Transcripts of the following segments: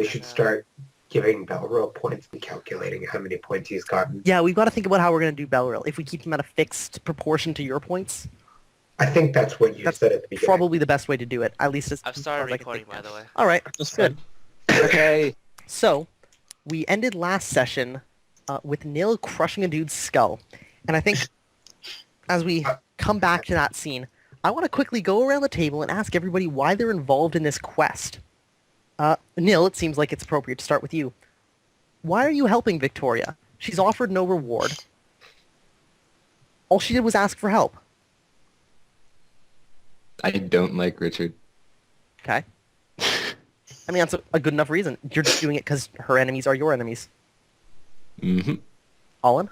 We should start giving Belro points and calculating how many points he's gotten. Yeah, we've got to think about how we're going to do Belrill. If we keep him at a fixed proportion to your points, I think that's what you said at the beginning. probably the best way to do it. At least as I've far started as I can recording, think by now. the way. All right, That's good. Okay. So, we ended last session with Nil crushing a dude's skull. And I think as we come back to that scene, I want to quickly go around the table and ask everybody why they're involved in this quest. Nil, it seems like it's appropriate to start with you. Why are you helping Victoria? She's offered no reward. All she did was ask for help. I don't like Richard. Okay. I mean, that's a good enough reason. You're just doing it because her enemies are your enemies. Mm-hmm. Olin?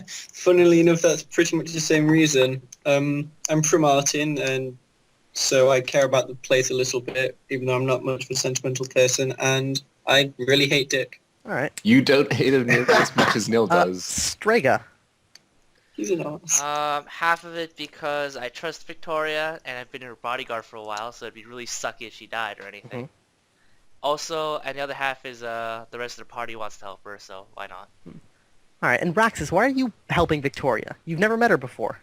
Funnily enough, that's pretty much the same reason. I'm from Martin, and so I care about the place a little bit, even though I'm not much of a sentimental person, and I really hate Dick. All right. You don't hate him as much as Nil does. Strega. He's an ass. Half of it because I trust Victoria, and I've been her bodyguard for a while, so it'd be really sucky if she died or anything. Also, and the other half is the rest of the party wants to help her, so why not? All right, and Raxus, why are you helping Victoria? You've never met her before.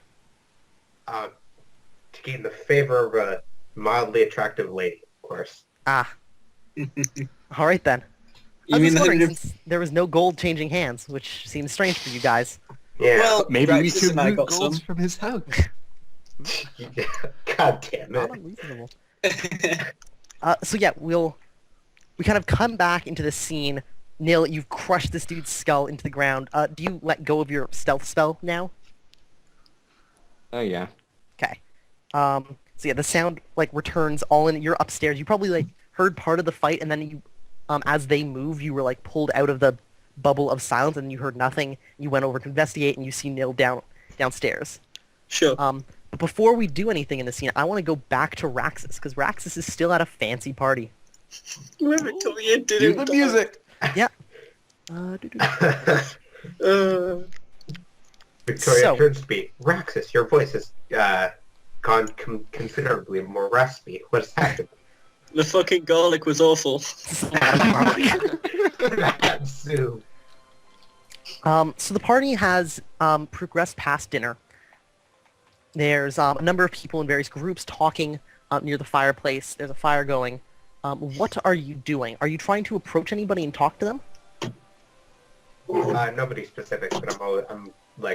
To gain the favor of a mildly attractive lady, of course. Ah. All right, then. I was just wondering, since there was no gold changing hands, which seems strange for you guys. Yeah. Well, Maybe we Raxus should and I loot got gold some. from his house. God damn Not it. unreasonable. So yeah, we kind of come back into the scene. Nil, you've crushed this dude's skull into the ground. Do you let go of your stealth spell now? Oh, yeah. Okay. So yeah, the sound returns all in. You're upstairs. You probably heard part of the fight, and then you, as they moved, you were pulled out of the bubble of silence, and you heard nothing. You went over to investigate, and you see Nil downstairs. Sure. But before we do anything in the scene, I want to go back to Raxus, because Raxus is still at a fancy party. Where Victoria Do didn't the die. music! Yeah. Victoria So- turns to me. Raxus, your voice has gone considerably more raspy. What's happened? The fucking garlic was awful. Zoom. So the party has progressed past dinner. There's a number of people in various groups talking near the fireplace. There's a fire going. What are you doing? Are you trying to approach anybody and talk to them? Nobody specific, but I'm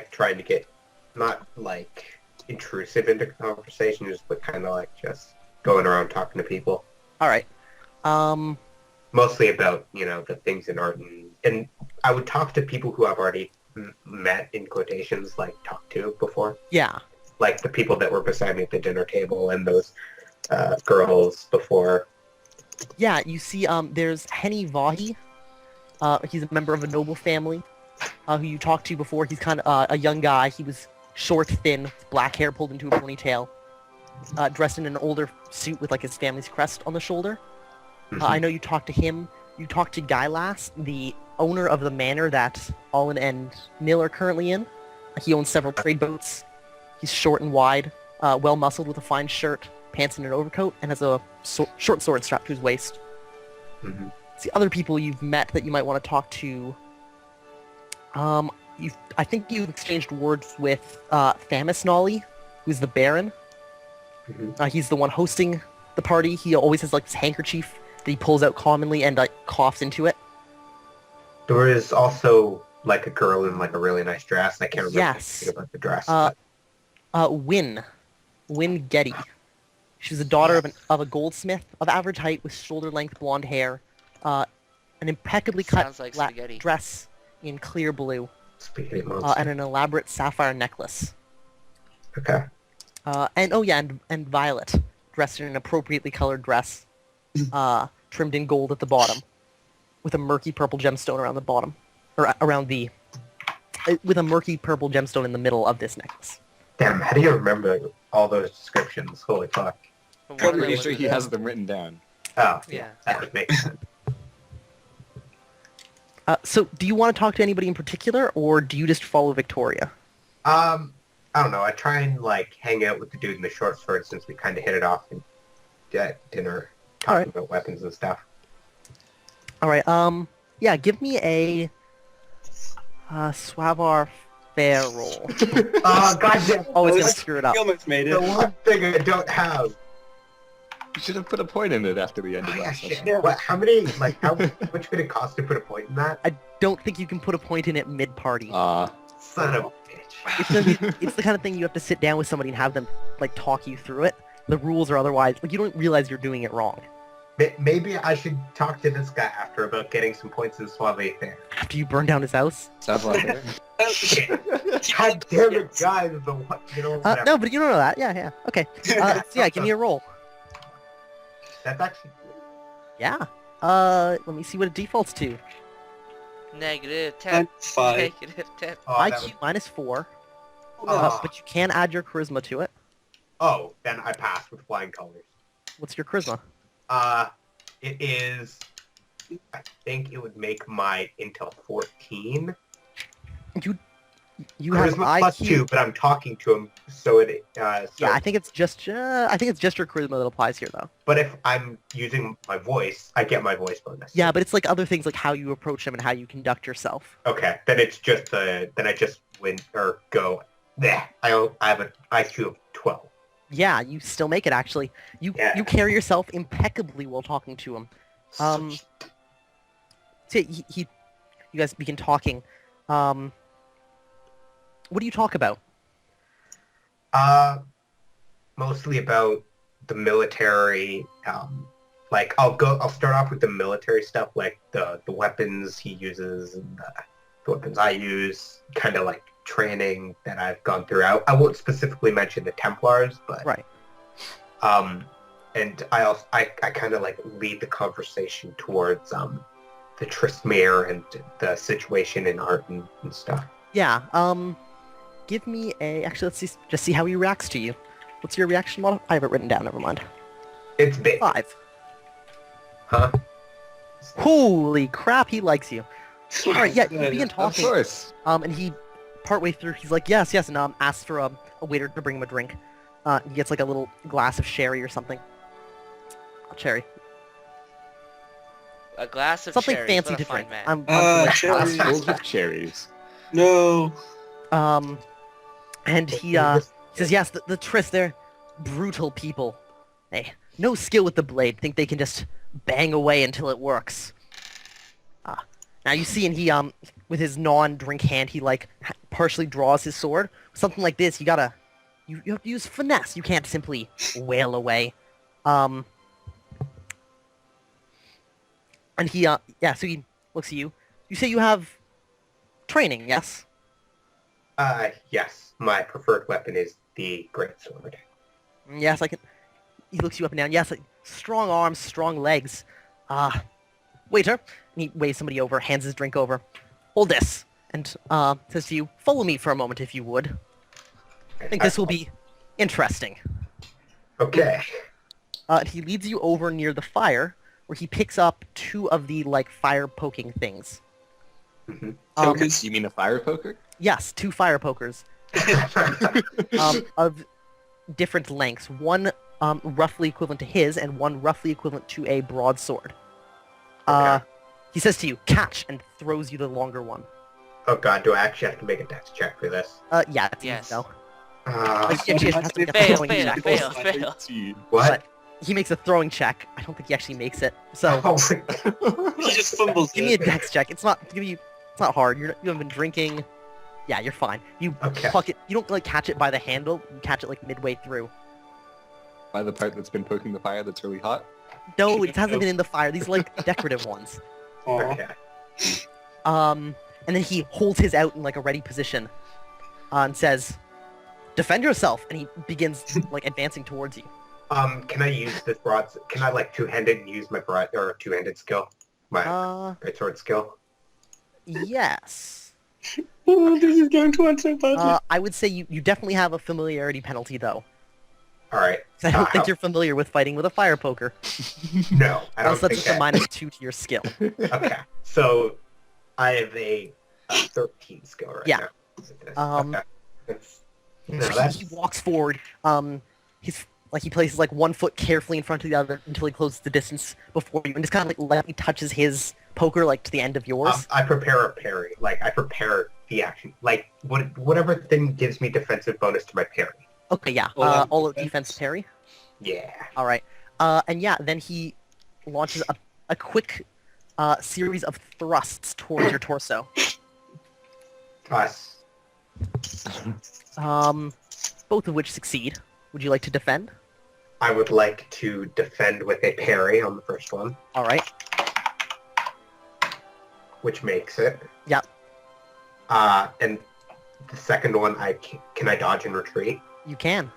trying to get not intrusive into conversations, but kind of just going around talking to people. All right. Mostly about the things in art, and I would talk to people who I've already met in quotations, talked to before. Yeah. Like the people that were beside me at the dinner table and those girls before. Yeah, you see there's Henny Vahi. He's a member of a noble family who you talked to before. He's kind of a young guy. He was short, thin, with black hair pulled into a ponytail, dressed in an older suit with his family's crest on the shoulder. I know you talked to him. You talked to Guylas, the owner of the manor that Olin and Nil are currently in. He owns several trade boats. He's short and wide, well-muscled with a fine shirt, pants and an overcoat, and has a short sword strapped to his waist. Mm-hmm. See other people you've met that you might want to talk to. I think you've exchanged words with Thamus Nolly, who's the Baron. Mm-hmm. He's the one hosting the party. He always has this handkerchief that he pulls out commonly and coughs into it. There is also a girl in a really nice dress. I can't remember Yes. anything about the dress. Wynn Getty. She was the daughter of a goldsmith of average height with shoulder-length blonde hair, an impeccably cut Sounds like black spaghetti. dress in clear blue, Spaghetti monster. and an elaborate sapphire necklace. Okay. And Violet, dressed in an appropriately colored dress, trimmed in gold at the bottom, with a murky purple gemstone around the bottom, or with a murky purple gemstone in the middle of this necklace. Damn, how do you remember all those descriptions? Holy fuck. But I'm what pretty are sure they he has them written down. Oh, Yeah. that would make sense. So, do you want to talk to anybody in particular, or do you just follow Victoria? I don't know. I try and hang out with the dude in the short sword since we kind of hit it off at dinner, talking Alright. about weapons and stuff. All right. Yeah. Give me a Swavar fair roll. Goddamn. Always gonna Almost- screw it up. You almost made The it. one thing I don't have. You should have put a point in it after the end Oh, of yeah, that shit. session. What? How many? Like, how much would it cost to put a point in that? I don't think you can put a point in it mid-party. Son of a bitch. It's the kind of thing you have to sit down with somebody and have them like talk you through it. The rules are otherwise like you don't realize you're doing it wrong. Maybe I should talk to this guy after about getting some points in Suave Fair. After you burn down his house. Sounds like it. Shit. God damn it, guys. The what? You know, whatever. No, but you don't know that. Yeah. Okay. So yeah, give me a roll. That's actually. Yeah. Let me see what it defaults to. Negative 10. And 5. Negative 10. Oh, that IQ was- minus 4. Oh. But you can add your charisma to it. Oh, then I passed with flying colors. What's your charisma? It is. I think it would make my intel 14. You have Charisma IQ. plus 2, but I'm talking to him, so it. So, Yeah, I think it's just your charisma that applies here, though. But if I'm using my voice, I get my voice bonus. Yeah, but it's like other things, like how you approach them and how you conduct yourself. Okay, then it's just then I just win or go. There, I have an IQ of 12. Yeah, you still make it. Actually, you carry yourself impeccably while talking to him. So you guys begin talking. What do you talk about? Mostly about the military. Like I'll start off with the military stuff, like the weapons he uses and the weapons I use, kind of like training that I've gone through. I won't specifically mention the Templars, but Right. And I kind of like lead the conversation towards the Tristmere and the situation in art and stuff. Yeah. Give me a. Actually, let's see how he reacts to you. What's your reaction model? I have it written down. Never mind. It's big, 5. huh? Holy crap! He likes you. All right. Yeah. You begin Of talking. course. And he, partway through, he's like, yes, and asks for a waiter to bring him a drink. He gets like a little glass of sherry or something. Cherry. A glass of Something cherries. fancy What a to fine drink. man. I'm Cherries. Glass filled with cherries. No. And he says, yes, the Triss, they're brutal people. Hey, no skill with the blade. Think they can just bang away until it works. Now you see, and he with his non-drink hand, he like partially draws his sword. Something like this, you have to use finesse. You can't simply wail away. And he so he looks at you. You say you have training, yes? Yes, my preferred weapon is the greatsword. Yes, I can. He looks you up and down. Yes, like, strong arms, strong legs. Waiter. And he waves somebody over, hands his drink over. Hold this. And says to you, follow me for a moment if you would. I think this will be interesting. Okay. He leads you over near the fire, where he picks up 2 of the, like, fire-poking things. Mm-hmm. Focus. You mean a fire poker? Yes, 2 fire pokers. Of different lengths. One roughly equivalent to his, and one roughly equivalent to a broadsword. Okay. He says to you, catch, and throws you the longer one. Oh god, do I actually have to make a dex check for this? Yeah, it's Yes. easy, though. Uh, Like, he actually has to make a Fail, throwing fail, check. fail, fail. 18. what? He makes a throwing check. I don't think he actually makes it. So, Oh my god. He just fumbles give me a it. dex check. It's not hard. You haven't been drinking. Yeah, you're fine. You Okay. pluck it. You don't like catch it by the handle. You catch it like midway through. By the part that's been poking the fire that's really hot. No, it hasn't been in the fire. These are like decorative ones. Aw. Okay. And then he holds his out in like a ready position, and says, "Defend yourself." And he begins like advancing towards you. Can I use this can I like two-handed and use my two-handed skill? My greatsword skill? Yes. Oh, this is going to end so badly. I would say you definitely have a familiarity penalty though. Alright. 'Cause I don't think you're familiar with fighting with a fire poker. No, I don't Else that's think just a -2 to your skill. Okay. So, I have a 13 skill right Yeah. now. Okay. No, So that's... he walks forward. He places like one foot carefully in front of the other until he closes the distance before you, and just kind of like lightly touches his poker like to the end of yours. I prepare a parry. Like, I prepare the action. Like, whatever thing gives me defensive bonus to my parry. Okay, yeah. All-out All of defense. defense parry. Yeah. All right. And yeah, then he launches a quick series of thrusts towards your torso. Us. Both of which succeed. Would you like to defend? I would like to defend with a parry on the first one, All right. which makes it. Yep. And the second one, can I dodge and retreat? You can.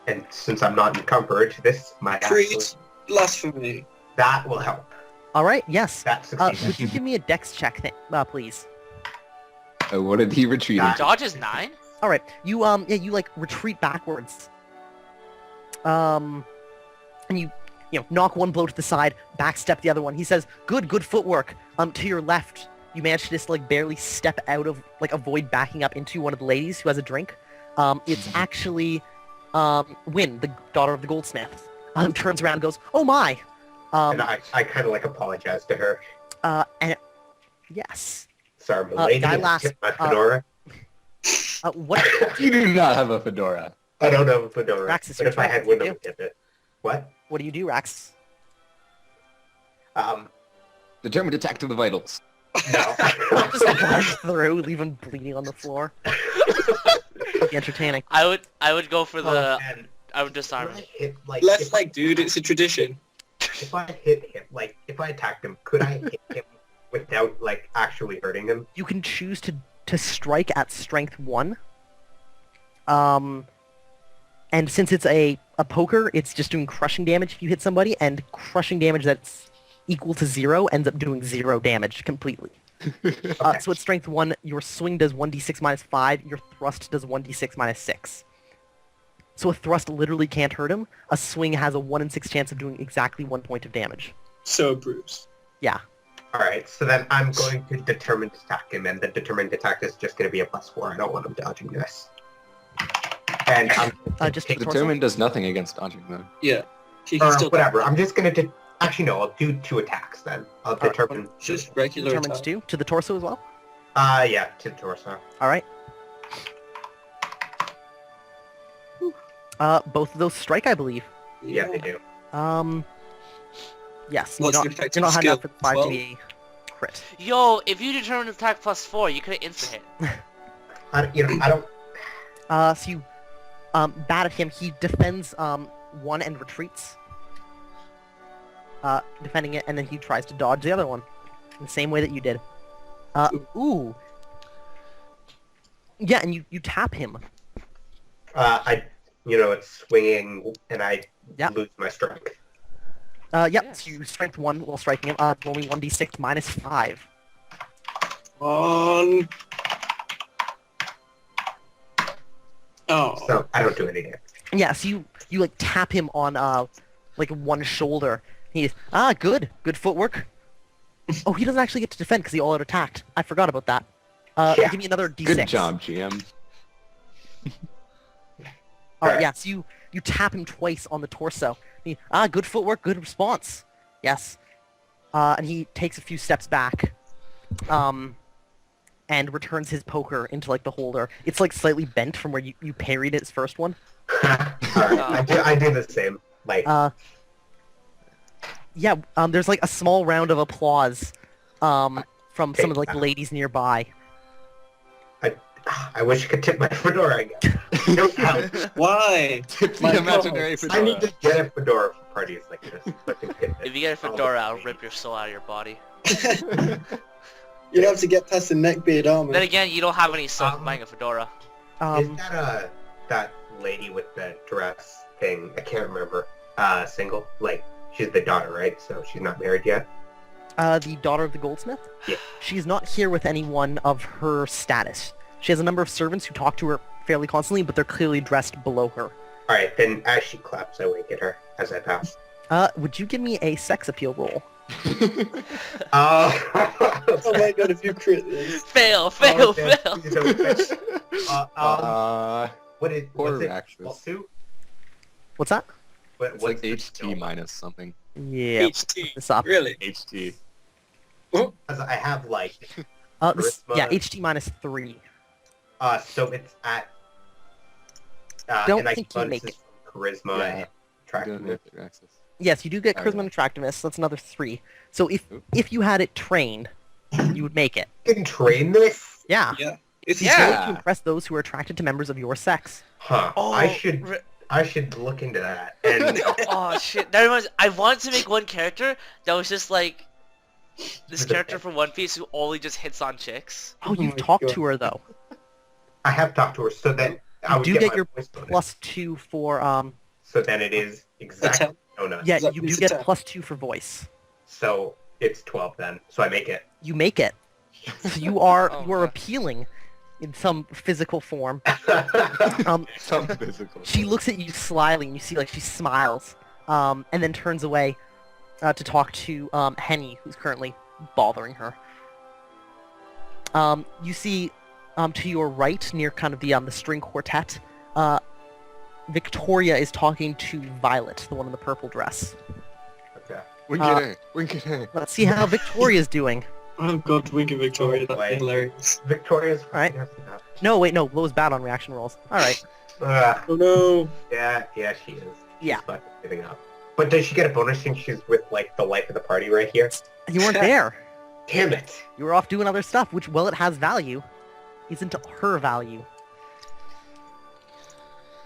And since I'm not encumbered, this might actually, Treat blasphemy. that will help. All right. Yes. That succeeds. Would you give me a dex check, please? What did he retreat into? Dodge is 9? All right. You you like retreat backwards. And you knock one blow to the side, backstep the other one. He says, "Good footwork." To your left, you manage to just like barely step out of avoid backing up into one of the ladies who has a drink. It's actually Wynn, the daughter of the goldsmith. Turns around and goes, "Oh my!" And I kind of like apologize to her. And yes. Sorry, my lady. Guy last, Hit my fedora. What? You do not have a fedora. I don't have a fedora. Rax, it's but your if I turn. had What one, do I would get it. What? What do you do, Rax? Determined attack to the vitals. No. Just run through, leave him bleeding on the floor. Be entertaining. I would go for the... And I would disarm could I him. hit, like, Left if, leg, dude. It's a tradition. if I hit him, like, if I attacked him, could I hit him without, like, actually hurting him? You can choose to strike at strength 1. And since it's a poker, it's just doing crushing damage if you hit somebody, and crushing damage that's equal to 0 ends up doing 0 damage completely. So at strength 1, your swing does 1d6 minus 5, your thrust does 1d6 minus 6. So a thrust literally can't hurt him. A swing has a 1 in 6 chance of doing exactly 1 point of damage. So Bruce. Yeah. Alright, so then I'm going to determine to attack him, and the determined attack is just going to be a +4. I don't want him dodging this. And I'm Just take torso. Determined does nothing against dodging, though. Yeah. He can still whatever. I'm just going to... Actually, no, I'll do 2 attacks then. I'll determine... just regular Determines attack. 2 to the torso as well. Yeah, to the torso. All right. Both of those strike, I believe. Yeah, they do. Yes. What's you're the not effective high enough skill? for 5 to 12? be a crit. Yo, if you determine attack +4, you could have instant hit. I don't... So you bat at him. He defends 1 and retreats. Defending it, and then he tries to dodge the other one. In the same way that you did. Ooh. Yeah, and you tap him. It's swinging, and I Yep. lose my strength. Yep, Yes. so you strength 1 while striking him. Roll me 1d6 minus 5. On. Oh. So I don't do any damage. Yeah, so you like tap him on like one shoulder. He's good footwork. Oh, he doesn't actually get to defend because he all out attacked. I forgot about that. Yeah. Give me another d6. Good job, GM. All right, yeah. So you tap him twice on the torso. Good footwork, good response. Yes. And he takes a few steps back, and returns his poker into like the holder. It's like slightly bent from where you parried his first one. Alright, I do the same. Like, Yeah. There's like a small round of applause, from some of like the ladies nearby. I wish I could tip my fedora again. I don't know. Why? Tip the My imaginary God. I need fedora. to get a fedora for parties like this. So I can fit If you get a fedora, I'll rip your soul out of your body. You have to get past the neckbeard armor. Then again, you don't have any soul from Um, buying a fedora. Is that that lady with the dress thing? I can't remember. Single? Like, she's the daughter, right? So she's not married yet? The daughter of the goldsmith? Yeah. She's not here with anyone of her status. She has a number of servants who talk to her fairly constantly, but they're clearly dressed below her. Alright, then as she claps, I wink at her as I pass. Would you give me a sex appeal roll? Oh my god, if you crit this. Fail. Please don't fetch. What is Poor what's it? Raxus. Plus 2? What's that? What, It's like what's the HT skill? minus something. Yeah. HT. This up. Really? HT. Because I have like Yeah, Charisma. HT -3. So it's at Don't and I think get you make bonuses from charisma Yeah. and You don't attractiveness. have access. Yes, you do get Oh, charisma yeah. and attractiveness. That's another 3. So Oop. if you had it trained, you would make it. You can train this? Yeah. Yeah. It's The Yeah. ability to impress those who are attracted to members of your sex. Huh. Oh, I should look into that. And oh shit! That reminds. I wanted to make one character that was just like this character from One Piece who only just hits on chicks. Oh, you've my talked God. to her though. I have talked to her, so that I You would do get get my your voice bonus. +2 for So then it is exactly bonus. Yeah, Is that you do plus get attack? +2 for voice. So it's 12 then. So I make it. You make it. So you are Oh, you are God. appealing in some physical form. Some physical. She looks at you slyly, and you see like she smiles, and then turns away to talk to Henny, who's currently bothering her. You see to your right, near kind of the string quartet, Victoria is talking to Violet, the one in the purple dress. Okay. Wink at her. Wink at her. Let's see how Victoria's doing. Oh god, Wink and Victoria, that'd Wait. be hilarious. Victoria's Alright. No, wait, no, Lo was bad on reaction rolls. Alright. Oh no! Yeah, she is. She's Yeah. fucking giving up. But does she get a bonus since she's with like the life of the party right here? You weren't there. Damn it! You were off doing other stuff, which, while it has value, isn't her value.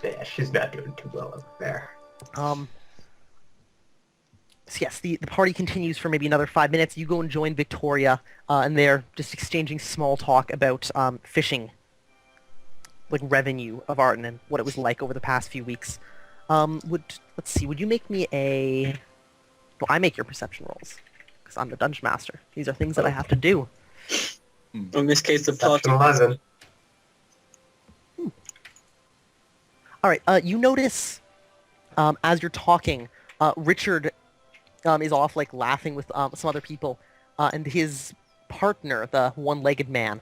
Yeah, she's not doing too well over there. So yes, the party continues for maybe another 5 minutes. You go and join Victoria, and they're just exchanging small talk about fishing, like revenue of Arden and what it was like over the past few weeks. Let's see, would you make me a... Well, I make your perception rolls, because I'm the dungeon master. These are things that I have to do. In this case, the Perception party. 11. Alright, you notice, as you're talking, Richard is off, like, laughing with some other people, and his partner, the one-legged man,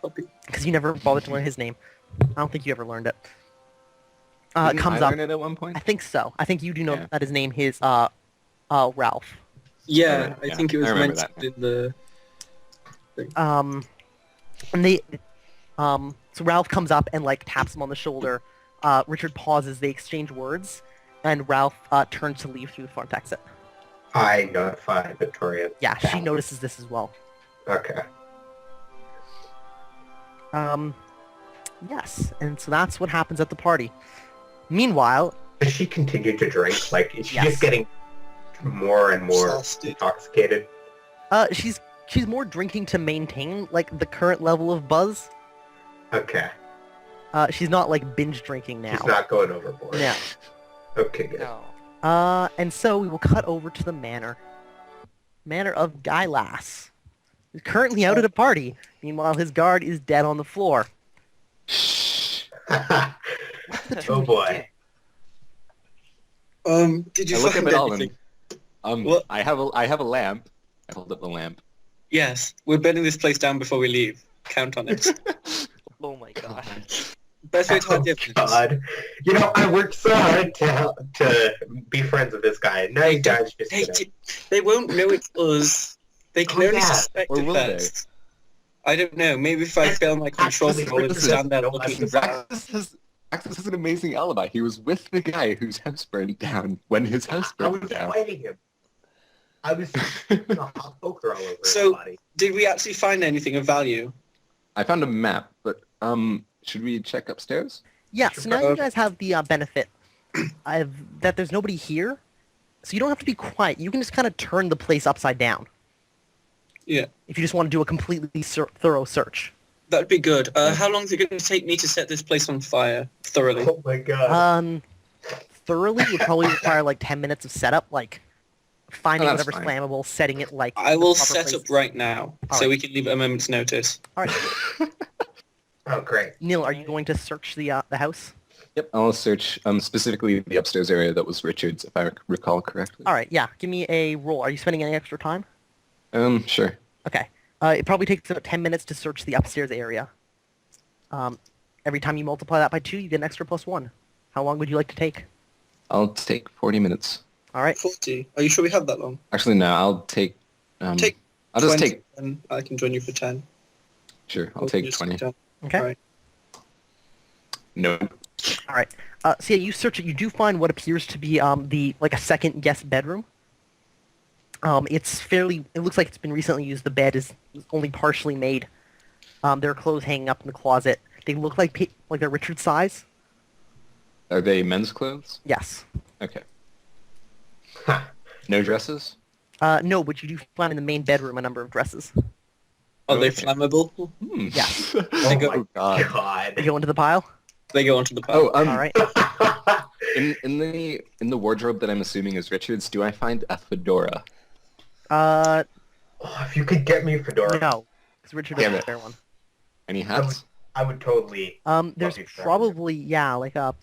Puppy. because you never bothered to learn his name. I don't think you ever learned it. Didn't Comes I up. learn it at one point? I think so. I think you do know Yeah. that his name is Ralph. Yeah, I Yeah, think it was I remember mentioned in the... And they, so Ralph comes up and like taps him on the shoulder. Richard pauses. They exchange words, and Ralph turns to leave through the front exit. I notify Victoria. Yeah, she notices this as well. Okay. Yes, and so that's what happens at the party. Meanwhile, Does she continue to drink? Like, is she Yes. just getting more and more Exhausted. intoxicated? she's more drinking to maintain like the current level of buzz. Okay. She's not like binge drinking now. She's not going overboard. Yeah. Okay, good. No. And so we will cut over to the manor. Manor of Guylas. He's currently out at a party. Meanwhile, his guard is dead on the floor. Oh boy. Did you I look find up at all anything? and What? I have a lamp. I hold up the lamp. Yes, we're burning this place down before we leave. Count on it. Oh my god. Best way to hide the Oh, evidence. God. You know, I worked so hard to be friends with this guy. Now you guys just... They won't know it's us. They can Oh, only yeah. suspect Or it will they? first. I don't know. Maybe if I fail my control Actually, roll and listen, stand there no, looking. listen. Axis has an amazing alibi. He was with the guy whose house burned down when his house I burned was down. fighting him. I was shooting a hot poker all over So- his body. Did we actually find anything of value? I found a map, but should we check upstairs? Yeah, so now you guys have the benefit that there's nobody here, so you don't have to be quiet. You can just kind of turn the place upside down Yeah, if you just want to do a completely thorough search. that'd be good. How long is it going to take me to set this place on fire thoroughly? Oh my god. Thoroughly would probably require like 10 minutes of setup, like finding Oh, that's whatever's fine. flammable, setting it like I the will proper set place. up right now, All so right. we can leave at a moment's notice. All right, Oh, great. Neil, are you going to search the house? Yep, I'll search specifically the upstairs area that was Richard's, if I recall correctly. All right, yeah. Give me a roll. Are you spending any extra time? Sure. Okay. It probably takes about 10 minutes to search the upstairs area. Every time you multiply that by 2, you get an extra +1. How long would you like to take? I'll take 40 minutes. All right. 40. Are you sure we have that long? Actually, no, I'll take... I'll just 20, take. and I can join you for 10. Sure, I'll Or take just 20. 10. Okay. Alright. No. All right. So yeah, you search it. You do find what appears to be a second guest bedroom. It's fairly. It looks like it's been recently used. The bed is only partially made. There are clothes hanging up in the closet. They look like they're Richard's size. Are they men's clothes? Yes. Okay. Huh. No dresses? No, but you do find in the main bedroom a number of dresses. Are they Okay. flammable? Hmm. Yes. They go- Oh God. God. They go into the pile. They go onto the Oh, pile. All right. in the wardrobe that I'm assuming is Richard's, do I find a fedora? Uh, Oh, if you could get me a fedora, no, because Richard Damn doesn't it. wear one. Any hats? I would totally. There's you for that. probably like a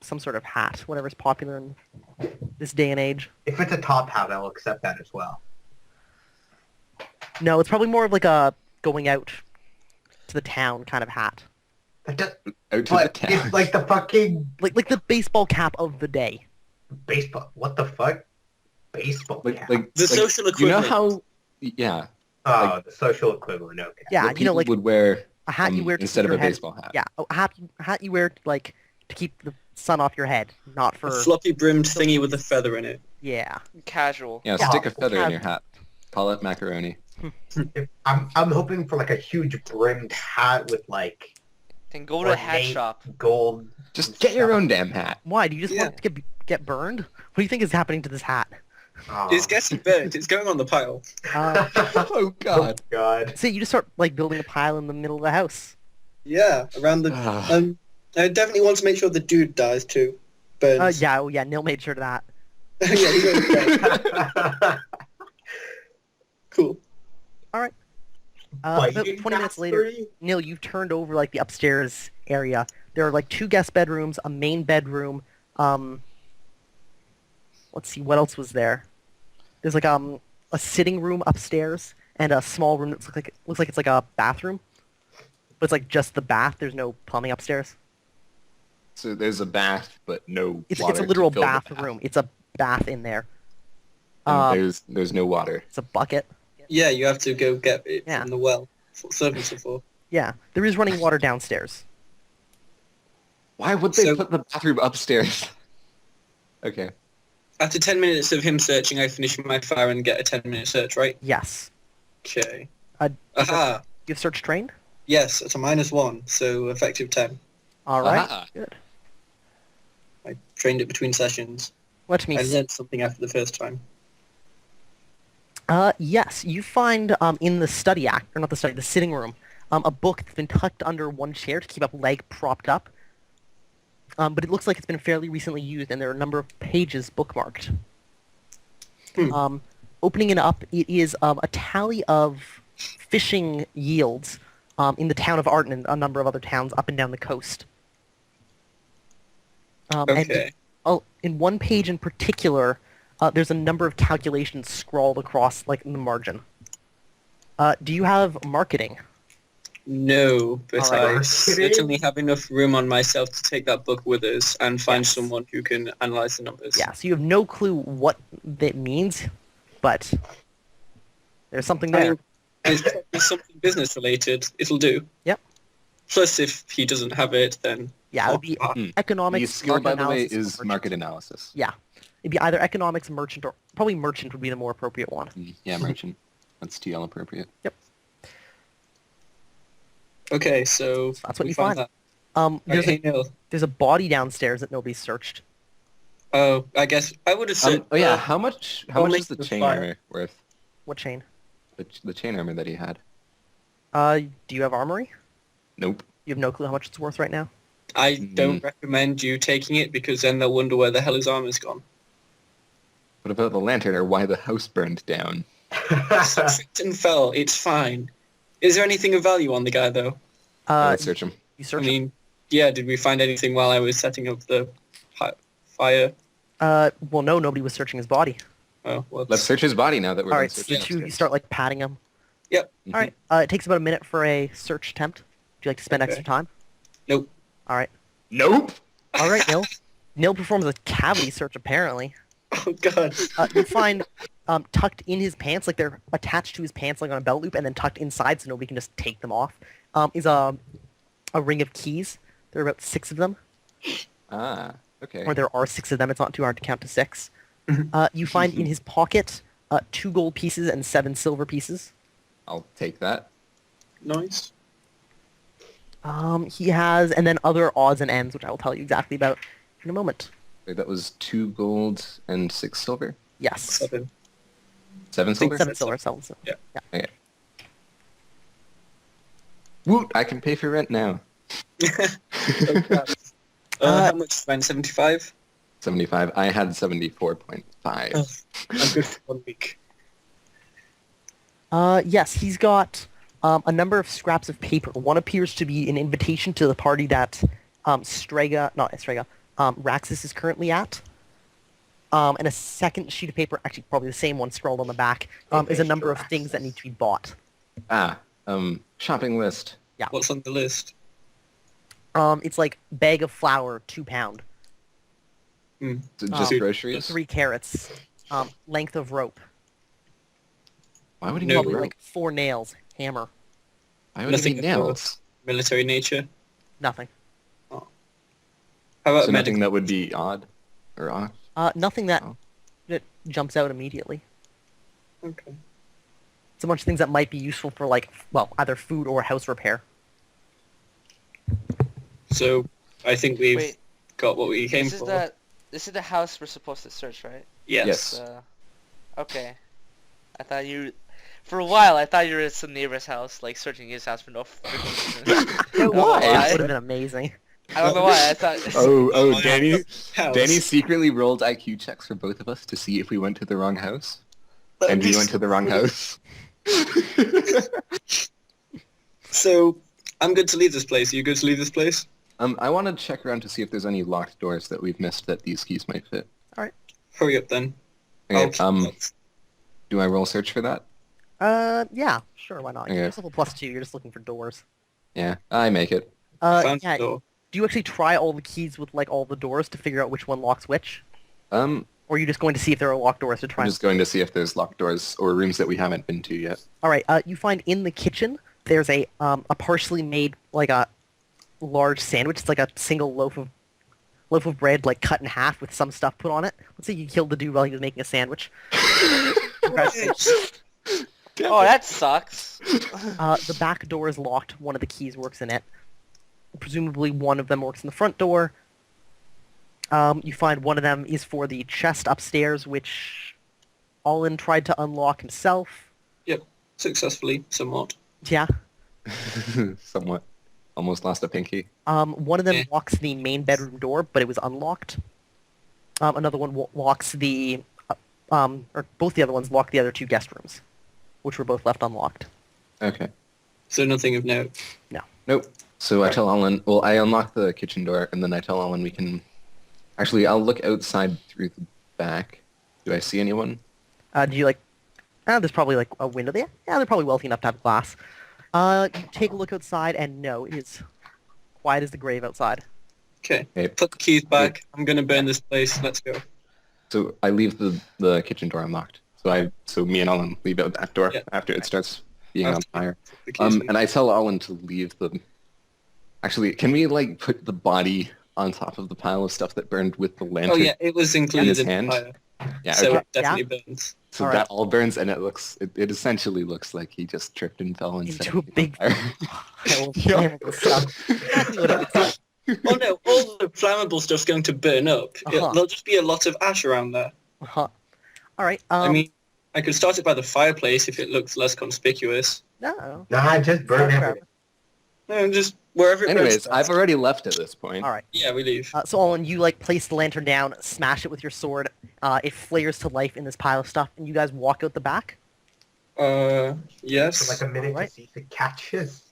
some sort of hat, whatever's popular in this day and age. If it's a top hat, I'll accept that as well. No, it's probably more of like a going out to the town kind of hat, That does, Out to the but town. it's like the fucking like the baseball cap of the day. baseball. What the fuck? Baseball cap. The social You know equivalent. how? Yeah. Oh, the social equivalent. Okay. Yeah, what you know, people like would wear a hat you wear to instead keep of a your head. baseball hat. Yeah, a hat you wear like to keep the sun off your head, not A for floppy brimmed thingy with a feather in it. yeah. Casual. Yeah, Yeah. stick a feather in Have- your hat. Call it macaroni. I'm hoping for like a huge brimmed hat with like Then go to a hat ornate shop. gold. Just get your own damn hat. Why do you just Yeah. want to get burned? What do you think is happening to this hat? Oh. It's getting burnt. It's going on the pile. Oh Oh God. God. So you just start like building a pile in the middle of the house. Yeah, around the... Ah. I definitely want to make sure the dude dies too. Burns. Yeah, oh yeah, Neil made sure of that. Yeah, he goes dead. Cool. About Fighting 20 minutes later, mastery? Neil, you've turned over like the upstairs area. There are like 2 guest bedrooms, a main bedroom. Let's see, what else was there? There's like a sitting room upstairs and a small room that looks like it's like a bathroom, but it's like just the bath. There's no plumbing upstairs. So there's a bath, but no It's water a literal to fill the bathroom. It's a bath in there. And there's no water. It's a bucket. Yeah, you have to go get it Yeah. from the well. That's what servants are for. Yeah, there is running water downstairs. Why would they So- put the bathroom upstairs? Okay. After 10 minutes of him searching, I finish my fire and get a 10-minute search, right? Yes. Okay. Uh, Aha! You have search trained? Yes, it's a -1, so effective 10. All right. Aha. Good. I trained it between sessions. Let me I see. learned something after the first time. Yes, you find in the study act, or not the study, the sitting room, a book that's been tucked under one chair to keep up leg propped up. But it looks like it's been fairly recently used, and there are a number of pages bookmarked. Opening it up, it is a tally of fishing yields in the town of Arden and a number of other towns up and down the coast. Okay. And in one page in particular, there's a number of calculations scrawled across, like, in the margin. Do you have marketing? No, but All I right. certainly have enough room on myself to take that book with us and find Yes. someone who can analyze the numbers. Yeah, so you have no clue what that means, but there's something I there. mean, it's probably something business related. It'll do. Yep. Plus, if he doesn't have it, then Yeah, it would be The economics, skill, by market the way, analysis, or is merchant. market analysis. Yeah, it'd be either economics, merchant, or probably merchant would be the more appropriate one. Yeah, merchant. That's TL appropriate. okay. So That's what we you find. that. There's Okay, a Neil. there's a body downstairs that nobody's searched. Oh, I guess I would have said. Oh yeah, how much only is the the chain fire. armor worth? What chain? The chain armor that he had. Do you have armory? Nope. You have no clue how much it's worth right now. I don't recommend you taking it because then they'll wonder where the hell his armor's gone. What about the lantern or why the house burned down? Tripped and fell. It's fine. Is there anything of value on the guy though? Let's search him. You I search. mean, yeah. Did we find anything while I was setting up the fire? Well, no, nobody was searching his body. Oh, well. Let's search his body now that we're All done right, so searching the two, you upstairs. start like patting him. Yep. All right. It takes about a minute for a search attempt. Do you like to spend extra time? Nope. All right. Nope. All right, Neil. Neil performs a cavity search apparently. Oh God. You find tucked in his pants, like they're attached to his pants like on a belt loop, and then tucked inside so nobody can just take them off, is a ring of keys. There are about 6 of them. Ah, okay. Or there are 6 of them. It's not too hard to count to 6. You find in his pocket 2 gold pieces and 7 silver pieces. I'll take that. Nice. He has, and then other odds and ends, which I will tell you exactly about in a moment. Wait, that was 2 gold and 6 silver? Yes. 7. 7 silver? 7 silver. 7 silver. Yeah. Okay. Woot! I can pay for rent now. How much spent? 75? 75. I had 74.5. Oh, I'm good for 1 week. Yes, he's got a number of scraps of paper. One appears to be an invitation to the party that Raxus is currently at. And a second sheet of paper, actually probably the same one scrawled on the back, is a number of things that need to be bought. Shopping list. Yeah. What's on the list? It's like bag of flour, £2. So just groceries? 3 carrots. Length of rope. Why would he No. need Probably rope? like 4 nails. Hammer. Why would he Nothing need nails? Military nature. Nothing. How about So nothing medical? that would be odd or off? Nothing that, Oh. that jumps out immediately. Okay. It's a bunch of things that might be useful for, like, well, either food or house repair. So I think we've Wait, got what we came this is for. this is the house we're supposed to search, right? Yes. Yes. Okay. I thought you, for a while, I thought you were at some neighbor's house, like searching his house for no freaking reason. Why? That Why? would have been amazing. I don't know why. I thought. Oh, Danny. House. Danny secretly rolled IQ checks for both of us to see if we went to the wrong house. That'd And be we went to the wrong house. So I'm good to leave this place. Are you good to leave this place? I want to check around to see if there's any locked doors that we've missed that these keys might fit. Hurry up then. Okay, I'll keep do I roll search for that? Yeah, sure, why not? Okay. You're just level +2, you're just looking for doors. Yeah, I make it. found Yeah, the door. do you actually try all the keys with, like, all the doors to figure out which one locks which? I'm Or are you just going to see if there are locked doors to try and... just going to see if there's locked doors or rooms that we haven't been to yet. Alright, you find in the kitchen, there's a partially made, like, a large sandwich. It's like a single loaf of bread, like, cut in half with some stuff put on it. Let's say you killed the dude while he was making a sandwich. Congratulations. Oh, that sucks. The back door is locked. One of the keys works in it. Presumably one of them works in the front door. You find one of them is for the chest upstairs, which Olin tried to unlock himself. Yep. Successfully, somewhat. Yeah. Somewhat. Almost lost a pinky. One of them Yeah. locks the main bedroom door, but it was unlocked. Another one locks the... or both the other ones lock the other 2 guest rooms, which were both left unlocked. Okay. So nothing of note. Nope. So I tell Alan, well, I unlock the kitchen door, and then I tell Alan we can... Actually, I'll look outside through the back. Do I see anyone? Do you, like... there's probably, like, a window there. Yeah, they're probably wealthy enough to have glass. You take a look outside, and no, it is quiet as the grave outside. Okay. Okay. Put the keys back. I'm gonna burn this place. Let's go. So I leave the kitchen door unlocked. So me and Alan leave out that door Yeah. after it starts being on After- fire. The keys And I tell Alan to leave the... Actually, can we, like, put the body on top of the pile of stuff that burned with the lantern? Oh yeah, it was included his in the hand? fire. Yeah, So okay. it definitely burns. So Alright. that all burns, and it essentially looks like he just tripped and fell instead Into a of being big... on fire. flammable stuff. Exactly what I would say. Oh no, all the flammable stuff's going to burn up. There'll just be a lot of ash around there. Uh-huh. Alright, I mean, I could start it by the fireplace if it looks less conspicuous. no. Nah, just burn everything. No, just wherever it Anyways, burns. I've already left at this point. Alright. Yeah, we leave. So, Olin, you, like, place the lantern down, smash it with your sword. It flares to life in this pile of stuff, and you guys walk out the back. Yes. For like a minute Alright. to see if it catches.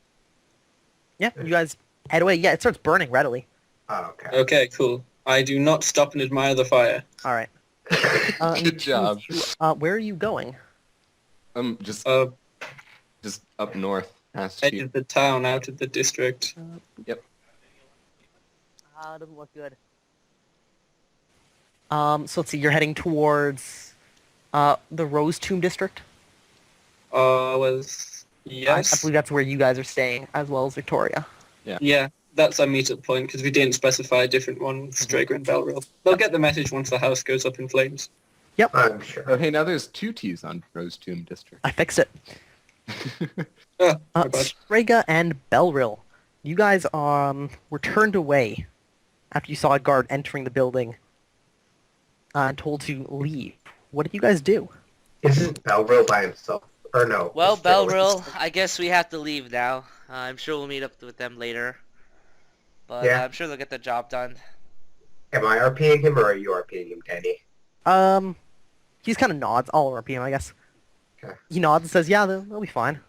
Yeah, you guys head away. Yeah, it starts burning readily. Oh, okay. Okay, cool. I do not stop and admire the fire. Alright. Good job. Where are you going? Just up north, past Edge you. of the town, out of the district. Yep. Doesn't look good. So let's see, you're heading towards The Rose Tomb District. Was I yes. believe that's where you guys are staying, as well as Victoria. Yeah, that's our meetup point because we didn't specify a different one with Strager and Belrill. They'll get the message once the house goes up in flames. I'm sure. Oh, hey, now there's 2 T's on Rose Tomb District. I fixed it. Oh, my bad. Strega and Belrill, you guys were turned away after you saw a guard entering the building and told to leave. What did you guys do? Isn't Belrill by himself? Or no? Well, it's Strager. Belrill, I guess we have to leave now. I'm sure we'll meet up with them later. But Yeah. I'm sure they'll get the job done. Am I RPing him or are you RPing him, Danny? He's kind of nods. I'll RP him, I guess. Okay. He nods and says, "Yeah, they'll be fine.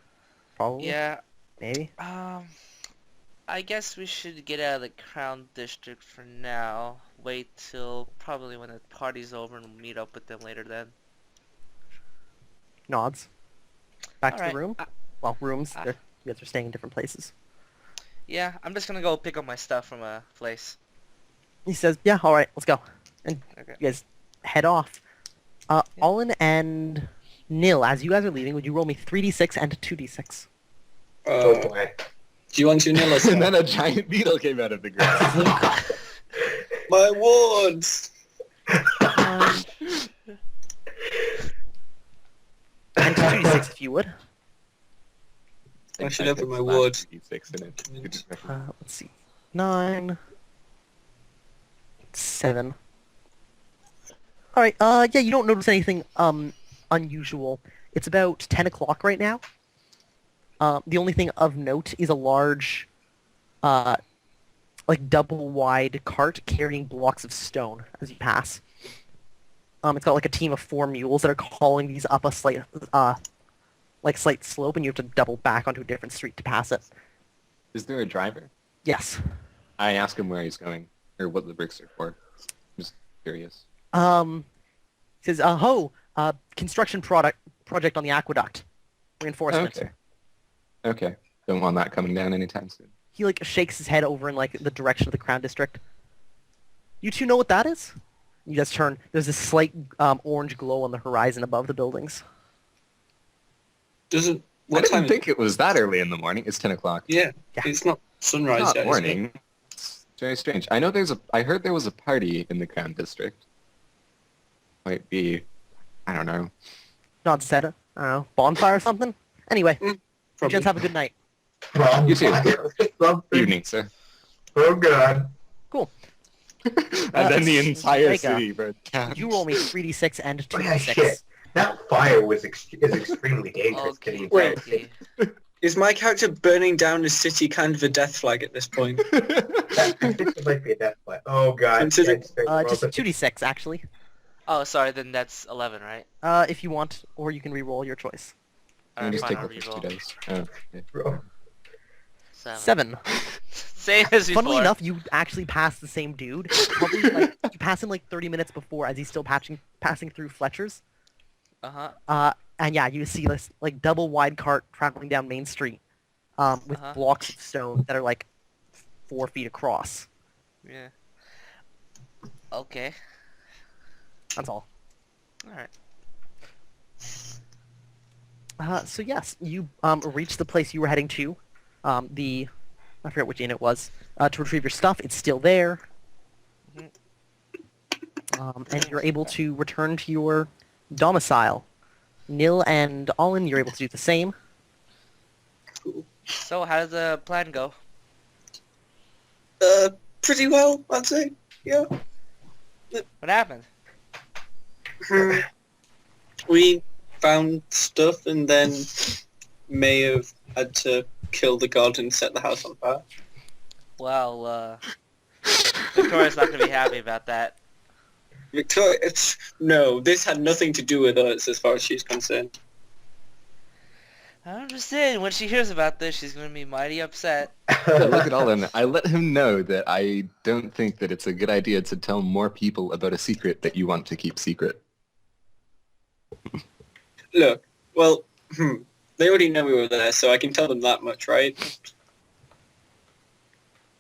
Probably. Yeah. Maybe." I guess we should get out of the Crown District for now. Wait till probably when the party's over and we'll meet up with them later then. Nods. Back to Alright, the room. Well, rooms. You guys are staying in different places. Yeah, I'm just gonna go pick up my stuff from a place. He says, "Yeah, all right, let's go." And Okay. you guys head off. Olin and Nil, as you guys are leaving, would you roll me 3d6 and 2d6? Oh boy. Do you want to Nil or And then a giant beetle came out of the ground. My wards! And 2d6 if you would. I should open my wards. Let's see. 9. 7. Alright, yeah, you don't notice anything, unusual. It's about 10 o'clock right now. The only thing of note is a large, like double-wide cart carrying blocks of stone as you pass. It's got like a team of 4 mules that are hauling these up a slight, slight slope, and you have to double back onto a different street to pass it. Is there a driver? Yes. I ask him where he's going, or what the bricks are for. I'm just curious. He says, construction project on the aqueduct. Reinforcement. Okay. Don't want that coming down anytime soon. He, shakes his head over in, the direction of the Crown District. You two know what that is? You guys turn. There's a slight, orange glow on the horizon above the buildings. Doesn't... I What didn't time? think it was that early in the morning. It's 10 o'clock. Yeah, Yeah. it's not sunrise Not yet. morning. It's very strange. I know I heard there was a party in the Crown District. Might be, I don't know. Not said it. I don't know. Bonfire or something? Anyway, you Probably. gents have a good night. Well, You too. something. Evening, sir. Oh god. Cool. And then the entire Strega, city burned down. Would you roll me 3d6 and Oh yeah, 2d6? shit. That fire is extremely dangerous. Okay, Getting Wait. okay. Is my character burning down the city kind of a death flag at this point? I think it might be a death flag. Oh god. Consider- Just 2d6, actually. Oh, sorry, then that's 11, right? If you want, or you can re-roll your choice. Let me just fine, take I'll the first reroll. 2 dice. Oh, okay. Bro. 7. 7. Same as before. Funnily enough, you actually pass the same dude. Probably, you pass him 30 minutes before as he's still passing through Fletcher's. Uh-huh. And yeah, you see this double wide cart traveling down Main Street, with Uh-huh. blocks of stone that are 4 feet across. Yeah. Okay. That's all. Alright. So yes, you reached the place you were heading to. I forget which inn it was. To retrieve your stuff, it's still there. And you're able to return to your domicile. Nil and Olin, you're able to do the same. So, how did the plan go? Pretty well, I'd say. Yeah. What happened? We found stuff and then may have had to kill the god and set the house on fire. Well, Victoria's not gonna be happy about that. Victoria, no, this had nothing to do with us as far as she's concerned. I'm just saying, when she hears about this, she's gonna be mighty upset. Yeah, look at all of them. I let him know that I don't think that it's a good idea to tell more people about a secret that you want to keep secret. Look, well, they already know we were there, so I can tell them that much, right?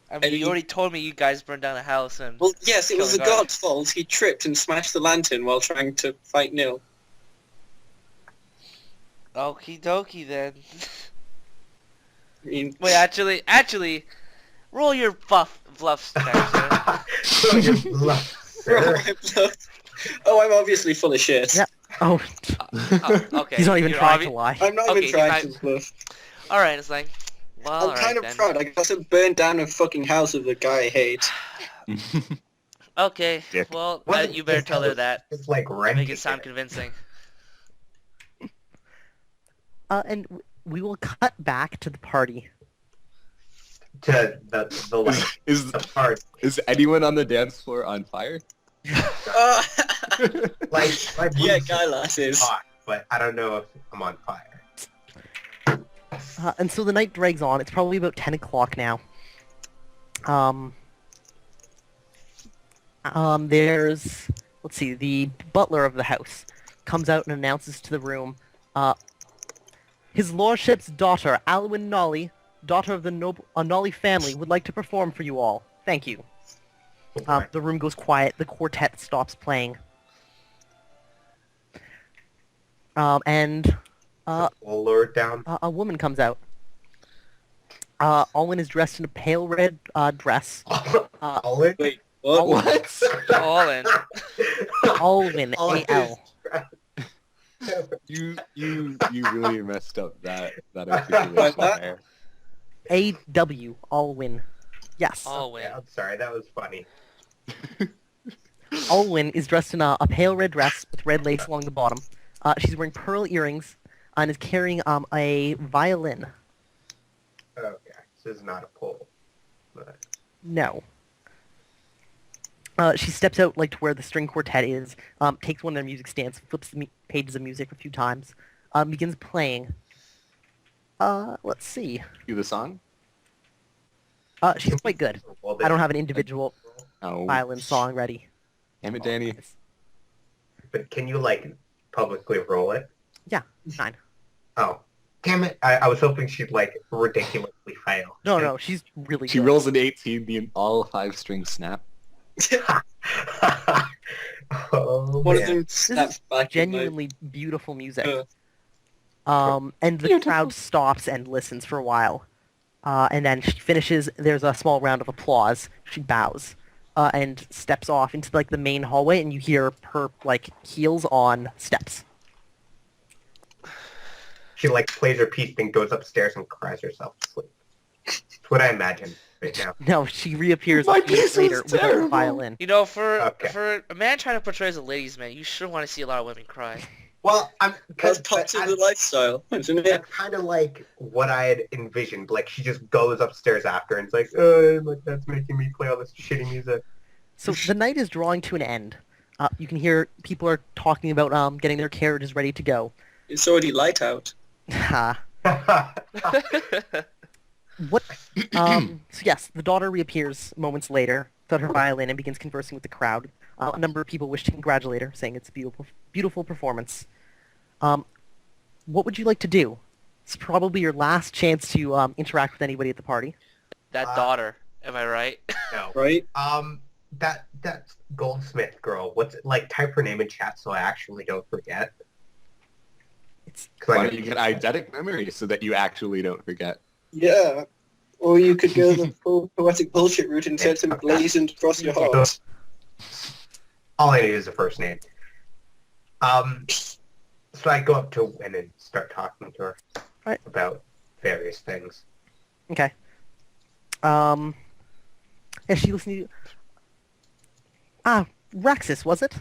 I mean, you already told me you guys burned down a house and... Well, yes, it was the Kill the god. god's fault. He tripped and smashed the lantern while trying to fight Nil. Okie dokie then. I mean, Wait, actually, roll your bluffs check, sir. So you're bluff, roll sir. my bluff. Oh, I'm obviously full of shit. Yeah. Oh, Okay. he's not even you're trying to lie. I'm not Okay, even trying he's to bluff. Alright, it's like, well, I'm kind of then. proud. I got to burn down a fucking house of the guy I hate. Okay, Dick. well, Wasn't you better his tell her house, that. It's like renting Make it sound it. convincing. And we will cut back to the party. To the like is the part is anyone on the dance floor on fire? Uh, like my yeah, boobs guy are lasses. hot, but I don't know if I'm on fire. And so the night drags on. It's probably about 10 o'clock now. There's, let's see, the butler of the house comes out and announces to the room, His Lordship's daughter, Alwyn Nolly, daughter of the Nolly family, would like to perform for you all. Thank you. Oh, The room goes quiet. The quartet stops playing. And we'll lower it down. a woman comes out. Alwyn is dressed in a pale red dress. All in? Wait, what? What? All in. Alwyn, All in. A-L. You really messed up that articulation there. A-W, Alwyn. Yes. All in. Yeah, I'm sorry, that was funny. Alwyn is dressed in a pale red dress with red lace along the bottom. She's wearing pearl earrings and is carrying a violin. Okay, this is not a pole. But No. She steps out like to where the string quartet is, takes one of their music stands, flips the pages of music a few times, begins playing. Let's see. You the song? She's quite good. I don't have an individual Oh. violin song ready. Damn it, Danny. But can you like publicly roll it? Yeah, 9. Oh, damn it! I was hoping she'd like ridiculously fail. No, she's really She good. rolls an 18, the all 5 string snap. Oh One of man. them This snaps is back in my... genuinely beautiful music. Uh, And the crowd stops and listens for a while. And then she finishes, there's a small round of applause. She bows. And steps off into like the main hallway, and you hear her like heels on steps. She like plays her piece, then goes upstairs and cries herself to sleep. That's what I imagine right now. No, she reappears My a few minutes piece was later with a terrible. violin. You know, for Okay. a man trying to portray as a ladies' man, you sure want to see a lot of women cry. Well, That's top of the lifestyle, isn't it? That's kind of like what I had envisioned. Like she just goes upstairs after and it's like, oh, like that's making me play all this shitty music. So the night is drawing to an end. You can hear people are talking about getting their carriages ready to go. It's already light out. What? So yes, the daughter reappears moments later without her violin and begins conversing with the crowd. A number of people wish to congratulate her, saying it's a beautiful performance. What would you like to do? It's probably your last chance to interact with anybody at the party. That daughter, am I right? No. Right? That Goldsmith girl. What's it like? Type her name in chat so I actually don't forget. It's 'Cause Why I don't you get eidetic memory so that you actually don't forget? Yeah. Or you could go the full poetic bullshit route and set some blazoned across your heart. all I need is a first name. So I go up to Wynn and start talking to her Right. about various things. okay. Yeah, she listened to you. Raxus, was it?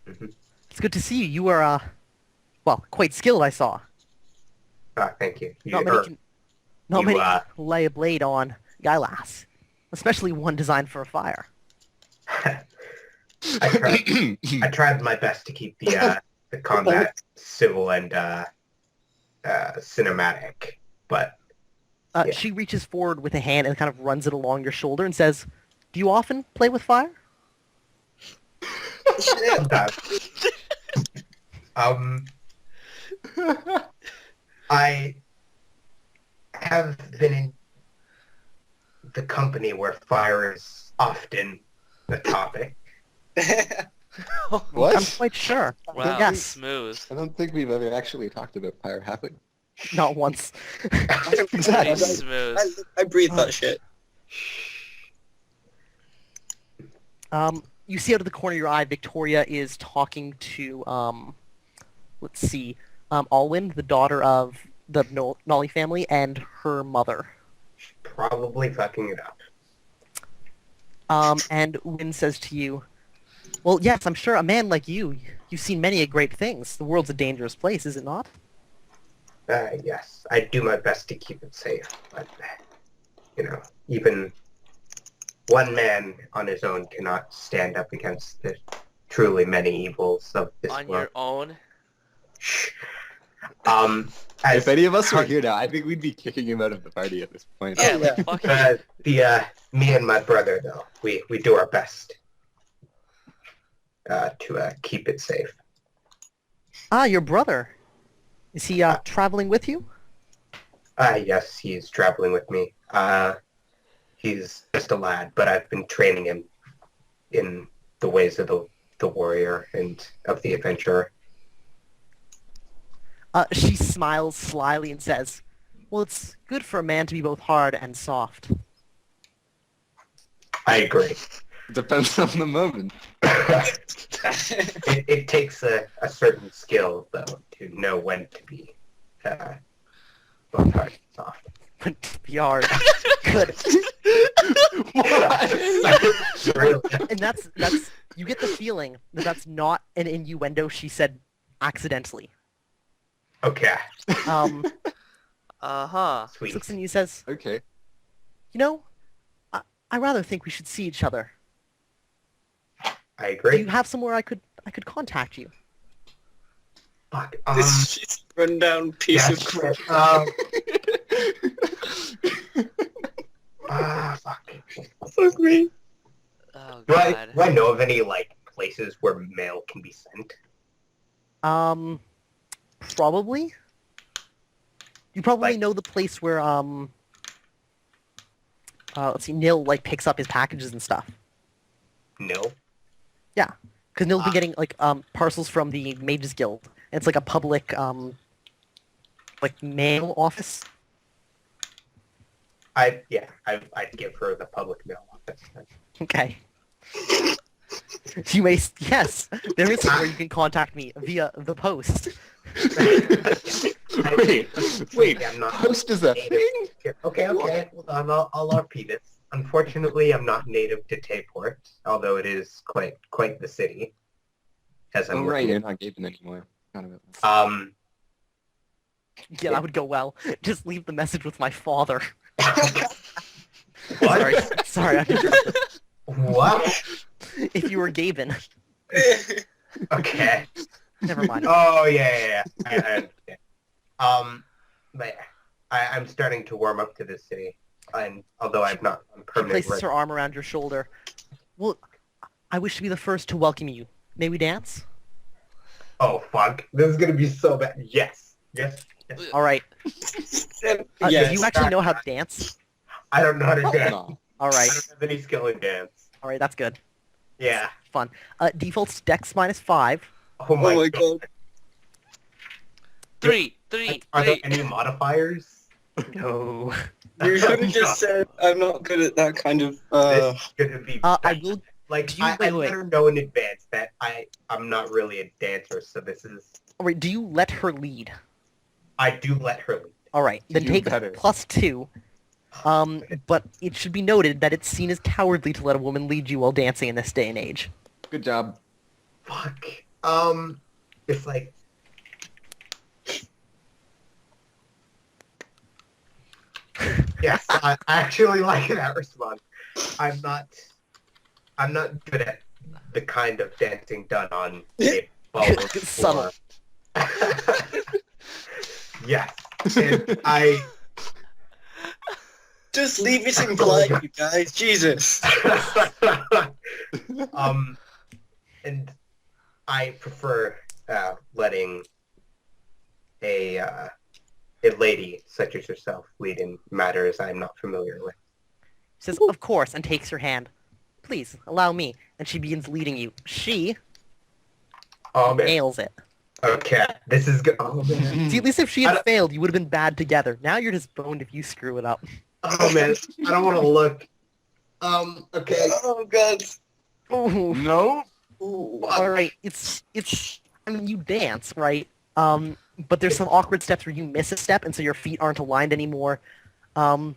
Mhm. It's good to see you. You are, well, quite skilled, I saw. Thank you. Not many can, not you, many can lay a blade on Gylass, especially one designed for a fire. I tried my best to keep the combat civil and cinematic, but yeah. She reaches forward with a hand and kind of runs it along your shoulder and says, "Do you often play with fire?" sometimes. I have been in the company where fire is often the topic. What? I'm quite sure. Wow, Yes, smooth. I don't think we've ever actually talked about fire halfling. not once. Pretty smooth. I breathe that shit. You see out of the corner of your eye, Victoria is talking to, let's see, Alwyn, the daughter of the Nolly family, and her mother. Probably fucking it up. And Wynn says to you, well, yes, I'm sure a man like you've seen many great things. The world's a dangerous place, is it not? Yes, I do my best to keep it safe, but, even one man on his own cannot stand up against the truly many evils of this On world. your own? Shh. If any of us were here now, I think we'd be kicking him out of the party at this point. Yeah, yeah. fuck it. Me and my brother, though, we do our best to keep it safe. Ah, your brother. Is he traveling with you? Yes, he's traveling with me. He's just a lad, but I've been training him in the ways of the warrior and of the adventurer. She smiles slyly and says, well, it's good for a man to be both hard and soft. I agree. Depends on the moment. It takes a certain skill, though, to know when to be both hard and soft. Be hard. Good. Really? And that's you get the feeling that that's not an innuendo she said accidentally. Okay, Uh-huh. She sweet. looks at you and says, Okay. you know, I rather think we should see each other. I Do agree. you have somewhere I could contact you? Fuck. This shit's rundown piece Yeah, of crap. Fuck. Fuck me. Oh, Do God. I know of any, places where mail can be sent? Probably. You probably Like- know the place where let's see, Nil picks up his packages and stuff. No. Yeah, because Nil's been getting parcels from the Mages Guild. And it's like a public mail office. I'd give her the public mail office. Okay. You may yes, there is somewhere you can contact me via the post. Wait, I'm not post is a native. thing? Okay, hold on, I'll repeat it. Unfortunately, I'm not native to Tayport, although it is quite the city. As I'm Oh, right, looking you're at- not Gaben anymore. Forgot about that. Yeah, that would go well. Just leave the message with my father. What? Sorry, I interrupted. What? If you were Gaben. Okay. Never mind. Oh, yeah. I understand. But yeah, I'm starting to warm up to this city, and although I've not on She permanent places her arm around your shoulder. Well, I wish to be the first to welcome you. May we dance? Oh, fuck. This is gonna be so bad. Yes. All right. Do Yes. you actually know how to dance? I don't know how to Hell dance. no. All right. I don't have any skill in dance. All right, that's good. Yeah. Fun. Default's Dex -5. Oh my, my God. Three. Are there any modifiers? No. You should have just said, I'm not good at that kind of... This is gonna be I bad. will. Like, do you- I wait. let her know in advance that I'm not really a dancer, so this is... All right. Do you let her lead? I do let her lead. All right. Then You take better. +2. But it should be noted that it's seen as cowardly to let a woman lead you while dancing in this day and age. Good job. Fuck. It's like... Yes, I actually like that response. I'm not good at the kind of dancing done on a ballroom Subtle. floor. Yes, and I Just leave it implied, you guys. Jesus. and I prefer letting a lady such as yourself lead in matters I'm not familiar with. She says, of course, and takes your hand. Please, allow me. And she begins leading you. She Oh man. Nails it. Okay. This is good. Oh man. See, at least if she I had don't- failed, you would have been bad together. Now you're just boned if you screw it up. Oh man. I don't want to look. Okay. Oh god. Ooh. No. All right, it's. I mean, you dance, right? But there's some awkward steps where you miss a step, and so your feet aren't aligned anymore. And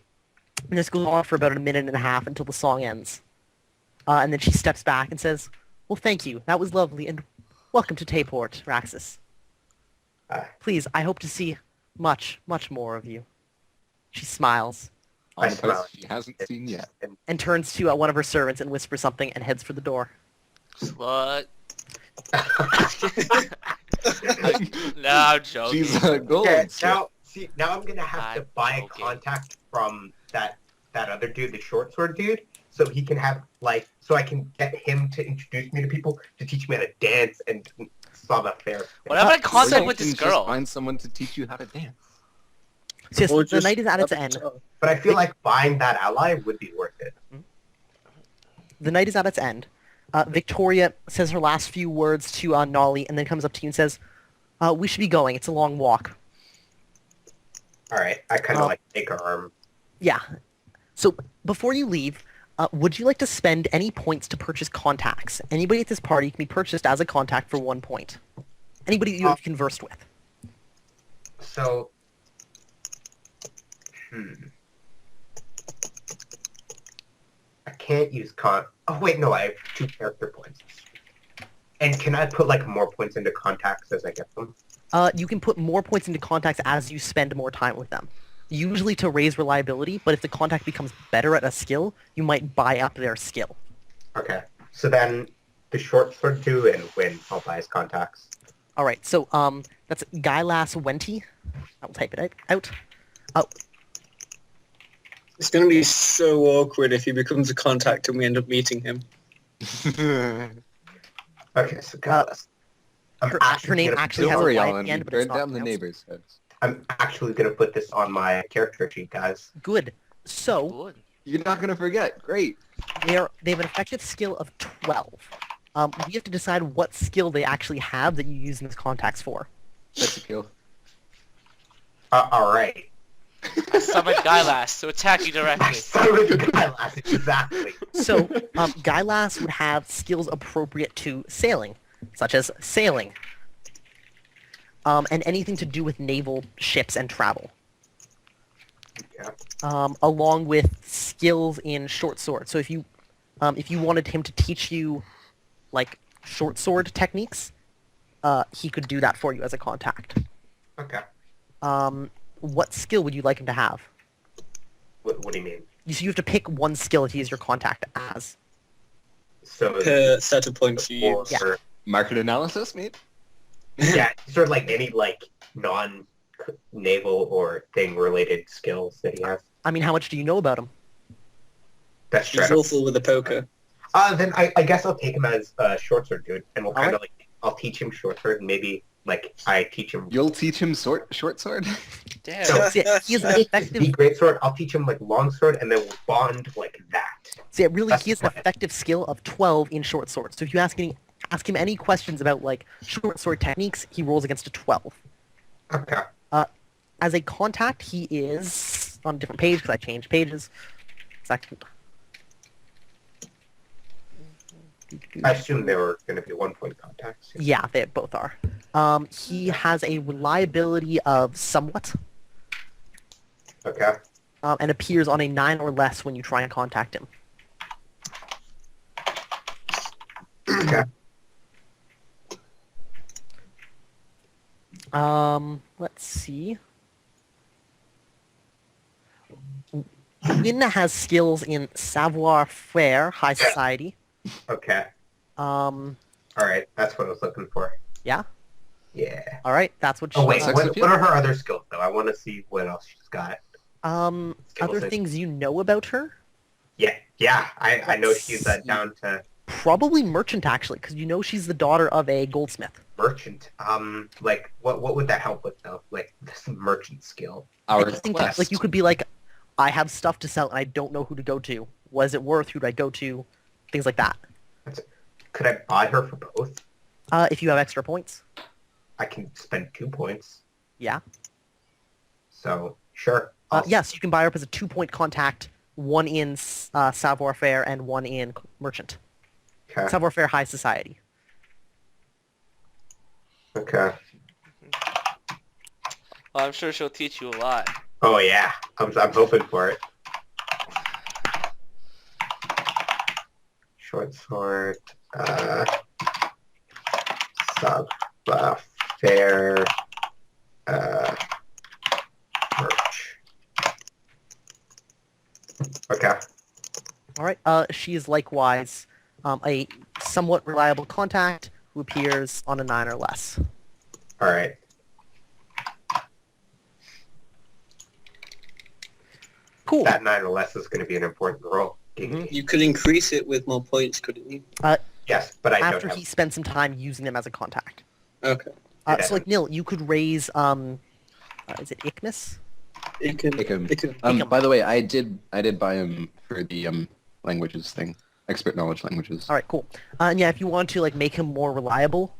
this goes on for about a minute and a half until the song ends. And then she steps back and says, "Well, thank you. That was lovely, and welcome to Tayport, Raxus. Please, I hope to see much, much more of you." She smiles On I the smell place she hasn't seen yet. and turns to one of her servants and whispers something and heads for the door. Slut. No, I'm joking. She's a gold. Okay, strip. now I'm gonna have to I'm buy a joking. contact from that other dude, the short sword dude, so he can have so I can get him to introduce me to people, to teach me how to dance and solve affairs. What if I Or contact you with can this just girl? find someone to teach you how to dance. So yes, Or the just night is at its have a end. guitar. But I feel like buying that ally would be worth it. The night is at its end. Victoria says her last few words to Nolly and then comes up to you and says, "We should be going. It's a long walk." All right, I kind of take her arm. Yeah. So before you leave, would you like to spend any points to purchase contacts? Anybody at this party can be purchased as a contact for 1 point. Anybody you have conversed with. So, I can't use Oh wait, no, I have 2 character points. And can I put more points into contacts as I get them? You can put more points into contacts as you spend more time with them. Usually to raise reliability, but if the contact becomes better at a skill, you might buy up their skill. Okay. So then the short sword do and win. I'll buy his contacts. All right, so that's Gylas Wenti. I will type it out. Oh, It's going to be so awkward if he becomes a contact and we end up meeting him. Okay, so guys, her name actually Don't has worry, a Y at Alan. the We end, but it's burned not down the pronounced. neighbor's house. I'm actually gonna put this on my character sheet, guys. Good. So Good. You're not gonna forget. Great. they have an effective skill of 12. We have to decide what skill they actually have that you use in this contacts for. That's a kill. All right. I summoned Gylas to attack you directly. Exactly. So Gylas would have skills appropriate to sailing, such as sailing, and anything to do with naval ships and travel. Yeah. Along with skills in short sword. So if you wanted him to teach you short sword techniques, he could do that for you as a contact. Okay. What skill would you like him to have? What do you mean? So you have to pick one skill he is your contact as. So Per set of points you use. Yeah. Market analysis, mate. Yeah, sort of any non-naval or thing related skills that he has. I mean, how much do you know about him? That's He's straight up. awful with a poker. Then I guess I'll take him as a short sword dude, and we'll kind of Alright. I'll teach him short sword, and maybe I teach him. You'll teach him short sword. Damn. So- See, he is an The effective. great sword, I'll teach him long sword, and then we'll bond like that. See, really, That's he has the an plan. effective skill of 12 in short sword. So if you ask him any questions about short sword techniques, he rolls against a 12. Okay. As a contact, he is on a different page because I changed pages. Second. I assume they were going to be 1 point contacts. Yeah, they both are. He has a reliability of somewhat, Okay. and appears on a 9 or less when you try and contact him. Okay. Let's see. Win has skills in savoir-faire, high society. Okay. Um, All right. That's what I was looking for. yeah. Yeah. All right, that's what she. Oh wait, Sex what appeal? are her other skills though? I want to see what else she's got. Other Skills. things you know about her? Yeah. I know she's Let's see. down to Probably merchant actually, because you know she's the daughter of a goldsmith. merchant. What would that help with though? This merchant skill. Our Anything quest. you could be I have stuff to sell and I don't know who to go to. What is it worth? Who do I go to? Things like that. Could I buy her for both? If you have extra points. I can spend 2 points. Yeah. So, sure. Yes, you can buy her up as a 2-point contact, 1 in savoir-faire and 1 in merchant. Okay. Savoir-faire high society. Okay. Well, I'm sure she'll teach you a lot. Oh, yeah. I'm hoping for it. Short sword. Savoir-faire. Merch. Okay. All right. She is likewise a somewhat reliable contact who appears on a 9 or less. All right. Cool. That 9 or less is going to be an important roll. You could increase it with more points, couldn't you? Yes, but I don't After have... he spends some time using them as a contact. Okay. So like Nil, you could raise is it Ikmis? Ikkim. By the way, I did buy him for the languages thing, expert knowledge languages. All right, cool. And yeah, if you want to like make him more reliable,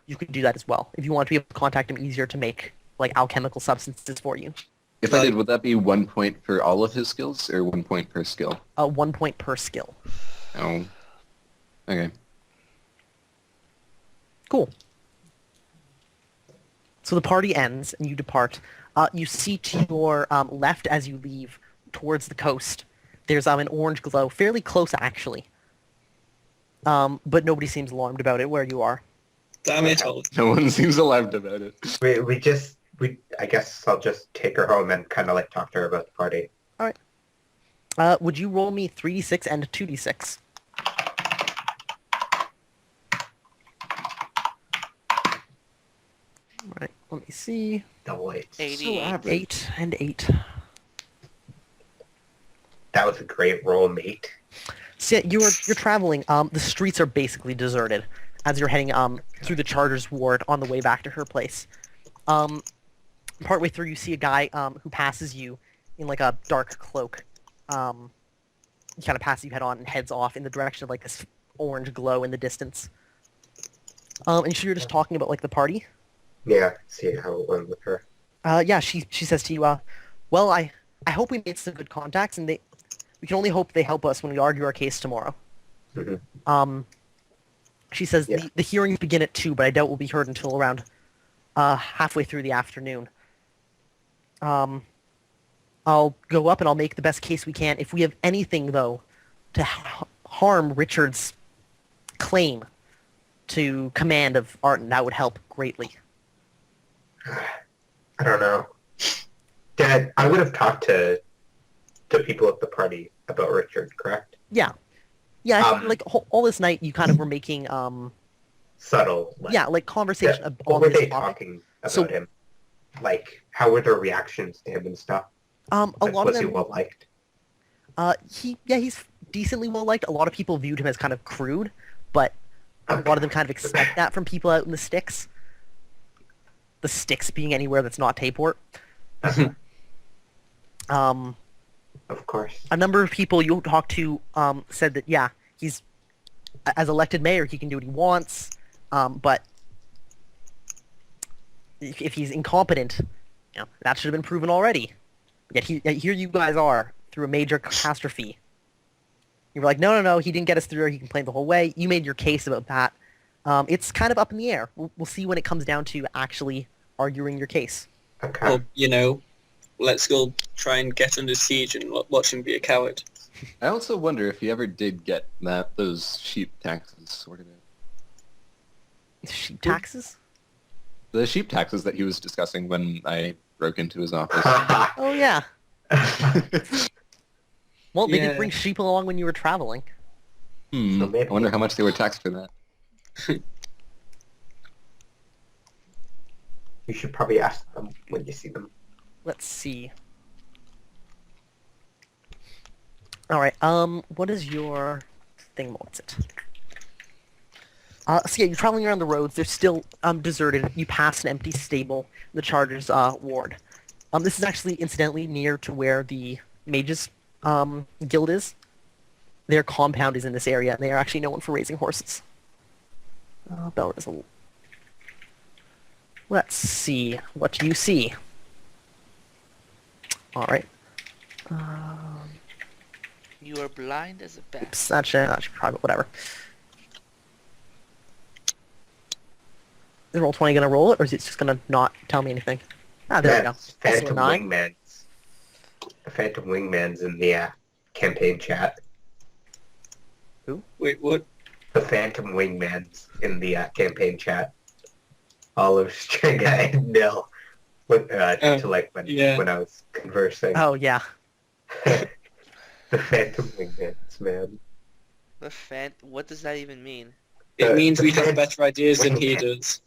you could do that as well. If you want to be able to contact him easier to make like alchemical substances for you. If I did, would that be 1 point for all of his skills, or 1 point per skill? 1 point per skill. Oh. Okay. Cool. So the party ends and you depart. You see to your left as you leave towards the coast, there's an orange glow, fairly close actually. But nobody seems alarmed about it where you are. Damn it all. No one seems alarmed about it. I guess I'll just take her home and kind of like talk to her about the party. All right. Would you roll me 3d6 and 2d6? All right. Let me see. Double 8. 88. 8 and 8. That was a great roll, mate. So yeah, you're traveling. The streets are basically deserted as you're heading through the Chargers ward on the way back to her place. Partway through, you see a guy who passes you in like a dark cloak. He kind of passes you head on and heads off in the direction of like this orange glow in the distance. And so you're just talking about like the party. Yeah, see how it went with her. Yeah, she says to you, well, I hope we made some good contacts, and we can only hope they help us when we argue our case tomorrow. Mm-hmm. She says Yeah. the hearings begin at 2, but I doubt we'll be heard until around halfway through the afternoon. I'll go up and I'll make the best case we can. If we have anything, though, to harm Richard's claim to command of Arton, that would help greatly. I don't know. Dad, I would have talked to people at the party about Richard, correct? Yeah. Yeah, I think, like, all this night you kind of were making, Subtle. like conversation Yeah. on What were this they topic. talking about So- him? Like, how were their reactions to him and stuff? A Like, lot of was he them, well liked? he's decently well liked. A lot of people viewed him as kind of crude, but a lot of them kind of expect that from people out in the sticks. The sticks being anywhere that's not Tayport. Of course. A number of people you talked to said that, yeah, he's, as elected mayor, he can do what he wants, but if he's incompetent, you know, that should have been proven already. Yet here you guys are, through a major catastrophe. You were like, no, he didn't get us through, he complained the whole way. You made your case about that. It's kind of up in the air. We'll see when it comes down to actually arguing your case. Okay. Or, let's go try and get under siege and watch him be a coward. I also wonder if he ever did get those sheep taxes sorted out. Sheep taxes? The sheep taxes that he was discussing when I broke into his office. Oh, yeah. Well, they Yeah. did bring sheep along when you were traveling. So I maybe- wonder how much they were taxed for that. You should probably ask them when you see them. Let's see. All right. What is your thing? What's it? So yeah, you're traveling around the roads. They're still deserted. You pass an empty stable, the Chargers ward. This is actually incidentally near to where the Mages Guild is. Their compound is in this area, and they are actually known for raising horses. Bell is a... Let's see. What do you see? Alright. You are blind as a bat. Oops, that's private, whatever. Is Roll20 gonna roll it, or is it just gonna not tell me anything? Ah, there we go. That's Also a Phantom 9. Wingman's. The Phantom Wingman's in the campaign chat. Wait, what? The Phantom Wingman's in the campaign chat. Olive String and Nil. To like when I was conversing. Oh, yeah. The Phantom Wingman's, man. What does that even mean? It means the we have fence- better ideas than he Wingman. does.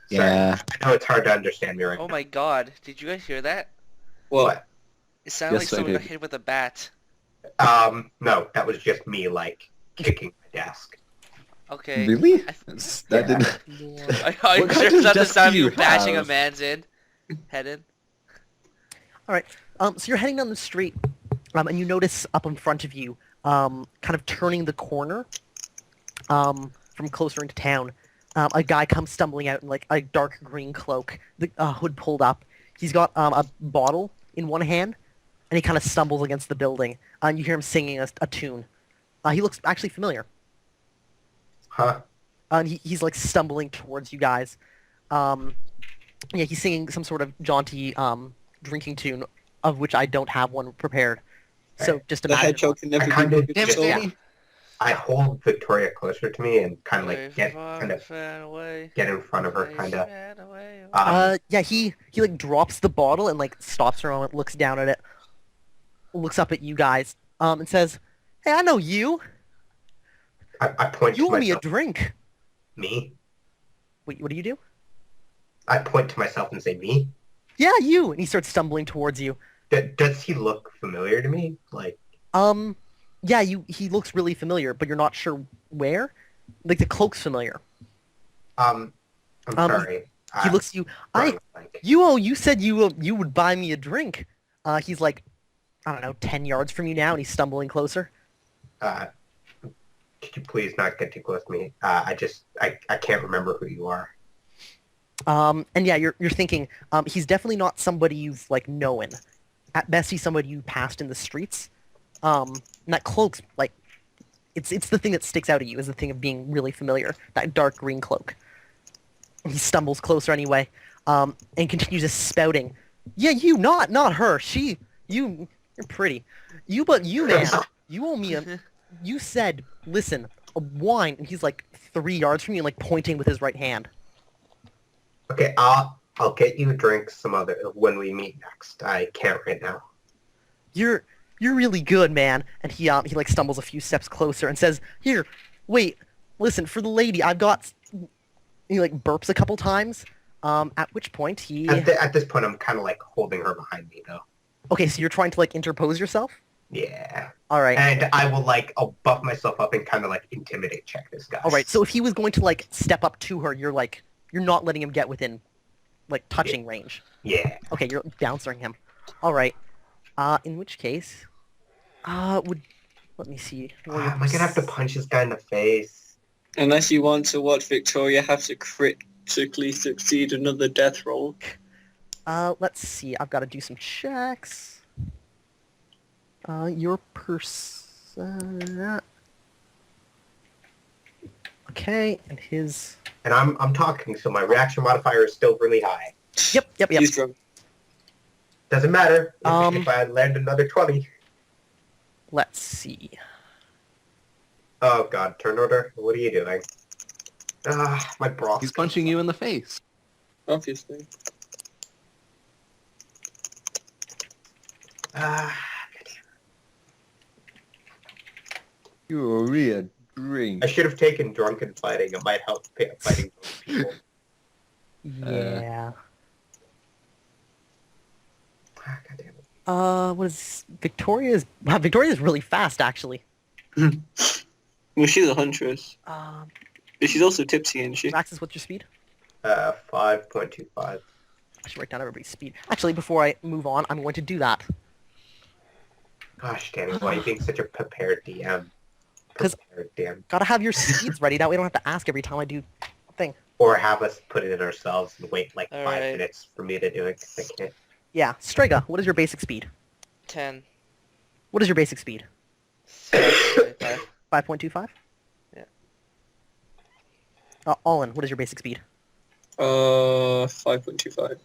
Yeah. I know it's hard to understand me right Oh now. my god, did you guys hear that? What? It sounded Yes, like I someone got did. hit with a bat. No, that was just me, like, kicking my desk. Okay. Really? I- That Yeah. didn't... Are you What sure kind it's of not the desk sound of do you you bashing a have? man's head in? Alright, so you're heading down the street, and you notice up in front of you, kind of turning the corner, from closer into town, a guy comes stumbling out in, like, a dark green cloak, the hood pulled up. He's got, a bottle in one hand, and he kind of stumbles against the building, and you hear him singing a tune. He looks actually familiar. Huh? And he's like stumbling towards you guys. Yeah, he's singing some sort of jaunty drinking tune, of which I don't have one prepared. So just The imagine. hedgehog can never I be kinda- broken Damn it, soul. Danny! I hold Victoria closer to me and kind of Away like get from kind of fan away, get in front of her, away, kind of. fan away, away. Yeah, he like drops the bottle and like stops for a moment, looks down at it, looks up at you guys, and says, "Hey, I know you. I point You to owe me a myself. drink." Me? Wait, what do you do? I point to myself and say, me? Yeah, you. And he starts stumbling towards you. Does he look familiar to me? Like, Yeah, he looks really familiar, but you're not sure where. Like the cloak's familiar. I'm sorry. He looks at you. You said you would buy me a drink. He's like, I don't know, 10 yards from you now, and he's stumbling closer. Could you please not get too close to me? I can't remember who you are. And yeah, you're thinking, he's definitely not somebody you've like known. At best, he's somebody you passed in the streets. And that cloak's like, it's the thing that sticks out at you, is the thing of being really familiar. That dark green cloak. He stumbles closer anyway, and continues spouting, "Yeah, you, not her. You're pretty. You, man, you owe me a." You said, "Listen, a wine," and he's like 3 yards from you, like pointing with his right hand. Okay, I'll get you a drink when we meet next. I can't right now. You're really good, man. And he like stumbles a few steps closer and says, "Here, wait, listen, for the lady, I've got." He like burps a couple times. At which point he. At this point, I'm kind of like holding her behind me, though. Okay, so you're trying to like interpose yourself. Yeah. All right. And I'll buff myself up and kind of like intimidate check this guy. All right. So if he was going to like step up to her, you're not letting him get within, like touching range. Yeah. Okay, you're bouncing him. All right. In which case, let me see. Am I gonna have to punch this guy in the face? Unless you want to watch Victoria have to critically succeed another death roll. Let's see. I've got to do some checks. Your person. Okay, and his. And I'm talking, so my reaction modifier is still really high. Yep. He's drunk. Doesn't matter Um, if I land another 20. Let's see. Oh god, turn order. What are you doing? My broth. He's punching you in the face. Obviously. You owe me a drink. I should have taken drunken fighting. It might help fighting both people. Yeah. God damn it. What is Victoria's? Wow, Victoria's really fast, actually. Well, she's a huntress. But she's also tipsy, isn't she? Maxis, what's your speed? 5.25. I should write down everybody's speed. Actually, before I move on, I'm going to do that. Gosh, Danny, why are you being such a prepared DM? 'Cause- prepared, damn. Gotta have your speeds ready. That way I don't have to ask every time I do a thing. Or have us put it in ourselves and wait like 5 Alright. minutes for me to do it. 'Cause I can't. Yeah, Strega, what is your basic speed? 10. What is your basic speed? 5.25. 5.25? Yeah. Allen, what is your basic speed? 5.25.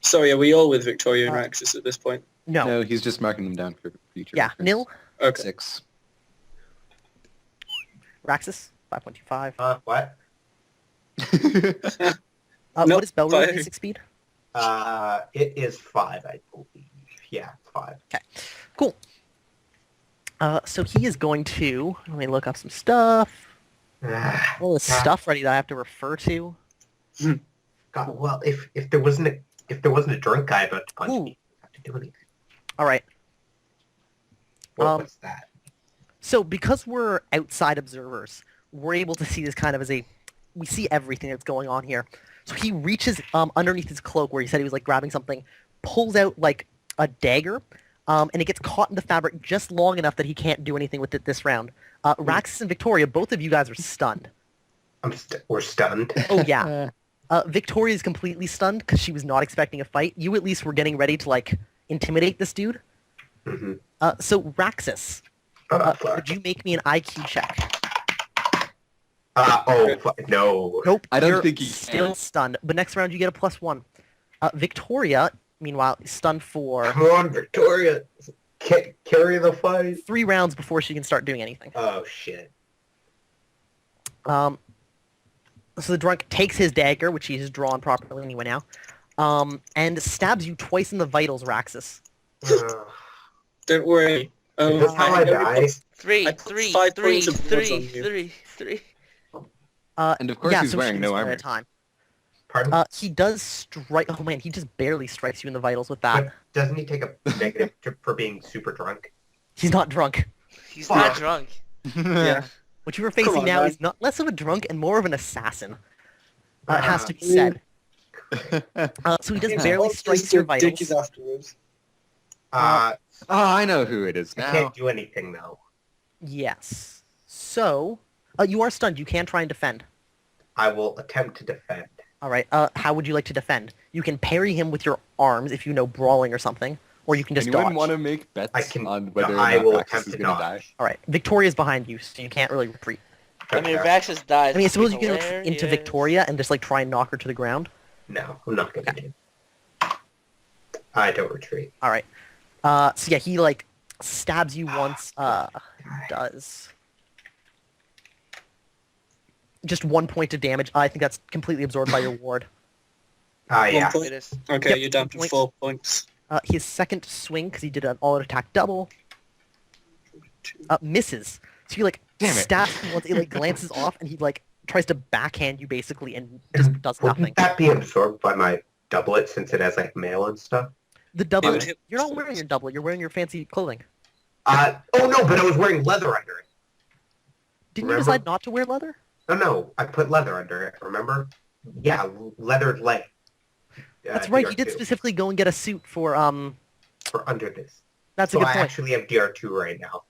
Sorry, are we all with Victoria and Raxus at this point? No. No, he's just marking them down for future. Yeah, reference. Nil, Okay. 6. Raxus, 5.25. What? Nope, What is Belro's 5. basic speed? It is 5, I believe. Yeah, 5. Cool. So he is going to, let me look up some stuff. All this stuff ready that I have to refer to. God, well, if there wasn't a drunk guy about to punch Ooh. me, I have to do anything. All right. What was that? So because we're outside observers, we're able to see this kind of we see everything that's going on here. So he reaches underneath his cloak where he said he was like grabbing something, pulls out like a dagger, and it gets caught in the fabric just long enough that he can't do anything with it this round. Raxus and Victoria, both of you guys are stunned. We're stunned. Oh yeah. Victoria is completely stunned because she was not expecting a fight. You at least were getting ready to like intimidate this dude. Mm-hmm. So Raxus, would you make me an IQ check? No. Nope. I don't you're think he still can. stunned. But next round you get a +1. Victoria, meanwhile, is stunned for Come on, Victoria. Carry the fight. 3 rounds before she can start doing anything. Oh, shit. So the drunk takes his dagger, which he has drawn properly anyway now, and stabs you twice in the vitals, Raxus. Don't worry. Is this how I die? Three. I put 5 points of blood on you. Three. And of course yeah, he's so wearing she no can spare armor. time. Pardon? He does strike. Oh man, he just barely strikes you in the vitals with that. But doesn't he take a negative for being super drunk? He's not drunk. He's Fuck. not drunk. Yeah. What you are Come facing on, now man. is not less of a drunk and more of an assassin. It has to be said. So he just Yeah. barely All strikes just your the dick is vitals. afterwards. I Oh, I know who it is now. can't do anything, though. Yes. So, you are stunned. You can try and defend. I will attempt to defend. All right. How would you like to defend? You can parry him with your arms if you know brawling or something, or you can just Anyone dodge. want to make bets I can. on whether I or will not attempt Raxus is to going dodge. to die? All right. Victoria's behind you, so you can't really retreat. I mean, if Okay. Raxus dies, I mean, I it'd suppose be you can retreat into hilarious. Victoria and just like try and knock her to the ground. No, I'm not gonna do. I don't retreat. All right. So yeah, he like stabs you once. Does just 1 point of damage. I think that's completely absorbed by your ward. Yeah. 1 point. It is. Okay, Yep, you're down to points. 4 points. His second swing, because he did an all-out attack double, misses. So he like Damn it. stabs him once. It like glances off, and he like tries to backhand you basically, and just does Wouldn't nothing. that be absorbed by my doublet since it has like mail and stuff? The It doublet. would hit- You're not wearing your doublet. You're wearing your fancy clothing. Oh no, but I was wearing leather under it. Didn't you Remember? decide not to wear leather? No, I put leather under it. Remember? Yeah, leather leg. That's right. You did DR2 specifically go and get a suit for for under this. That's So a good I point. actually have DR2 right now.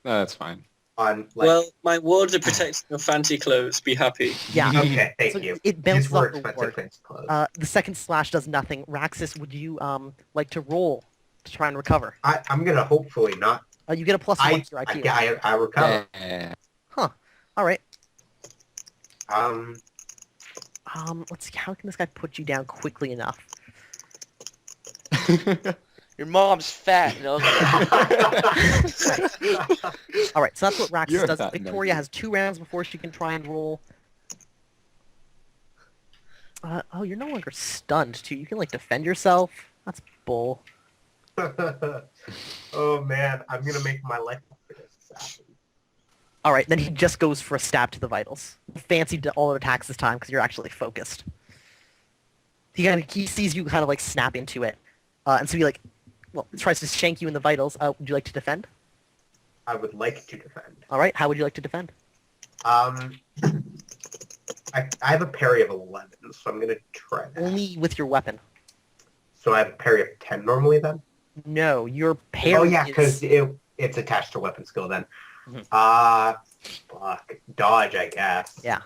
No, that's fine. On like. Well, my wards are protecting your fancy clothes. Be happy. Yeah. Okay, thank So you. it These bounces were off the expensive ward. fancy clothes. The second slash does nothing. Raxus, would you like to roll to try and recover? I'm gonna hopefully not. You get a +1 I to your IQ. I recover. Yeah. All right. Um, Let's see. How can this guy put you down quickly enough? Your mom's fat and ugly. All right. So that's what Raxus You're does. fat and Victoria ugly. has 2 rounds before she can try and roll. Oh, you're no longer stunned, too. You can like defend yourself. That's bull. oh man, I'm gonna make my life for this. All right. Then he just goes for a stab to the vitals. Fancy all attacks this time because you're actually focused. He sees you kind of like snap into it, and so he like, tries to shank you in the vitals. Would you like to defend? I would like to defend. All right. How would you like to defend? I have a parry of 11, so I'm gonna try that. Only with your weapon. So I have a parry of 10 normally then? No, your parry Oh yeah, is because it it's attached to weapon skill then. Mhm. Fuck. Dodge, I guess. Yeah.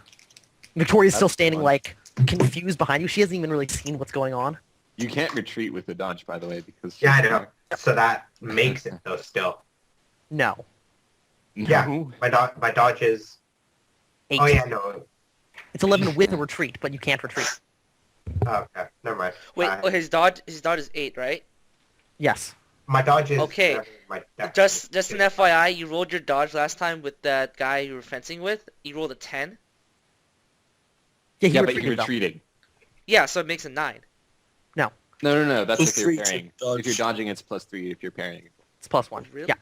Victoria's still That's standing, fun. like, confused behind you. She hasn't even really seen what's going on. You can't retreat with the dodge, by the way, because Yeah, I she's know. back. So that makes it, though, still. No. Yeah. No. My dodge is... 8. Oh, yeah, no. It's 11 with a retreat, but you can't retreat. Oh, okay. Never mind. Wait, his dodge is 8, right? Yes. My dodge is... Okay. My dex Just is- an FYI, you rolled your dodge last time with that guy you were fencing with. You rolled a 10. Yeah, he Yeah, but you're retreated, though. retreating. Yeah, so it makes a 9. No. That's Plus if three you're to parrying. dodge. If you're dodging, it's +3. If you're parrying, It's +1. Really? Yeah.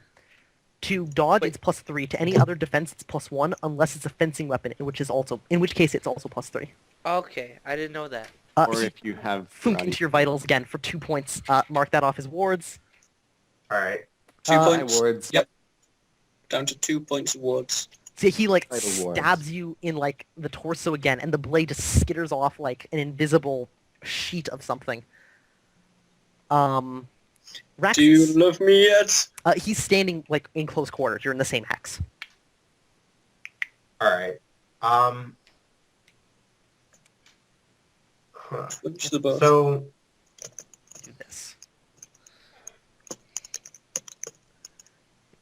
To dodge, Wait. it's +3. To any other defense, it's +1, unless it's a fencing weapon, in which case it's also +3. Okay, I didn't know that. or He if you have funked karate. into your vitals again for 2 points. Mark that off as wards. All right. 2 Uh, points. Wards. Yep. Down to 2 points awards. So he like Vital wards. stabs you in like the torso again, and the blade just skitters off like an invisible sheet of something. Raxus, Do you love me yet? he's standing like in close quarters. You're in the same hex. All right. Huh. Punch the both. So Do this.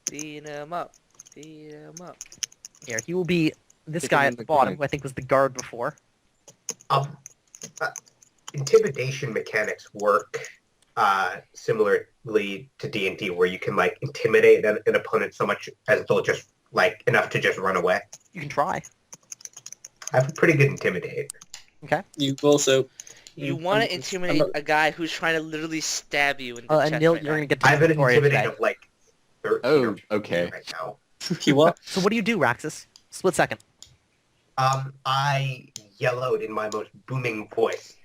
Beat him up. Beat him up. Here, he will be this Kick guy him at in the the bottom, groin. who I think was the guard before. um, intimidation mechanics work similarly to D&D, where you can like intimidate an opponent so much as they'll just like enough to just run away. You can try. I have a pretty good intimidate. You've also... You want to I'm intimidate not- a guy who's trying to literally stab you in the And chest Neil, right you're now. gonna get to I have an Victoria intimidate today. of like 13 Oh, or 14 okay. right now. He what? So what do you do, Raxus? Split second. I yellowed in my most booming voice.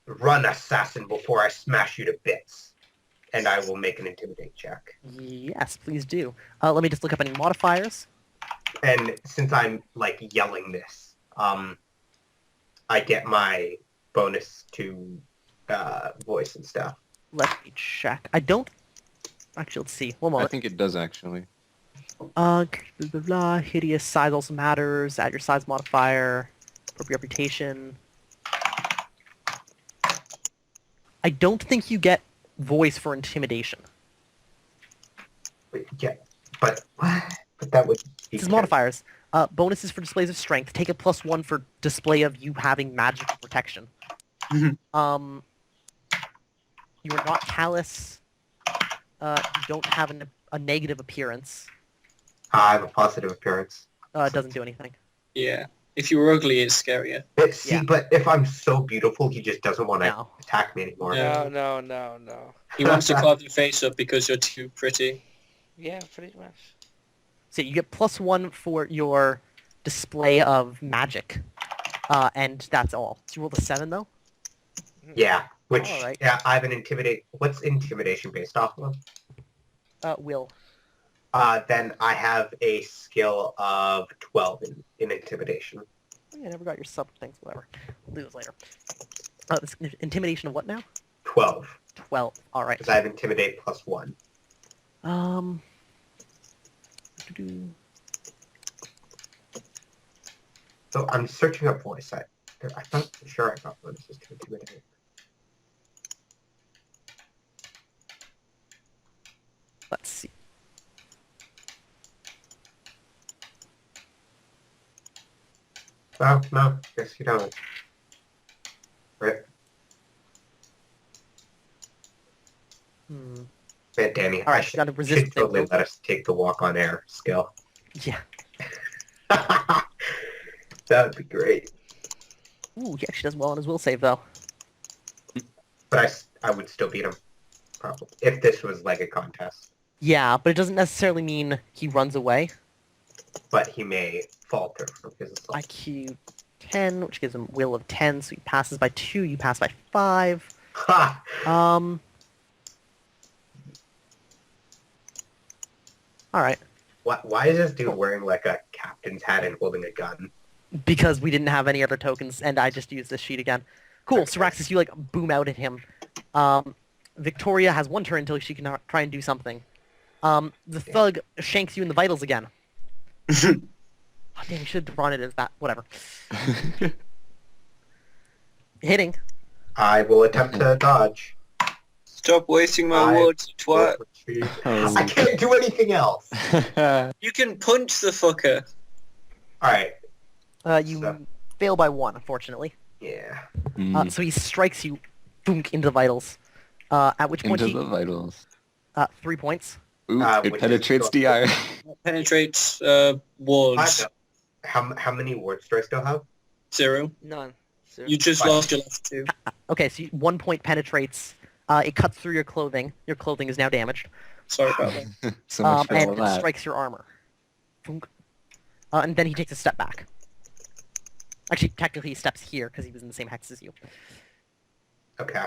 Run, assassin, before I smash you to bits. And I will make an intimidate check. Yes, please do. Let me just look up any modifiers. And since I'm like yelling this, I get my bonus to voice and stuff. Let me check. I don't... Actually, let's see. One I moment. think it does actually. Blah, blah, blah. Hideous size also matters. Add your size modifier. Appropriate reputation. I don't think you get voice for intimidation. Yeah, but that would be This is modifiers. Bonuses for displays of strength. Take a +1 for display of you having magical protection. Mhm. You are not callous. You don't have a negative appearance. I have a positive appearance. It doesn't do anything. Yeah. If you were ugly, it's scarier. But see, Yeah. but if I'm so beautiful, he just doesn't want to No. attack me anymore. Yeah. No. He wants to carve your face up because you're too pretty. Yeah, pretty much. So you get +1 for your display of magic. And that's all. So you rolled a 7, though? Yeah, which, Alright. yeah, I have an intimidate. What's intimidation based off of? Will. Then I have a skill of 12 in intimidation. Oh, yeah, I never got your sub things, whatever. We'll do those later. This intimidation of what now? 12, 12. Alright. because I have intimidate +1. doo-doo. So I'm searching up voice. I'm not sure I got bonuses to intimidate. Let's see. Oh, no, guess you don't. Right. Man, Danny, Alright, I you should, got a resist should totally thing. let us take the walk on air skill. Yeah. That would be great. Ooh, he actually does well on his will save, though. But I would still beat him, probably, if this was like a contest. Yeah, but it doesn't necessarily mean he runs away. But he may falter from his assault. IQ 10, which gives him will of 10, so he passes by 2, you pass by 5. Ha! Alright. Why is this dude wearing like a captain's hat and holding a gun? Because we didn't have any other tokens, and I just used this sheet again. Cool, so Raxus, you like boom out at him. Victoria has 1 turn until she can try and do something. The thug shanks you in the vitals again. Oh, damn, you should have drawn it as that. Whatever. Hitting. I will attempt to dodge. Stop wasting my I words, will twat. retreat. Oh. I can't do anything else. You can punch the fucker. Alright, You So- fail by 1, unfortunately. yeah. So he strikes you, thunk, into the vitals. At which point Into he, the vitals. 3 points. Ooh, which it is penetrates still- DR. Penetrates I wards. know. How many wards do I still have? 0. None. Zero. You just Fine. lost your last 2. Okay, so 1 point penetrates. It cuts through your clothing. Your clothing is now damaged. Sorry about that. So much for all And it that. strikes your armor. Thunk. And then he takes a step back. Actually, technically he steps here because he was in the same hex as you. Okay.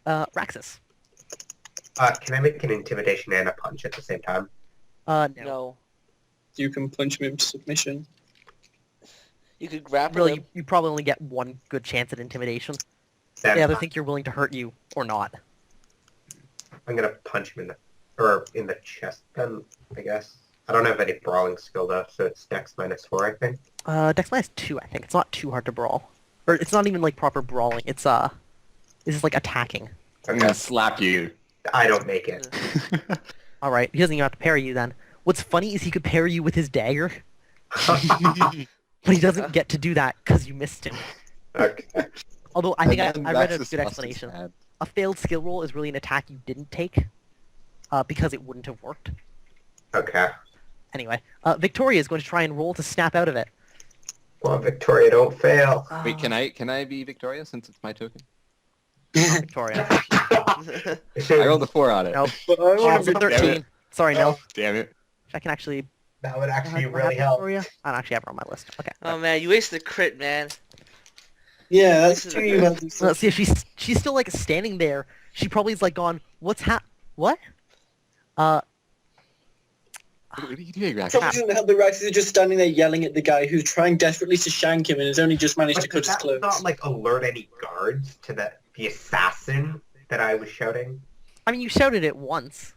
Raxus. Can I make an intimidation and a punch at the same time? No. No. You can punch him into submission. You could grapple Really, him. you probably only get one good chance at intimidation. Then They either think you're willing to hurt you or not. I'm gonna punch him in the chest then, I guess. I don't have any brawling skill though, so it's Dex -4, I think. Dex minus 2, I think. It's not too hard to brawl. Or it's not even like proper brawling. It's this is like attacking. I'm Okay. gonna slap you. I don't make it. Alright, he doesn't even have to parry you then. What's funny is he could parry you with his dagger, but he doesn't get to do that because you missed him. Okay. Although I think I And read a Raxus good lost his explanation. hand. A failed skill roll is really an attack you didn't take, because it wouldn't have worked. Okay. Anyway, Victoria is going to try and roll to snap out of it. Well, Victoria, don't fail. Wait, can I be Victoria since it's my token? Victoria. I rolled a 4 on it. Nope. But I Oh, want it's a to 13. Sorry, no. Damn it. If I can actually... That would actually do I have really help. Victoria? I don't actually have her on my list. Okay. Oh man, you wasted a crit, man. Yeah, that's too much. Let's see if she's still like standing there. She probably is like gone, what? What are you doing, Raxus? Probably doesn't help the Raxus is just standing there yelling at the guy who's trying desperately to shank him and has only just managed to But cut does his that clothes. not like alert any guards to the assassin that I was shouting? I mean, you shouted it once.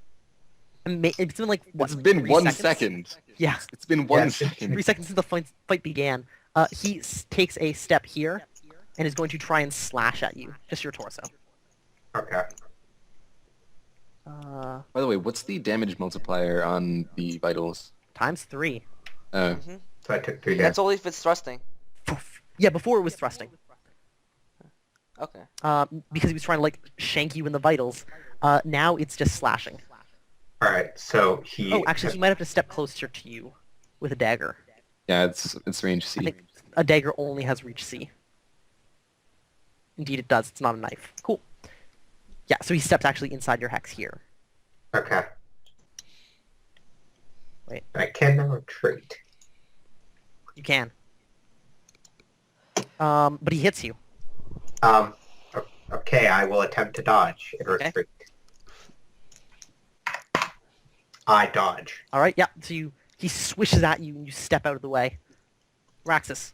It's been like, what, It's been 3 1 seconds? second. Yeah, It's been 1 Yes. second. 3 seconds since the fight began. He takes a step here and is going to try and slash at you. Just your torso. Okay. By the way, what's the damage multiplier on the vitals? Times 3. Oh, So I took 3 That's damage. only if it's thrusting. Yeah, before it was thrusting. Okay. Because he was trying to like shank you in the vitals. Now it's just slashing. Alright, so he... Oh, actually, he might have to step closer to you with a dagger. yeah, it's range I C. think a dagger only has reach C. Indeed, it does. It's not a knife. Cool. Yeah, so he steps actually inside your hex here. Okay. Wait. I cannot retreat. You can. But he hits you. Okay, I will attempt to dodge and Okay. retreat. I dodge. All right. Yeah. So he swishes at you and you step out of the way. Raxus.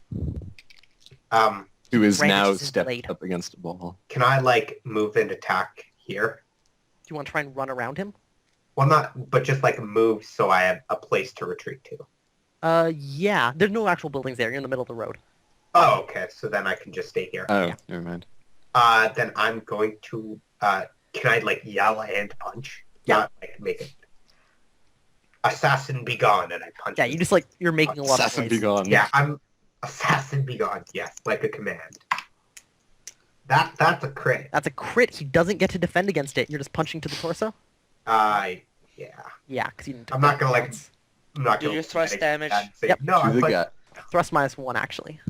Who is brandishes now his stepped blade. up against the wall. Can I, like, move and attack here? Do you want to try and run around him? Well, not, but just, like, move so I have a place to retreat to. Yeah. There's no actual buildings there. You're in the middle of the road. Oh, okay, so then I can just stay here. Oh, Yeah. never mind. Then I'm going to, can I, like, yell and punch? Yeah. Not, like, make it... Assassin be gone, and I punch Yeah. him. You just like you're making a lot Assassin of be noise. gone. Yeah, I'm... Assassin be gone, yes, like a command. That's a crit. That's a crit. He doesn't get to defend against it. You're just punching to the torso. Yeah. Yeah, because you didn't. I'm not gonna, like, once. I'm not Do gonna your thrust damage. Say, Yep. No, To the but gut. Thrust -1 actually.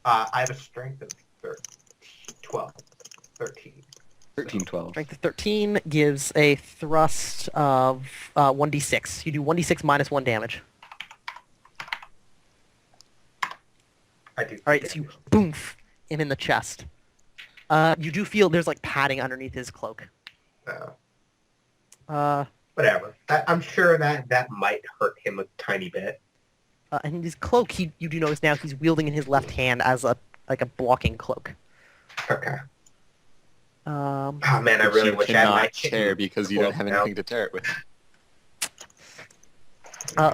I have a strength of 12, 13. 13, 12. Strength of 13 gives a thrust of 1d6. You do 1d6 minus 1 damage. I do. All right, so you boomf him in the chest. You do feel there's like padding underneath his cloak. Whatever. I'm sure that might hurt him a tiny bit. And his cloak, you do notice now he's wielding in his left hand as a blocking cloak. Okay. Oh man, I Which really you wish I had my cannot chicken. tear because you don't have now. anything to tear it with.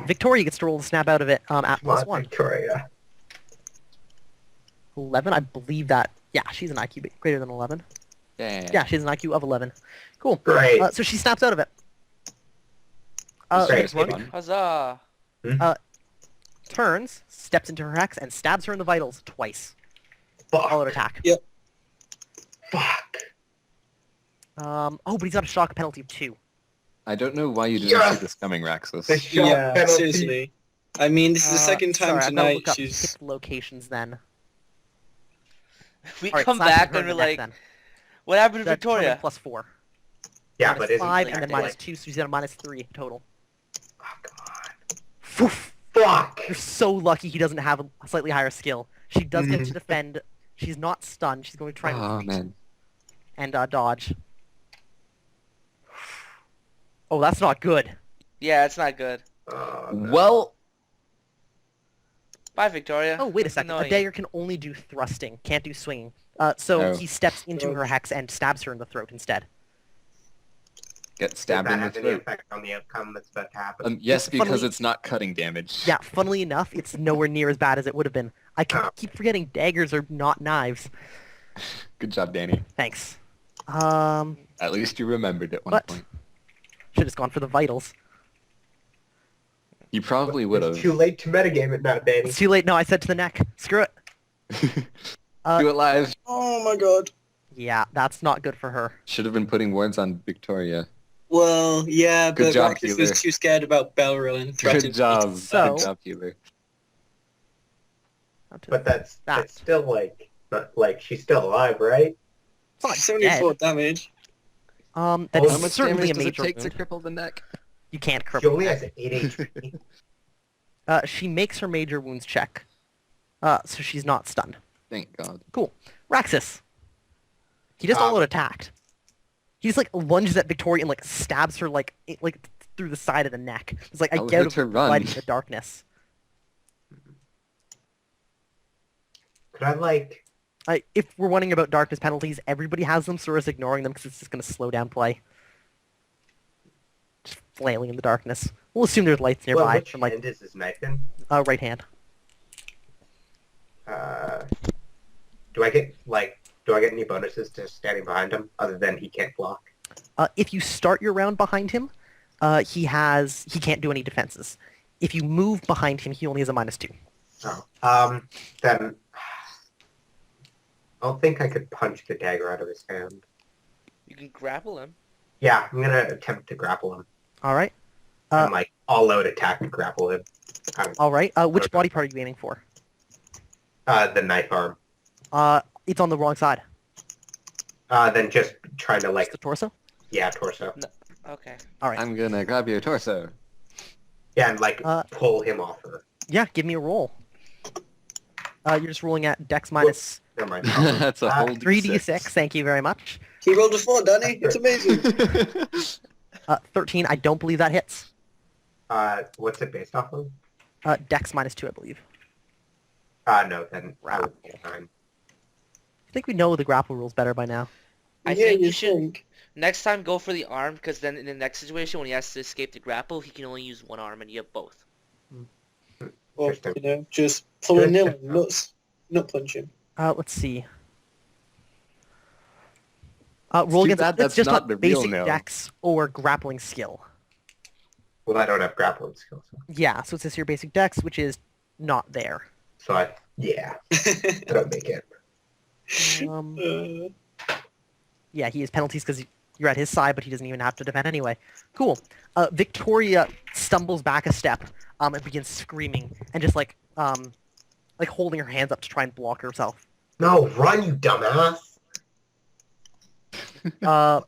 Victoria gets to roll the snap out of it at Come plus on, 1. Victoria. 11, I believe that. Yeah, she's an IQ greater than 11. Yeah, she has an IQ of 11. Cool. Great. So she snaps out of it. Great. Next one. Fun. Huzzah! Turns, steps into her hex, and stabs her in the vitals twice. Fuck. All out attack. Yep. Fuck. Oh, but he's got a shock penalty of 2. I don't know why you didn't Yes! see this coming, The Raxus. shock Yeah, penalty. seriously. I mean, this is the second time sorry, I've gotta tonight look up she's... hit locations then. We All right, come slashing back her in and the we're neck like, then. what happened to That's Victoria? plus 4. Yeah, Minus but isn't 5 it and then like- minus 2, so she's at a minus 3 total. Oh, God. Poof. Fuck. You're so lucky he doesn't have a slightly higher skill. She does get to defend. She's not stunned. She's going to try Oh and man. and dodge. Oh, that's not good. Yeah, it's not good. Oh, no. Well, Bye, Victoria. Oh, wait a That's second. annoying. A dagger can only do thrusting, can't do swinging. So Oh. he steps into her hex and stabs her in the throat instead. get Does stabbed that in the have any throat. effect on the outcome that's about to happen? Yes, because Funnily- it's not cutting damage. Yeah, funnily enough, it's nowhere near as bad as it would have been. I keep forgetting daggers are not knives. Good job, Danny. Thanks. At least you remembered at one What? point. Should have gone for the vitals. You probably would It's have. too late to metagame it now, Danny. It's too late. No, I said to the neck. Screw it. Do it live. Oh my god. Yeah, that's not good for her. Should have been putting words on Victoria. Well, yeah, Good but job, Raxus Healer. was too scared about Belrill and threatened Good job. So- Good job, Healer. But that's That. still like not like she's still alive, right? It's not 74 dead. damage. That How is How much certainly damage a does it major take to wound. cripple the neck? You can't She cripple only her. has 8 HP. She makes her major wounds check. So she's not stunned. Thank God. Cool. Raxus. He just all out attacked. He just like lunges at Victoria and like stabs her like through the side of the neck. It's like I Tell get her to of blood run. in the darkness. Could I like? If we're wondering about darkness penalties, everybody has them, so we're just ignoring them because it's just going to slow down play. Just flailing in the darkness. We'll assume there's lights Well, nearby which from like hand is his knife in? right hand. Do I get any bonuses to standing behind him other than he can't block? If you start your round behind him, he can't do any defenses. If you move behind him, he only has a -2. Oh. Then I don't think I could punch the dagger out of his hand. You can grapple him. Yeah, I'm gonna attempt to grapple him. All right. I'm like all out attack to grapple him. All right. Which body part are you aiming for? The knife arm. It's on the wrong side. Then just trying to Just like the torso. torso. Okay. All right. I'm gonna grab your torso. Yeah, and like Uh, pull him off her. Yeah. Give me a roll. You're just rolling at Dex minus Never mind. That's a whole 3d6. Thank you very much. He rolled a 4, Danny. It's amazing. 13. I don't believe that hits. What's it based off of? Dex -2, I believe. No, then I would be fine. I think we know the grapple rules better by now. I yeah, think you you should think. next time go for the arm because then in the next situation when he has to escape the grapple, he can only use one arm and you have both. Or, Interesting. you know, just pull a nil and nut punch him. Let's see. Roll too against bad it's that's just not not the real basic no. Dex or grappling skill. Well, I don't have grappling skills, Yeah, so it says here basic Dex, which is not there. so I don't make it. Yeah, he has penalties because you're at his side, but he doesn't even have to defend anyway. Cool. Victoria stumbles back a step and begins screaming and just like holding her hands up to try and block herself. No, run, you dumbass!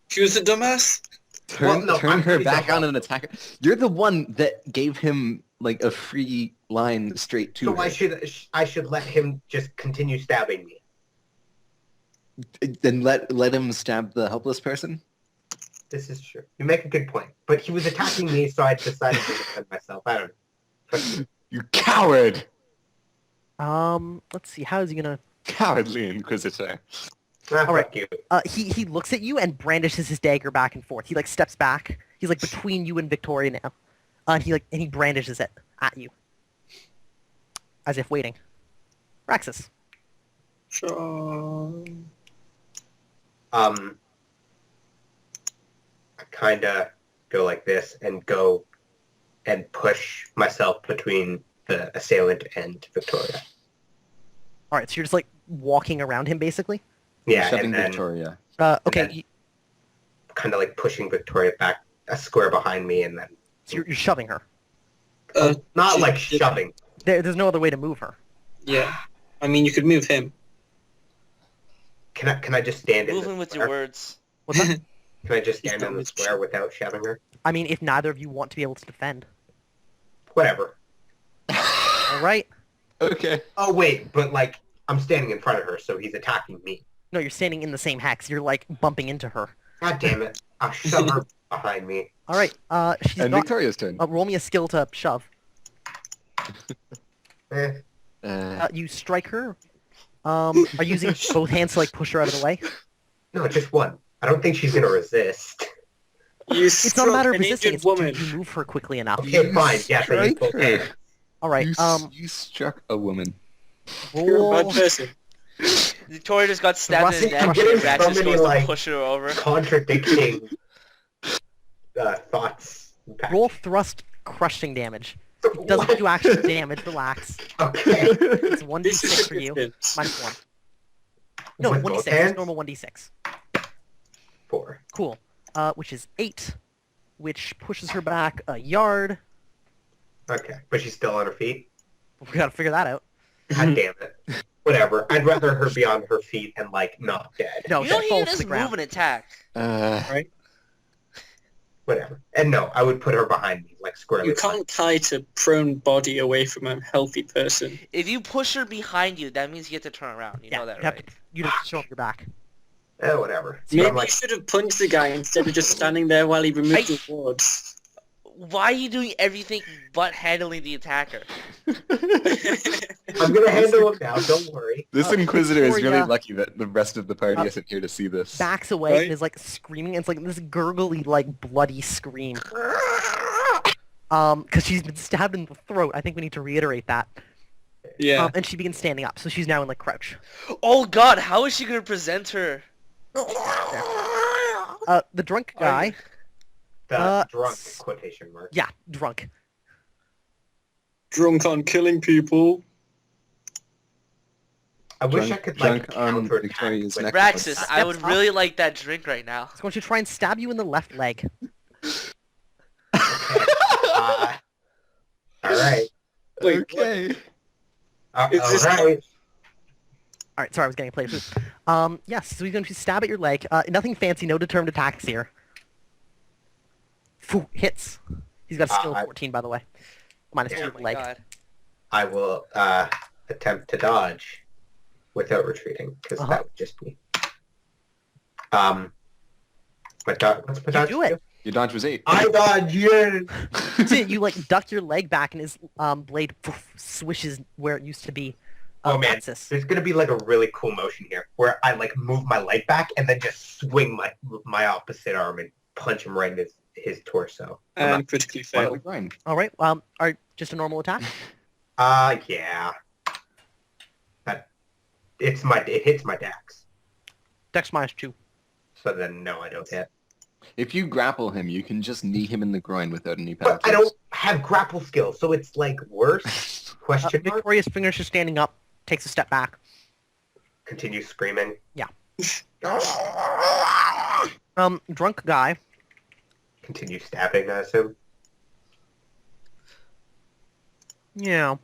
She was a dumbass? Well, no, turn I'm her pretty back dumb. on an attacker. You're the one that gave him like a free line straight to So her. I should let him just continue stabbing me. Then let him stab the helpless person. This is true. You make a good point. But he was attacking me, so I decided to defend myself. I don't know. You coward! Let's see. How is he gonna? Cowardly Inquisitor. Ah, All right. fuck you. He looks at you and brandishes his dagger back and forth. He like steps back. He's like between you and Victoria now. And he brandishes it at you, as if waiting. Raxus. Sure. I kind of go like this and go and push myself between the assailant and Victoria. All right, so you're just like walking around him basically. Yeah, Shoving and then Victoria. Okay, then- kind of like pushing Victoria back a square behind me, and then so you're shoving her. not she- like shoving. There's no other way to move her. Yeah. I mean, you could move him. Can I just stand in Moving the with square? your words. What's that? Can I just He's stand not in the with square without shoving her? I mean, if neither of you want to be able to defend. Whatever. All right. Okay. Oh wait, but like I'm standing in front of her, so he's attacking me. No, you're standing in the same hex. You're like bumping into her. God damn it! I'll shove her behind me. All right. She's And not. Victoria's turn. Roll me a skill to shove. Eh, You strike her. Are you using both hands to like push her out of the way? no, just one. I don't think she's gonna resist. You It's not a matter of an resisting. injured It's woman. do you move her quickly enough? Okay, fine. Yes, I use strike both her. hands. All right. You struck a woman. You're a Roll. bad person. Victoria just got stabbed in the Thrusting neck. crushing And Raxus somebody, goes to like- push her over. Contradicting thoughts. Roll thrust crushing damage. It doesn't do actual damage. Relax. Okay. It's This is 1d6 for you. different. Minus 1. No, With 1d6. both It's hands? normal 1d6. 4. Cool. Which is 8, which pushes her back a yard. Okay, but she's still on her feet. We gotta figure that out. God damn it. Whatever. I'd rather her be on her feet and like not dead. No, You she don't even falls to just the move ground. and attack. Whatever. And no, I would put her behind me, like squarely. You can't kite a prone body away from a healthy person. If you push her behind you, that means you get to turn around. You Yeah, know that, you have right? to show up your back. Whatever. So Maybe I'm like, you should have punched the guy instead of just standing there while he removed the wards. Why are you doing everything but handling the attacker? I'm gonna handle him now. Don't worry. This Inquisitor is really Victoria- lucky that the rest of the party isn't here to see this. Backs away Right. and is like screaming. It's like this gurgly, like bloody scream. Because she's been stabbed in the throat. I think we need to reiterate that. Yeah. And she begins standing up, so she's now in like crouch. Oh god, how is she gonna present her? The drunk guy. The drunk quotation mark. Yeah, drunk. Drunk on killing people. I wish Drunk- I could drunk like on counterattack Victoria's with- neck. Raxus, I would Steps up. really like that drink right now. He's going to try and stab you in the left leg. All right. Wait, Okay. All Is this- right. All right, sorry, I was getting played. Yes, so he's going to stab at your leg. Nothing fancy, no determined attacks here. Phew, hits. He's got a skill of 14, by the way. Minus 2 Yeah, to the Oh my leg. god. I will attempt to dodge without retreating because that would just be. What's my dodge? do it. Your dodge was 8. I dodge you. So you like duck your leg back and his blade poof, swishes where it used to be. Oh man, Texas. there's gonna be like a really cool motion here where I like move my leg back and then just swing my opposite arm and punch him right in his torso. And critically Why don't fail. we grind? All right. Just a normal attack. Yeah. It hits my dex. Dex minus 2. So then no, I don't hit. If you grapple him, you can just knee him in the groin without any But penalties. I don't have grapple skills, so it's like worse. Question mark. Victoria's fingers are standing up. Takes a step back. Continue screaming. Yeah. Drunk guy. Continue stabbing, I assume. Yeah.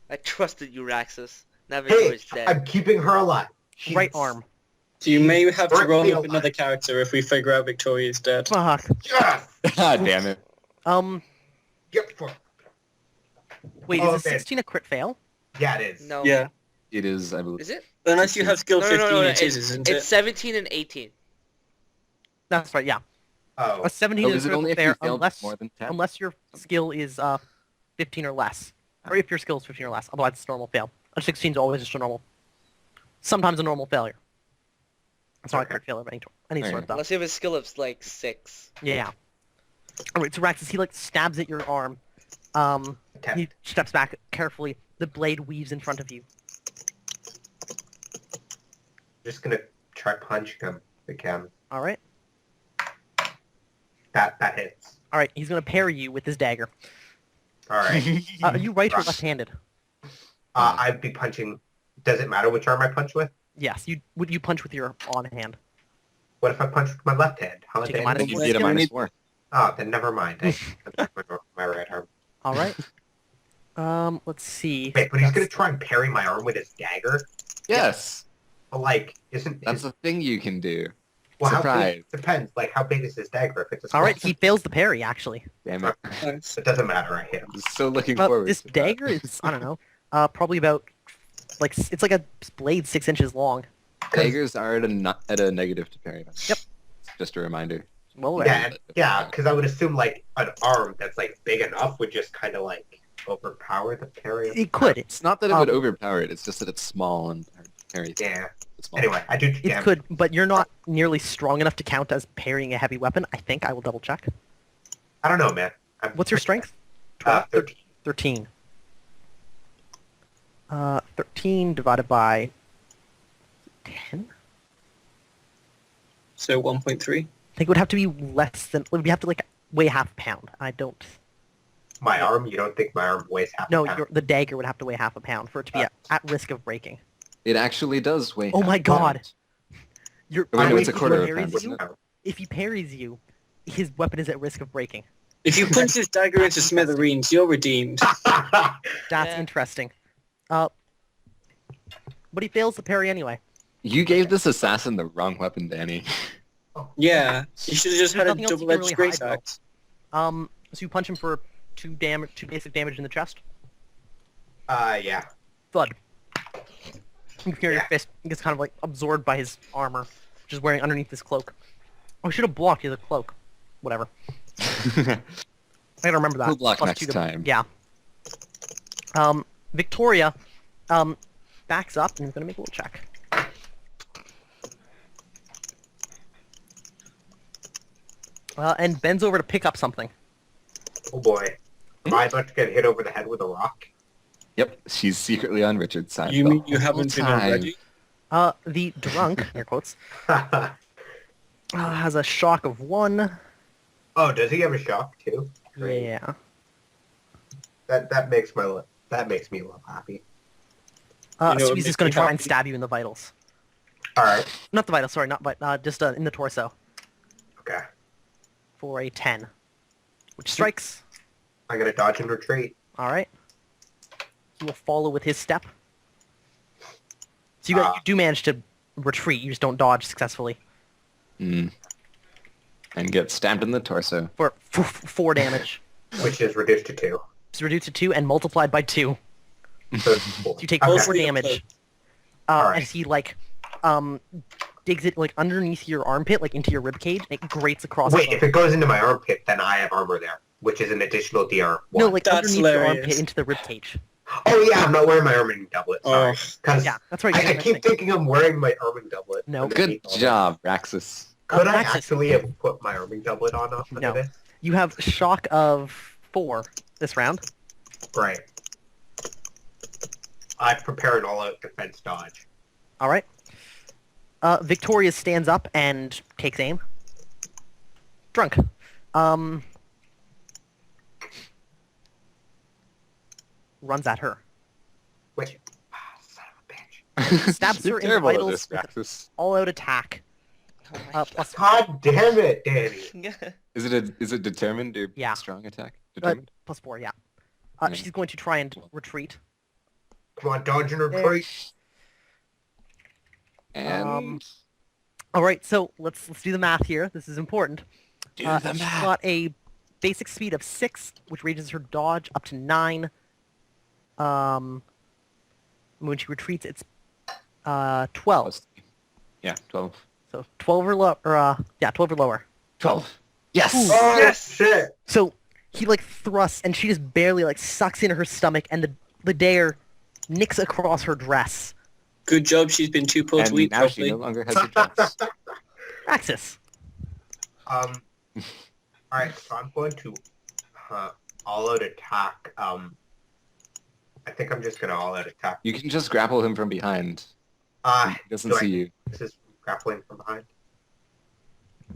I trusted you, Raxus. Now Hey, Victoria's dead. I'm keeping her alive. She's- Right arm. So you may have to roll Directly up alive. another character if we figure out Victoria's dead. Fuck. Yes! God damn it. Get fucked. Wait, Oh, is a man. 16 a crit fail? Yeah, it is. No. Yeah. It is, I believe. Is it? Unless you have skill No, 15, no, no, it is, isn't It's it? 17 and 18. That's right. Yeah. Oh, A 17 Oh, is is it critical only if fail you failed unless more than 10? unless your skill is 15 or less, or if your skill is 15 or less. Otherwise, it's a normal fail. A 16 is always just a normal. Sometimes a normal failure. It's not a Okay. crit failure of any sort, Alright. though. Unless you have a skill of like 6. Yeah. Alright, so Raxus, he like stabs at your arm. He Attempt. steps back carefully. The blade weaves in front of you. Just gonna try punching him if I can. Alright. That hits. Alright, he's gonna parry you with his dagger. Alright. Are you right or Right. left-handed? I'd be punching. Does it matter which arm I punch with? Yes, would you punch with your on hand? What if I punch with my left hand? How Take a then- minus You four. get a -4. Oh, then never mind. I my right arm. Alright. Let's see. Wait, but he's gonna try and parry my arm with his dagger? Yes, But like, isn't that's his, a thing you can do. well, how surprise. big, depends. Like, how big is his dagger? If it's a small, Alright, he fails the parry, actually. Damn it! Nice. it doesn't matter. I hit him. I'm so looking forward. This to that. dagger is, I don't know, probably about, like, it's like a blade 6 inches long. Daggers are at a negative to parry. Yep. Just a reminder. Well, Yeah, because I would assume like an arm that's like big enough would just kind of like overpower the parry. it could. It's not that it would Um, overpower it. It's just that it's small and hard to parry. Yeah. It's small. Anyway, I do It damage. could, but you're not nearly strong enough to count as parrying a heavy weapon. I think I will double check. I don't know, man. What's your strength? 13. 13. 13 divided by 10? So 1.3. I think it would have to be less than. Would have to like weigh half a pound. I don't. My arm? You don't think my arm weighs half No, a pound? the dagger would have to weigh half a pound for it to be at risk of breaking. It actually does weigh. Oh half my a God. pound. Your Oh, wait, no, it's a if he quarter of a parries pound, you- isn't it? If he parries you, his weapon is at risk of breaking. If you punch his dagger into smithereens, you're redeemed. That's Yeah. interesting. But he fails the parry anyway. You gave this assassin the wrong weapon, Danny. Yeah, you should have just had a Nothing else you can double-edged really great hide, axe. So you punch him for two basic damage in the chest. Yeah. Thud. You hear your Yeah. fist gets kind of like absorbed by his armor, which is wearing underneath his cloak. Oh, I should have blocked his cloak. Whatever. I gotta remember that. We'll block Plus next 2 to- time. Yeah. Victoria, backs up and is gonna make a little check. And bends over to pick up something. Oh boy. Am I about to get hit over the head with a rock? Yep, she's secretly on Richard's side. You the mean you whole haven't been time. already? The drunk, air quotes, has a shock of 1. Oh, does he have a shock too? Great. Yeah. That makes me a little happy. You know So what he's makes just gonna me try and happy? stab you in the vitals. All right. Not the vitals, sorry, just in the torso Okay. for a 10, which strikes. I'm gonna dodge and retreat. All right. He will follow with his step. So you do manage to retreat. You just don't dodge successfully Mm. And get stabbed in the torso. for 4 damage. Which is reduced to 2. It's reduced to 2 and multiplied by 2. So it's 4. So you take Okay. 4 damage. Alright. As he digs it like underneath your armpit, like into your rib cage, and it grates across. Wait, the if it goes into my armpit, then I have armor there, which is an additional DR. no, one. like That's underneath your hilarious. armpit into the rib cage. Oh yeah, I'm not wearing my arming doublet. Sorry, Oh. because Yeah, that's right. I keep thinking I'm wearing my arming doublet. No. Good underneath all job, Raxus. this. Could I Axis. actually have put my arming doublet on after No. this? You have shock of 4 this round. Right. I prepare an all-out defense dodge. All right. Victoria stands up and takes aim. Drunk. Runs at her. Which, son of a bitch. Stabs You're her in the terrible at vitals this, with Raxus. all-out attack. Oh my Plus, God damn it, Danny. God. Is it determined or Yeah. strong attack? Determined? plus 4, yeah. Yeah. She's going to try and retreat. Come on, dodge and retreat. And All right, so let's do the math here. This is important. do the She's math. got a basic speed of 6, which raises her dodge up to 9. When she retreats, it's 12. Yeah, 12. So 12 or lower. 12 or lower. 12. Yes! Ooh. Oh Yes! shit! So he like thrusts, and she just barely like sucks into her stomach, and the dare nicks across her dress, Good job. She's been too poor to And eat now she properly. no longer has a chest. Raxus. All right, so I'm going to all-out attack. I think I'm just gonna all-out attack. You can just grapple him from behind. He doesn't do I- see you. This is grappling from behind.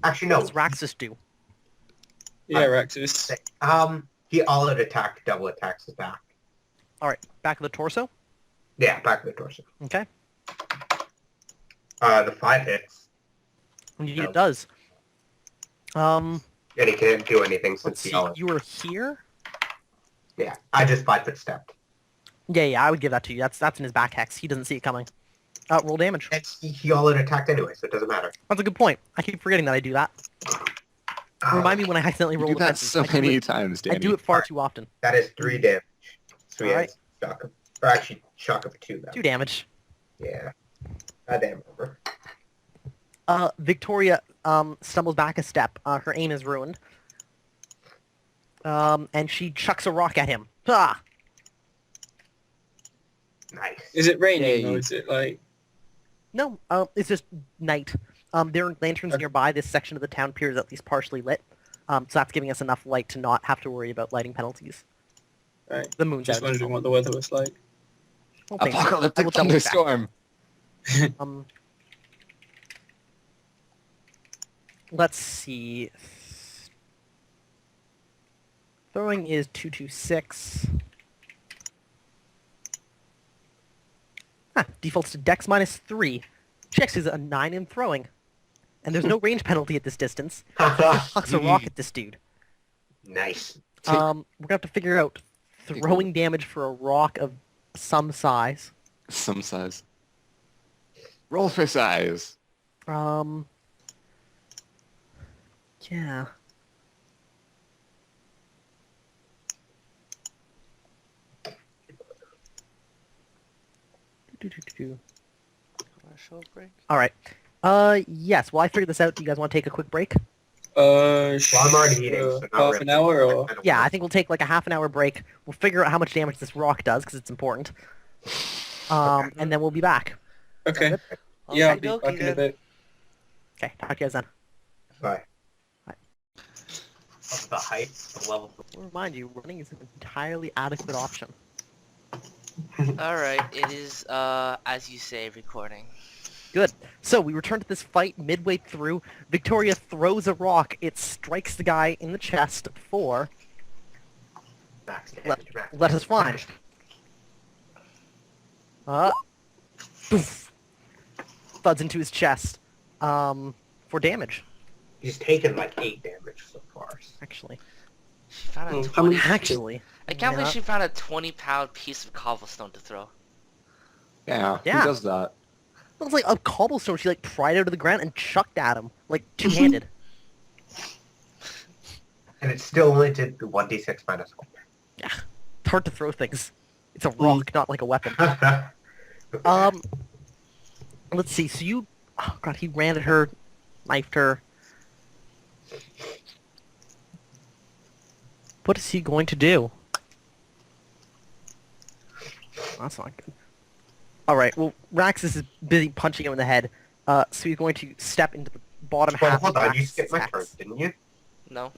Actually, no. What does Raxus do? Yeah, Raxus. He all-out attack, double attacks his back. All right, back of the torso. Yeah, back of the torso. Okay. The 5 hits, Indeed, No. it does. and he can't do anything Let's since see. he all. You were here. Yeah, I just 5-foot stepped. Yeah, I would give that to you. That's in his back hex. He doesn't see it coming. Roll damage. And he all-out attacked anyway, so it doesn't matter. That's a good point. I keep forgetting that I do that. Remind me when I accidentally You roll do that defenses. so I do many it- times, Danny. I do it far too often. That is 3 damage. So he Alright. has shock of, or actually shock of 2 then. 2 damage. Yeah. Goddamn remember. Victoria stumbles back a step. Her aim is ruined. And she chucks a rock at him. Ah! Nice. Is it raining Yay. or is it like... No, it's just night. There are lanterns nearby. This section of the town appears at least partially lit. So that's giving us enough light to not have to worry about lighting penalties. Right. The moon's Just out. wondering what the weather was like. Don't think so. I Apocalyptic will double check. thunderstorm. Let's see. Throwing is 226. Defaults to Dex -3. She actually is a 9 in throwing. And there's no range penalty at this distance. Hucks a rock at this dude. Nice. We're gonna have to figure out throwing damage for a rock of some size. Some size. Roll for size. Yeah. Commercial break. All right. Yes. While I figure this out, do you guys want to take a quick break? Well, I'm already eating, so not half really. an hour or... Yeah, I think we'll take like a half an hour break. We'll figure out how much damage this rock does because it's important. And then we'll be back. Okay. Sound Yeah, I'll Okie be dokie back in a then. bit. Okay. Talk to you guys then. Bye. Bye. Of the height, the level. I'll remind you, running is an entirely adequate option. Alright, it is, as you say, recording. Good. So we return to this fight midway through. Victoria throws a rock. It strikes the guy in the chest for... Max damage, max Let us find. Poof. Thuds into his chest. For damage, He's taken like 8 damage so far. actually. She found a Oh, 20... how many- Actually. I can't believe Yeah. she found a 20-pound piece of cobblestone to throw. Yeah, Yeah. who does that? Looks like a cobblestone she like pried out of the ground and chucked at him. Like two-handed. And it still only did the 1d6 minus Yeah. It's hard to throw things. It's a rock, not like a weapon. 1. Let's see. So you... Oh, God, he ran at her, knifed her. What is he going to do? That's not good. Alright, well, Raxus is busy punching him in the head. So he's going to step into the bottom Well, half hold of on, you Raxus' skipped my hex. turn, didn't you? No?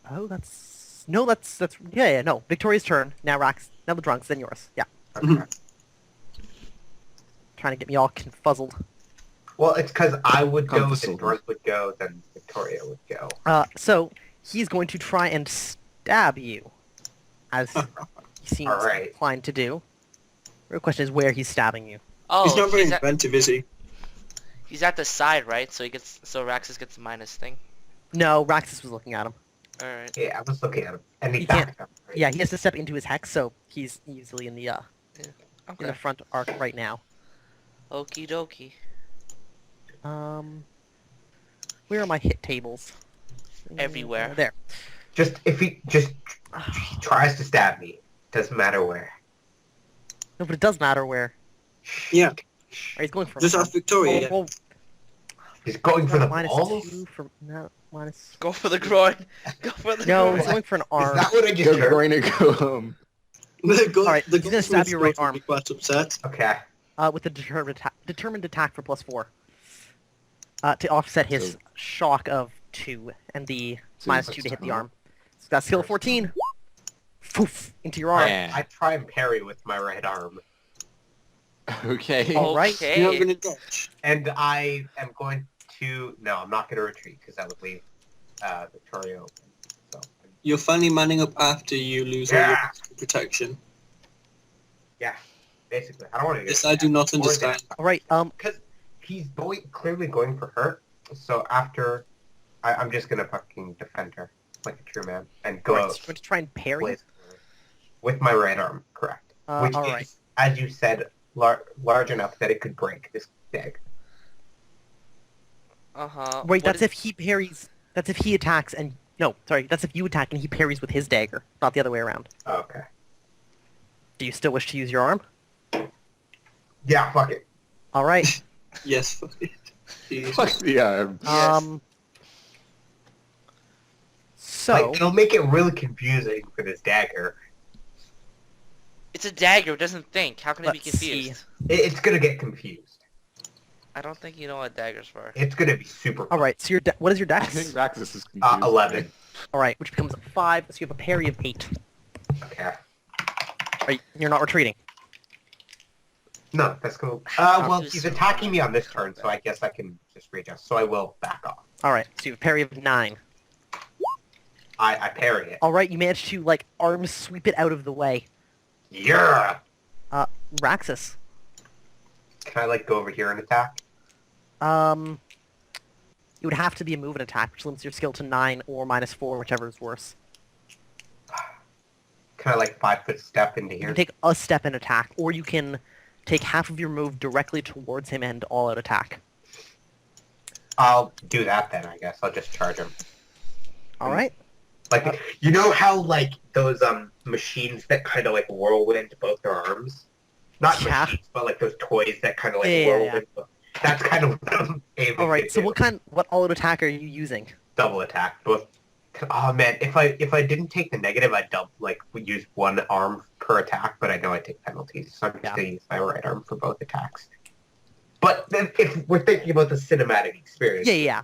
Oh, that's... No, that's... Yeah, no. Victoria's turn. Now now the drunk's, then yours. Yeah. Okay. Trying to get me all confuzzled. Well, it's because I would go, then Confuzzled. Dorth would go, then Victoria would go. So he's going to try and stab you, as he seems Alright. inclined to do. Real question is where he's stabbing you. Oh, He's not very he's at, inventive, is he? he's at the side, right? So Raxus gets a minus thing. No, Raxus was looking at him. Alright. Yeah, I was looking at him, and he You can't- backed up. Right? Yeah, he has to step into his hex, so he's easily in the in Okay. the front arc right now. Okie dokie. Where are my hit tables? Everywhere. There. Just if he tries to stab me, doesn't matter where. No, but it does matter where. Yeah. Alright, he's going for Just ask Victoria. roll He's going for the minus balls. 2 for no minus. Go for the groin. Go for the No, groin. he's going for an Is arm. that what I just You're heard? going to go home. The Alright, he's gonna goldsmith's stab your right going to arm. be quite upset. Okay. with a determined attack for +4. To offset his So- shock of 2 and the So -2 that's to hit the down. arm. So that's skill 14. Poof! Into your arm. Yeah. I try and parry with my right arm. Okay. All right. You're not Okay. going to dodge. And I am going to... No, I'm not going to retreat because that would leave Victoria open. So, You're finally manning up after you lose all your Yeah. protection. yeah, basically. I don't want to This I do not understand. All right. Because he's clearly going for her. So after... I'm just going to fucking defend her like a true man. And go All right, out so you're going to try and parry. with my right arm, correct. Which all is, right. as you said, large enough that it could break this dagger. Uh-huh. Wait, What that's is- if he parries. That's if he attacks and no, sorry, that's if you attack and he parries with his dagger, not the other way around. Okay. Do you still wish to use your arm? Yeah, fuck it. All right. Yes, fuck it. Jesus. Fuck the arm. Um. So Like, it'll make it really confusing for this dagger. It's a dagger. It doesn't think. How can it be Let's confused? It's gonna get confused. I don't think you know what daggers for. It's gonna be super. all right. So your what is your I dex? think Raxus is confused. 11. All right, which becomes 5. So you have a parry of 8. Okay. All right, you're not retreating. No, that's cool. Well, he's attacking me on this turn, so I guess I can just readjust. So I will back off. All right, so you have a parry of 9. I parry it. All right, you managed to like arm sweep it out of the way. Yeah. Raxus. Can I like go over here and attack? It would have to be a move and attack, which limits your skill to 9 or -4, whichever is worse. Can I like 5-foot step into You here? can take a step and attack, or you can take half of your move directly towards him and all-out attack. I'll do that then. I guess I'll just charge him. All right. Like, you know how like those machines that kind of like whirlwind both their arms? Not Yeah. machines, but like those toys that kind of like Yeah. whirlwind. That's kind of what I'm aiming All right. to So do. what all-out attack are you using? Double attack, both. Oh man, if I didn't take the negative, I'd would use one arm per attack, but I know I take penalties, so I'm just Yeah. gonna use my right arm for both attacks. But then, if we're thinking about the cinematic experience, Yeah.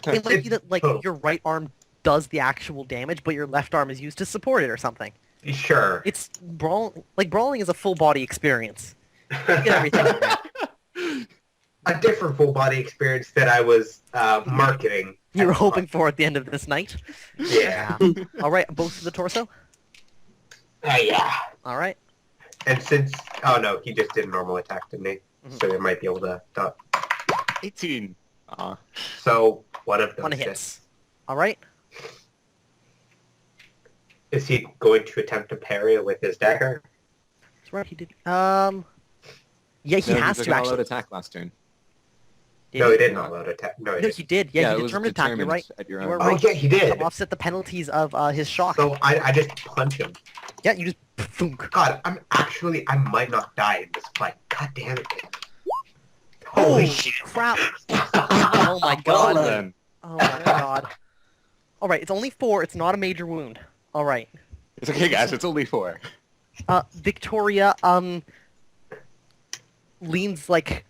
It might be that like Oh. your right arm does the actual damage, but your left arm is used to support it or something. sure. It's brawling is a full body experience. You get everything. from it. A different full body experience that I was marketing. You were hoping for at the end of this night. Yeah. All right, both of the torso. Yeah. All right. And since no, he just did a normal attack, didn't he? Mhm. So they might be able to. 18. So one of them One hits. All right. Is he going to attempt to parry it with his dagger? That's right. He did. Yeah, he has to actually. attack last turn. Did No, he? he did not load attack. No, he No, didn't. he did. Yeah, it he was determined attack. You're right. at your You own are Oh right. yeah, he did. To offset the penalties of his shock. So I just punch him. Yeah, you just thunk. God, I might not die in this fight. God damn it. Holy shit. crap! Oh my Well god. then. Oh my god. All right, it's only 4. It's not a major wound. All right. It's okay, guys. It's only 4. Victoria leans like,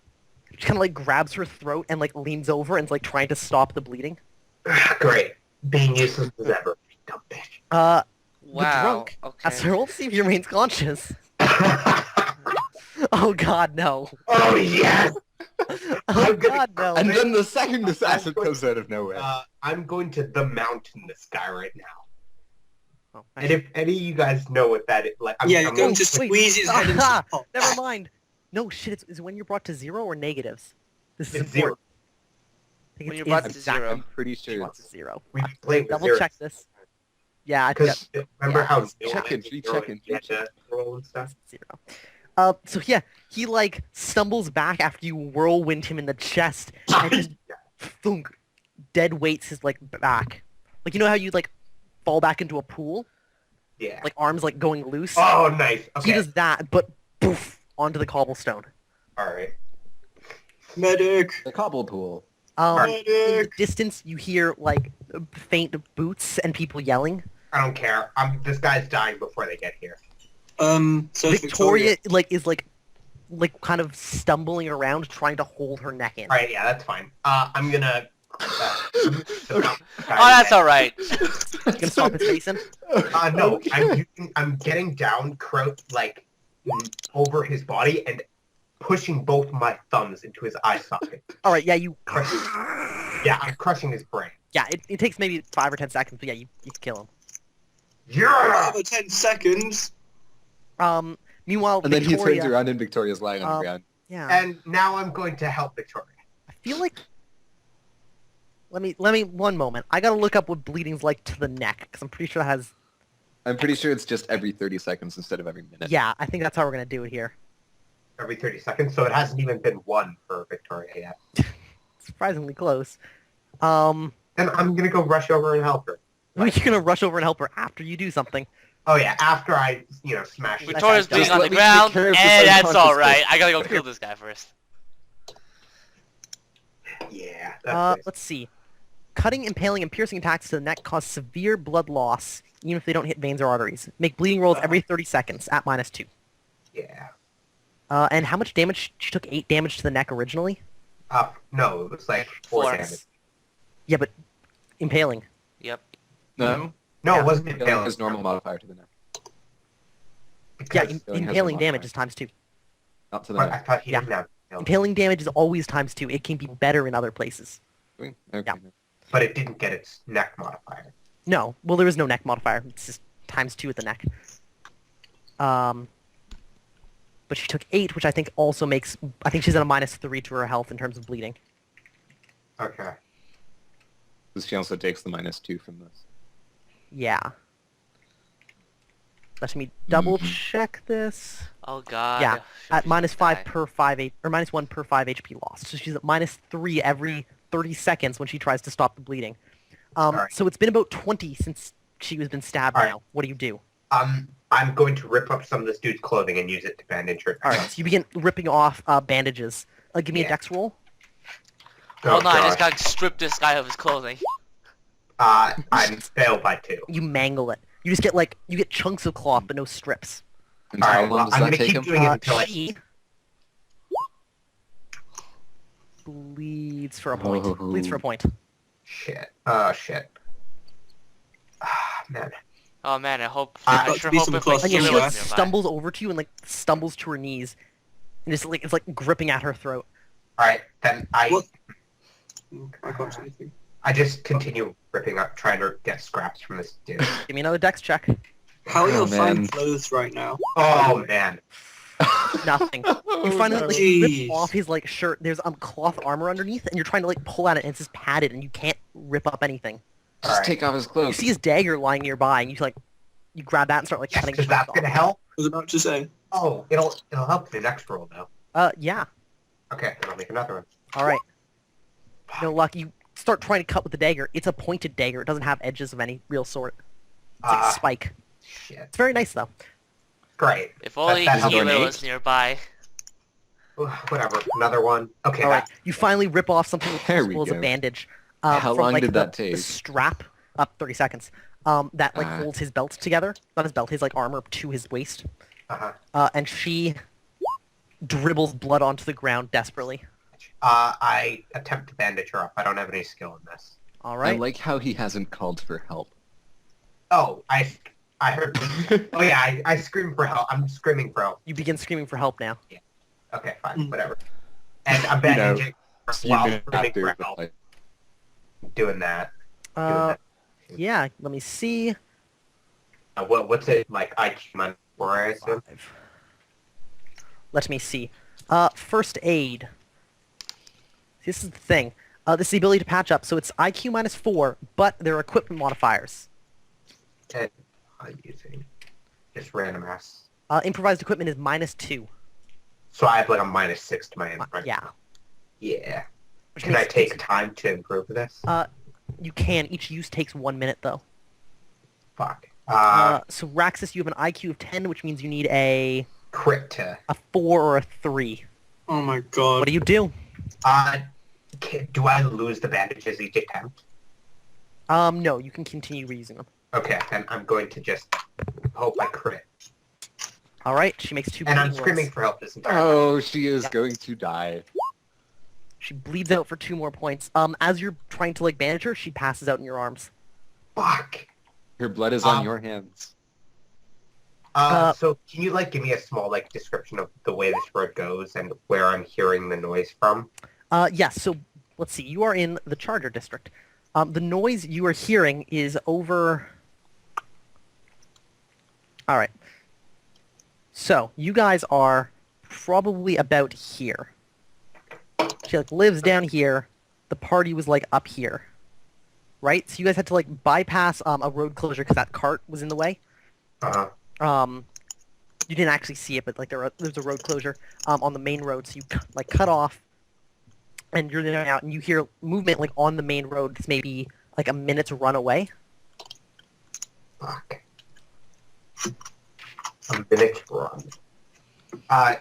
she kind of like grabs her throat and like leans over and is like trying to stop the bleeding. Great. Being useless as ever. Dumb bitch. The Wow. drunk. Okay. So we'll see if he remains conscious. Oh god, no. Oh yes! Oh god, no. And then the second assassin comes out of nowhere. I'm going to the mountain this guy right now. Oh, And if any of you guys know what that is, like, I'm Yeah, you're going to wait. squeeze his head into Aha! the pot. Never mind. No, shit, is it when you're brought to 0 or negatives? This is It's 0. important. I think When it you're brought is to exactly zero. I'm pretty sure brought to it's 0. We played with Double 0. check this. Yeah, I got Because remember yeah, how it's checking, checking, you had to roll and stuff? 0. So yeah, he like stumbles back after you whirlwind him in the chest and just thunk, dead weights his like back. Like you know how you like fall back into a pool, Yeah. like arms like going loose. Oh, nice. Okay. He does that, but poof onto the cobblestone. All right. Medic! the cobble pool. In the Medic! distance, you hear like faint boots and people yelling. I don't care. This guy's dying before they get here. So it's Victoria like is like like kind of stumbling around, trying to hold her neck in. All right, yeah, that's fine. I'm gonna. Oh, that's all right. Gonna stop his face in. No, I'm getting down, over his body and pushing both my thumbs into his eye socket. All right, yeah, you. Yeah, I'm crushing his brain. Yeah, it takes maybe 5 or 10 seconds, but yeah, you kill him. Yeah. 5 or 10 seconds. Meanwhile, And then he Victoria, turns around and Victoria's lying on the ground. Yeah, And now I'm going to help Victoria. I feel like. Let me 1 moment. I gotta look up what bleeding's like to the neck, because I'm pretty sure it has. I'm pretty sure it's just every 30 seconds instead of every minute. Yeah, I think that's how we're gonna do it here. Every 30 seconds, so it hasn't even been 1 for Victoria yet. Surprisingly close. Then I'm gonna go rush over and help her. You're gonna rush over and help her after you do something. Oh yeah, after I, smash. Victoria's Just bleeding on let the me take ground, care of this and that's unconscious all right. bit. I gotta go kill this guy first. Yeah. That's nice. Let's see. Cutting, impaling, and piercing attacks to the neck cause severe blood loss, even if they don't hit veins or arteries. Make bleeding rolls every 30 seconds at -2. Yeah. And how much damage? She took 8 damage to the neck originally. No, it was like 4 4. damage. Yeah, but impaling. Yep. No? No, Yeah. it wasn't Healing impaling. has normal modifier to the neck. Yeah, Because- Healing has impaling a damage modifier. is times 2. Not to the But I neck. thought he Yeah. didn't have impaling. Impaling damage is always times 2. It can be better in other places. Okay. Yeah. But it didn't get its neck modifier. No, well, there is no neck modifier. It's just times 2 at the neck. But she took 8, which I think also makes. I think she's at a -3 to her health in terms of bleeding. Okay. Because she also takes the -2 from this. Yeah. Let me double check this. Oh god. Yeah, at She's -5 gonna die. per 5 or -1 per 5 HP lost. So she's at -3 every 30 seconds when she tries to stop the bleeding. Alright. So it's been about 20 since she has been stabbed Alright. now. What do you do? I'm going to rip up some of this dude's clothing and use it to bandage her. Alright, so you begin ripping off bandages. Give me a Yeah. dex roll. Oh no, I just gosh. got stripped this guy of his clothing. I failed by 2. You mangle it. You just get you get chunks of cloth but no strips. And how Alright, long well, does I'm that gonna take keep him? doing it until She bleeds for a point. Oh. Bleeds for a point. Shit. Oh, shit. Man. Oh man, I hope. Got I to sure be hope some if close And yeah, she Anyway. heals nearby. stumbles over to you and stumbles to her knees, and it's like gripping at her throat. Alright, then What? I can't see anything. I just continue ripping up, trying to get scraps from this dude. Give me another dex check. How are Oh, your fine man. clothes right now? Oh, man. Nothing. Oh, You finally no. Jeez. rip off his shirt. There's cloth armor underneath, and you're trying to pull at it, and it's just padded, and you can't rip up anything. Just Alright. take off his You clothes. see his dagger lying nearby, and you grab that and start Yes, cutting because chunks that's off. gonna help. I was about to say. Oh, it'll help the next roll, though. Yeah. Okay, then I'll make another one. All right. No luck. You start trying to cut with the dagger. It's a pointed dagger. It doesn't have edges of any real sort. It's like a spike. Shit. It's very nice though. Great. If only That's Keela ornate. was nearby. Whatever. Another one. Okay. All right. You finally rip off something as There we useful as a go. bandage. How from, long did that the take? strap up 30 seconds. That Ah. holds his belt together. Not his belt. His armor to his waist. Uh-huh. And she dribbles blood onto the ground desperately. I attempt to bandage her up. I don't have any skill in this. All I right. like how he hasn't called for help. Oh, I heard. Oh yeah, I screamed for help. I'm screaming for help. You begin screaming for help now. Okay, fine, whatever. And I'm bandaging her You while know, screaming after for the help. fight. Doing that. Yeah. Let me see. What's it like? IQ minus 4, I assume. 5. Let me see. First aid. This is the thing. This is the ability to patch up. So it's IQ minus 4, but there are equipment modifiers. And I'm using just random ass. Improvised equipment is -2. So I have like a -6 to my imprint. Yeah. Yeah. Which Can I makes- take time to improve this? You can. Each use takes 1 minute, though. Fuck. So Raxus, you have an IQ of 10, which means you need a Crit to. 4 or a 3. Oh my god. What do you do? Do I lose the bandages each attempt? No, you can continue reusing them. Okay, then I'm going to just hope I crit. All right, she makes 2 And I'm bleeding screaming rolls. for help this entire time. Oh, she is going to die. She bleeds out for 2 more points. As you're trying to like bandage her, she passes out in your arms. Fuck. Her blood is on your hands. So can you like give me a small like description of the way this road goes and where I'm hearing the noise from? Yes. So let's see. You are in the Charger District. The noise you are hearing is over. All right. So you guys are probably about here. She like lives down here. The party was like up here, right? So you guys had to like bypass a road closure because that cart was in the way. Uh-huh. You didn't actually see it, but like there's a road closure on the main road, so you like cut off, and you're there out, and you hear movement like on the main road. It's maybe like a minute's run away. Fuck. A minute's run. I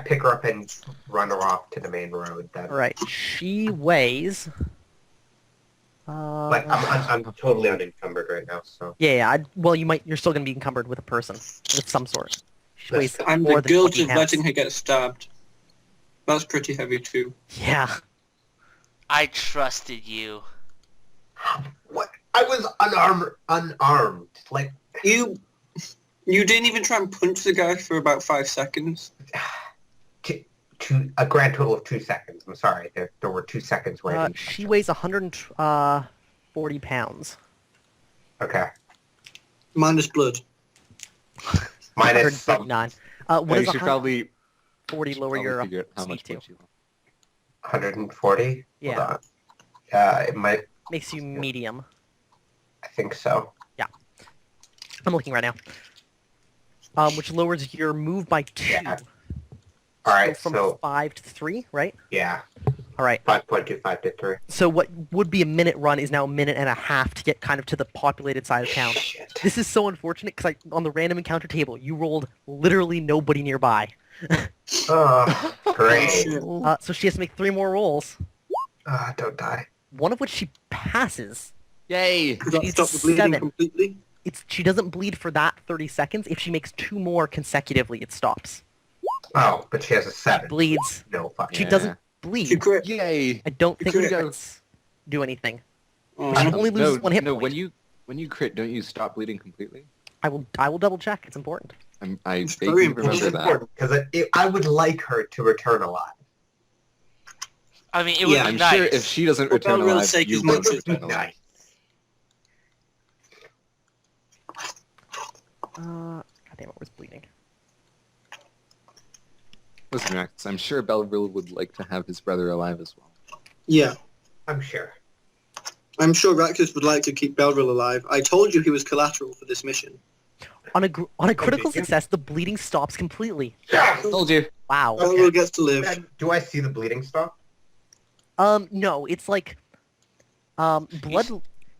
pick her up and run her off to the main road. Then. All right, she weighs. Like I'm totally unencumbered right now, so. Yeah. Well, you're still gonna be encumbered with a person of some sort. She weighs I'm more the than guilt 20 of pounds. letting her get stabbed. That's pretty heavy too. Yeah. I trusted you. What? I was unarmed. Like You didn't even try and punch the guy for about 5 seconds. a grand total of 2 seconds. I'm sorry. There were 2 seconds where I didn't She weighs 140 pounds. Okay. Minus blood. Minus some 139. What You is should 140 probably lower your figure out how speed much to? blood you want. 140? Yeah. Hold on. It might. Makes you medium. I think so. I'm looking right now. Which lowers your move by 2. Yeah. All right. From So 5 to 3, right? yeah, All right. 5.25 to 3. So what would be a minute run is now a minute and a half to get kind of to the populated side of town. Shit. This is so unfortunate because on the random encounter table, you rolled literally nobody nearby. Oh, great. Shit. So she has to make 3 more rolls, Don't die. one of which she passes. Yay! Does that She's stop the bleeding 7. completely? She doesn't bleed for that 30 seconds. If she makes 2 more consecutively, it stops. Oh, but she has a 7. Bleeds. No fucking. She Yeah. doesn't bleed. She crit. Yay! I don't think Crit. crits do anything. Oh, She only loses 1 hit no, point. when you crit, don't you stop bleeding completely? I will double check. It's important. I It's vaguely very Which is remember that. important because I would like her to return alive. I mean, it would Yeah, be I'm nice. sure if she doesn't For return Belrill's alive, sake, you as won't much as- return alive. Nice. God damn it, where's bleeding? Listen, Max, I'm sure Belrill would like to have his brother alive as well. yeah. I'm sure. I'm sure Raktus would like to keep Belrill alive. I told you he was collateral for this mission. On a critical did you? success, the bleeding stops completely. Told you. Wow. Okay. Belrill gets to live. Then, do I see the bleeding stop? No, it's like, blood.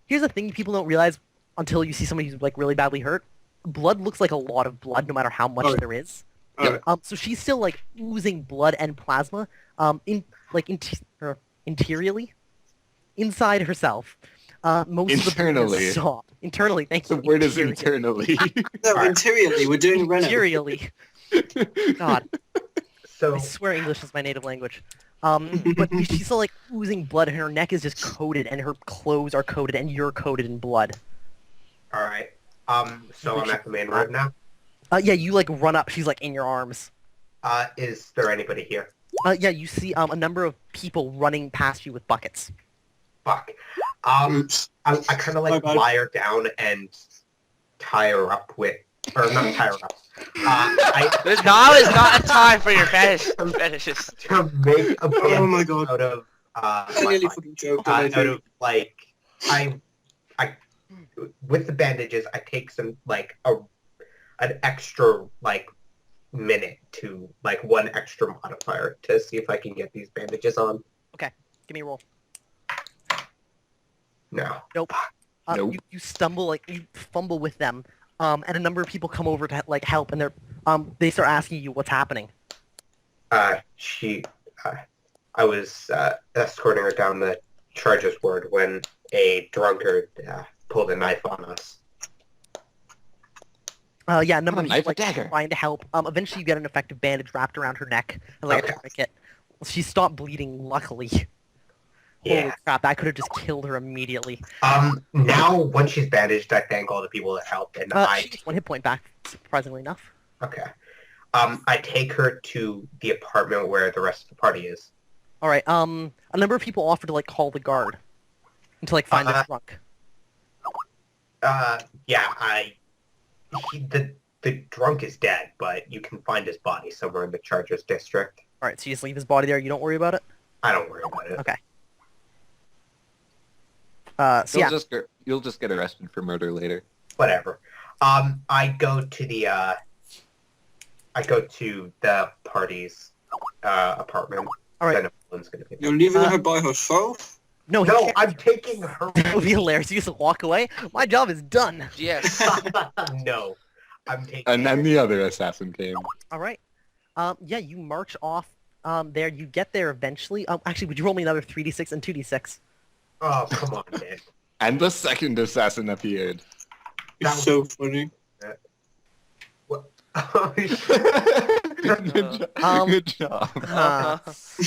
Here's the thing people don't realize until you see somebody who's like really badly hurt. Blood looks like a lot of blood, no matter how much Oh. there is. Alright. So she's still like oozing blood and plasma. Interiorly, inside herself. Most of the bleeding Internally. has stopped. Internally, thank The you. word is Interiorly. internally. No, Alright. interiorly, we're doing Renault. Interiorly. God, So I swear English is my native language. But she's still like oozing blood, and her neck is just coated, and her clothes are coated, and you're coated in blood. all right. So I'm at the main road now. Yeah, you like run up. She's like in your arms. Is there anybody here? Yeah, you see a number of people running past you with buckets. Fuck. Oops. I kind of like My bad. lie her down and tie her up with, or not tie her up. I Now is not a time for your fetishes. to make a band Oh my god. out of I nearly fucking choked on my out of feet. like I with the bandages I take some like an extra like minute to like 1 extra modifier to see if I can get these bandages on. Give me a roll. No. Nope. You stumble, like you fumble with them, and a number of people come over to like help, and they start asking you what's happening. I was escorting her down the Charges ward when a drunkard pulled a knife on us. Yeah, a number A of knife, people a dagger. trying to help. Eventually you get an effective bandage wrapped around her neck, like a Okay. tourniquet. She stopped bleeding, luckily. Yeah. Holy crap, that could have just killed her immediately. Now, once she's bandaged, I thank all the people that helped, and She gets 1 hit point back, surprisingly enough. Okay. I take her to the apartment where the rest of the party is. Alright, a number of people offer to, like, call the guard. And to, like, find the drunk. Yeah, the drunk is dead, but you can find his body somewhere in the Chargers district. Alright, so you just leave his body there, you don't worry about it? I don't worry about it. Okay. So yeah. You'll just get arrested for murder later. Whatever. I go to the party's apartment. All right. Then everyone's gonna be there. You're leaving her by herself? No, No, I'm taking her. That would be hilarious. You just walk away. My job is done. Yes. No, I'm taking. And then the other assassin came. All right. Yeah, you march off. There, you get there eventually. Actually, would you roll me another 3d6 and 2d6? Oh, come on, man. And the second assassin appeared. It's so funny. What? Good job. Good job.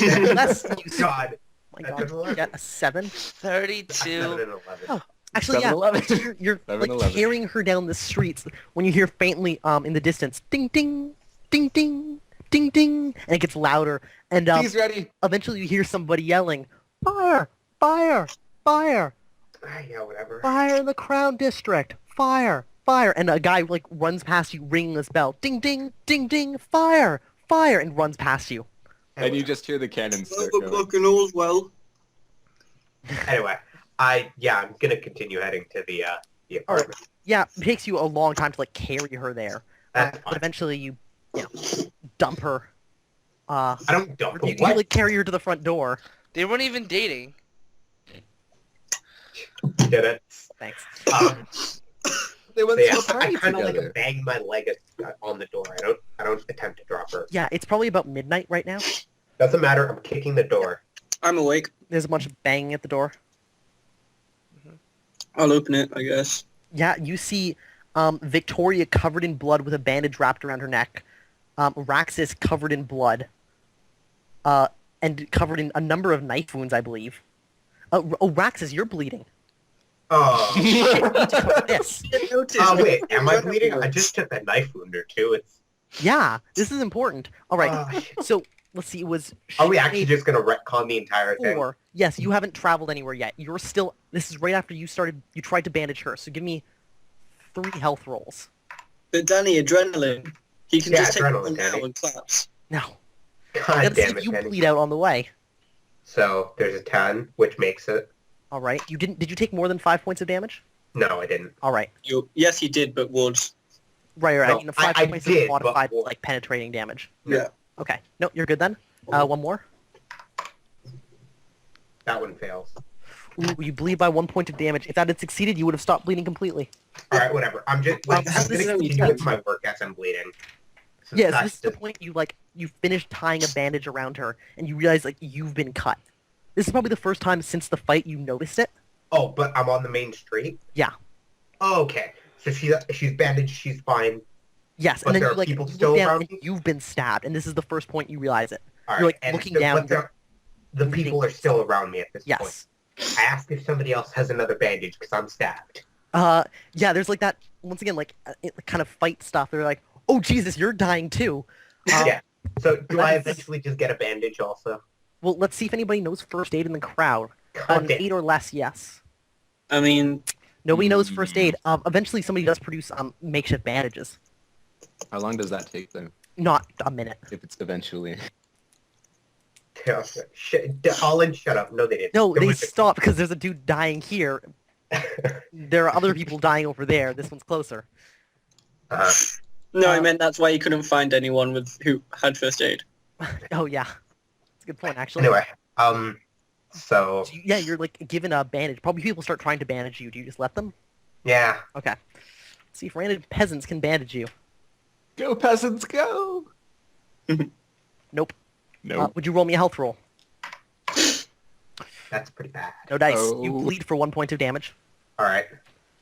Unless you God. my God, you get a 7. 32. 7 and 11. Oh, actually, yeah. 7-11. You're like 7-11. carrying her down the streets when you hear faintly in the distance, ding ding, ding ding, ding ding, and it gets louder. And He's ready. eventually you hear somebody yelling, "Fire! Fire! Fire! Yeah, whatever. Fire in the Crown District! Fire! Fire!" And a guy like runs past you, ringing this bell, ding ding, ding ding, fire! Fire! And runs past you. And you just hear the cannons Well, start the going. clock and all's well. Anyway, I'm gonna continue heading to the apartment. Yeah, it takes you a long time to like carry her there, That's but fine. eventually you dump her. I don't dump her. You What? like carry her to the front door. They weren't even dating. Did it? Thanks. They went Yeah, to a I party kind of together. like bang my leg on the door. I don't attempt to drop her. Yeah, it's probably about midnight right now. Doesn't matter. I'm kicking the door. I'm awake. There's a bunch of banging at the door. I'll open it, I guess. Yeah, you see Victoria covered in blood with a bandage wrapped around her neck. Raxus covered in blood. And covered in a number of knife wounds, I believe. Oh, Raxus, you're bleeding. Oh. This. Oh wait, am I bleeding? I just took a knife wound or two. It's. Yeah, this is important. All right, Oh, shit. so let's see. It was. Are we actually shade just gonna retcon the entire thing? 4. Yes, you haven't traveled anywhere yet. You're still. This is right after you started. You tried to bandage her. So give me 3 health rolls. But Danny, adrenaline. He can Yeah, just take adrenaline, one now Danny. and claps. No. God Let's see damn if it, you Kenny. bleed out on the way. So there's a 10, which makes it. All right. You didn't. Did you take more than 5 points of damage? No, I didn't. All right. Yes, he did, but would. Right. No, I mean, the 5 I points did, is but modified what? like penetrating damage. Yeah. Okay. No, you're good then. One more. That one fails. Ooh, you bleed by 1 point of damage. If that had succeeded, you would have stopped bleeding completely. All right, whatever. I'm just. Well, I'm this gonna is only continue with 10. my work as I'm bleeding. So Yes, that's this is the just- point you finished tying a bandage around her, and you realize like you've been cut. This is probably the first time since the fight you noticed it. Oh, but I'm on the main street. Yeah. Oh, okay. So she's bandaged. She's fine. Yes, But and then there you are like people you still look down around and me? you've been stabbed, and this is the first point you realize it. All You're, right. like, and looking down, the people are still around me at this point. Yes. I asked if somebody else has another bandage because I'm stabbed. Yeah. There's like that once again like kind of fight stuff. They're like, "Oh Jesus, you're dying too." Yeah. So do I that's- eventually just get a bandage also? Well, let's see if anybody knows first aid in the crowd. God An damn. 8 or less, yes. I mean, Nobody knows first aid. Eventually, somebody does produce makeshift bandages. How long does that take, though? Not a minute. If it's eventually. Holland, shut up. No, they didn't. No, There they was a- stop because there's a dude dying here. There are other people dying over there. This one's closer. no, I meant that's why you couldn't find anyone who had first aid. Oh yeah, that's a good point actually. Anyway, so Yeah, you're like given a bandage. Probably people start trying to bandage you. Do you just let them? yeah, Okay. Let's see if random peasants can bandage you. Go, peasants, go! Nope. No. Would you roll me a health roll? that's pretty bad. No dice. You Oh. bleed for 1 point of damage. All right,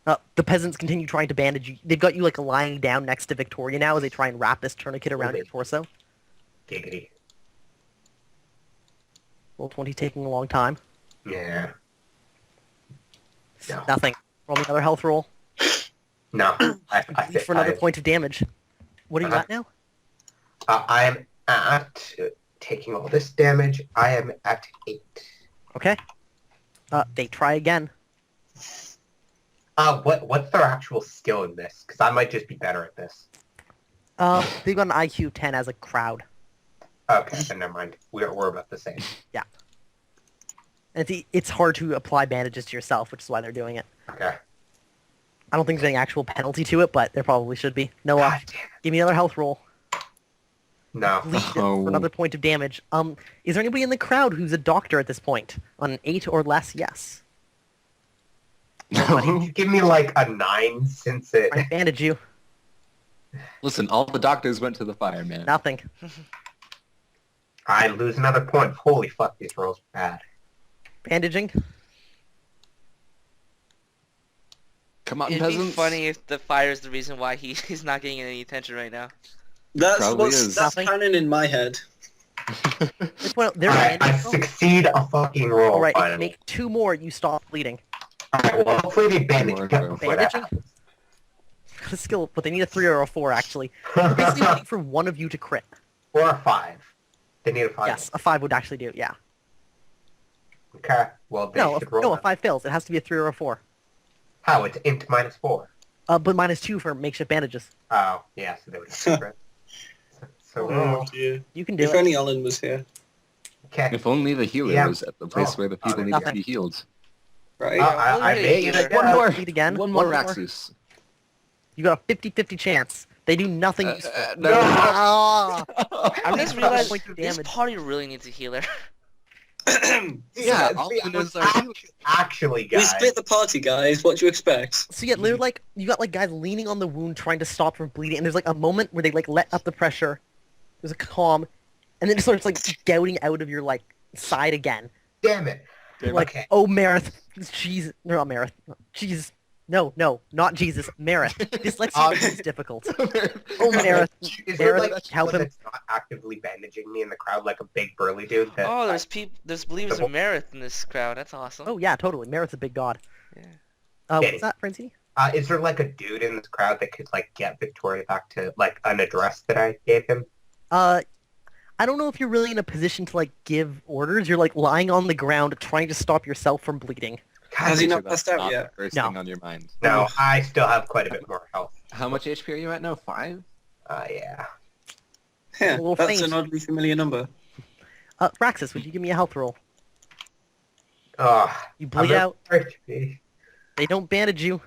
The peasants continue trying to bandage you. They've got you like lying down next to Victoria now as they try and wrap this tourniquet around your torso. Giggity. Roll 20 taking a long time. Yeah. No. Nothing. Roll another health roll. No. For another point of damage. What are you at now? I am at, taking all this damage, I am at 8. Okay. They try again. What's their actual skill in this? Because I might just be better at this. They've got an IQ 10 as a crowd. Okay, then never mind. We're about the same. Yeah. And it's hard to apply bandages to yourself, which is why they're doing it. Okay. I don't think there's any actual penalty to it, but there probably should be. Noah, God damn it. give me another health roll. No. Bleed for another point of damage. Is there anybody in the crowd who's a doctor at this point? On an 8 or less, yes. Did you give me like a 9 since it... I bandage you. Listen, all the doctors went to the fire, man. Nothing. I lose another point. Holy fuck, these rolls are bad. Bandaging. Come on, It'd peasants. be funny if the fire is the reason why he's not getting any attention right now. Probably is. That's Nothing. canon in my head. They're Alright, I bandaging. succeed a fucking roll. Alright, if you finally. make 2 more, you stop bleeding. Alright, well, hopefully they bandage More me up info. before that Bandaging? Got a skill, but they need a 3 or a 4, actually. Basically, happens. waiting for one of you to crit. Or a 5. They need a 5. Yes, a 5 would actually do, yeah. Okay, well, they No, should roll a that. 5 fails. It has to be a 3 or a 4. How? It's int -4. But -2 for makeshift bandages. Oh, yeah, so they would have to crit. So Oh roll. dear. You can do If it. only Alan was here. Okay. If only the healer Yeah. was at the place where the people need to Nothing. be healed. Right? I Only made healer. it. One more. Bleed again. One more Raxus. You got a 50-50 chance. They do nothing useful. No. Ah! I just Got a realized point of this damage. party really needs a healer. Yeah, See, all I we know was is our actually, We guys. split the party, guys. What do you expect? So yeah, they're like you got like guys leaning on the wound trying to stop from bleeding, and there's like a moment where they like let up the pressure. There's a calm, and then it starts like gouting out of your like side again. Damn it. Like, Okay. oh Marith, Jesus, no, not Marith, Jesus, no, not Jesus, Marith. Dyslexia is difficult. Oh Marith, Is there Marith, like help someone him. that's not actively bandaging me in the crowd, like a big burly dude? That, Oh, like, there's believers of Merit in this crowd. That's awesome. Oh yeah, totally. Marith's a big god. Yeah. What's that, Francine? is there like a dude in this crowd that could like get Victoria back to like an address that I gave him? I don't know if you're really in a position to like give orders. You're like lying on the ground trying to stop yourself from bleeding. Has he Sure not that's passed out not yet? the first No. thing on your mind. No, I still have quite a bit more health. How much HP are you at now? 5? Yeah. Yeah, Well, that's thanks. an oddly familiar number. Raxus, would you give me a health roll? You I'm bleed at out. 4 HP. They don't bandage you.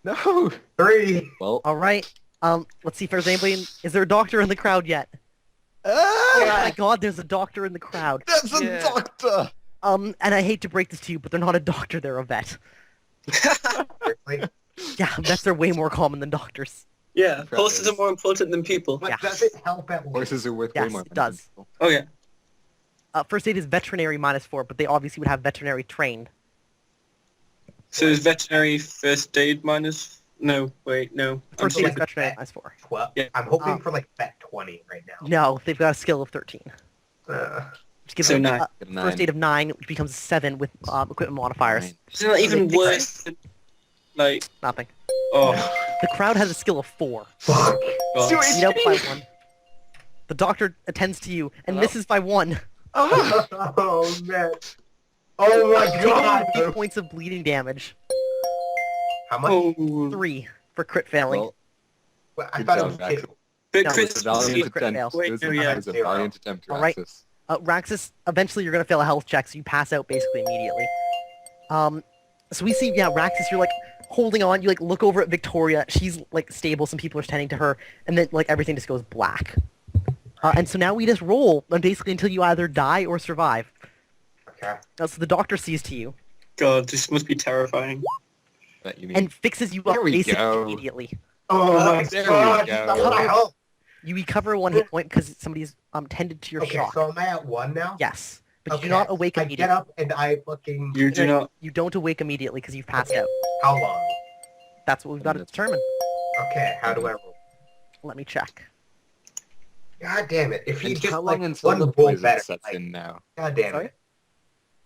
No. 3. Well, All right. Let's see if there's anybody. Is there a doctor in the crowd yet? ah, Oh my God, there's a doctor in the crowd. that's a Yeah. doctor. And I hate to break this to you, but they're not a doctor. They're a vet. Seriously? Yeah, vets are way more common than doctors. Yeah, Crap horses is. are more important than people. But Yeah. does it help at least? Horses are worth way Yes, more. it does. Oh yeah. First aid is veterinary -4, but they obviously would have veterinary trained. So is veterinary first aid minus? No, wait, no. First so aid like is veterinary vet- -4. 12. Yeah. I'm hoping Um, for like vet 20 right now. No, they've got a skill of 13. Which gives So them 9. Get a 9. first aid of 9, which becomes a 7 with equipment modifiers. 9. Isn't that even They- worse than, like, Nothing. oh, The crowd has a skill of 4. Fuck. God. Beat out by 1. The doctor attends to you and Hello? misses by 1. Oh, man. Oh, my Taking God. 8 points of bleeding damage. How much? Oh, 3 for crit failing. Well, Well, I good thought it job, was Raxus. 2. but No, It was a Chris, valiant crit attempt. fail. Wait, It was no, yeah. a valiant attempt, All right. Raxus. Raxus, eventually you're going to fail a health check, so you pass out basically immediately. So we see, yeah, Raxus, you're like holding on, you like look over at Victoria, she's like stable, some people are tending to her, and then like everything just goes black. And so now we just roll, and basically until you either die or survive. Okay. So the doctor sees to you, God, this must be terrifying. That you mean. and fixes you up There we basically go. immediately. Oh, my there we God. go. That's what I hope. You recover 1 hit point because somebody's tended to your Okay, shock. so am I at 1 now? Yes, but Okay, you do not awake I immediately. get up and I fucking... You do not. You don't awake immediately because you've passed out. How long? That's what we've got to determine. Okay, how do I roll? Let me check. God damn it! If he And just how like long until one the roll poison better, sets like, in now? God damn Sorry? it!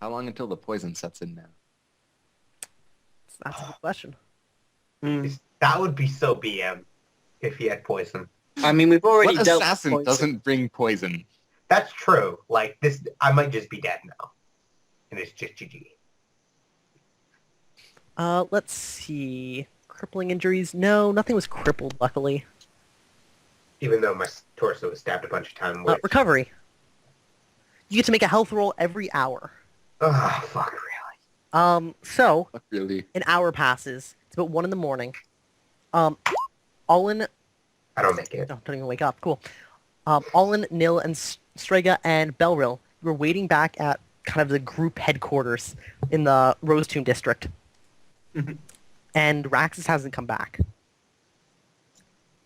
How long until the poison sets in now? That's a good question. That would be so BM if he had poison. I mean, we've already What dealt with assassin poison. doesn't bring poison? That's true. Like this, I might just be dead now, and it's just GG. Let's see. Crippling injuries? No, nothing was crippled, luckily. Even though my torso was stabbed a bunch of times. Which... Recovery. You get to make a health roll every hour. Oh, fuck, really? So, Not really. an hour passes. It's about 1 in the morning. Olin... I don't make it. Oh, don't even wake up. Cool. Olin, Nil, and Strega and Belril, you were waiting back at kind of the group headquarters in the Rosetune district. And Raxus hasn't come back.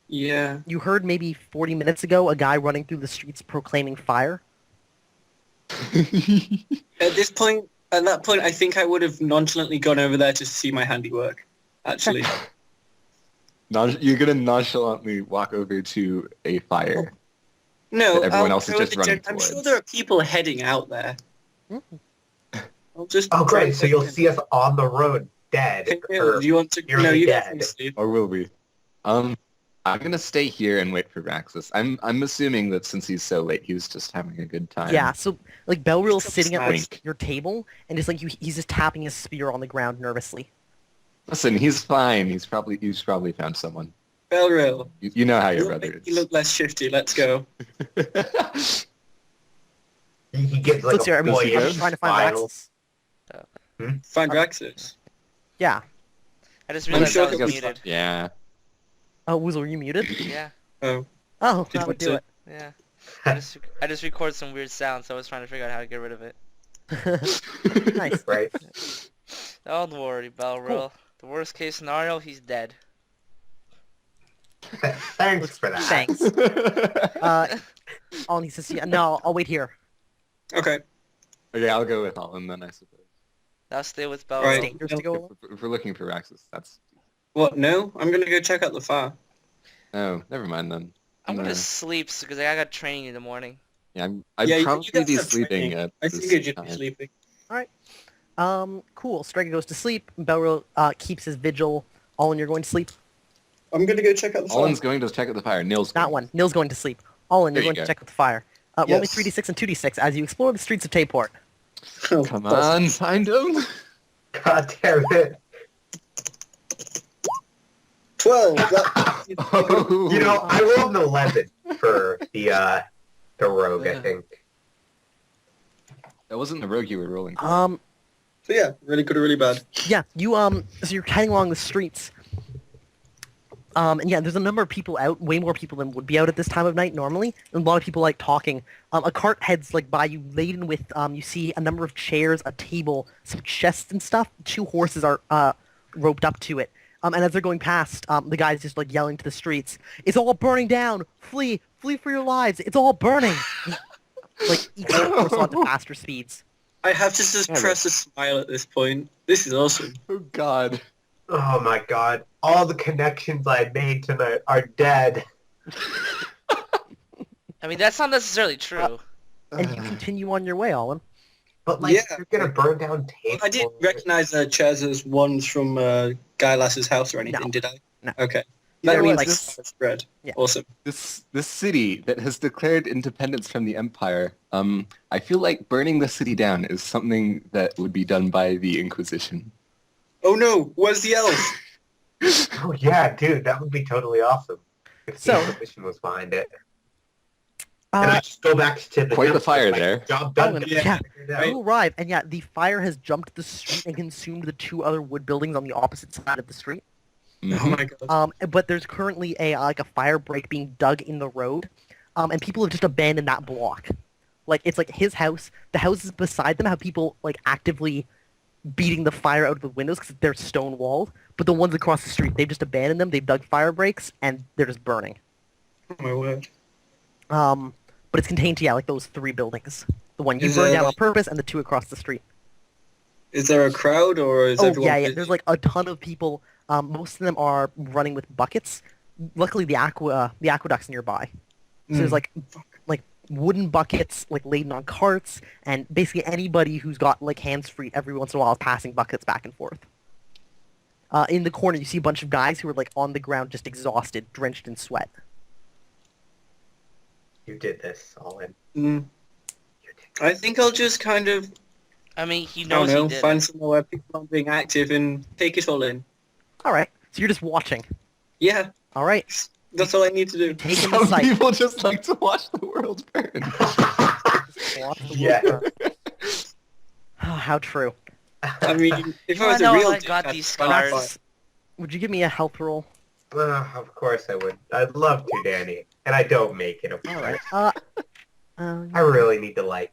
Yeah. You heard maybe 40 minutes ago a guy running through the streets proclaiming fire. At that point, I think I would have nonchalantly gone over there to see my handiwork. Actually, You're gonna nonchalantly walk over to a fire. no. That everyone I'll else is go just the running I'm sure towards. there are people heading out there. I'll just. Oh, try great! and So you'll get see us on the road, dead. in. Hey, or Neil, do you want to? you're No, you dead. definitely sleep. Or will we? I'm gonna stay here and wait for Raxus. I'm assuming that since he's so late, he was just having a good time. Yeah, so, like, Belril's sitting at, like, Wink. your table, and just, like, he's just tapping his spear on the ground nervously. Listen, he's fine. He's probably found someone. Belril, You know how your you brother look less shifty. Let's go. is. He gets like Let's hear it. a Does he boyish go? Trying to find smile. Raxus. Find Raxus. Yeah. I just I'm realized sure I was he'll be muted. Yeah. Oh, Woozle, were you muted? Yeah, Oh, Oh, Did that would you do say- it. yeah. I just record some weird sounds, so I was trying to figure out how to get rid of it. Nice. Right? Don't worry, Belril. The worst case scenario, he's dead. Thanks for that. Thanks. All he says, yeah, no, I'll wait here. okay. Okay, I'll go with Holland then, I suppose. Now stay with It's Belril. Right. dangerous to go alone. If we're looking for Raxus, that's... What? No, I'm gonna go check out the fire. Oh, never mind then. I'm gonna Uh, sleep because I got training in the morning. Yeah, I'd Yeah, you probably guys be have sleeping training. at I this figured you'd be time. sleeping. Cool. Strega goes to sleep. Belril keeps his vigil. Olin, you're going to sleep? I'm gonna go check out the fire. Olin's going to check out the fire. Nil's That going. one. Nil's going to sleep. Olin, you're There you going to go. check out the fire. Roll me Yes. 3d6 and 2d6 as you explore the streets of Tayport. Oh, Come that's- on, find him. God damn it. 12. That, You know, I rolled an 11 for the rogue, I think. That wasn't the rogue you were rolling. so yeah, really good or really bad. Yeah, you, so you're heading along the streets. And yeah, there's a number of people out, way more people than would be out at this time of night normally. And a lot of people like talking. A cart heads like by you laden with, you see a number of chairs, a table, some chests and stuff. 2 horses are roped up to it. And as they're going past, the guy's just like yelling to the streets, "It's all burning down! Flee! Flee for your lives! It's all burning!" Like, each horse on to faster speeds. I have to suppress a smile at this point. This is awesome. Oh God. Oh my god. All the connections I made tonight are dead. I mean, that's not necessarily true. And you continue on your way, Olin. But like, Yeah. you're gonna burn down tables. I didn't recognize chairs as ones from Guy Lass's house or anything, No. did I? No. Okay. You That know means what, like this- spread. Yeah. Awesome. This city that has declared independence from the Empire, I feel like burning the city down is something that would be done by the Inquisition. Oh no, where's the elf? Oh yeah, dude, that would be totally awesome. If So- the Inquisition was behind it. And I Uh, just go back to the Quite the temple, fire like, there. Job done. Olin, get yeah. figured out. You arrive, and yeah, the fire has jumped the street and consumed the 2 other wood buildings on the opposite side of the street. Oh Mhm. my god. But there's currently a like a fire break being dug in the road, and people have just abandoned that block. Like, it's like his house, the houses beside them have people like actively beating the fire out of the windows because they're stone walled. But the ones across the street, they've just abandoned them. They've dug fire breaks and they're just burning. Oh my word. But it's contained to like those 3 buildings. The one you Is burned there, down on like- purpose, and the 2 across the street. Is there a crowd or is Oh everyone yeah, busy? there's like a ton of people Most of them are running with buckets. Luckily, the aqueduct's nearby. So there's like wooden buckets like laden on carts, and basically anybody who's got like hands free every once in a while is passing buckets back and forth. In the corner, you see a bunch of guys who are like on the ground, just exhausted, drenched in sweat. You did this all in. Mm. I think I'll just kind of, I mean, he I don't knows he know, did find it. somewhere where people aren't being active and take it all in. All right, so you're just watching. Yeah, All right, that's all I need to do. take in the Some sight. people just like to watch the world burn. Just watch the Yeah. world burn. How true. I mean, if You I was wanna a know real how I dick, got I'd these find a scars? Would you give me a health roll? Of course I would. I'd love to, Danny. And I don't make it, of All course. right. I really need to, like...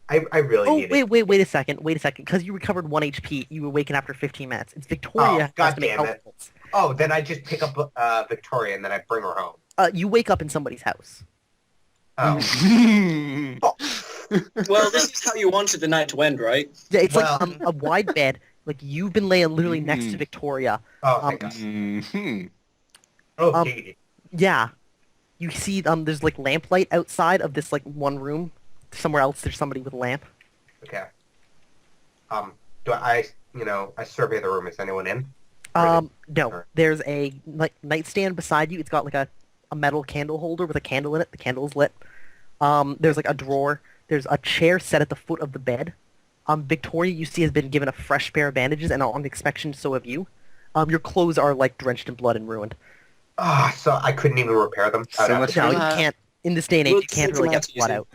I really Oh, need wait a second. Because you recovered 1 HP, you awaken after 15 minutes. It's Victoria who has God to make damn health it. rolls. Oh, then I just pick up Victoria and then I bring her home. You wake up in somebody's house. Oh. Well, this is how you wanted the night to end, right? Yeah, it's Well- like a wide bed. Like, you've been laying literally next to Victoria. Oh, thank God. Mhm. Oh, um, giggity. Yeah. You see, there's, like, lamplight outside of this, like, one room. Somewhere else, there's somebody with a lamp. Okay. Do I survey the room. Is anyone in? Or No. Alright. There's a, like, nightstand beside you. It's got, like, a metal candle holder with a candle in it. The candle's lit. There's, like, a drawer. There's a chair set at the foot of the bed. Victoria, you see, has been given a fresh pair of bandages, and on inspection, so have you. Your clothes are, like, drenched in blood and ruined. So I couldn't even repair them. So much No, for you that. can't. In this day and age, Well, you can't it's really not get blood easy. out.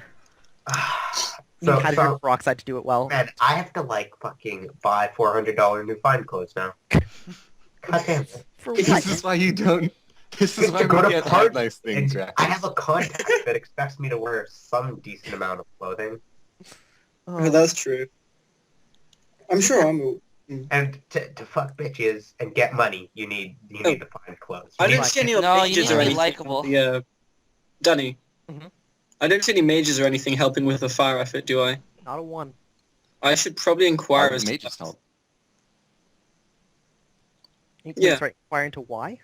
You need hydrogen peroxide to do it well. Man, I have to like fucking buy $400 new fine clothes now. God damn it. For This what? This is why you don't. This is Just why to go we to can't have parties nice things, And Rex. I have a contact that expects me to wear some decent amount of clothing. Oh, that's true. I'm sure I'm... And to fuck bitches and get money, you need to find clothes. I don't Right. see any No, you mages need to or be anything. likable. Yeah, Danny. Mhm. I don't see any mages or anything helping with the fire effort, do I? Not a one. I should probably inquire Why as would to mages help? Yeah. Sorry, inquiring into why?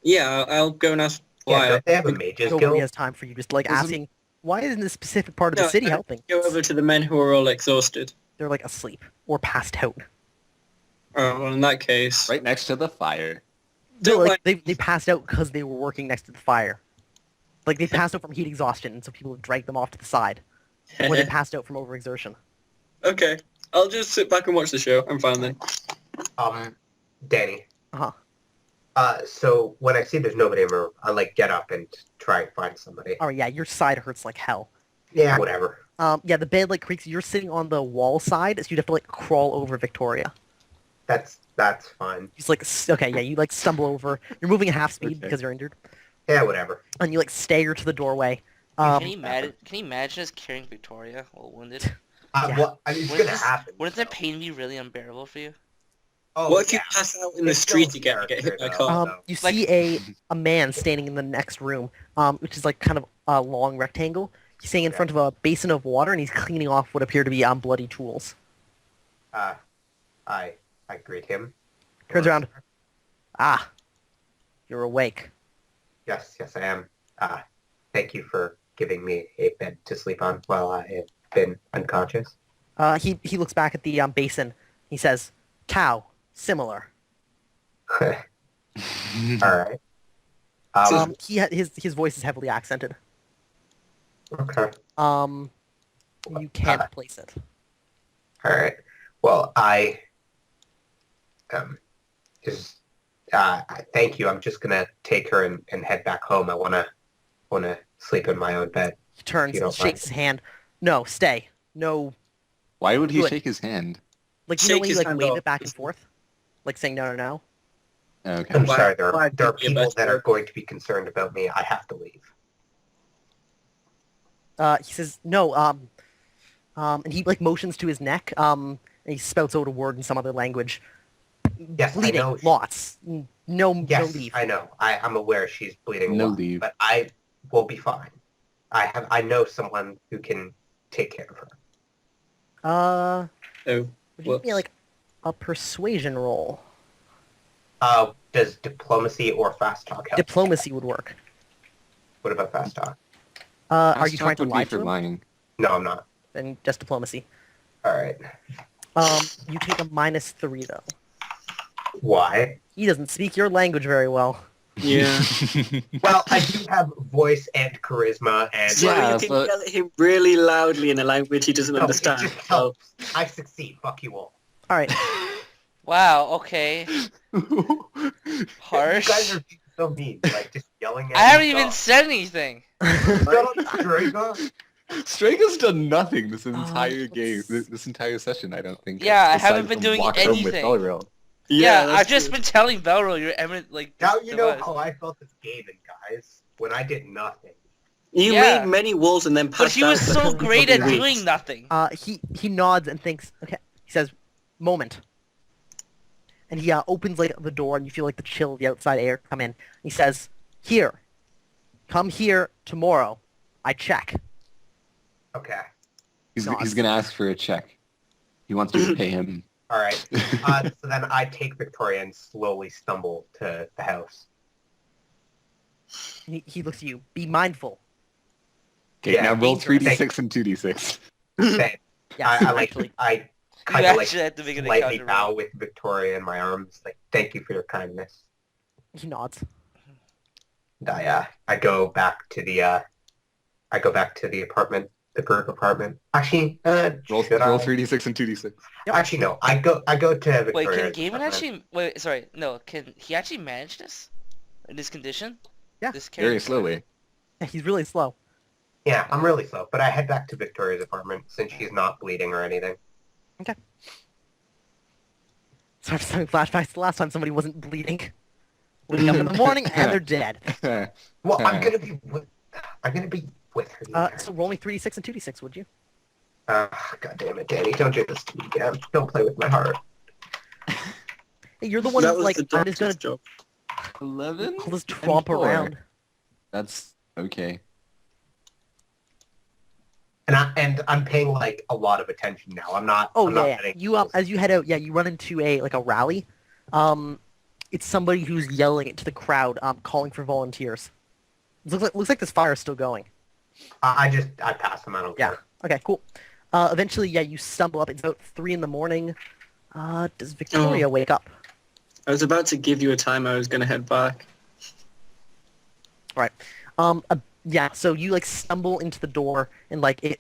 Yeah, I'll go and ask Yeah, why. don't they have a mages Nobody guild? has time for you. Just like Isn't- asking, why isn't this specific part of No, the city I- helping? Go over to the men who are all exhausted. They're like asleep or passed out. Oh, well, in that case... Right next to the fire. No, Don't like they passed out because they were working next to the fire. Like they passed out from heat exhaustion, and so people have dragged them off to the side. Or they passed out from overexertion. Okay, I'll just sit back and watch the show. I'm fine then. Danny. Uh-huh. So when I see there's nobody in the room, I like get up and try and find somebody. Oh yeah, your side hurts like hell. Yeah, whatever. Yeah, the bed like creaks. You're sitting on the wall side, so you'd have to like crawl over Victoria. That's fine. He's like, okay, yeah, you like stumble over. You're moving at half speed Okay. because you're injured, Yeah, whatever. and you like stagger to the doorway. Can you imagine us carrying Victoria while wounded? Yeah. Well, I mean, it's Wouldn't gonna this- happen. Wouldn't that so. pain be really unbearable for you? Oh, What if you yeah. pass out in the It's street still again and get hit by a character, car? though. No. You Like- see a man standing in the next room, which is like kind of a long rectangle. He's standing in Yeah. front of a basin of water, and he's cleaning off what appear to be bloody tools. I greet him. Turns around. Ah, you're awake. Yes, I am. Thank you for giving me a bed to sleep on while I have been unconscious. He looks back at the basin. He says, "Cow, similar." All right. His voice is heavily accented. Okay. You can't place it. All right. Well, thank you. I'm just gonna take her and head back home. I wanna sleep in my own bed. He turns You and don't mind. shakes his hand. No, stay. No, Why would he Good. shake his hand? like you know Shake when you his like hand wave off. it back and forth, like saying no, no, no. Okay. I'm Why- sorry. There why are would you people best that are work? going to be concerned about me. I have to leave. He says no. And he like motions to his neck. And he spouts out a word in some other language. Yes, Bleeding, I know. lots. No Yes, leave. I know. I'm aware she's bleeding. No a lot, leave. But I will be fine. I know someone who can take care of her. Oh, Would you give me whoops. like a persuasion roll? Does diplomacy or fast talk help? Diplomacy would work. What about fast talk? Are you Fast trying talk to would be lie for to him? lying. No, I'm not. Then just diplomacy. All right. You take a -3 though. Why? He doesn't speak your language very well. Yeah. Well, I do have voice and charisma, and So Yeah, you can but- yell at him really loudly in a language he doesn't no, it understand. just So, helps. I succeed. Fuck you all. All right. Wow. Okay. You Harsh. guys are being so mean, like just yelling at I haven't me. even said anything. Shut up, Drago. Strager's done nothing this entire game, this entire session, I don't think. Yeah, I aside haven't been from doing walk home with anything. Belril. Yeah, that's I've just true. been telling Belro you're eminent, like. Now you know device. how I felt this gaming, guys, when I did nothing. You Yeah. made many walls and then passed But he was out for so a couple great of at weeks. doing nothing. He nods and thinks. Okay. He says, "Moment." And he opens like the door, and you feel like the chill of the outside air come in. He says, "Here, come here tomorrow. I check." Okay. He's Nods. gonna ask for a check. He wants you to pay him. All right. So then I take Victoria and slowly stumble to the house. He looks at you. Be mindful. Okay, Yeah, now roll dangerous. 3d6 and 2d6. Same. Yeah, I like. actually. I kind You of like actually have to make an slightly encounter bow roll. with Victoria in my arms, like thank you for your kindness. He nods. And I go back to the apartment, the group apartment. Actually, Roll should I? 3d6 and 2d6. Actually, no. I go to Victoria's Wait, can Gaiman apartment. actually? Wait, sorry, no. Can he actually manage this in this condition? Yeah. This Very character? slowly. Yeah, he's really slow. Yeah, I'm really slow, but I head back to Victoria's apartment since she's not bleeding or anything. So I'm just having flashbacks to the last time somebody wasn't bleeding. Waking up in the morning and they're dead. Well, I'm gonna be with her. later. So roll me 3d6 and 2d6, would you? God damn it, Danny! Don't do this to me again. Don't play with my heart. Hey, you're the one That who's was like, the I'm just gonna doctor's job. 11? I'll just tromp four. around. That's okay. And I'm paying like a lot of attention now. I'm not. Oh I'm not yeah, letting you as you head out, yeah, you run into a rally. It's somebody who's yelling into the crowd, calling for volunteers. Looks like this fire is still going. I pass them. I don't Yeah. care. Okay, cool. Eventually, yeah, you stumble up. It's about 3 in the morning. Does Victoria wake up? I was about to give you a time. I was going to head back. Right. Yeah. So you like stumble into the door and like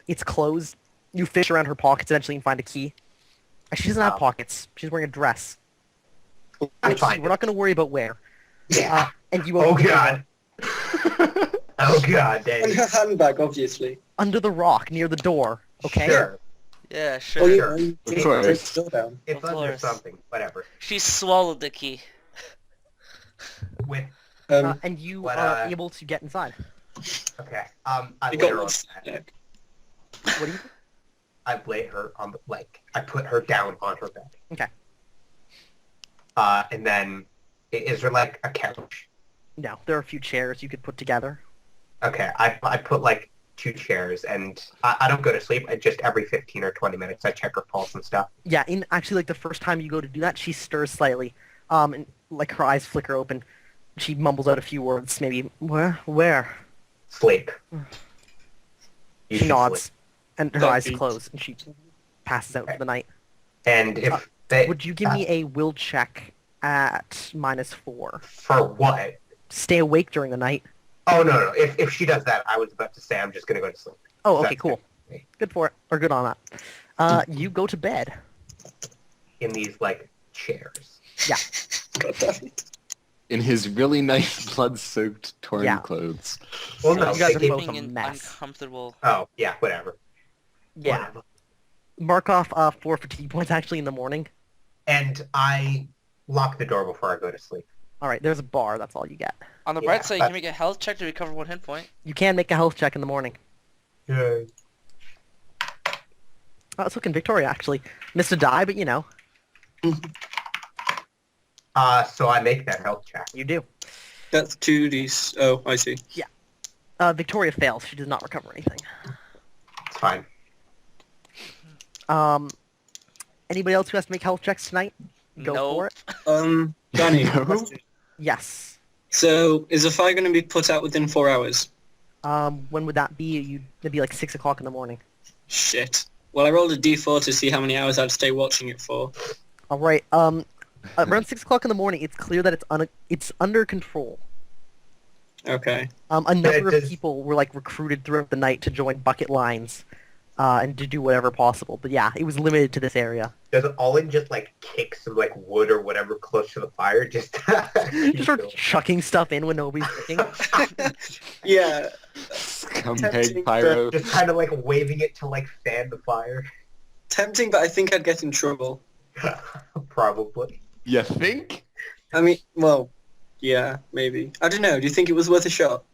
it's closed. You fish around her pockets eventually and find a key. She doesn't have pockets. She's wearing a dress. I'm Which fine. we're not going to worry about where. Yeah. And you Oh open the door. god. Oh god, And Danny. her handbag, obviously. Under the rock near the door. Okay. Sure. Yeah, Oh, sure. you Sure. you Of take course. the door down. It's Of under course. something. Whatever. She swallowed the key. With And you But, are able to get inside. okay. I You lay got her one on snack. What do you? I lay her on the I put her down on her bed. Okay. And then is there like a couch? No, there are a few chairs you could put together. Okay. I put like 2 chairs, and I don't go to sleep. I just every 15 or 20 minutes I check her pulse and stuff. Yeah, in actually like the first time you go to do that, she stirs slightly. And like her eyes flicker open. She mumbles out a few words, maybe where? Sleep. You She should nods, sleep. and her Don't eyes be- close, and she passes out for the night. And if they Would you give me a will check at -4? for what? Stay awake during the night. Oh no. If she does that, I was about to say I'm just gonna go to sleep. Oh, okay, That's cool. good. Good for it, or good on that. You go to bed. In these like chairs. Yeah. God damn it. In his really nice blood-soaked torn Yeah. clothes. Well, no, You guys they are gave- both Being a an mess. uncomfortable. Oh yeah, whatever. Yeah. Whatever. Mark off 4 fatigue points actually in the morning. And I lock the door before I go to sleep. All right, there's a bar. That's all you get. On the Yeah, bright side, you but- can make a health check to recover 1 hit point. You can make a health check in the morning. Yeah. Oh, it's looking Victoria actually. Missed a die, but you know, So I make that health check. you do. That's 2d. Oh, I see. Victoria fails. She does not recover anything. It's fine. Anybody else who has to make health checks tonight? Go Nope. for it. Danny, No? question. Yes. So is the fire going to be put out within 4 hours? When would that be? It'd be like 6 o'clock in the morning. Shit. Well, I rolled a d4 to see how many hours I'd stay watching it for. All right. Around 6 o'clock in the morning, it's clear that it's under control. Okay. A number of does- people were like recruited throughout the night to join bucket lines, and to do whatever possible. But yeah, it was limited to this area. Does Olin just like kick some like wood or whatever close to the fire? Just Just start chucking stuff in when nobody's looking. Yeah. Scumbag pyro. just kind of like waving it to like fan the fire. Tempting, but I think I'd get in trouble. Probably. You think? I mean, well, yeah, maybe. I don't know. Do you think it was worth a shot?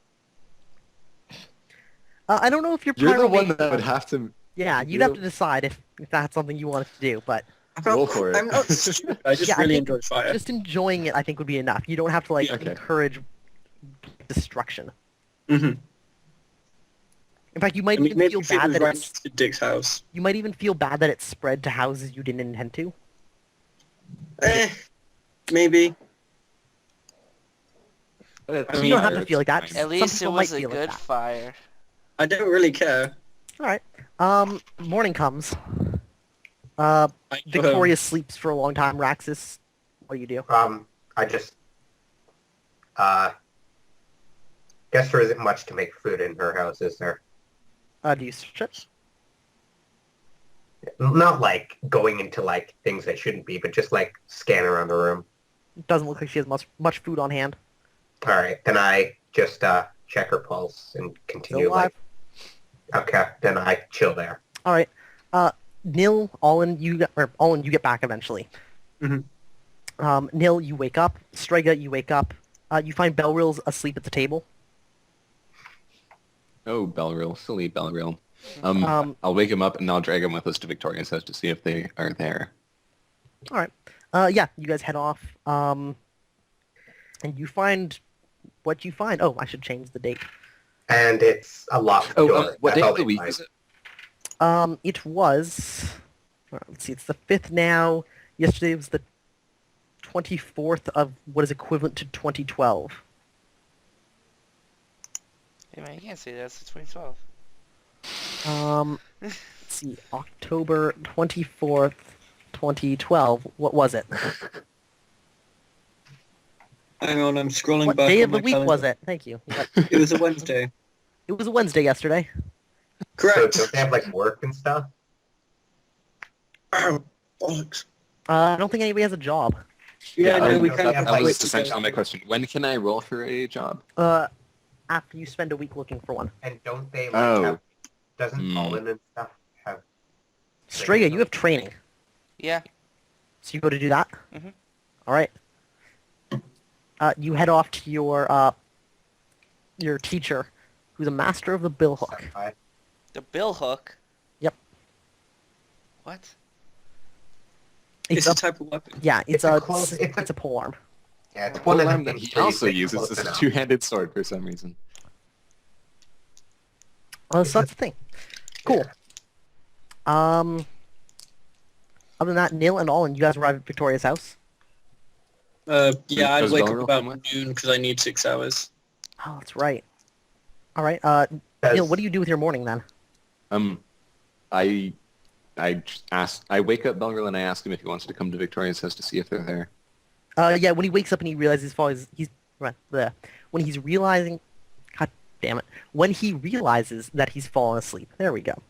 I don't know if you're You're the one pyromaniac- that would have to Yeah, you'd have to decide if that's something you wanted to do, but roll for it. I'm not stupid. I just Yeah, I really think enjoy fire. just enjoying it, I think, would be enough. You don't have to like Okay. encourage destruction. Mm-hmm. In fact, you I might mean, even maybe feel if it bad was that right it's next to Dick's house. you might even feel bad that it spread to houses you didn't intend to. Maybe. I mean, You don't have to feel like that. Fine. At Some least it people was might a feel like good that. fire. I don't really care. All right. Morning comes. I Victoria sleeps for a long time. Raxus, what do you do? I just guess there isn't much to make food in her house, is there? Do you search it? Not like going into like things that shouldn't be, but just like scan around the room. Doesn't look like she has much food on hand. All right, then I just check her pulse and continue. Still alive. Okay, then I chill there. All right. Nil, Olin, you get back eventually. Mhm. Nil, you wake up. Strega, you wake up. You find Belril's asleep at the table. Oh, Belril. Silly Belril. Um, I'll wake him up and I'll drag him with us to Victoria's house to see if they are there. All right. Yeah, you guys head off. And you find what you find. Oh, I should change the date. And it's a lot. What day of the week is it? It was. Let's see. It's the 5th now. Yesterday was the 24th of what is equivalent to 2012. Hey man, you can't say that. It's 2012. Let's see. October 24th, 2012. What was it? Hang on, I'm scrolling What back day on of the my week calendar. was it? Thank you. It was a Wednesday. It was a Wednesday yesterday. Correct. So don't they have like work and stuff? Ow, bollocks. I don't think anybody has a job. Yeah, no, we I- can't I- have That was like, essentially my question. When can I roll for a job? After you spend a week looking for one. And don't they like Oh. have? Doesn't Hmm. Olin and stuff have? Strega, you have training. Yeah. So you go to do that? Mhm. All right. You head off to your teacher, who's a master of the billhook. Senpai? The bill hook. Yep. What? it's a type of weapon. Yeah, It's a close- it's a polearm. Yeah, it's one of Polearm the that he things where you also think uses close as a enough. two-handed sword for some reason. So that's the thing. Cool. Other than that, Nil and Olin, you guys arrive at Victoria's house. Yeah, I'd Does wake up Belril about come with? noon because I need 6 hours. Oh, that's right. All right. Nil, Does- what do you do with your morning then? I wake up Belril and I ask him if he wants to come to Victoria's house to see if they're there. Yeah, when he wakes up and he realizes he's right there. When he's realizing, God damn it, when he realizes that he's fallen asleep. There we go.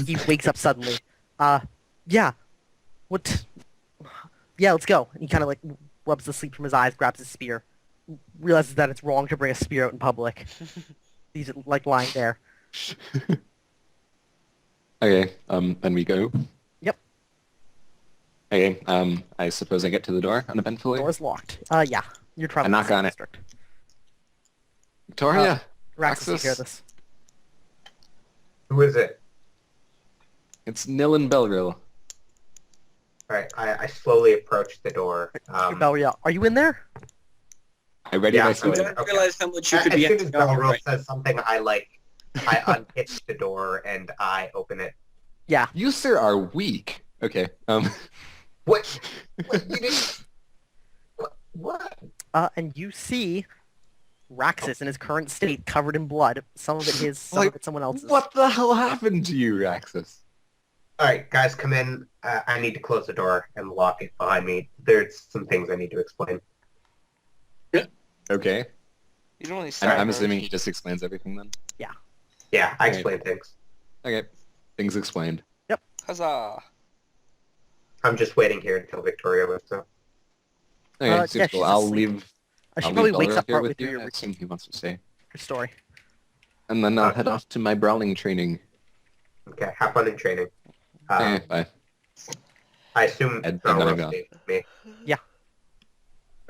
He wakes up suddenly. Yeah. What? Yeah, let's go. And he kind of like rubs the sleep from his eyes, grabs his spear, realizes that it's wrong to bring a spear out in public. He's like lying there. Okay, then we go. Yep. Okay, I suppose I get to the door uneventfully. Door's locked. Yeah. You're traveling. knock to the on it. district. Victoria! Raxus, you Raxus? hear this. Who is it? It's Nil and Belril. All right, I slowly approach the door. Belria, are you in there? I ready Yeah, my I sword. don't realize how much you As could be soon as acting out Belril right now. says something, I unhitch the door and I open it. Yeah. You, sir, are weak. Okay, What? You didn't? What? And you see Raxus in his current state, covered in blood. Some of it his, some of it someone else's. What the hell happened to you, Raxus? All right, guys, come in. I need to close the door and lock it behind me. There's some things I need to explain. Okay. You don't really I'm start. assuming he just explains everything then. Yeah, I Right. explain things. Okay. Things explained. Huzzah! I'm just waiting here until Victoria wakes up. Okay, Yeah, super she's cool. I'll asleep. leave. She I'll probably leave wakes Belra up here partway with through you. your I assume he wants to stay. story. And then I'll head off to my brawling training. Okay, have fun in training. Okay, bye. I assume And Val then I'm will gone. stay with me. Yeah.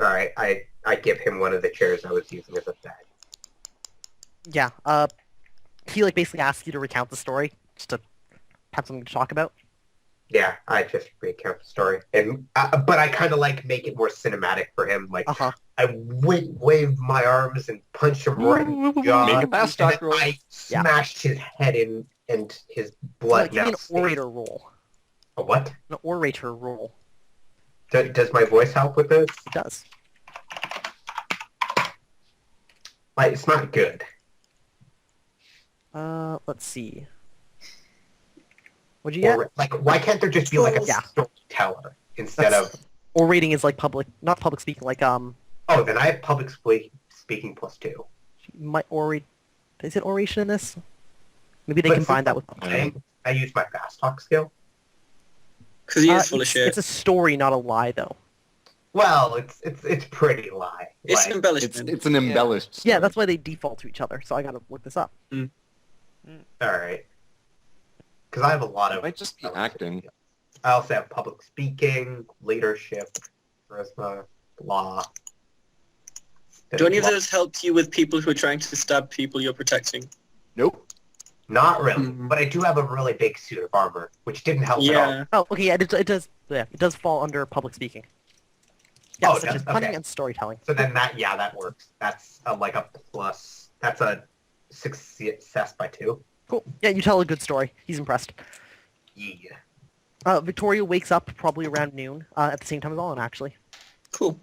All right, I give him one of the chairs I was using as a bed. Yeah. He like basically asks you to recount the story, just to have something to talk about. Yeah, I just recount the story, and but I kind of like make it more cinematic for him. Like Uh huh. I wave my arms and punch him right in the jaw. Make a fast and talk then roll. I smashed his head in, and his So, blood give me now an stains. orator roll. A what? An orator roll. Does my voice help with this? It does. Like, it's not good. Let's see. What'd you get? Or, like, why can't there just be like a Yeah. storyteller instead That's- of? Orating is like public, not public speaking. Like Oh, then I have public speaking +2. might orate. Is it oration in this? Maybe they But combine that with. I use my fast talk skill. Because he is full of it's, shit. it's a story, not a lie, though. Well, it's pretty lie. It's an Like, embellishment. It's an embellished story. Yeah, that's why they default to each other. So I gotta look this up. all right. Because I have a lot It of. might just be acting. I also have public speaking, leadership, charisma, law. Do any of those help you with people who are trying to stab people you're protecting? Nope. Not really, Mhm. but I do have a really big suit of armor, which didn't help at all. Yeah. Oh, okay. Yeah, it does. Yeah, it does fall under public speaking. Yeah, Oh, such does- as punning okay. and storytelling. So then that works. That's like a plus. That's a success by 2. Cool. Yeah, you tell a good story. He's impressed. Yeah. Victoria wakes up probably around noon, at the same time as Olin, actually. Cool.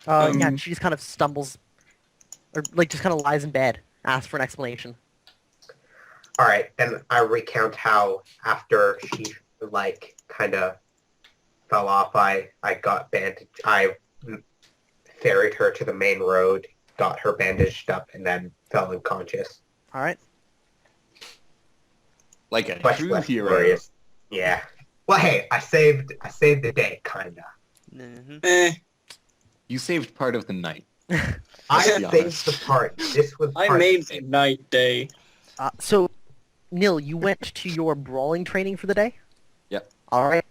Yeah, Um, she just kind of stumbles, or like just kind of lies in bed, asks for an explanation. All right, and I recount how after she like kind of fell off, I got bandaged. I ferried her to the main road, got her bandaged up, and then fell unconscious. All right. Like a Much true less hero. glorious. Yeah. Well, hey, I saved the day, kinda. Mm-hmm. Eh, You saved part of the night. I Let's be saved honest. the party. This was. I part made of the day. night day. So, Nil, you went to your brawling training for the day? Yep. All right.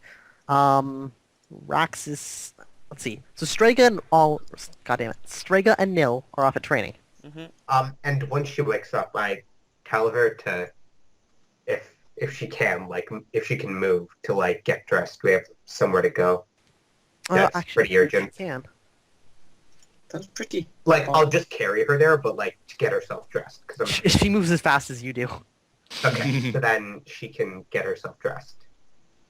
Raxus. Let's see. So Strega and Strega and Nil are off at training. And when she wakes up, I tell her to, if she can, like, if she can move, to, like, get dressed. We have somewhere to go. That's Actually, pretty urgent. You can. That's pretty. Like, I'll just carry her there, but, like, to get herself dressed. Cause She moves as fast as you do. okay, so then she can get herself dressed.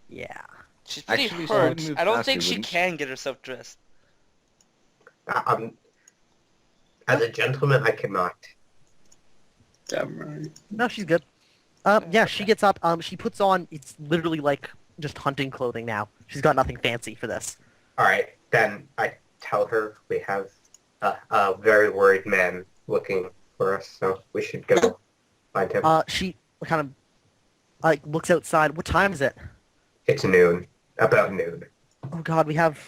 Yeah. She's pretty Actually, she would hurt. move I don't faster, think she wouldn't she? can get herself dressed. As a gentleman, I cannot. Damn right. No, she's good. Yeah, she gets up. She puts on. It's literally like just hunting clothing now. She's got nothing fancy for this. All right, then I tell her we have a very worried man looking for us, so we should go find him. She kind of like looks outside. What time is it? It's noon. About noon. Oh God, we have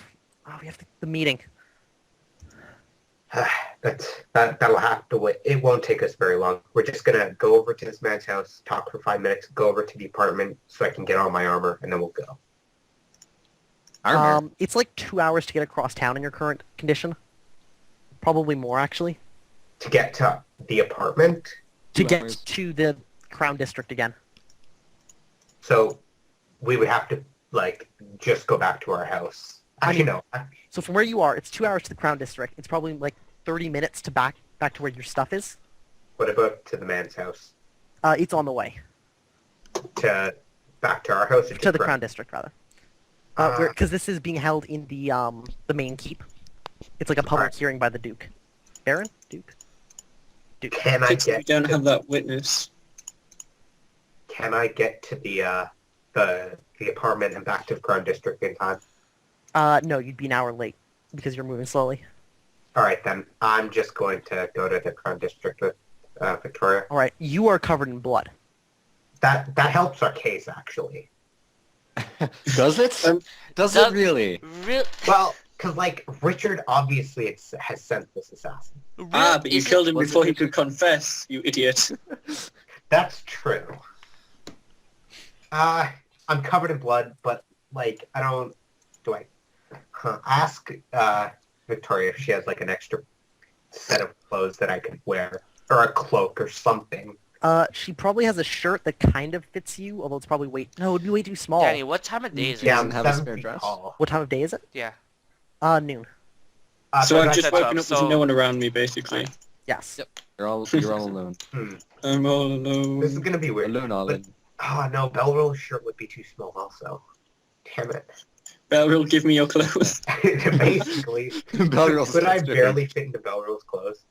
the meeting. That'll have to wait. It won't take us very long. We're just gonna go over to this man's house, talk for 5 minutes, go over to the apartment so I can get all my armor, and then we'll go. Armor. It's like 2 hours to get across town in your current condition. Probably more actually. To get to the apartment, To 2 get hours. to the Crown District again. so we would have to like just go back to our house. Actually, no. So from where you are, it's 2 hours to the Crown District. It's probably like 30 minutes to back to where your stuff is. What about to the man's house? It's on the way To back to our house? Or to the Crown? Crown District rather. Because this is being held in the main keep. It's like a public Right. hearing by the Duke. Baron? Duke? Duke. Can I Since we get don't have that witness. to the apartment and back to the Crown District in time? No, you'd be an hour late because you're moving slowly. All right, then. I'm just going to go to the Crown District with Victoria. All right, you are covered in blood. That helps our case, actually. Does it? Does Does- it really? Well, because, like, Richard obviously has sent this assassin. But you killed him was it before he Richard? could confess, you idiot. That's true. I'm covered in blood, but, like, I don't... Do I... ask Victoria if she has, like, an extra set of clothes that I could wear. Or a cloak or something. She probably has a shirt that kind of fits you, although it's probably it'd be way too small. Danny, what time of day is it? Yeah, doesn't I'm have a 7 spare feet dress? tall. What time of day is it? Yeah. Noon. So I've that's just up, woken up so- with no one around me, basically. Yes. Yep. You're all alone. I'm all alone. This is gonna be weird. Alone, all in. Oh, no, Belrill's shirt would be too small also. Damn it. Belril, give me your clothes. Basically, Belrill's could I sister. barely fit into Belrill's clothes?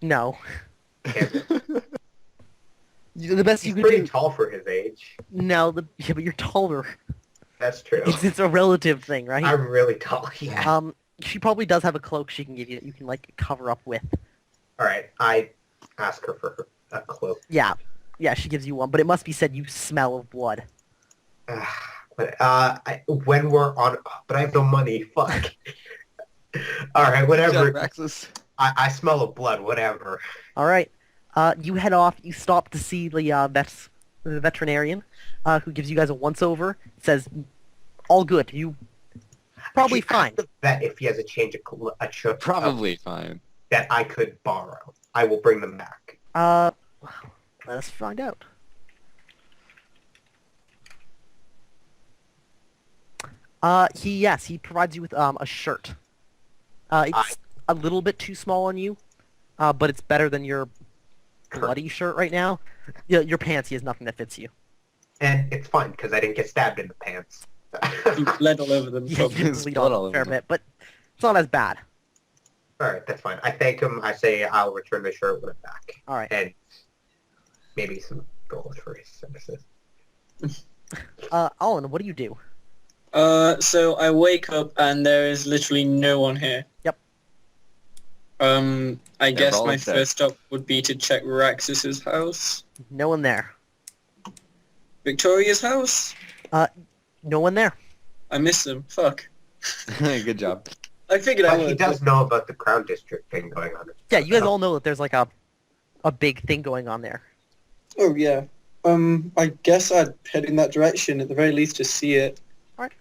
No. Damn it. The best you He's could pretty do. tall for his age. No, yeah, but you're taller. That's true. It's a relative thing, right? I'm really tall, yeah. She probably does have a cloak she can give you that you can like cover up with. Alright, I ask her for a cloak. Yeah, she gives you one, but it must be said you smell of blood. When we're on... But I have no money, fuck. Alright, whatever. Raxus. I smell of blood, whatever. All right. You head off. You stop to see the veterinarian, who gives you guys a once-over. It says, all good. You probably fine. That if he has a change of Probably fine. that I could borrow, I will bring them back. Let us find out. He provides you with a shirt. It's a little bit too small on you, but it's better than your bloody shirt right now. Your pants, he has nothing that fits you. And it's fine, because I didn't get stabbed in the pants. You bled all over them. Yeah, probably. you There's bleed blood on all a fair over bit, but it's not as bad. Alright, that's fine. I thank him. I say I'll return the shirt when I'm back. All right. And maybe some gold for his services. Alan, what do you do? So I wake up and there is literally no one here. Yep. I guess all my dead. first stop would be to check Raxus's house. No one there. Victoria's house? No one there. I miss them. Fuck. Good job. I figured I But he would. does know about the Crown District thing going on. Yeah, you guys all know that there's like a big thing going on there. Oh, yeah. I guess I'd head in that direction, at the very least to see it. Alright.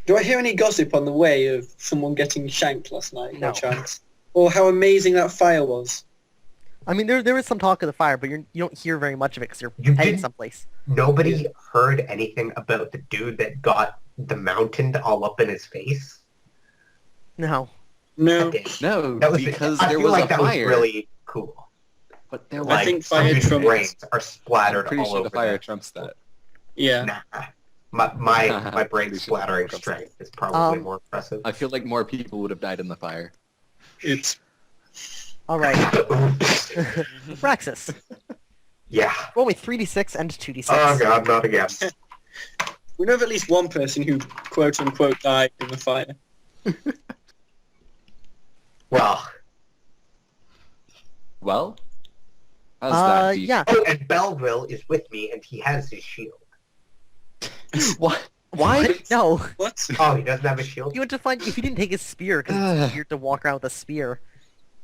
Do I hear any gossip on the way of someone getting shanked last night, No. by chance? Or how amazing that fire was? I mean, there is some talk of the fire, but you don't hear very much of it because you're You heading didn't- someplace. Nobody heard anything about the dude that got the mountain all up in his face? No. No. Okay. No, That was because I there feel was like a that fire. was really cool. But there I was. Like, think fire some dude's trumps- brains are I'm splattered pretty all sure over the fire there. trumps that. Yeah. Nah. My brain Pretty sure splattering Trumps strength is probably Um, more impressive. I feel like more people would have died in the fire. It's... All right. Praxis. Yeah. Roll me 3d6 and 2d6. Oh god, not again. We know of at least one person who, quote-unquote, died in the fire. Well. Well, how's that? Deep? Yeah. Oh, and Belleville is with me, and he has his shield. What? Why? No. What? Oh, he doesn't have a shield? You went to find if he didn't take his spear because it's weird to walk around with a spear.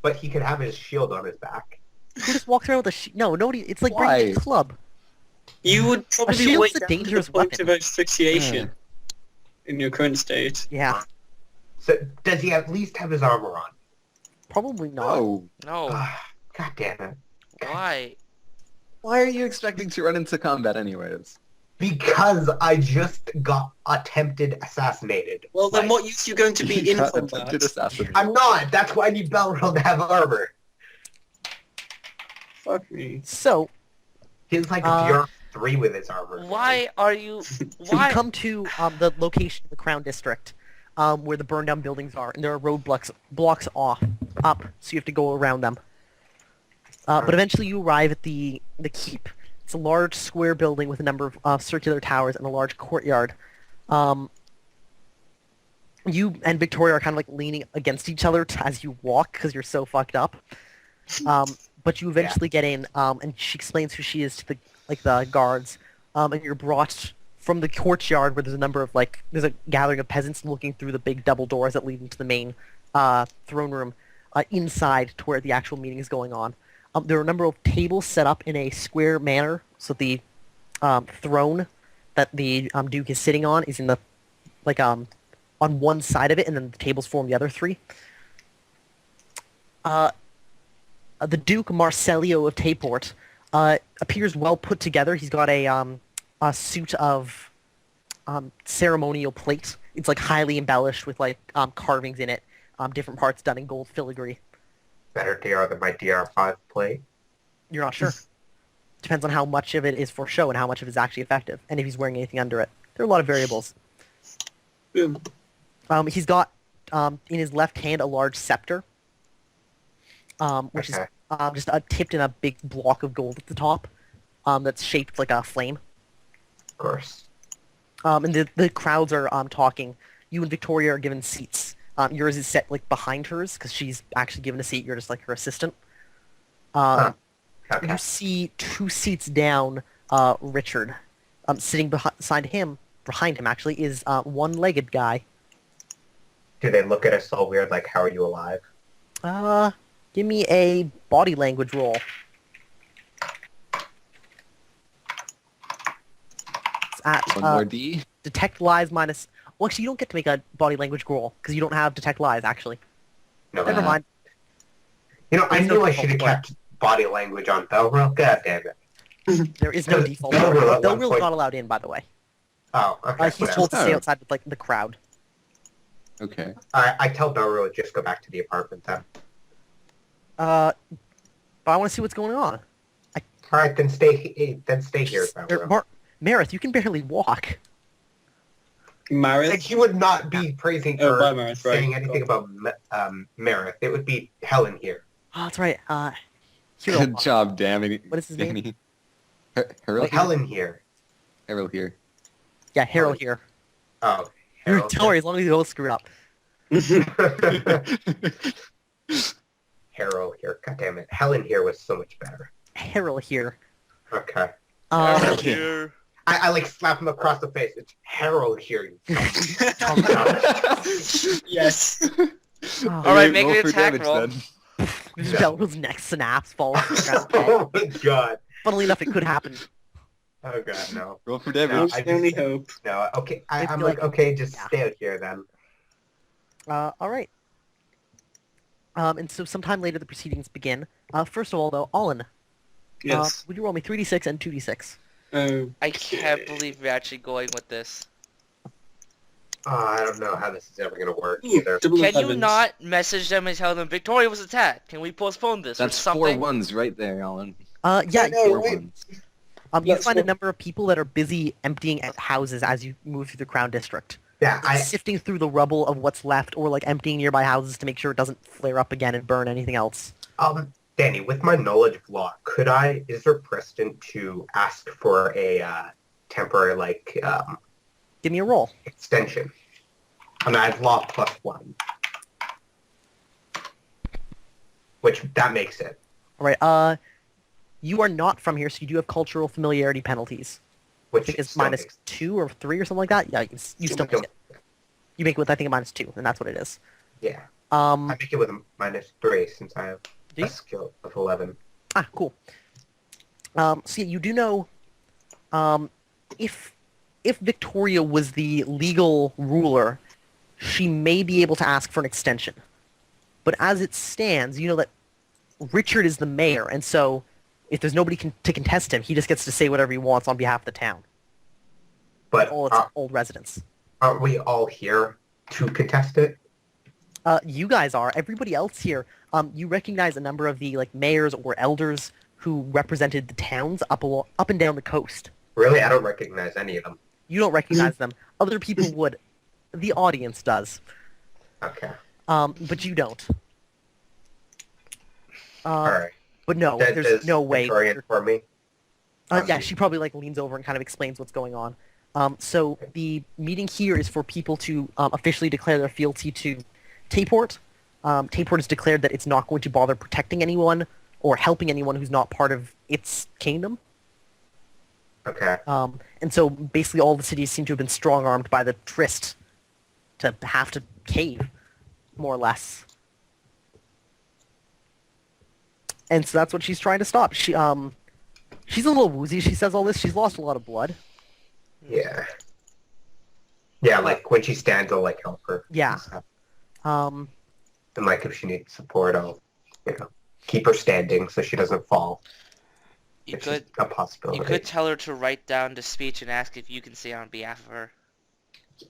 But he could have his shield on his back. Who just walks around with a no? Nobody. It's like bringing a Why? club. You would probably shield's wait a down to dangerous the point weapon. of asphyxiation in your current state. Yeah. So, does he at least have his armor on? Probably not. No. No. God damn it. Why? Why are you expecting to run into combat anyways? Because I just got attempted assassinated. Well, then Like, what use are you going to be in Got combat? attempted assassination. I'm not. That's why I need Belril to have armor. Fuck me. So He's like Uh, your 3 with his armor. Why are you? So you Why? come to the location of the Crown District, where the burned down buildings are, and there are roadblocks up, so you have to go around them. But eventually you arrive at the keep. It's a large square building with a number of circular towers and a large courtyard. You and Victoria are kind of like leaning against each other as you walk because you're so fucked up. But you eventually get in, and she explains who she is to the guards, and you're brought from the courtyard where there's a number of there's a gathering of peasants looking through the big double doors that lead into the main throne room, inside to where the actual meeting is going on. There are a number of tables set up in a square manner, so the throne that the Duke is sitting on is in the on one side of it, and then the tables form the other 3. The Duke Marcelio of Tayport appears well put together. He's got a suit of ceremonial plate. It's highly embellished with carvings in it, different parts done in gold filigree. Better DR than my DR5 plate. You're not sure. Depends on how much of it is for show and how much of it is actually effective, and if he's wearing anything under it. There are a lot of variables. He's got in his left hand a large scepter, which is just tipped in a big block of gold at the top, that's shaped like a flame. Of course. And the crowds are talking. You and Victoria are given seats. Yours is set behind hers because she's actually given a seat. You're just her assistant. Okay. You see 2 seats down, Richard. Sitting behind him actually, is one-legged guy. Do they look at us all weird how are you alive? Give me a body language roll. It's at One more D. detect lies minus... Well, actually, you don't get to make a body language roll because you don't have detect lies, actually. No. Never mind. I There's no knew I default should have for it. kept body language on Belril. God damn it. There is no default. Belril at one Belril's point- not allowed in, by the way. Oh, okay. He's whatever. told to stay Oh. outside with the crowd. Okay. I tell Belril to just go back to the apartment then. But I want to see what's going on. Alright, then stay here, Belril. Marith, you can barely walk. Marith? He would not be praising Oh, or by Marith, right. saying anything about Marith. It would be Helen here. Oh, that's right. Hero. Good job, Danny. What is his name? Danny. Harold here? Helen here. Harold here. Yeah, Harold here. Oh. Don't worry, as long as you don't screw it up. Harold here. God damn it. Helen here was so much better. Harold here. Okay. Here. I slap him across the face. It's Harold here. You Yes. Oh, All right, make roll an for attack damage, roll. then. Belril's neck snaps, falls to the ground. Oh my god. Funnily enough, it could happen. Oh god, no. Roll for No, damage. I I can only just- hope. No, okay. I I'm feel like, like- okay, just yeah. stay out here then. All right. And so sometime later the proceedings begin. First of all, though, Olin, Yes. would you roll me 3d6 and 2d6? I can't believe we're actually going with this. Oh, I don't know how this is ever gonna work Ooh, either. double Can you 11s. not message them and tell them Victoria was attacked? Can we postpone this That's or 4 something? ones right there, Alan. Yeah, No, Four wait. ones. you That's find a what- number of people that are busy emptying out houses as you move through the Crown District. Yeah, Sifting through the rubble of what's left, or emptying nearby houses to make sure it doesn't flare up again and burn anything else. Danny, with my knowledge of law, is there precedent to ask for a temporary Give me a roll. extension? I have law +1. Which that makes it. All right. You are not from here, so you do have cultural familiarity penalties. I Which think it's still minus makes- 2 or 3 or something like that. Yeah, you still make it. You make it with, I think, a minus 2, and that's what it is. Yeah. I Um, make it with a -3 since I have Do you? a skill of 11. cool. So yeah, you do know, if Victoria was the legal ruler, she may be able to ask for an extension. But as it stands, you know that Richard is the mayor, and so if there's nobody to contest him, he just gets to say whatever he wants on behalf of the town. But All its old residents. aren't we all here to contest it? You guys are. Everybody else here, you recognize a number of the mayors or elders who represented the towns up and down the coast. Really? I don't recognize any of them. You don't recognize them. Other people would. The audience does. Okay. But you don't. Alright. But no, Does there's no way. Victoria inform me? Yeah, she probably like leans over and kind of explains what's going on. So the meeting here is for people to officially declare their fealty to Tayport. Tayport has declared that it's not going to bother protecting anyone or helping anyone who's not part of its kingdom. Okay. And so basically all the cities seem to have been strong-armed by the Tryst to have to cave, more or less. And so that's what she's trying to stop. She's a little woozy. She says all this. She's lost a lot of blood. Yeah. Yeah, like when she stands, I'll like help her. Yeah. and stuff. Um, And like if she needs support, I'll, keep her standing so she doesn't fall. You Which could is a possibility. you could tell her to write down the speech and ask if you can say on behalf of her.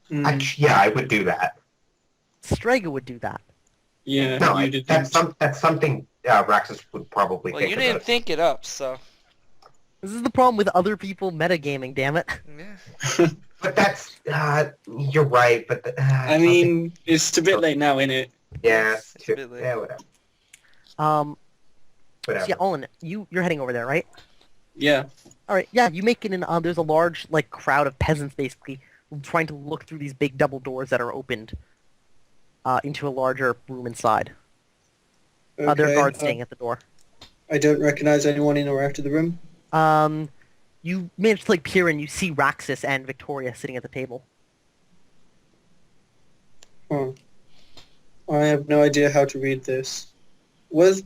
Yeah, I would do that. Strega would do that. Yeah, No, you did. that's something Raxus would probably Well, think you didn't about. think it up, so This is the problem with other people metagaming, damn it. yeah. But that's you're right. But I mean, it's a bit late now, isn't it? yeah, it's a bit late. yeah, whatever. So Whatever. yeah, Olin, you're heading over there, right? Yeah. Alright, yeah, you make it in, there's a large, like, crowd of peasants, basically, trying to look through these big double doors that are opened into a larger room inside. There are guards staying at the door. I don't recognize anyone in or out of the room. You manage to, like, peer in, you see Raxus and Victoria sitting at the table. Oh. I have no idea how to read this. I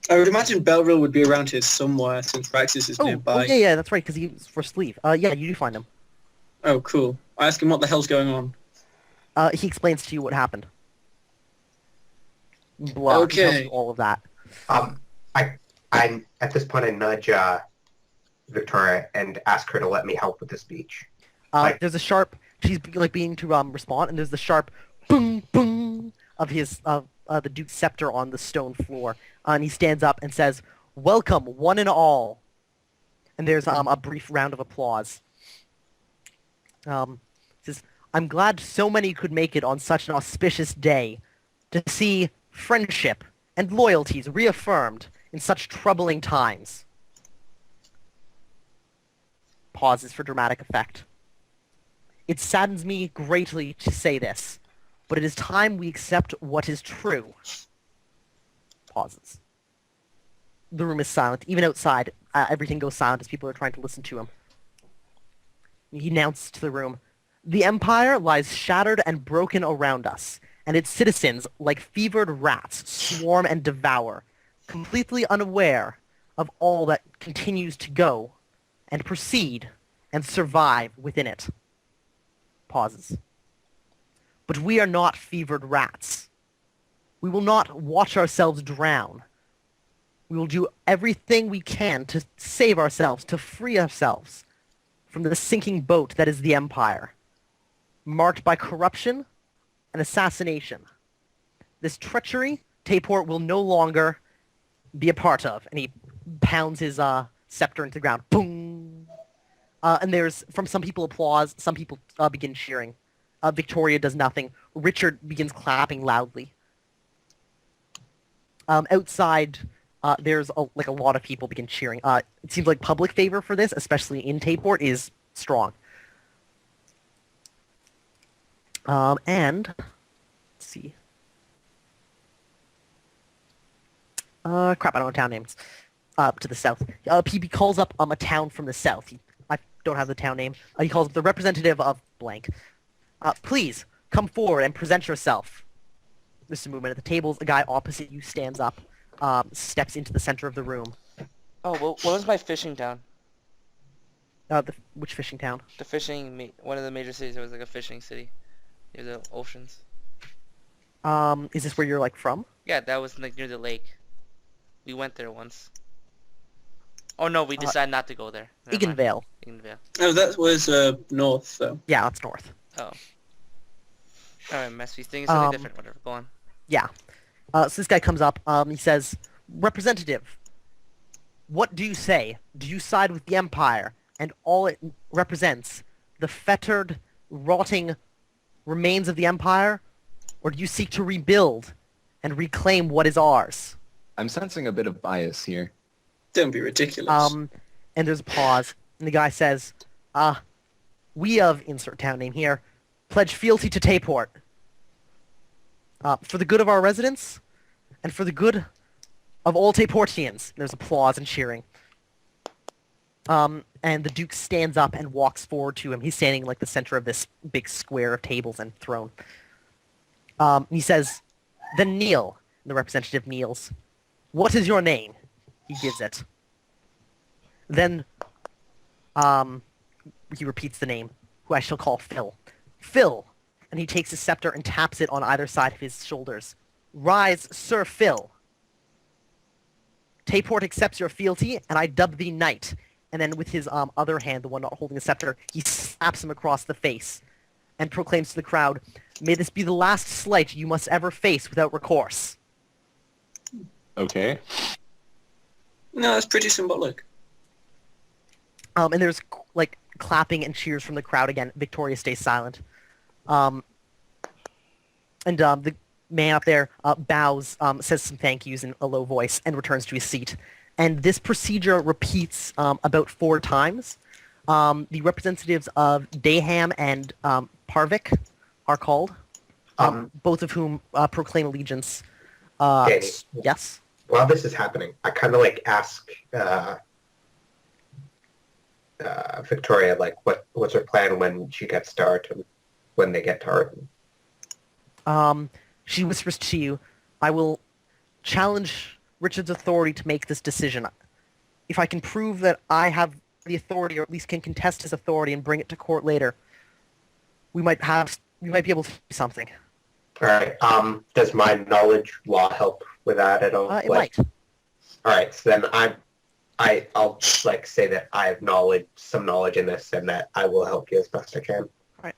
would imagine Belrill would be around here somewhere since Raxus is nearby. Yeah, that's right, because he's for sleeve. Yeah, you do find him. Oh, cool. I ask him what the hell's going on. He explains to you what happened. Blah. He tells Okay. you all of that. I at this point I nudge Victoria and ask her to let me help with the speech. There's a sharp. She's like being to respond, and there's the sharp boom boom of his the Duke's scepter on the stone floor, and he stands up and says, "Welcome, one and all." And there's a brief round of applause. He says, "I'm glad so many could make it on such an auspicious day to see friendship and loyalties reaffirmed in such troubling times." Pauses for dramatic effect. "It saddens me greatly to say this, but it is time we accept what is true." Pauses. The room is silent. Even outside, everything goes silent as people are trying to listen to him. He announced to the room, "The Empire lies shattered and broken around us, and its citizens, like fevered rats, swarm and devour, completely unaware of all that continues to go and proceed and survive within it." Pauses. "But we are not fevered rats. We will not watch ourselves drown. We will do everything we can to save ourselves, to free ourselves from the sinking boat that is the Empire, marked by corruption and assassination. This treachery, Tayport will no longer be a part of." And he pounds his scepter into the ground. Boom! And there's, from some people, applause. Some people begin cheering. Victoria does nothing. Richard begins clapping loudly. Outside, there's a lot of people begin cheering. It seems like public favor for this, especially in Tayport, is strong. And let's see. Crap, I don't know town names. To the south. He calls up a town from the south. I don't have the town name. He calls up the representative of blank. "Please, come forward and present yourself." There's some movement at the tables. A guy opposite you stands up, steps into the center of the room. Oh, well, what was my fishing town? Which fishing town? The one of the major cities. It was like a fishing city near the oceans. Is this where you're like from? Yeah, that was like near the lake. We went there once. Oh no, we decided not to go there. Never mind. Eganvale. Eganvale. Oh, that was north, though. Yeah, that's north. Oh. Alright, messy thing is something different. Whatever. Go on. Yeah. So this guy comes up. He says, "Representative, what do you say? Do you side with the Empire and all it represents, the fettered, rotting remains of the Empire, or do you seek to rebuild and reclaim what is ours? I'm sensing a bit of bias here. Don't be ridiculous. And there's a pause, and the guy says, we of, insert town name here, pledge fealty to Tayport. For the good of our residents, and for the good of all Tayportians. There's applause and cheering. And the Duke stands up and walks forward to him. He's standing in like the center of this big square of tables and throne. He says, then kneel. And the representative kneels. What is your name? He gives it. Then, he repeats the name, who I shall call Phil. Phil! And he takes his scepter and taps it on either side of his shoulders. Rise, Sir Phil! Tayport accepts your fealty, and I dub thee knight. And then with his other hand, the one not holding the scepter, he slaps him across the face and proclaims to the crowd, may this be the last slight you must ever face without recourse. Okay. No, that's pretty symbolic. And there's like clapping and cheers from the crowd again. Victoria stays silent. The man up there bows, says some thank yous in a low voice, and returns to his seat. And this procedure repeats about 4 times. The representatives of Daham and Parvik are called, both of whom proclaim allegiance. Okay. Yes? While this is happening, I kind of like ask Victoria, like, what's her plan when she gets to Arton, when they get to Arton? She whispers to you, I will challenge Richard's authority to make this decision. If I can prove that I have the authority, or at least can contest his authority and bring it to court later, we might be able to do something. All right. Does my knowledge law help with that at all? It might. All right. So then I'll like say that I have some knowledge in this, and that I will help you as best I can. All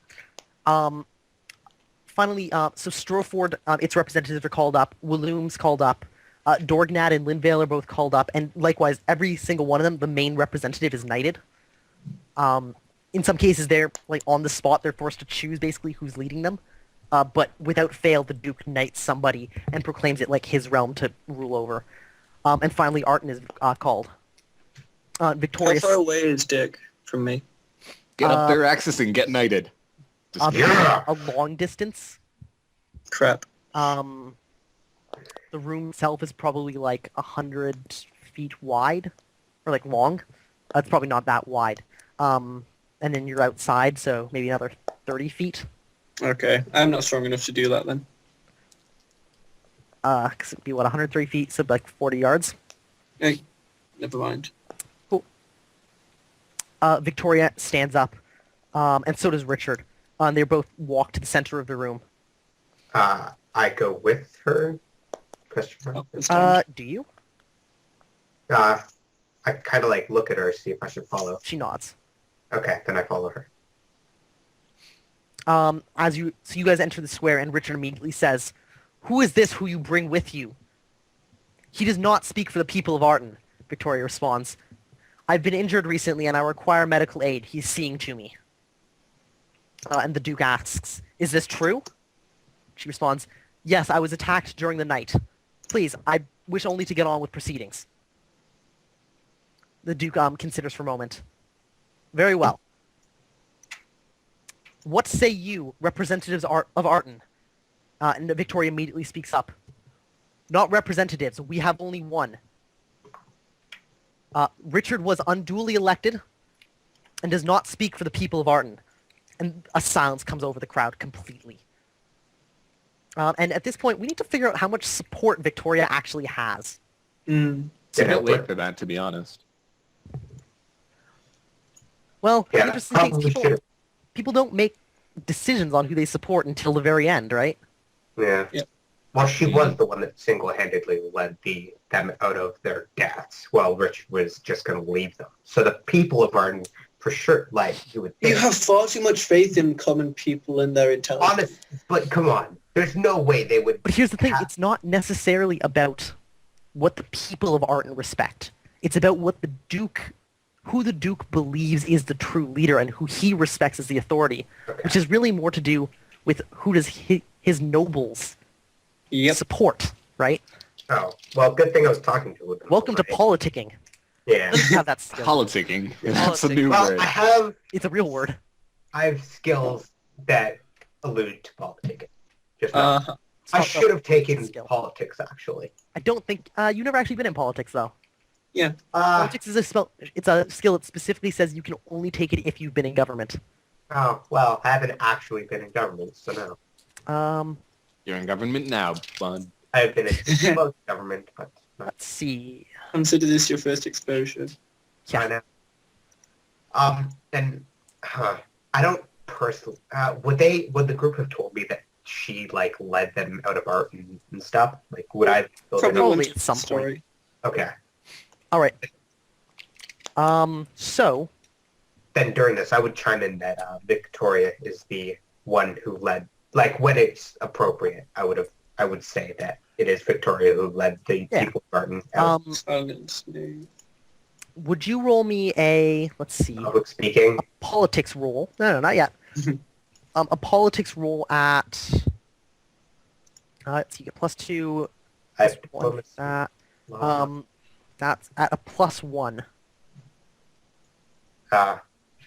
right. Finally, so Stroford, its representatives are called up. Walloom's called up. Dorgnat and Linvale are both called up, and likewise, every single one of them, the main representative is knighted. In some cases, they're like on the spot. They're forced to choose basically who's leading them. But without fail, the Duke knights somebody and proclaims it like his realm to rule over. And finally, Arton is called. Victorious. How far away is Dick from me? Get up there, Axis, and get knighted. Yeah. A long distance. Crap. The room itself is probably like 100 feet wide, or like long. It's probably not that wide. And then you're outside, so maybe another 30 feet. Okay, I'm not strong enough to do that then. 'Cause it'd be, 103 feet, so like 40 yards. Hey, never mind. Cool. Victoria stands up, and so does Richard. They both walk to the center of the room. I go with her. Question mark. Oh, it's time. Do you? I kind of like look at her, see if I should follow. She nods. Okay, then I follow her. So you guys enter the square, and Richard immediately says, "Who is this who you bring with you?" "He does not speak for the people of Arton," Victoria responds. "I've been injured recently, and I require medical aid. He's seeing to me." And the Duke asks, "Is this true?" She responds, "Yes, I was attacked during the night. Please, I wish only to get on with proceedings." The Duke considers for a moment. "Very well. What say you, representatives of Arton?" And Victoria immediately speaks up. "Not representatives. We have only one. Richard was unduly elected and does not speak for the people of Arton." And a silence comes over the crowd completely. And at this point, we need to figure out how much support Victoria actually has. It's a bit late for that, to be honest. Well, the Yeah, interesting thing is probably should. people don't make decisions on who they support until the very end, right? Yeah. Yep. Well, she was the one that single-handedly led them out of their deaths, while Richard was just going to leave them. So the people of Arden, for sure, like, you would think... You have far too much faith in common people and their intelligence. Honest, but come on. There's no way they would... But here's the thing, it's not necessarily about what the people of Arden respect. It's about what the Duke who the Duke believes is the true leader and who he respects as the authority, which is really more to do with who does his nobles support, right? Oh, well, good thing I was talking to them. Welcome to politicking. Yeah. Doesn't have that skill. Politicking. That's a new Well, word. It's a real word. I have skills that allude to politicking. Just not. Uh, I should have taken skill. politics, actually. I don't think you've never actually been in politics though. yeah. Politics is it's a skill that specifically says you can only take it if you've been in government. Oh, well, I haven't actually been in government, so no. You're in government now, bud. I've been in most government, but not Let's see. Consider this your first exposure. Yeah. now. And I don't personally. Would the group have told me that she like led them out of art and stuff? Like, would I? Probably Probably went at to some the story. Okay. All right. So Then during this, I would chime in that Victoria is the one who led. Like when it's appropriate, I would say that it is Victoria who led the people garden. Silence. No. would you roll me a Public speaking. politics roll? No, not yet. A politics roll at let's see, get +2. I have One, diplomacy. That's at a +1.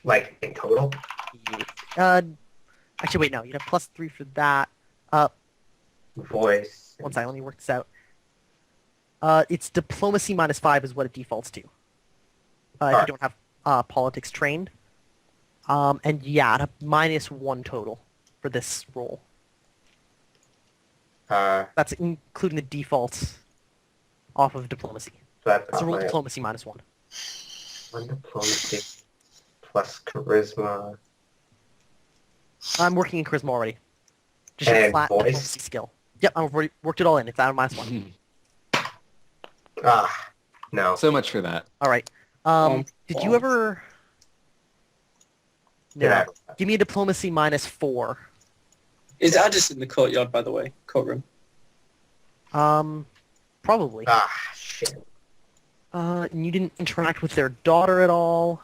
Like in total. Actually, wait, no, you'd have +3 for that. Voice. Once I only work this out. It's diplomacy -5 is what it defaults to. If you Alright. don't have politics trained. And yeah, at a -1 total for this roll. That's including the defaults off of diplomacy. So that's It's a roll my diplomacy -1. one diplomacy plus charisma. I'm working in charisma already. Just a And flat voice? diplomacy skill. Yep, I've already worked it all in. It's at a -1. No. So much for that. All right. Did you ever? No. Yeah. Give me a diplomacy -4. Is Addis in the courtyard, by the way? Courtroom. Probably. Shit. And you didn't interact with their daughter at all.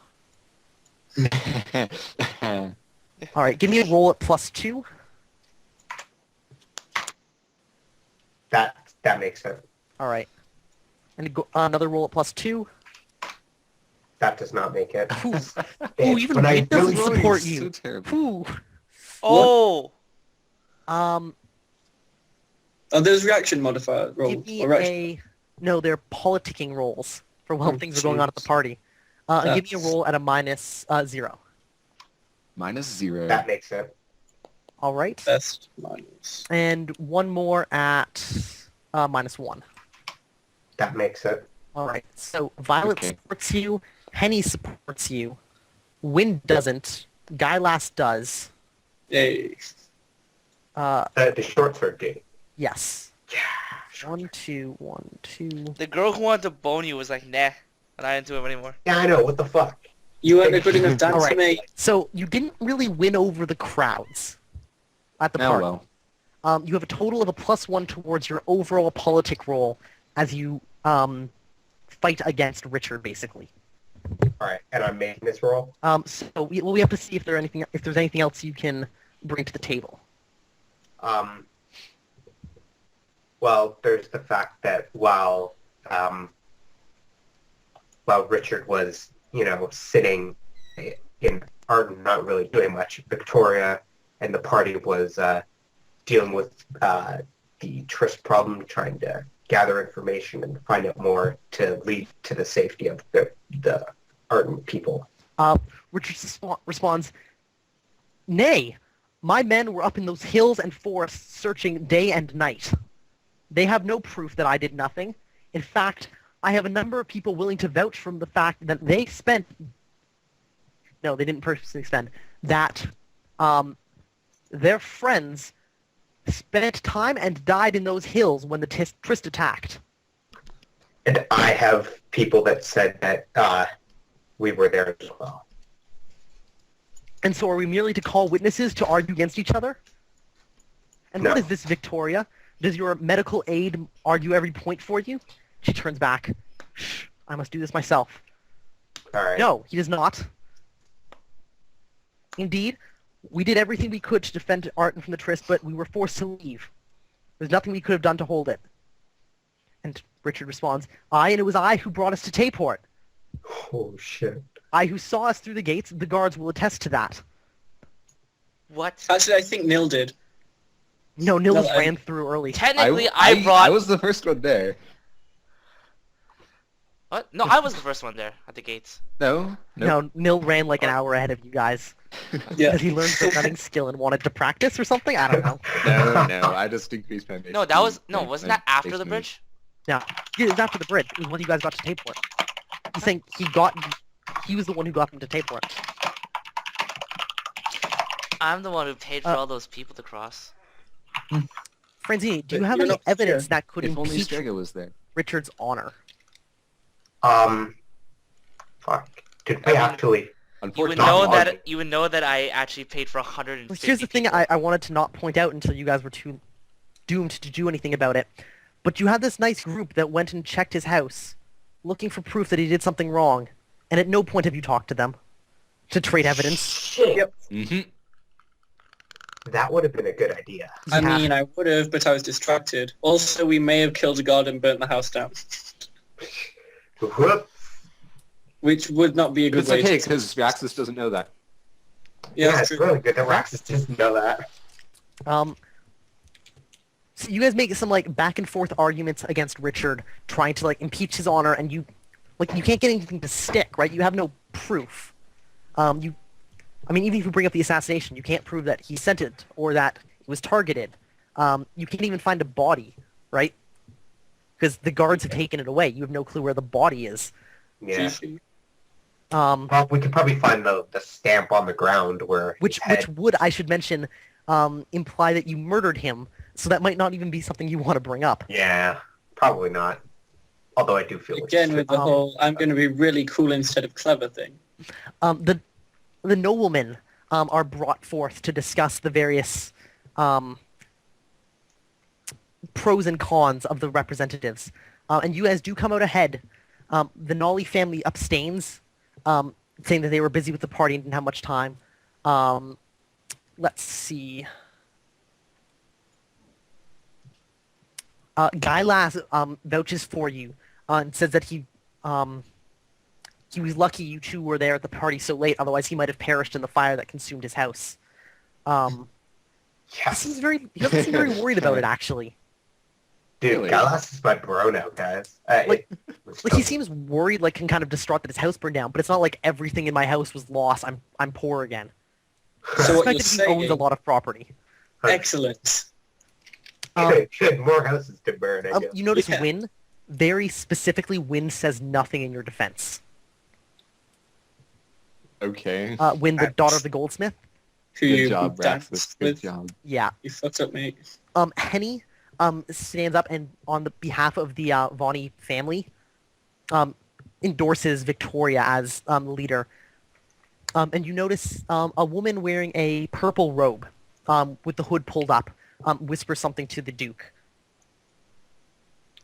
All right, give me a roll at +2. That makes sense. All right. And another roll at +2. That does not make it. Ooh, Damn, Ooh, even when I Wit doesn't really- support So you. terrible. Ooh. Oh! Are those reaction modifier rolls? Give me Or reaction? no, they're politicking rolls for when Oh, things are going on at the jeez. party. And give me a That's- roll at a -0. -0. That makes it. All right. Best minus. And one more at -1. That makes it. All right. So Violet Okay. supports you. Henny supports you. Wind doesn't. Guy Last does. Yay. The short sword game. Yes. Yeah. 1, 2, 1, 2. The girl who wanted to bone you was like, nah, I'm not into him anymore. Yeah, I know. What the fuck? You weren't a good enough dancer, Alright. mate. So you didn't really win over the crowds at the Oh party. well. You have a total of a +1 towards your overall politic roll as you fight against Richard, basically. All right, and I'm making this roll. So we have to see if there's anything else you can bring to the table. Well, there's the fact that while Richard was, sitting in art and not really doing much, Victoria and the party was dealing with the tryst problem, trying to gather information and find out more to lead to the safety of the ardent people. Richard responds, "Nay, my men were up in those hills and forests searching day and night. They have no proof that I did nothing. In fact, I have a number of people willing to vouch from the fact that they spent... No, they didn't personally spend. That their friends spent time and died in those hills when the tryst attacked." And I have people that said that we were there as well. And so are we merely to call witnesses to argue against each other? And what No. is this, Victoria? Does your medical aid argue every point for you? She turns back. Shh, I must do this myself. Alright. No, he does not. Indeed, we did everything we could to defend Arton from the tryst, but we were forced to leave. There's nothing we could have done to hold it. And Richard responds, and it was I who brought us to Tayport. Oh, shit. I who saw us through the gates, the guards will attest to that. What? Actually, I think Nil did. No, Nils No, ran through early. Technically, I brought... I was the first one there. What? No, I was the first one there at the gates. No? No, Nil ran like an hour ahead of you guys. Yeah. Because he learned the running skill and wanted to practice or something? I don't know. No, I just increased my base. No, that was... No, my- wasn't my that after base the move. bridge? Yeah, it was after the bridge. It was when you guys got to Tayport. He's saying he was the one who got them to Tayport. I'm the one who paid for all those people to cross. Franzini, do you But have you're any not evidence sure. that could If only impeach Strega was there. Richard's honor? Fuck. Did we actually... You would Unfortunately, know Not that you would know that I actually paid for 150 Here's the thing people. I wanted to not point out until you guys were too doomed to do anything about it. But you had this nice group that went and checked his house, looking for proof that he did something wrong, and at no point have you talked to them to trade evidence. Shit. Yep. Mm-hmm. That would have been a good idea. I Yeah. mean, I would have, but I was distracted. Also, we may have killed a guard and burnt the house down, Whoop. which would not be a But good it's way okay, to... because Raxus doesn't know that. Yeah, Yeah, that's it's true. really good that Raxus doesn't know that. So you guys make some like back and forth arguments against Richard, trying to like impeach his honor, and you can't get anything to stick, right? You have no proof. I mean, even if you bring up the assassination, you can't prove that he sent it or that it was targeted. You can't even find a body, right? Because the guards have taken it away. You have no clue where the body is. Yeah. Sushi. Well, we could probably find the stamp on the ground where Which would, I should mention, imply that you murdered him. So that might not even be something you want to bring up. Yeah, probably not. Although I do feel like Again, with the whole "I'm going to be really cool instead of clever" thing. The noblemen are brought forth to discuss the various pros and cons of the representatives. And you guys do come out ahead. The Nolly family abstains, saying that they were busy with the party and didn't have much time. Let's see. Guy Lass vouches for you and says that he was lucky you two were there at the party so late, otherwise he might have perished in the fire that consumed his house. He yes. doesn't seem very worried about it, actually. Dude, Really? Galas is my bro now, guys. Like he seems worried, like, and kind of distraught that his house burned down, but it's not like everything in my house was lost. I'm poor again. So what I you're suspect that he owns a saying? lot of property. Excellent. More houses to burn, I guess. You notice Yeah. Wynn, very specifically, Wynn says nothing in your defense. Okay. Wynn, the daughter of the goldsmith. Who Good you job, danced Raxus. Good with. job. Yeah. You fucked up, mate. Henny stands up and on the behalf of the Vonnie family endorses Victoria as leader. And you notice a woman wearing a purple robe with the hood pulled up whispers something to the Duke.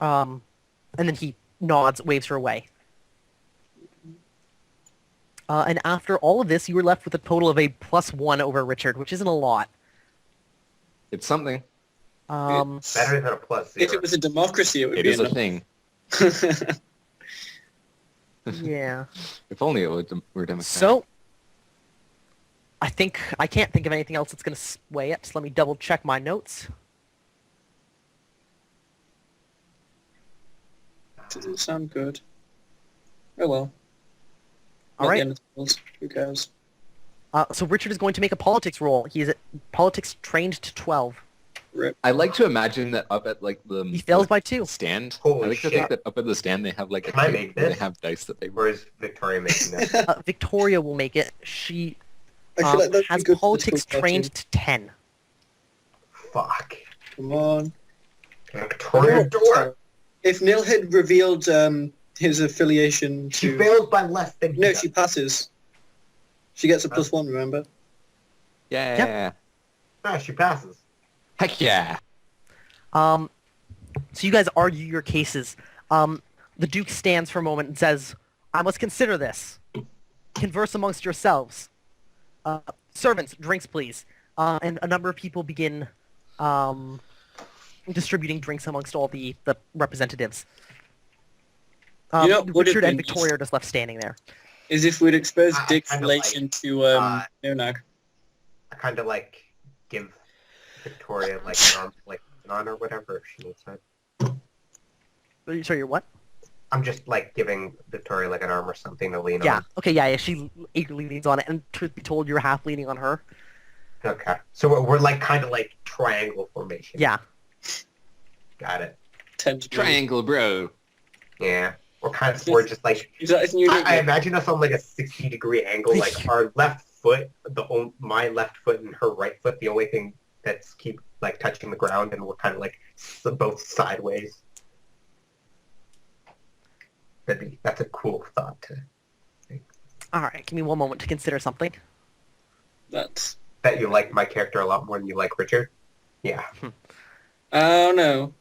And then he nods, waves her away. And after all of this, you were left with a total of a +1 over Richard, which isn't a lot. It's something. It's- Better than a +0. If it was a democracy, it would It be is a enough. thing. Yeah. If only it were democratic. So, I can't think of anything else that's going to sway it. So let me double check my notes. Doesn't sound good. Oh well. All Not right. the end of the world. Who cares? So Richard is going to make a politics roll. He is at politics trained to 12. Rip. I like to imagine that up at like the He fails by 2. stand. Holy I like to shit. think that up at the stand they have like a Can I table make where they this? have dice that they Or is Victoria making this? Victoria will make it. She I feel like that'd be has good for politics the school trained to 10. Fuck. Come on. Victoria door. If Neil had revealed his affiliation She to... failed by less than he No, does. she passes. She gets a +1, remember? Yeah. No, she passes. Heck yeah. So you guys argue your cases. The Duke stands for a moment and says, I must consider this. converse amongst yourselves. Servants, drinks, please. And a number of people begin distributing drinks amongst all the representatives. You know what would have Richard and been Victoria are just left standing there. Is if we'd exposed I Dick's kinda relation like, to Nonag. I kind of like give Victoria like an arm, like an honor or whatever if she needs it. Sorry, you're what? I'm just like giving Victoria like an arm or something to lean Yeah. on. Okay. Yeah. She eagerly leans on it, and truth be told, you're half leaning on her. Okay. So we're like kind of like triangle formation. Yeah. Got it. Triangle, bro. Yeah. We're just like Is that his new I nickname? imagine us on like a 60-degree angle, like our left foot, my left foot and her right foot, the only thing that's keep like touching the ground, and we're kind of like both sideways. That's a cool thought to think. All right. Give me one moment to consider something. That's... That you like my character a lot more than you like Richard. Yeah. Oh, no.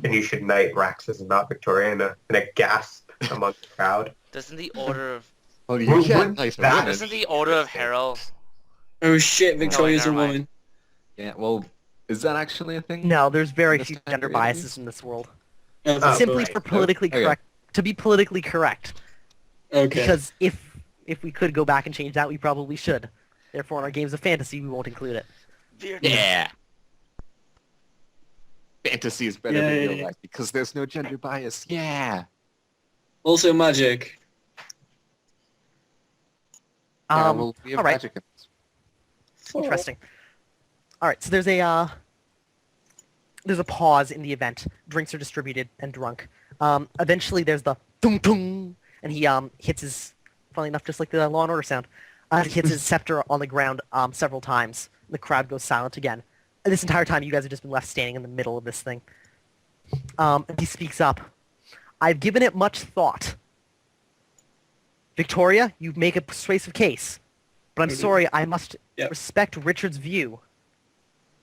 And you should knight Raxus and not Victoria in a gasp among the crowd. Doesn't the order of Oh, you Wouldn't can't nice that- women. doesn't the order of Herald? Oh, shit, Victoria's a never mind. woman. Yeah, well, is that actually a thing? No, there's very This few time gender period, biases in this world. Oh, Simply right. for politically Okay. correct. To be politically correct. okay. Because if we could go back and change that, we probably should. Therefore, in our games of fantasy, we won't include it. Yeah. Fantasy is better Yeah, than yeah, real yeah. life because there's no gender bias. Yeah. Also magic. Yeah, well, we have all right. magic in this. Interesting. All right, so there's a pause in the event. Drinks are distributed and drunk. Eventually, there's the tung tung, and he hits his, funnily enough, just like the Law and Order sound. He hits his scepter on the ground several times. The crowd goes silent again. And this entire time, you guys have just been left standing in the middle of this thing. And he speaks up. I've given it much thought. Victoria, you make a persuasive case. But I'm sorry, I must Yep. respect Richard's view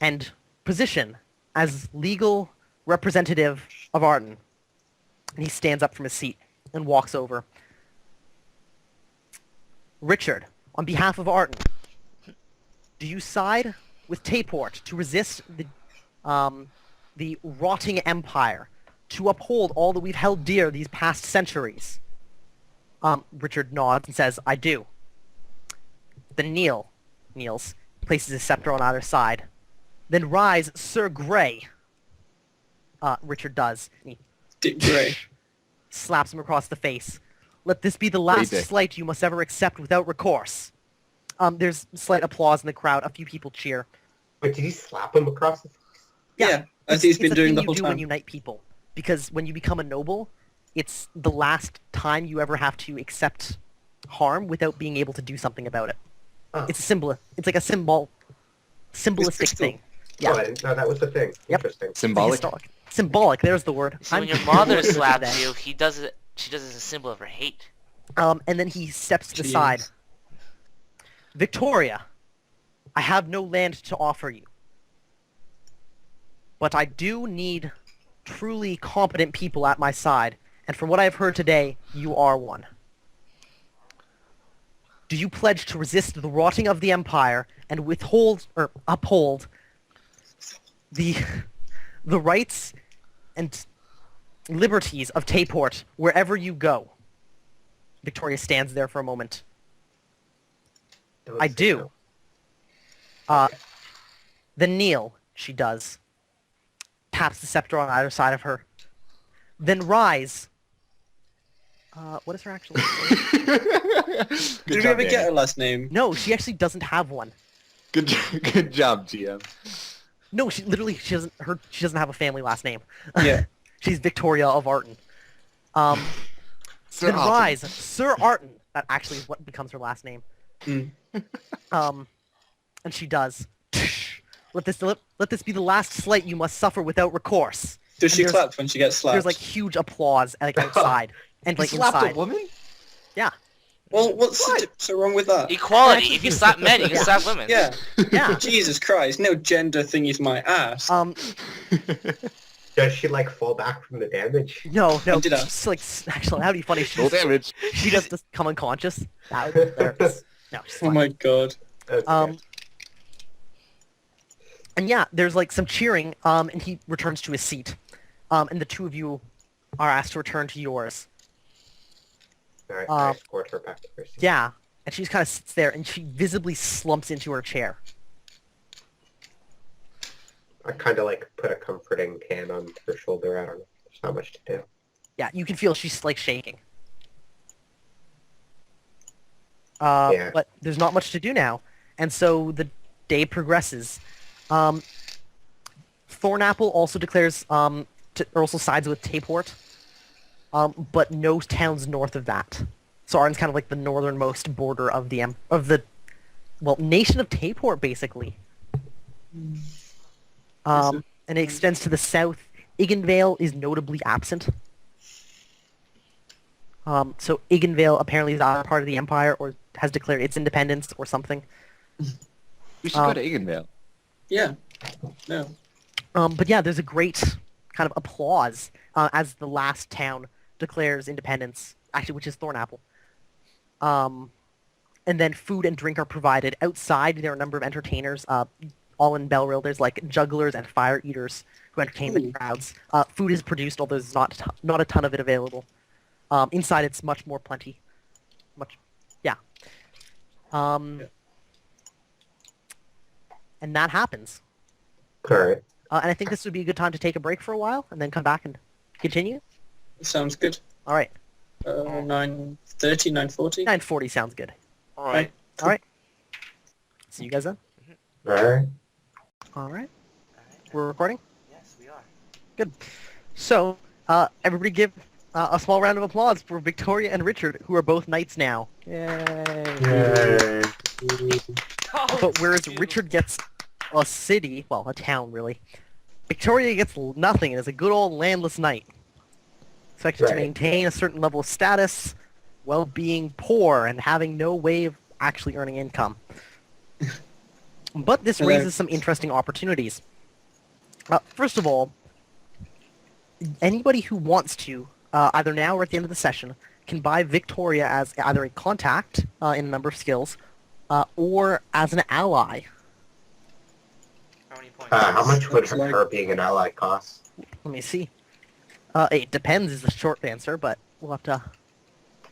and position as legal representative of Arden. And he stands up from his seat and walks over. Richard, on behalf of Arden, do you side with Tayport to resist the rotting empire, to uphold all that we've held dear these past centuries? Richard nods and says, I do. Then kneels, places his scepter on either side. Then rise, Sir Grey. Richard does. And he Dick Grey. slaps him across the face. Let this be the last Dick. slight you must ever accept without recourse. There's slight applause in the crowd. A few people cheer. Wait, did he slap him across the face? Yeah, as he's been it's a doing thing the you whole do when time. you knight people. Because when you become a noble, it's the last time you ever have to accept harm without being able to do something about it. Oh. It's a symbol. It's like a symbolistic cool. thing. Oh, I didn't know that was the thing. Yep. Interesting. It's Symbolic. historic. Symbolic. There's the word. So when your I'm mother good with slaps that. you, he does it. She does it as a symbol of her hate. And then he steps to the side. Jeez. Victoria, I have no land to offer you. But I do need truly competent people at my side. And from what I've heard today, you are one. Do you pledge to resist the rotting of the Empire and uphold the rights and liberties of Tayport wherever you go? Victoria stands there for a moment. That was I so do. cool. Then kneel, she does. Taps the scepter on either side of her. Then rise. What is her actual name? Did we ever get her last name? No, she actually doesn't have one. Good job, GM. No, she doesn't have a family last name. Yeah. She's Victoria of Arton. Sir Then Alton. rise, Sir Arton. That actually is what becomes her last name. Mm. And she does. Let this be the last slight you must suffer without recourse. Does And she there's- clap when she gets slapped? There's like huge applause like outside and like inside. woman? Yeah, well, what's so wrong with that? Equality. Actually, If you slap men, you can yeah. slap women. Yeah. yeah. Jesus Christ, no gender thingies my ass. Does she like fall back from the damage? No, I did she's like actually that'd be funny. Full damage. She just come unconscious. That would be hilarious. No, she's Oh fine. my god. That's Um, and yeah, there's like some cheering. And he returns to his seat. And the two of you are asked to return to yours. Alright, I escort her back to her seat. Yeah, and she just kind of sits there, and she visibly slumps into her chair. I kind of like put a comforting hand on her shoulder. I don't know. There's not much to do. Yeah, you can feel she's like shaking. Yeah. But there's not much to do now, and so the day progresses. Thornapple also declares or also sides with Taport, but no towns north of that. So Arden's kind of like the northernmost border of the nation of Taport, basically. And it extends to the south. Iganvale is notably absent. So Iganvale apparently is either part of the Empire or has declared its independence or something. We should go to Eganvale. Yeah. No. But yeah, there's a great kind of applause as the last town declares independence, actually, which is Thornapple. And then food and drink are provided. Outside, there are a number of entertainers, all in Belrill. There's like jugglers and fire eaters who entertain the crowds. Food is produced, although there's not a ton of it available. Inside, it's much more plenty. Yeah. And that happens. Alright. And I think this would be a good time to take a break for a while and then come back and continue. Sounds good. All right. 9:30, 9:40. 9:40 sounds good. All right. All right. See you guys then. Alright. All right. We're recording? Yes, we are. Good. So, everybody give a small round of applause for Victoria and Richard, who are both knights now. Yay. Yay. But whereas Richard gets a city, well, a town, really, Victoria gets nothing and is a good old landless knight. Expected to Right. maintain a certain level of status while being poor and having no way of actually earning income. But this Hello. raises some interesting opportunities. First of all, anybody who wants to, either now or at the end of the session, can buy Victoria as either a contact in a number of skills, or as an ally. How many points? How much would Looks like- her being an ally cost? Let me see. It depends is the short answer, but we'll have to...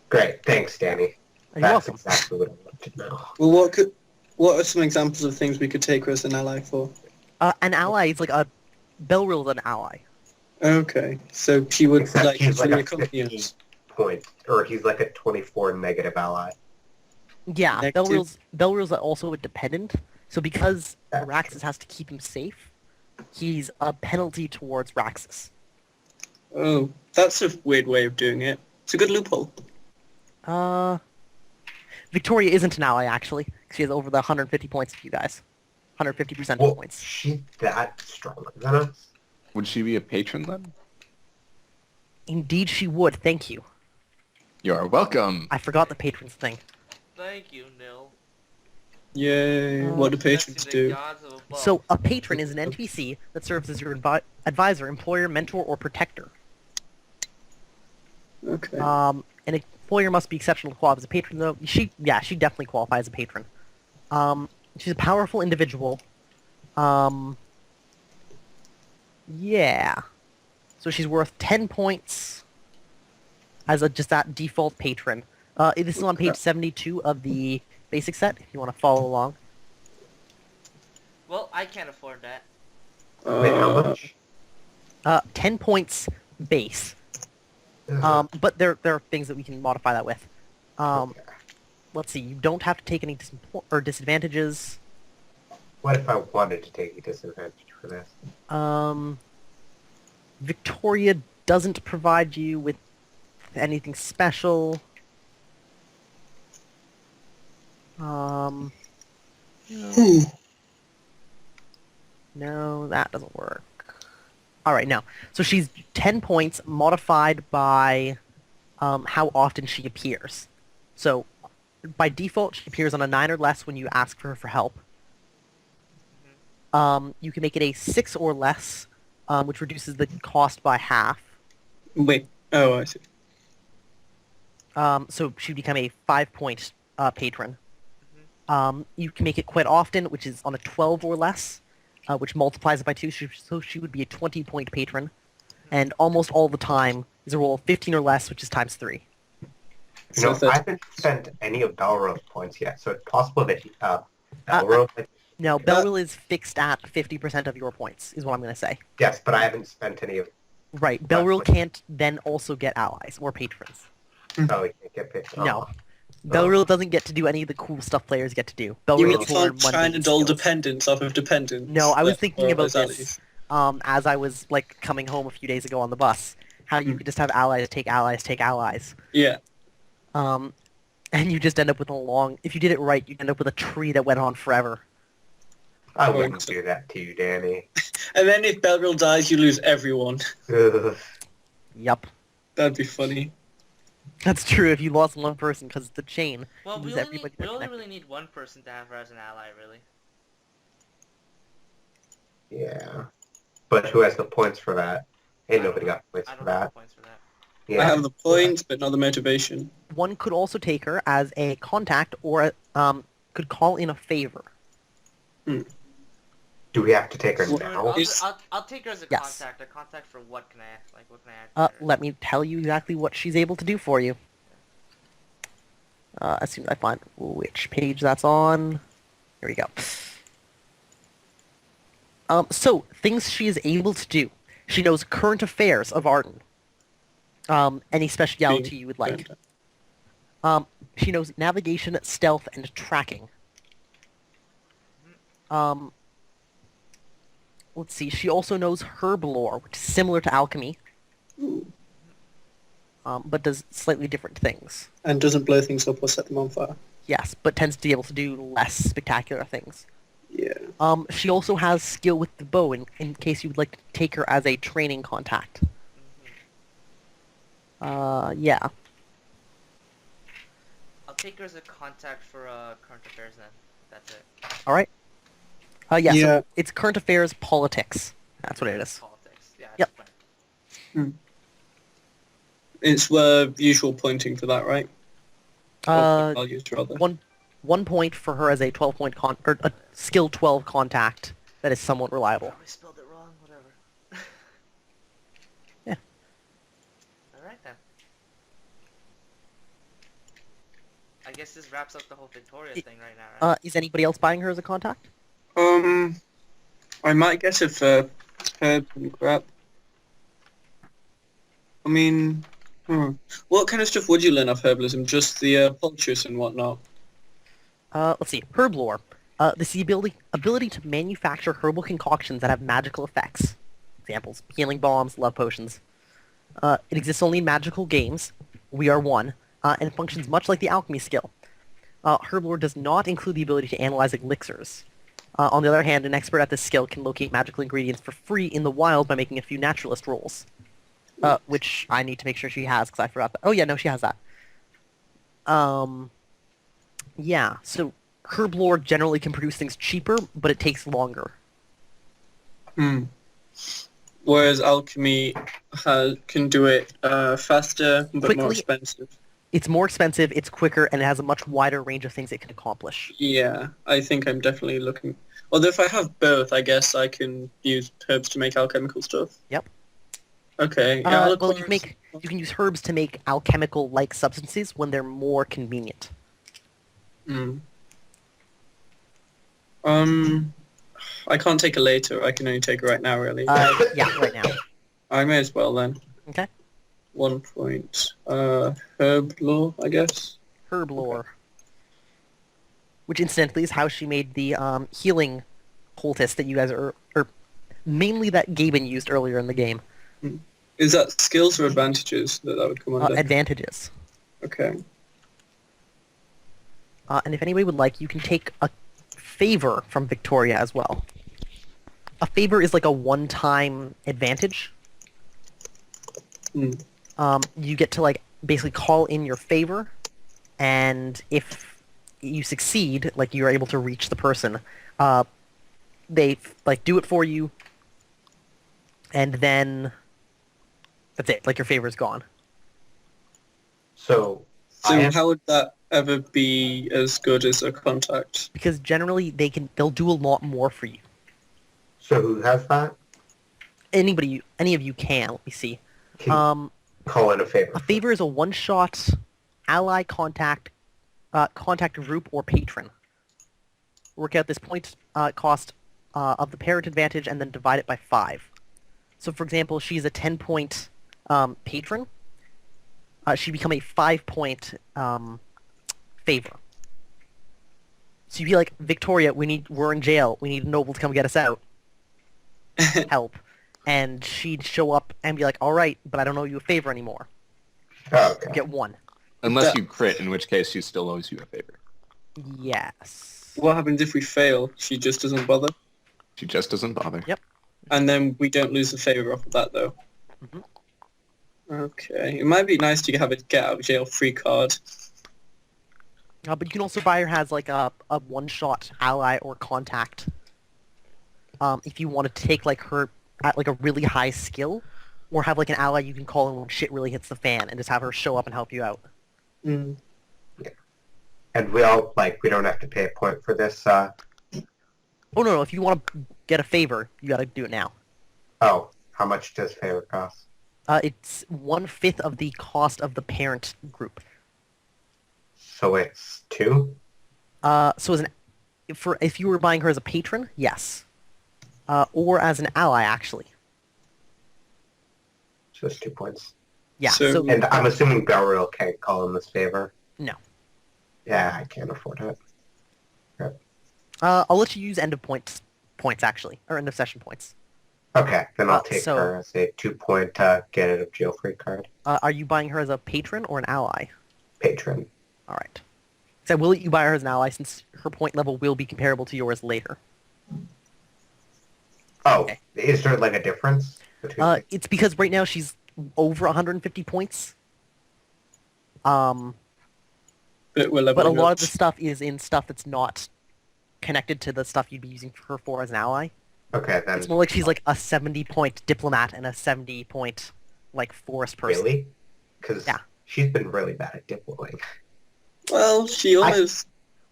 Great. Thanks, Danny. You're That's welcome. exactly what I want to know. Well, what are some examples of things we could take her as an ally for? An ally is like a... Belrill's an ally. Okay, so she would Except like he's like actually a accompany 50 us. point, or he's like a 24 negative ally. Yeah, Negative. Belrill's also a dependent, so because That's Raxus has to keep him safe, he's a penalty towards Raxus. Oh, that's a weird way of doing it. It's a good loophole. Victoria isn't an ally, actually. She has over the 150 points of you guys. 150% Well, points. she's that stronger than us? Would she be a patron then? Indeed she would, thank you. You're welcome. I forgot the patrons thing. Thank you, Nil. Yay, what do patrons Blessed be the do? gods above. So, a patron is an NPC that serves as your advisor, employer, mentor, or protector. Okay. An employer must be exceptional to qualify as a patron, though. She definitely qualifies as a patron. She's a powerful individual. Yeah. So she's worth 10 points as just that default patron. This is on page 72 of the basic set, if you want to follow along. Well, I can't afford that. Wait, how much? 10 points base. But there are things that we can modify that with. Let's see, you don't have to take any disadvantages. What if I wanted to take a disadvantage for this? Victoria doesn't provide you with anything special. No, that doesn't work. Alright, now. So she's 10 points modified by how often she appears. So, by default, she appears on a 9 or less when you ask her for help. You can make it a 6 or less which reduces the cost by half. Wait. Oh, I see. So she'd become a 5-point patron. Mm-hmm. You can make it quite often, which is on a 12 or less, which multiplies it by 2, so she would be a 20-point patron. And almost all the time is a roll of 15 or less, which is times 3. You know, So I haven't spent any of Belro's points yet, so it's possible that Belro... No, Belrill is fixed at 50% of your points, is what I'm going to say. Yes, but I haven't spent any of... Right, Belrill can't then also get allies or patrons. Oh, he can't get picked. No. Oh. Belrill doesn't get to do any of the cool stuff players get to do. You Belrill mean you gets more can't China mundane doll skills. dependence off of dependence? No, I was That's thinking more about those this allies. as I was like coming home a few days ago on the bus. How you could just have allies take allies take allies. Yeah. And you just end up with a long... If you did it right, you'd end up with a tree that went on forever. I wouldn't do that to you, Danny. And then if Belrill dies, you lose everyone. Ugh. Yep. That'd be funny. That's true if you lost one person, because the chain. Well, you we lose only, everybody we that's only connected. really need one person to have her as an ally, really. Yeah. But who has the points for that? Ain't nobody got points I for don't have that. points for that. Yeah. I have the points, but not the motivation. One could also take her as a contact, or could call in a favor. Do we have to take her Well, now? I'll take her as a Yes. contact. A contact for what can I ask? Like, what can I ask? Let me tell you exactly what she's able to do for you. As soon as I find which page that's on. Here we go. So, things she is able to do. She knows current affairs of Arden. Any speciality you would like. She knows navigation, stealth, and tracking. Let's see. She also knows herb lore, which is similar to alchemy, but does slightly different things. And doesn't blow things up or set them on fire. Yes, but tends to be able to do less spectacular things. Yeah. She also has skill with the bow, in case you would like to take her as a training contact. Yeah. I'll take her as a contact for current affairs then. That's it. All right. Yeah. Yeah. So it's current affairs, politics. That's what it is. Politics. Yeah. Yep. That's fine. It's usual pointing for that, right? Or values, rather. One point for her as a 12-point or a skill 12 contact that is somewhat reliable. Probably spelled it wrong. Whatever. Yeah. All right then. I guess this wraps up the whole Victoria thing right now, right? Is anybody else buying her as a contact? I might guess if herb and crap. I mean, what kind of stuff would you learn off herbalism? Just the poultice and whatnot. Let's see. Herb lore. This is the ability to manufacture herbal concoctions that have magical effects. Examples: healing bombs, love potions. It exists only in magical games. We are one, and it functions much like the alchemy skill. Herb lore does not include the ability to analyze elixirs. On the other hand, an expert at this skill can locate magical ingredients for free in the wild by making a few naturalist rolls. Which I need to make sure she has, because I forgot that. Oh yeah, no, she has that. Yeah, so herb lore generally can produce things cheaper, but it takes longer. Whereas alchemy can do it faster, but more Quickly. expensive. It's more expensive, it's quicker, and it has a much wider range of things it can accomplish. Yeah, I think I'm definitely looking... Although if I have both, I guess I can use herbs to make alchemical stuff. Yep. Okay. Yeah, I'll Well, you can use herbs to make alchemical-like substances when they're more convenient. I can't take her later. I can only take her right now, really. Yeah, right now. I may as well then. Okay. 1 point. Herb lore, I guess. Herb lore. Which, incidentally, is how she made the healing poultice that you guys are... Or mainly that Gaben used earlier in the game. Is that skills or advantages that would come under? Advantages. Okay. And if anybody would like, you can take a favor from Victoria as well. A favor is like a one-time advantage. You get to like basically call in your favor, and if you succeed, like you're able to reach the person, they like do it for you, and then that's it. Like your favor's gone. So So I have, how would that ever be as good as a contact? Because generally they'll do a lot more for you. so who has that? Any of you can. Let me see. Can call in a favor. A favor is a one-shot ally contact group or patron. Work out this point cost of the parent advantage and then divide it by 5. So, for example, she's a 10-point patron. She become a 5-point favor. So you'd be like, Victoria, we're in jail. We need a noble to come get us out. Help. And she'd show up and be like, all right, but I don't owe you a favor anymore. Oh, okay. Get 1. Unless you crit, in which case she still owes you a favor. Yes. What happens if we fail? She just doesn't bother? She just doesn't bother. Yep. And then we don't lose the favor off of that, though? Mhm. Okay. It might be nice to have a get-out-of-jail-free card. But you can also buy her as like a one-shot ally or contact. If you want to take like her at like a really high skill, or have like an ally you can call in when shit really hits the fan, and just have her show up and help you out. Mm. And we don't have to pay a point for this. Oh no, if you want to get a favor, you got to do it now. Oh, how much does favor cost? It's 1/5 of the cost of the parent group. So it's 2? So if you were buying her as a patron, yes. Or as an ally, actually. So it's 2 points. Yeah. So- And I'm assuming Belreal can't call in this favor. No. Yeah, I can't afford it. I'll let you use end of points actually, or end of session points. Okay, then I'll take so- her as a 2-point get out of jail free card. Are you buying her as a patron or an ally? Patron. All right. So I will let you buy her as an ally since her point level will be comparable to yours later. Oh, Okay. is there like a difference between? It's because right now she's over 150 points. But we're But a leveling lot up. of the stuff is in stuff that's not connected to the stuff you'd be using her for as an ally. Okay, then. It's more like she's like a 70-point diplomat and a 70-point like forest person. Really? Because Yeah. she's been really bad at diploing. Well, she almost...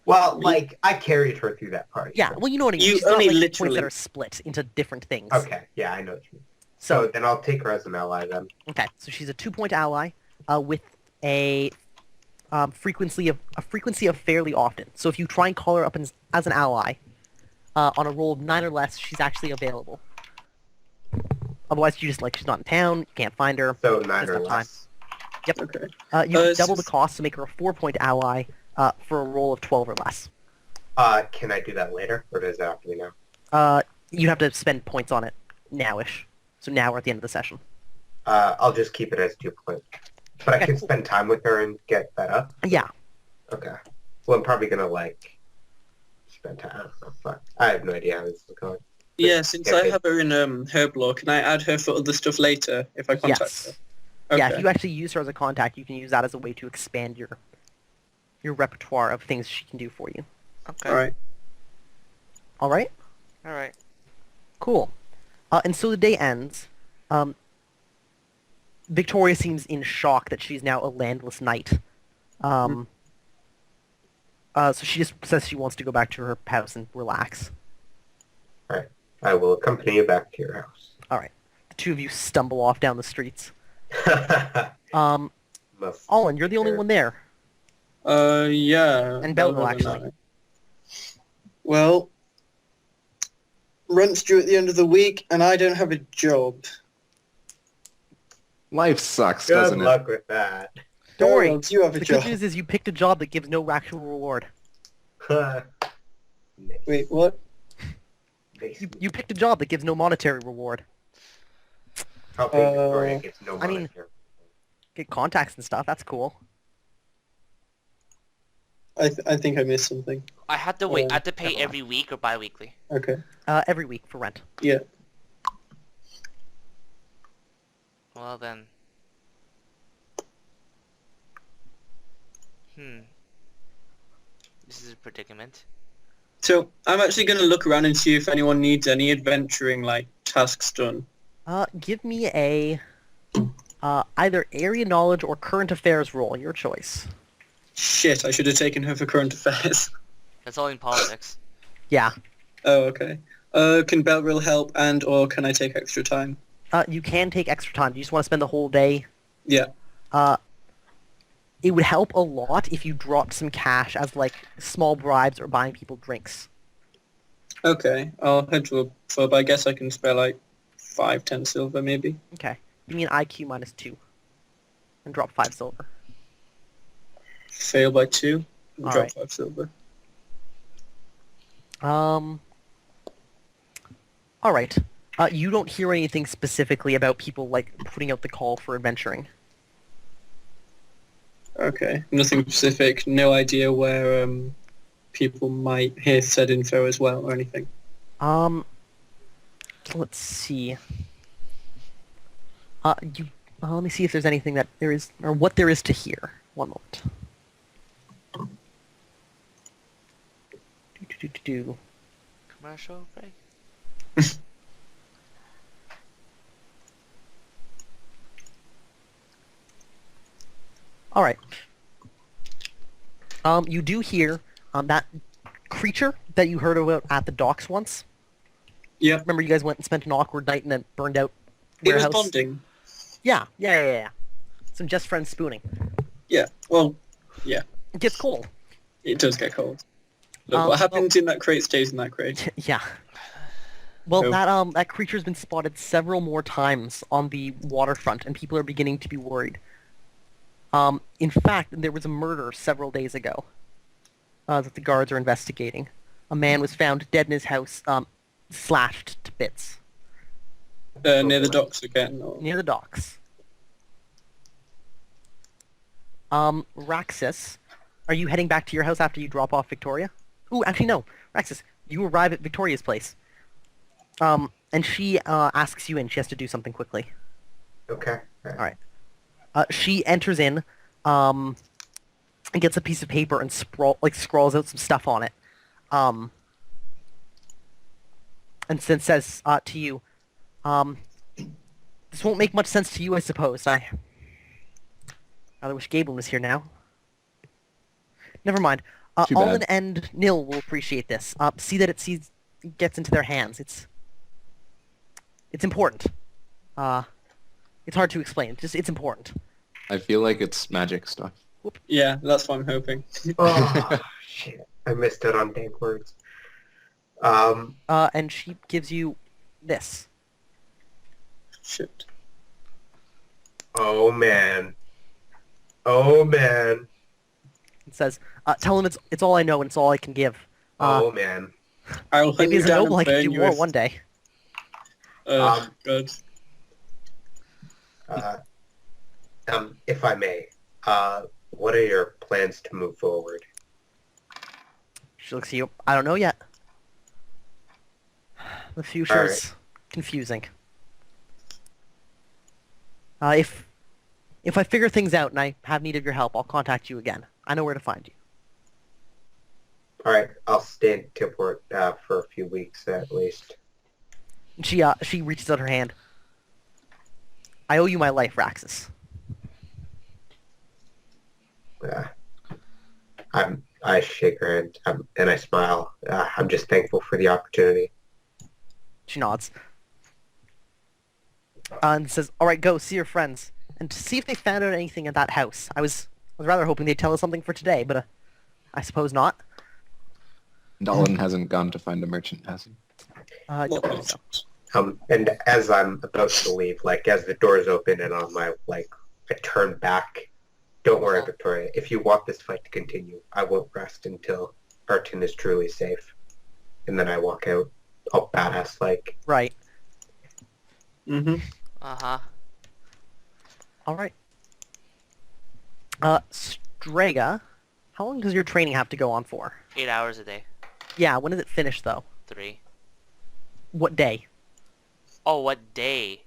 Well, like, I carried her through that part. Yeah, well, you know what I mean. You She's got, only like, points literally- that are split into different things. Okay, yeah, I know what you mean. So So, then I'll take her as an ally then. okay, so she's a 2-point ally with a frequency of fairly often. So if you try and call her up as an ally on a roll of 9 or less, she's actually available. Otherwise, she's not in town. You can't find her. So 9 Just or have time. less. Okay. You can it's double the just- cost to make her a 4-point ally for a roll of 12 or less. Can I do that later, or does it have to be now? You have to spend points on it now-ish. So now we're at the end of the session. I'll just keep it as 2 points. But I Okay, can cool. spend time with her and get that up? Yeah. Okay. Well, I'm probably gonna, spend time. I don't know. Fuck. I have no idea how this is going. Yeah, since I have her in Herb Law, can I add her for other stuff later if I contact Yes. her? Okay. Yeah, if you actually use her as a contact, you can use that as a way to expand your repertoire of things she can do for you. Okay. All right. All right? All right. Cool. And so the day ends. Victoria seems in shock that she's now a landless knight. So she just says she wants to go back to her house and relax. I will accompany you back to your house. All right. The two of you stumble off down the streets. Must- Olin, you're the only one there. Yeah. And Belleville, Belleville actually. and I. Well, rent's due at the end of the week, and I don't have a job. Life sucks, Good doesn't luck with that. Don't worry. Donald, you have a The job. good news is you picked a job that gives no actual reward. Nice. Wait, what? Nice. You picked a job that gives no monetary reward. Helping Victoria gets no I mean- monetary. Get contacts and stuff, that's cool. I think I missed something. I had to wait. Oh, I had to pay never mind. every week or bi-weekly. Okay. Every week for rent. Yeah. Well then. This is a predicament. So I'm actually going to look around and see if anyone needs any adventuring, tasks done. Give me a either area knowledge or current affairs roll. Your choice. Shit, I should have taken her for current affairs. That's all in politics. Yeah. Oh, okay. Can Belrill help or can I take extra time? You can take extra time. Do you just want to spend the whole day? Yeah. It would help a lot if you dropped some cash as like small bribes or buying people drinks. Okay, I'll head to a pub. I guess I can spare like 5-10 silver maybe. Okay. Give me an IQ -2. And drop 5 silver. Fail by 2. And All drop right. 5 silver. Alright. You don't hear anything specifically about people like putting out the call for adventuring. Okay, nothing specific. No idea where people might hear said info as well or anything. Let's see. Let me see if there's anything that there is, or what there is to hear. One moment. Do. Commercial break. All right. You do hear that creature that you heard about at the docks once. Yep. Remember, you guys went and spent an awkward night and then burned out It was warehouse. bonding. Yeah. Some just friends spooning. Yeah, well, yeah. It gets cold. It does get cold. Look, what happens in that crate stays in that crate. Yeah. Well, So- that creature's been spotted several more times on the waterfront, and people are beginning to be worried. In fact, there was a murder several days ago that the guards are investigating. A man was found dead in his house, slashed to bits Near the docks again. Or... near the docks. Raxus, are you heading back to your house after you drop off Victoria? Ooh, actually no. Raxus, you arrive at Victoria's place. And she asks you in. She has to do something quickly. Okay. All right. She enters in, and gets a piece of paper and scrawls out some stuff on it. And then says to you, "This won't make much sense to you, I suppose. I wish Gable was here now. Never mind. Too Alden bad. and Nil will appreciate this. See that it gets into their hands. It's important. It's hard to explain. It's important." I feel like it's magic stuff. Yeah, that's what I'm hoping. Oh, shit. I missed it on dank words. And she gives you this. Shit. Oh, man. Oh, man. It says, "Tell him it's all I know and it's all I can give. Oh, man. I'll hunt Maybe you as a down noble I and can burn do you more if... one day." Good. If I may, what are your plans to move forward? She looks at you. "I don't know yet. The future's Alright. confusing. If I figure things out and I have need of your help, I'll contact you again. I know where to find you." All right, I'll stay in Tilport for a few weeks at least. And she reaches out her hand. "I owe you my life, Raxus." I shake her hand and I smile. I'm just thankful for the opportunity. She nods. And says, "All right, go see your friends and to see if they found out anything at that house. I was rather hoping they'd tell us something for today, but I suppose not." Dolan hasn't gone to find a merchant, has he? I don't think so. And as I'm about to leave, like as the doors open and on my I turn back. Don't worry, Victoria. If you want this fight to continue, I won't rest until Arton is truly safe. And then I walk out, all badass like. Right. Mm-hmm. Uh-huh. All right. Strega, how long does your training have to go on for? 8 hours a day. Yeah, when does it finish, though? 3. What day? Oh, what day?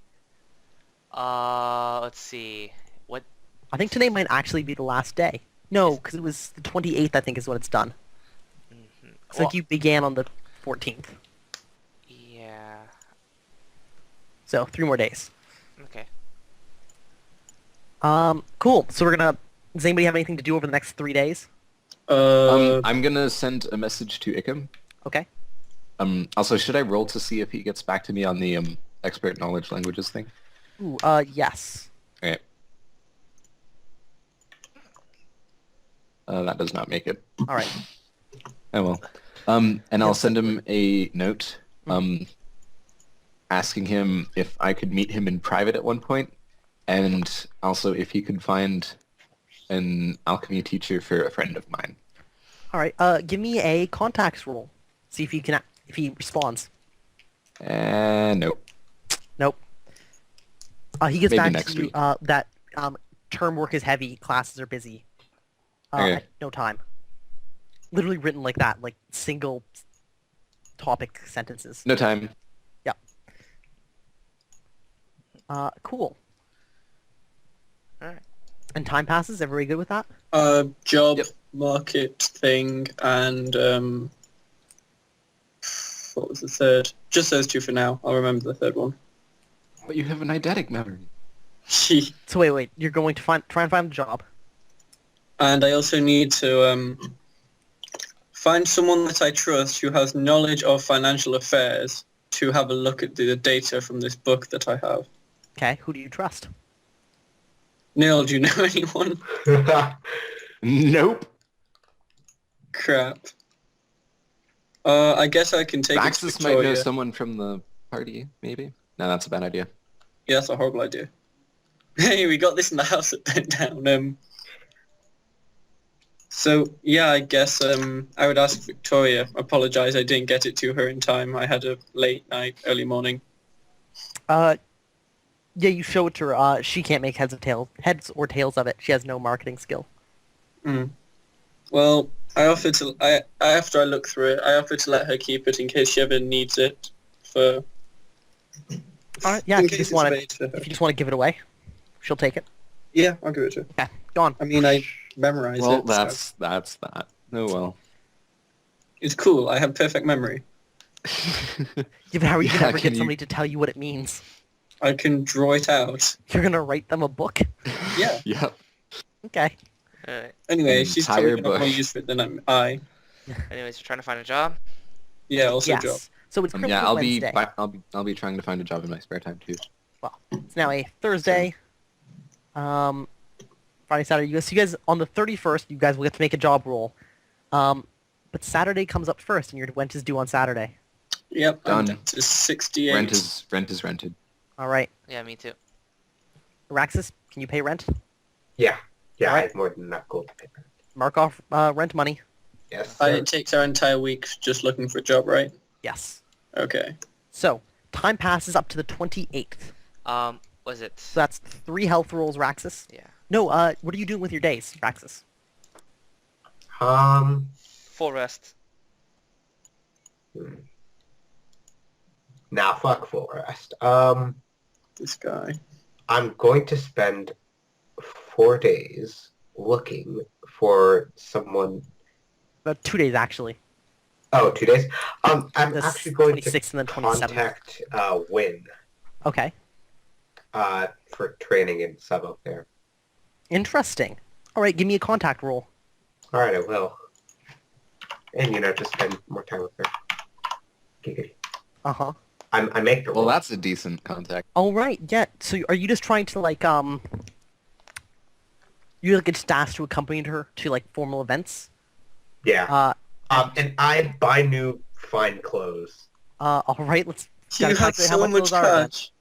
Let's see. What? I think today might actually be the last day. No, because it was the 28th, I think, is when it's done. Mm-hmm. It's like you began on the 14th. Yeah. So 3 more days. Okay. Cool. So we're gonna. Does anybody have anything to do over the next 3 days? I'm gonna send a message to Ikem. Okay. Also, should I roll to see if he gets back to me on the expert knowledge languages thing? Ooh. Yes. Okay. That does not make it. All right. Oh well. And I'll send him a note, asking him if I could meet him in private at one point, and also if he could find an alchemy teacher for a friend of mine. All right. Give me a contacts roll. See if he responds. Nope. Nope. He gets Maybe back next to you week. that term work is heavy, classes are busy. Okay. No time. Literally written like that, like single topic sentences. No time. Yep. Cool. Alright. And time passes. Everybody good with that? Job, Yep. market thing, and what was the third? Just those 2 for now. I'll remember the third one. But you have an eidetic memory. So wait. You're going to try and find a job. And I also need to find someone that I trust who has knowledge of financial affairs to have a look at the data from this book that I have. Okay. Who do you trust? Neil, do you know anyone? Nope. Crap. I guess I can take it to Baxis might know Victoria. someone from the party, maybe? No, that's a bad idea. Yeah, that's a horrible idea. Hey, we got this in the house that burnt down. So, yeah, I guess I would ask Victoria. Apologise, I didn't get it to her in time. I had a late night, early morning. Yeah, you show it to her. She can't make heads or tails of it. She has no marketing skill. Well, I offered to. After I look through it, I offered to let her keep it in case she ever needs it. For All right. Yeah. in If you case just it's want made for her. to give it away, she'll take it. Yeah, I'll give it to her. Okay. Go on. I mean, I memorised Well, it. So that's that. Oh well. it's cool. I have perfect memory. Yeah, but how are you Yeah, gonna ever can get you- somebody to tell you what it means? I can draw it out. You're gonna write them a book? Yeah. Yep. Okay. Alright. Anyway, An she's entire probably got more bush. use for it than I. Anyways, you're trying to find a job? Yeah, also Yes. job. So it's Crypto Yeah, I'll Wednesday. I'll be trying to find a job in my spare time too. Well, it's now a Thursday. Friday, Saturday. So you guys on the 31st, you guys will get to make a job roll. But Saturday comes up first, and your rent is due on Saturday. Yep, I'm Done. down to 68. Rent is rented. All right. Yeah, me too. Araxis, can you pay rent? Yeah, I Alright. have more than enough gold to pay rent. Mark off rent money. Yes, I, sir. it takes our entire week just looking for a job, right? Yes. Okay. So time passes up to the 28th. Was it? So that's 3 health rolls, Raxus. Yeah. No, what are you doing with your days, Raxus? Full rest. Nah, fuck full rest. This guy. I'm going to spend 4 days looking for someone. About 2 days, actually. Oh, 2 days. I'm That's actually going to 26th and then 27th. contact Win Okay. for training in sub up there. Interesting. All right, give me a contact roll. All right, I will. And just spend more time with her. Giggity. Uh-huh. I make the Well, roll. that's a decent contact. All right, yeah. So are you just trying to, like, you like just asked to accompany her to, like, formal events? Yeah. And I buy new fine clothes. All right, let's You gotta have calculate how so much much those are then. cash.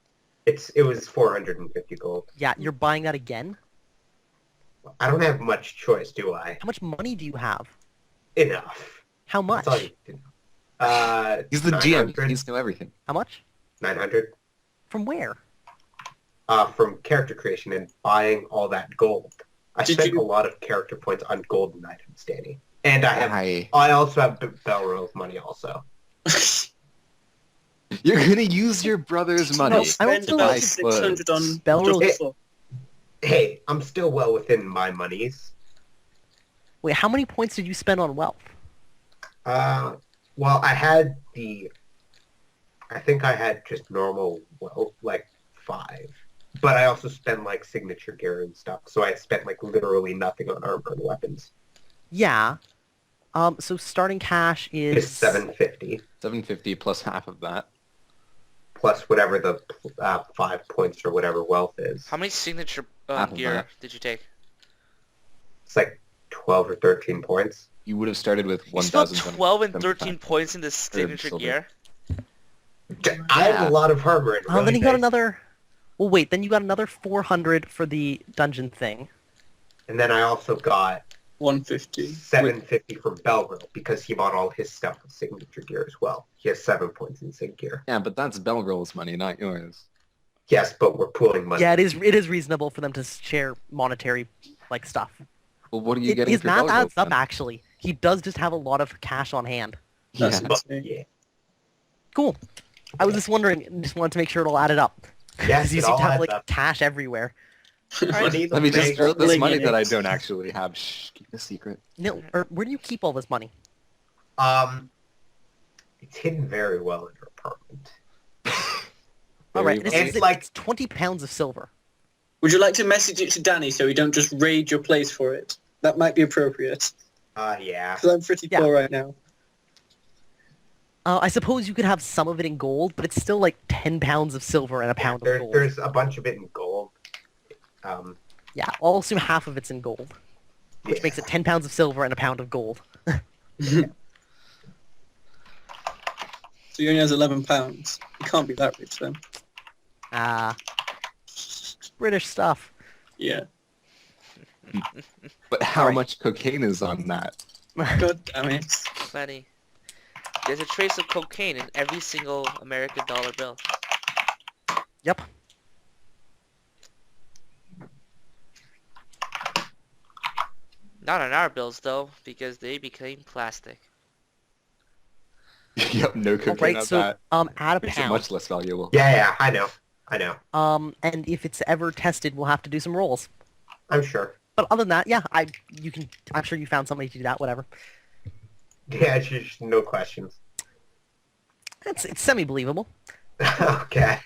It was 450 gold. Yeah, you're buying that again? I don't have much choice, do I? How much money do you have? Enough. How much? That's all you do. He's the GM. 900. He needs to know everything. How much? 900. From where? From character creation and buying all that gold. I Did spent you- a lot of character points on golden items, Danny. And Hi. I also have Belrose money also. You're gonna use your brother's money. I'll I don't spend feel about like 600 on Belrose- just before. Hey, I'm still well within my monies. Wait, how many points did you spend on wealth? Well, I had the I think I had just normal, well, like 5. But I also spent like signature gear and stuff, so I spent like literally nothing on armor and weapons. Yeah. So starting cash It's is 750 750 plus half of that. plus whatever the 5 points or whatever wealth is. How many signature Half of gear that. did you take? It's like 12 or 13 points. You would have started with You spent 1,000. 12 and 13 points in this signature silver. gear? I have a lot of armor and really then you got nice- another. Well, wait. Then you got another 400 for the dungeon thing. And then I also got 150. 750 from Belrill because he bought all his stuff with signature gear as well. He has 7 points in sig gear. Yeah, but that's Belroll's money, not yours. Yes, but we're pooling money. Yeah, it is reasonable for them to share monetary like stuff. Well, what are you getting His for math Belroll adds up then? actually. He does just have a lot of cash on hand. That's Yeah. But, insane. yeah. Cool. I was just wondering. Just wanted to make sure it all added up. Yes, Because you it seem all to have adds like up. cash everywhere. Money Let me just makes- throw this Like money it that I is. don't actually have. Shh, keep a secret. No, or where do you keep all this money? It's hidden very well in your apartment. All right, Very this well. is It's like- it's 20 pounds of silver. Would you like to message it to Danny so we don't just raid your place for it? That might be appropriate. Yeah. Because I'm pretty Yeah. poor right now. I suppose you could have some of it in gold, but it's still like 10 pounds of silver and a pound of gold. There's a bunch of it in gold. Yeah, I'll assume half of it's in gold, which Yeah. makes it 10 pounds of silver and a pound of gold. So he only has 11 pounds. He can't be that rich then. Ah, British stuff. Yeah. But how Alright. much cocaine is on that? God damn it. Plenty. There's a trace of cocaine in every single American dollar bill. Yep. Not on our bills though, because they became plastic. Yep, no cocaine Alright, on so that. add a Makes it pound. much less valuable. Yeah, I know. And if it's ever tested, we'll have to do some rolls. I'm sure. But other than that, yeah, I'm sure you found somebody to do that. Whatever. Yeah, it's just no questions. It's semi-believable. Okay.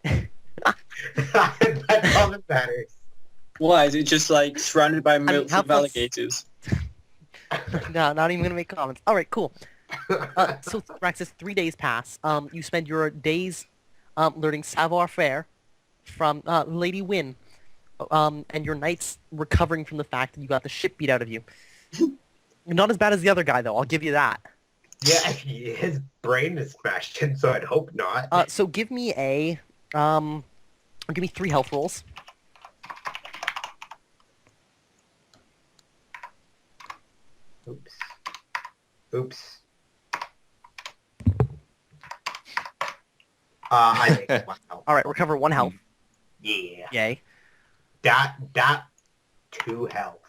That's all that matters. Why? Is it just like surrounded by mean, milks how of close- alligators? No, not even gonna make comments. All right, cool. So Raxus, 3 days pass. You spend your days learning savoir-faire from Lady Wynn, and your nights recovering from the fact that you got the shit beat out of you. Not as bad as the other guy, though. I'll give you that. Yeah, his brain is smashed in, so I'd hope not. So give me give me 3 health rolls. Oops. I think, wow. All right, recover 1 health. Yeah. Yay. That 2 health.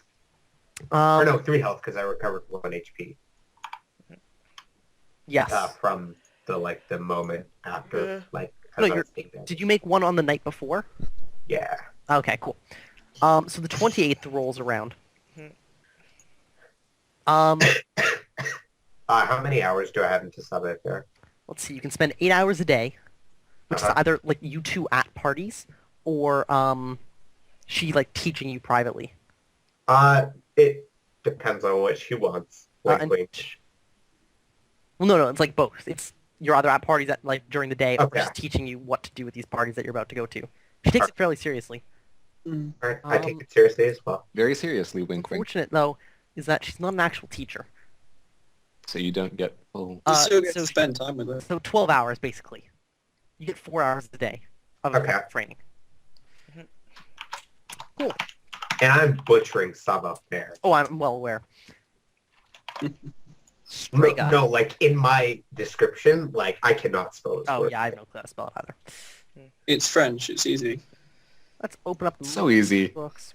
Or no, 3 health because I recovered 1 HP. Yes. From the moment after, as No, I you're- was being dead. Did you make 1 on the night before? Yeah. Okay, cool. So the 28th rolls around. How many hours do I have into Subway Fair? Let's see. You can spend 8 hours a day, which is either like you two at parties, or she like teaching you privately. It depends on what she wants. Wink, and- wink. Well, no, it's like both. It's you're either at parties at like during the day, or Okay. she's teaching you what to do with these parties that you're about to go to. She takes it fairly seriously. Mm. Alright, I take it seriously as well. Very seriously, wink wink. Fortunate though is that she's not an actual teacher. So you don't get full... You Uh, still get so to spend time with her. So 12 hours basically. You get 4 hours a day of Okay. training. And I'm butchering Subway Fair. Oh, I'm well aware. No, Straight up. no, like in my description, like I cannot spell this Oh word. yeah, I have no clue how to spell it either. It's French. It's easy. Let's open up the So easy. books.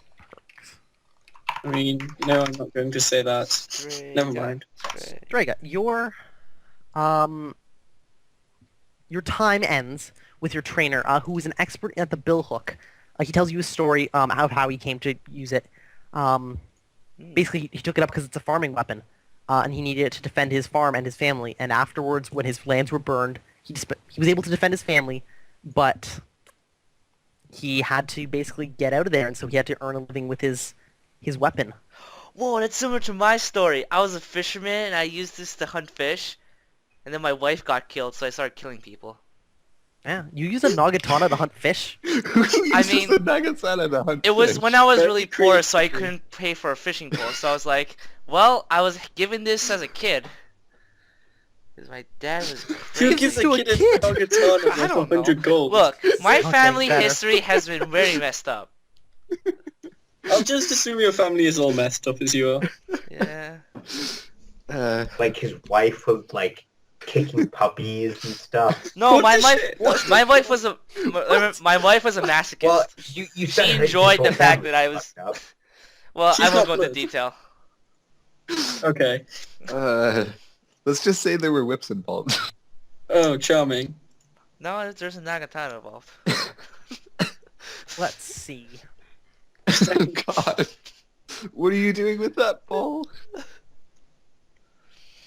I mean, no, I'm not going to say that. Never mind. Draga, your time ends with your trainer, who is an expert at the bill hook. He tells you a story of how he came to use it. Basically, he took it up because it's a farming weapon, and he needed it to defend his farm and his family. And afterwards, when his lands were burned, he was able to defend his family, but he had to basically get out of there, and so he had to earn a living with his weapon. Whoa, that's similar to my story. I was a fisherman and I used this to hunt fish, and then my wife got killed, so I started killing people. Yeah, you use a nagatana to hunt fish? I mean, it was when I was Very really poor, so I creative. couldn't pay for a fishing pole. So I was like, well, I was given this as a kid. Because my dad was Who crazy. gives a to a kid a kid? nagatana I with don't know. 100 gold? Look, my Okay, family better. history has been very messed up. I'll just assume your family is all messed up as you are. Yeah. Like his wife was like kicking puppies and stuff. No, What my the wife. shit? Look, my wife was a. My wife was a masochist. Well, you said She her enjoyed whole the fact family that I was. fucked up. Well, She's I won't not go into blood. detail. Okay. Let's just say there were whips involved. Oh, charming. No, there's a nagatana involved. Let's see. God. What are you doing with that ball?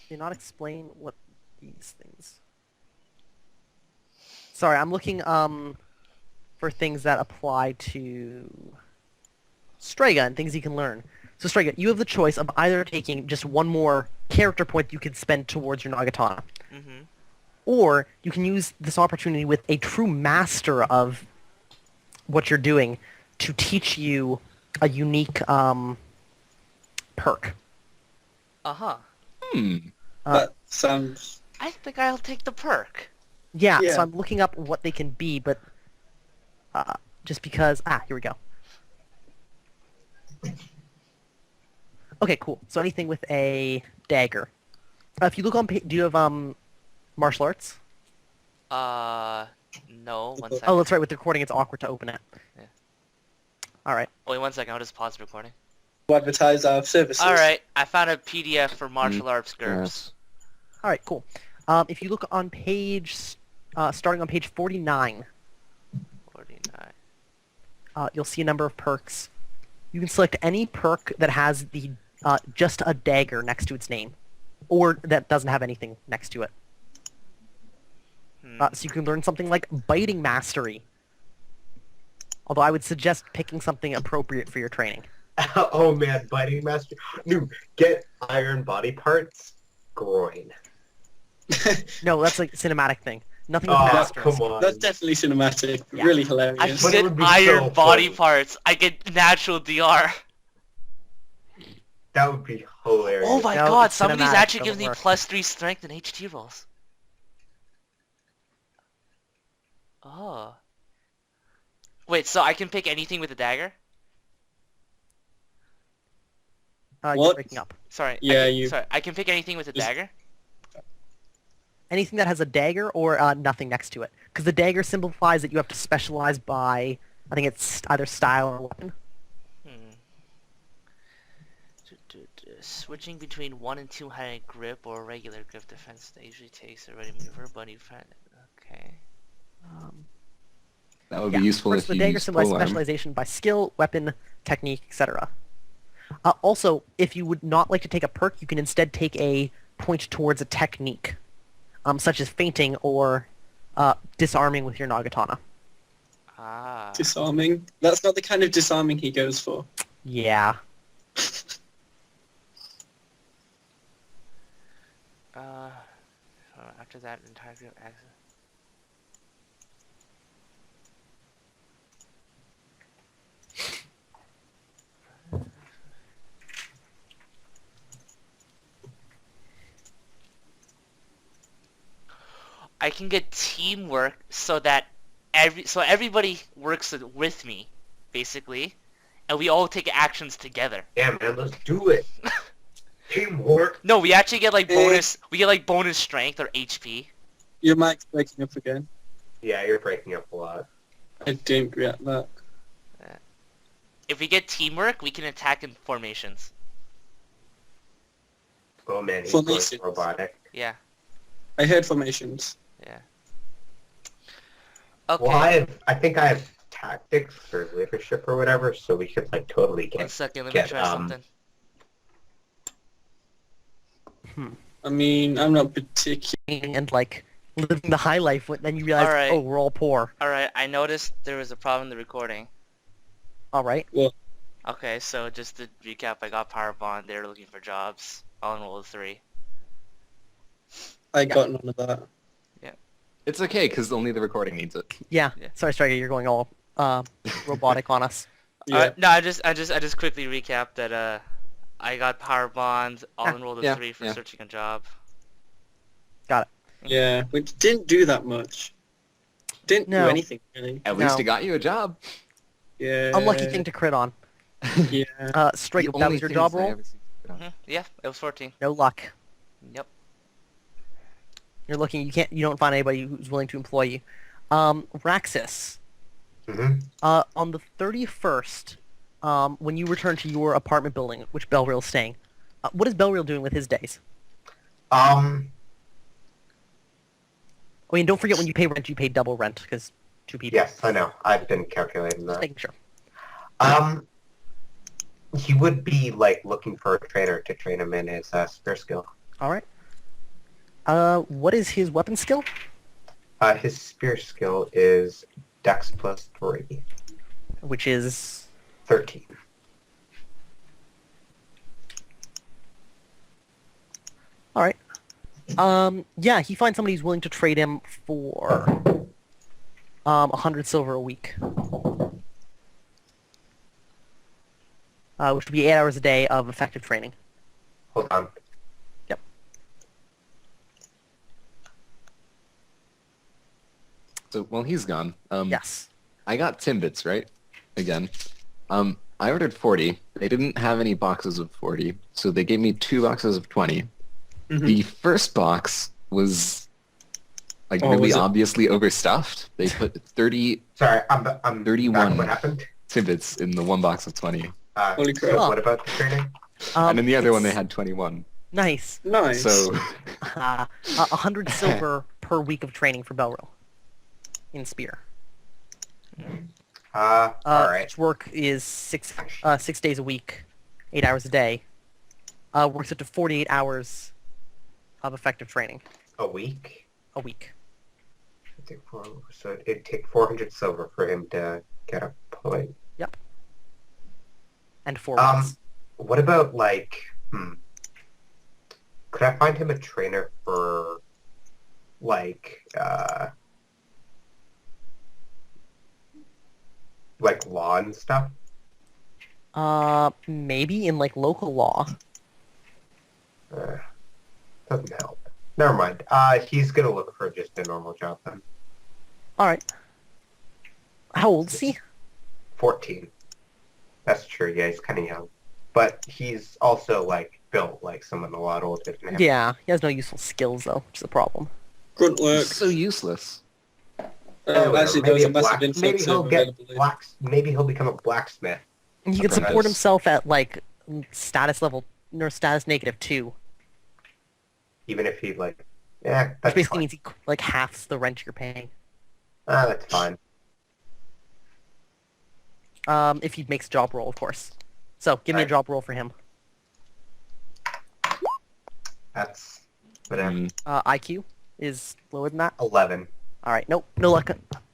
Do not explain what these things. Sorry, I'm looking for things that apply to Strega and things you can learn. So Strega, you have the choice of either taking just one more character point you can spend towards your Nagatana, Mhm. or you can use this opportunity with a true master of what you're doing to teach you a unique perk. Uh-huh. That sounds... I think I'll take the perk. Yeah, Yeah. so I'm looking up what they can be, but just because... here we go. Okay, cool. So anything with a dagger. If you look on... Do you have martial arts? No. One Oh, second. that's right. With the recording, it's awkward to open it. Yeah. All right. Wait 1 second. I'll just pause the recording. To advertise our services. All right. I found a PDF for martial arts Gurps. Yes. All right, cool. If you look on page... starting on page 49, 49. you'll see a number of perks. You can select any perk that has the just a dagger next to its name, or that doesn't have anything next to it. So you can learn something like Biting Mastery. Although I would suggest picking something appropriate for your training. Oh man, biting master. Dude, get iron body parts. Groin. No, that's a cinematic thing. Nothing with Oh, masters. come on. That's definitely cinematic. Yeah. Really I hilarious. But it get would be iron so body funny. parts. I get natural DR. That would be hilarious. Oh my No, god, it's somebody's cinematic, actually doesn't giving me work. +3 strength in HT rolls. Oh. Wait, so I can pick anything with a dagger? You're What? breaking up. Sorry. Yeah, Sorry, I can pick anything with a Just- dagger? Anything that has a dagger or nothing next to it. Because the dagger simplifies that you have to specialize by, I think it's either style or weapon. Switching between 1 and 2-handed grip or regular grip defense that usually takes a ready maneuver, buddy friend. Okay. That would be useful First, if the you dagger use symbolizes polearm. specialization by skill, weapon, technique, etc. Also, if you would not like to take a perk, you can instead take a point towards a technique, such as feinting or disarming with your Nagatana. Ah. Disarming. That's not the kind of disarming he goes for. Yeah. After that, entire grip access. I can get teamwork so that everybody works with me, basically, and we all take actions together. Yeah, man, let's do it. Teamwork. No, we actually get like bonus. We get like bonus strength or HP. Your mic's breaking up again. Yeah, you're breaking up a lot. I didn't get that. If we get teamwork, we can attack in formations. Oh man, he's Formations. going robotic. Yeah, I heard formations. yeah. Okay. Well, I think I have tactics or leadership or whatever, so we could like totally 1 get. second, let me get, try something. I mean, I'm not particular. And like living the high life. Then you realize, Alright. oh, we're all poor. Alright, I noticed there was a problem in the recording. All right. Okay, so just to recap, I got Power Bond. They're looking for jobs. All enrolled of 3. I got none of that. It's okay, because only the recording needs it. Yeah. Yeah. Sorry, Striker, you're going all robotic on us. Yeah. No, I just quickly recap that I got Power Bond. All enrolled of Yeah, 3 for yeah. searching a job. Yeah, which didn't do that much. Didn't do No. anything, really. At least No. it got you a job. Yeah. Unlucky thing to crit on. Yeah. Striker, The that only was your things job I roll? ever see it on. Yeah, it was 14. No luck. Yep. You're looking. You don't find anybody who's willing to employ you. Raxus. Mm-hmm. On the 31st, when you return to your apartment building, which Belreal's staying, what is Belreal doing with his days? I mean, don't forget when you pay rent, you pay double rent because 2 people. Yes, I know. I've been calculating Just that. making sure. He would be like looking for a trainer to train him in his spear skill. All right. What is his weapon skill? His spear skill is Dex plus 3, Which is 13. all right. Yeah, he finds somebody who's willing to trade him for 100 silver a week, which would be 8 hours a day of effective training. Hold on. Yep. So while he's gone, Yes. I got Timbits, right? Again. I ordered 40. They didn't have any boxes of 40, so they gave me 2 boxes of 20. Mhm. The first box was like Oh, really was it- obviously overstuffed. They put 30 Sorry, I'm 31. back. What happened? Timbits in the one box of 20. Holy crap. So Oh. what about the training? And in the other one they it's- had 21. Nice. Nice. So 100 silver per week of training for Belreal in spear. All right. His work is 6 days a week, 8 hours a day. Works up to 48 hours of effective training A week? a week. So it'd take 400 silver for him to get a point. Yep. And 4 weeks. What about like, could I find him a trainer for like law and stuff? Maybe in like local law. Doesn't help. Never mind. He's gonna look for just a normal job then. All right. How old is he? 14. That's true. Yeah, he's kind of young, but he's also like built like someone a lot older than him. Yeah, he has no useful skills though, which is a problem. Grunt work. it's so useless. Whatever. Actually, there was Maybe a massive influx maybe he'll of get availability. Maybe he'll become a blacksmith. And he can Okay, support nice. himself at like status level or status -2, Even if he like, yeah, which that's basically fine. means he like halves the rent you're paying. That's fine. If he makes a job roll, of course. So give me a Right. job roll for him. That's whatever. IQ is lower than that. 11. All right, nope, no luck.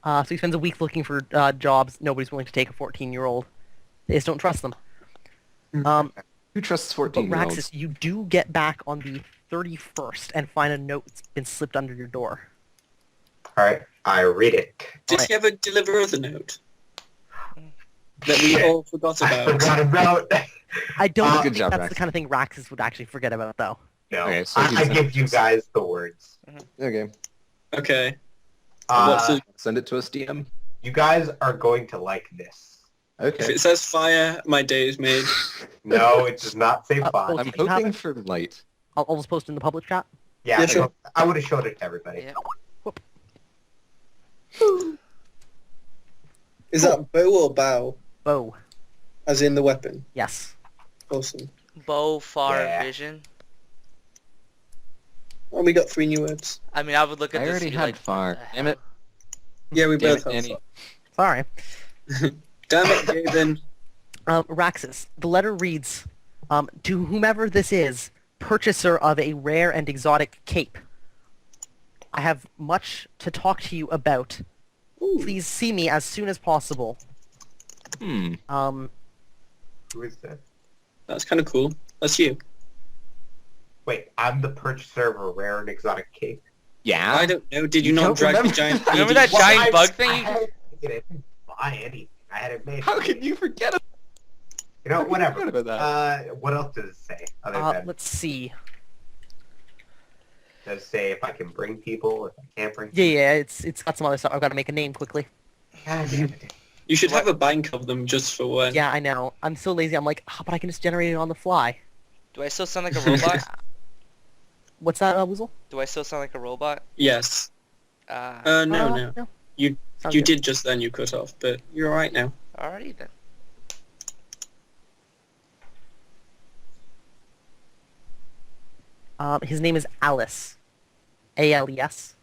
So he spends a week looking for jobs. Nobody's willing to take a 14-year-old. They just don't trust them. Who trusts But 14-year-olds? Raxus, you do get back on the 31st and find a note that's been slipped under your door. All right, I read it. Did he ever deliver us a note that we Shit. all forgot I about? forgot about. I don't Good think job, that's Raxus. the kind of thing Raxus would actually forget about, though. No, Okay, so I he's- give you guys the words. Okay. Okay. What's Uh, the, Send it to us, DM. you guys are going to like this. if Okay. it says fire, my day is made. No, it does not say Oh, fine. I'm you have hoping it? for light. I'll just post it in the public chat. Yeah, Yeah, sure. I would have showed it to everybody. Yeah. Is that bow or bow? Bow. As in the weapon? Yes. Awesome. Bow, far, Yeah. vision. Oh, we got 3 new words. I mean, I would look at I this already and be had like, far. what the Damn it. Yeah, we Damn both it, have Danny. Sorry. Damn it, Gaben. Raxus, the letter reads, to whomever this is, purchaser of a rare and exotic cape. I have much to talk to you about. Ooh, Please see me as soon as possible. Hmm. Who is that? that's kind of cool. That's you. Wait, I'm the purchaser of a rare and exotic cake. Yeah. I don't know. Did you You not don't drag the remember? giant? Remember ED? that giant bug thing? I hadn't buy anything. I had it made. How can you forget about You know, whatever. about that? What else does it say? Other than Let's see. does it say if I can bring people, if I can't bring Yeah, it's got some other stuff. I've got to make a name quickly. God damn it. You should have a bank of them just for when. Yeah, I know. I'm so lazy. I'm like, but I can just generate it on the fly. Do I still sound like a robot? What's that, Woozle? Do I still sound like a robot? Yes. Uh, No. No. You Sounds you good. did just then. You cut off, but you're all right now. alrighty then. His name is Alice. A-L-E-S.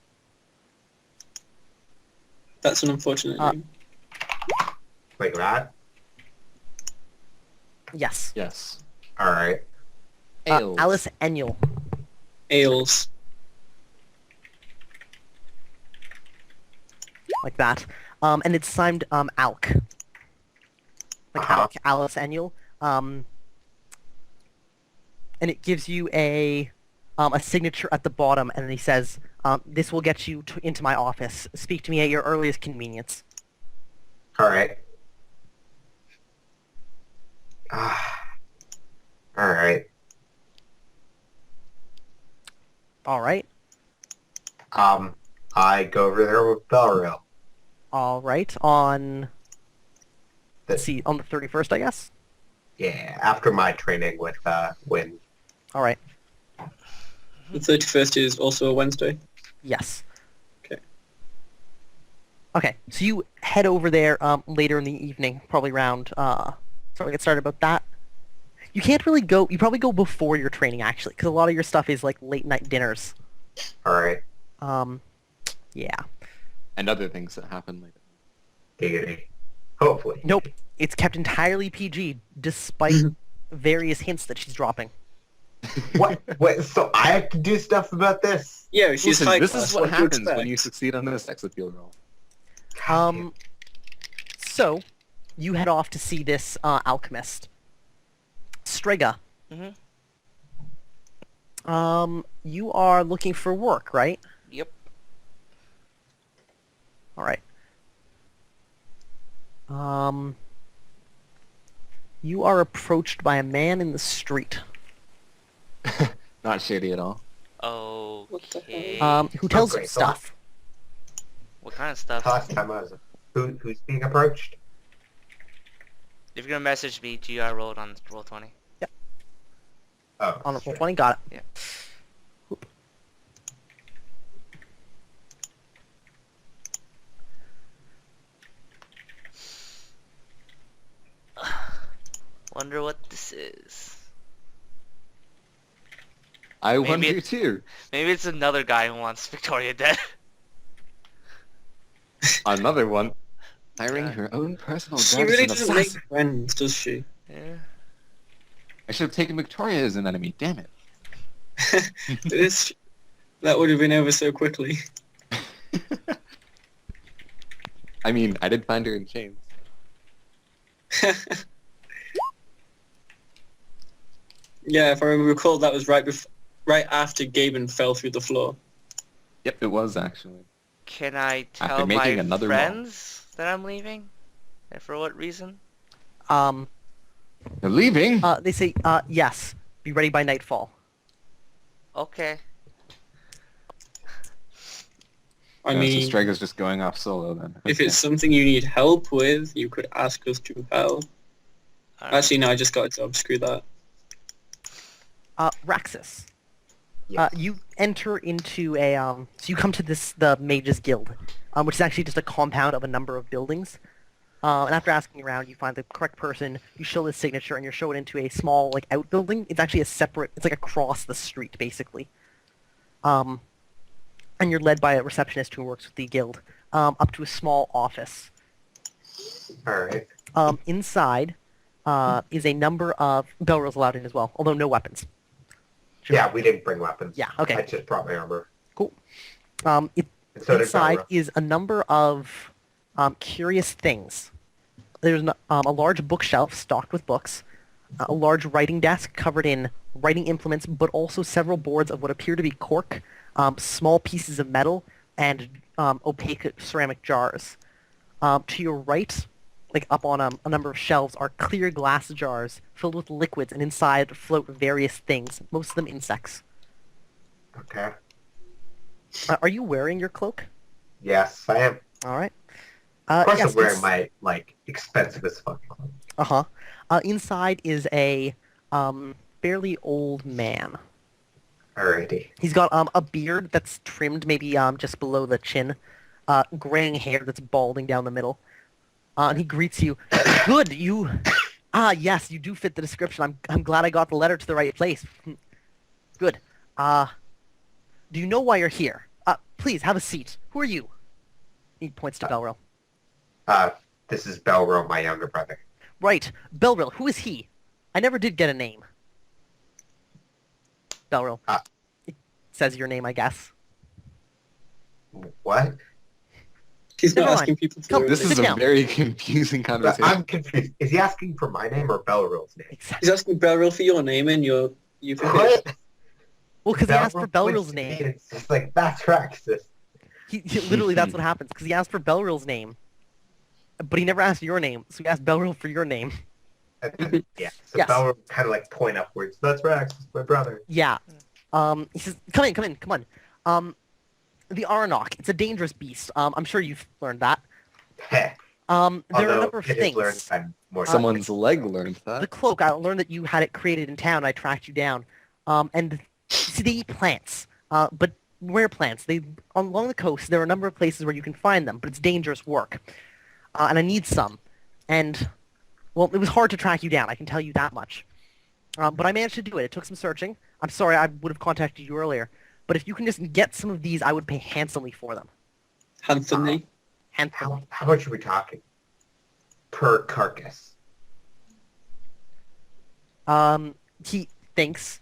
That's an unfortunate name. Like that? Yes. Yes. Alright. Ales. Alice Enniel. Ales. Like that. And it's signed Alk. Like Uh-huh. Alk, Alice Enniel. And it gives you a signature at the bottom, and then he says, "This will get you into my office. Speak to me at your earliest convenience." Alright. Alright. All right. I go over there with Belreal. All right. On let's see, on the 31st, I guess. Yeah, after my training with Win. All right. The 31st is also a Wednesday. Yes. Okay. Okay. So you head over there later in the evening, probably around. So we get started about that. You can't really go. You probably go before your training actually, because a lot of your stuff is like late night dinners. Alright. Yeah. And other things that happen later. Giggity. Hopefully. Nope. It's kept entirely PG, despite various hints that she's dropping. What? What? So I have to do stuff about this? Yeah, she's Listen, high this class. is what do you happens expect? when you succeed on a sex appeal roll. So you head off to see this alchemist, Strega. Mhm. You are looking for work, right? Yep. All right. You are approached by a man in the street, Not shady at all. Okay. who tells you great. stuff. What kind of stuff? Last time I was... Who's being approached? If you're gonna message me, GR rolled on roll 20. Oh, On roll shit. 20, got it. Yeah. Whoop. Wonder what this is. I Maybe wonder it- too. Maybe it's another guy who wants Victoria dead. Another one. Hiring God. her own personal She guardian really doesn't make assassin. friends, does she? Yeah. I should have taken Victoria as an enemy. Damn it. That would have been over so quickly. I mean, I did find her in chains. Yeah, if I recall, that was right after Gaben fell through the floor. Yep, it was actually. Can I After tell my making another roll. friends that I'm leaving? And for what reason? You're leaving? They say, yes, be ready by nightfall. Okay. I So mean, Strega's just going off solo then. if Okay. it's something you need help with, you could ask us to help. Alright. Actually, no, I just got a job. Screw that. Raxus. Yes. You enter into a, so you come to the Mages Guild, which is actually just a compound of a number of buildings. And after asking around, you find the correct person, you show the signature, and you're shown into a small, like, outbuilding. It's actually it's like across the street, basically. And you're led by a receptionist who works with the guild, up to a small office. Alright. Inside is a number of... Belrose allowed in as well, although no weapons. Yeah, we didn't bring weapons. Yeah, okay. I just brought my armor. Cool. And so did Inside Belra. is a number of curious things. There's a large bookshelf stocked with books, a large writing desk covered in writing implements, but also several boards of what appear to be cork, small pieces of metal, and opaque ceramic jars. To your right, like up on a number of shelves, are clear glass jars filled with liquids, and inside float various things, most of them insects. Okay. Are you wearing your cloak? Yes, I am. All right. Of course Yes, I'm wearing my, like, expensive as fuck clothes. Uh-huh. Inside is a fairly old man. Alrighty. He's got a beard that's trimmed maybe just below the chin, graying hair that's balding down the middle. And he greets you. Good, you... yes, you do fit the description. I'm glad I got the letter to the right place. Good. Do you know why you're here? Please, have a seat. Who are you? He points to Belril. This is Belro, my younger brother. Right. Belril, who is he? I never did get a name. Belril. It says your name, I guess. What? He's not Never mind. asking people for Come, their This name. is Sit a down. very confusing conversation. I'm confused. Is he asking for my name or Belro's name? Exactly. He's asking Beryl for your name, and you've What? Well, because he asked for Belro Belril's points to me name. and It's just like, that's Raxus. He literally, that's what happens. Because he asked for Belril's name, but he never asked your name, so he asked Belril for your name. Yeah, so Yes. Belro kind of like point upwards. That's Raxus, my brother. Yeah. He says, come in, come on. The Aranok, it's a dangerous beast. I'm sure you've learned that. Heh. There are a Although number of it is learned things. by more Someone's leg learned that. The cloak, I learned that you had it created in town. I tracked you down. And see, they eat plants, but rare plants. Along the coast, there are a number of places where you can find them, but it's dangerous work. And I need some. And, well, it was hard to track you down, I can tell you that much. But I managed to do it. It took some searching. I'm sorry, I would have contacted you earlier. But if you can just get some of these, I would pay handsomely for them. handsomely. Handsomely. How much are we talking? Per carcass. He thinks.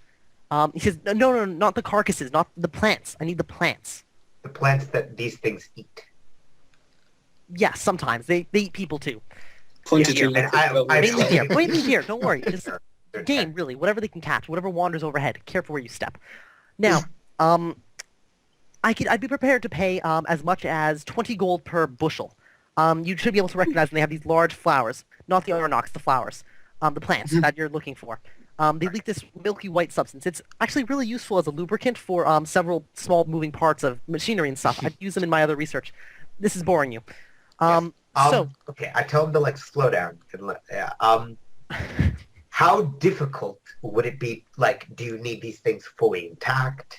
He says, no, not the carcasses, not the plants. I need the plants. The plants that these things eat. Yeah, sometimes. They eat people too. Pointed Yeah, your and lips at I- Mainly I- deer. Mainly deer, don't worry. Just They're game, dead. really. Whatever they can catch, whatever wanders overhead. Careful where you step. Now, I'd be prepared to pay as much as 20 gold per bushel. You should be able to recognize them. They have these large flowers. Not the Arnox, the flowers. The plants that you're looking for. They leak this milky white substance. It's actually really useful as a lubricant for several small moving parts of machinery and stuff. I'd use them in my other research. This is boring you. So, Okay, I tell him to like slow down. How difficult would it be? Like, do you need these things fully intact?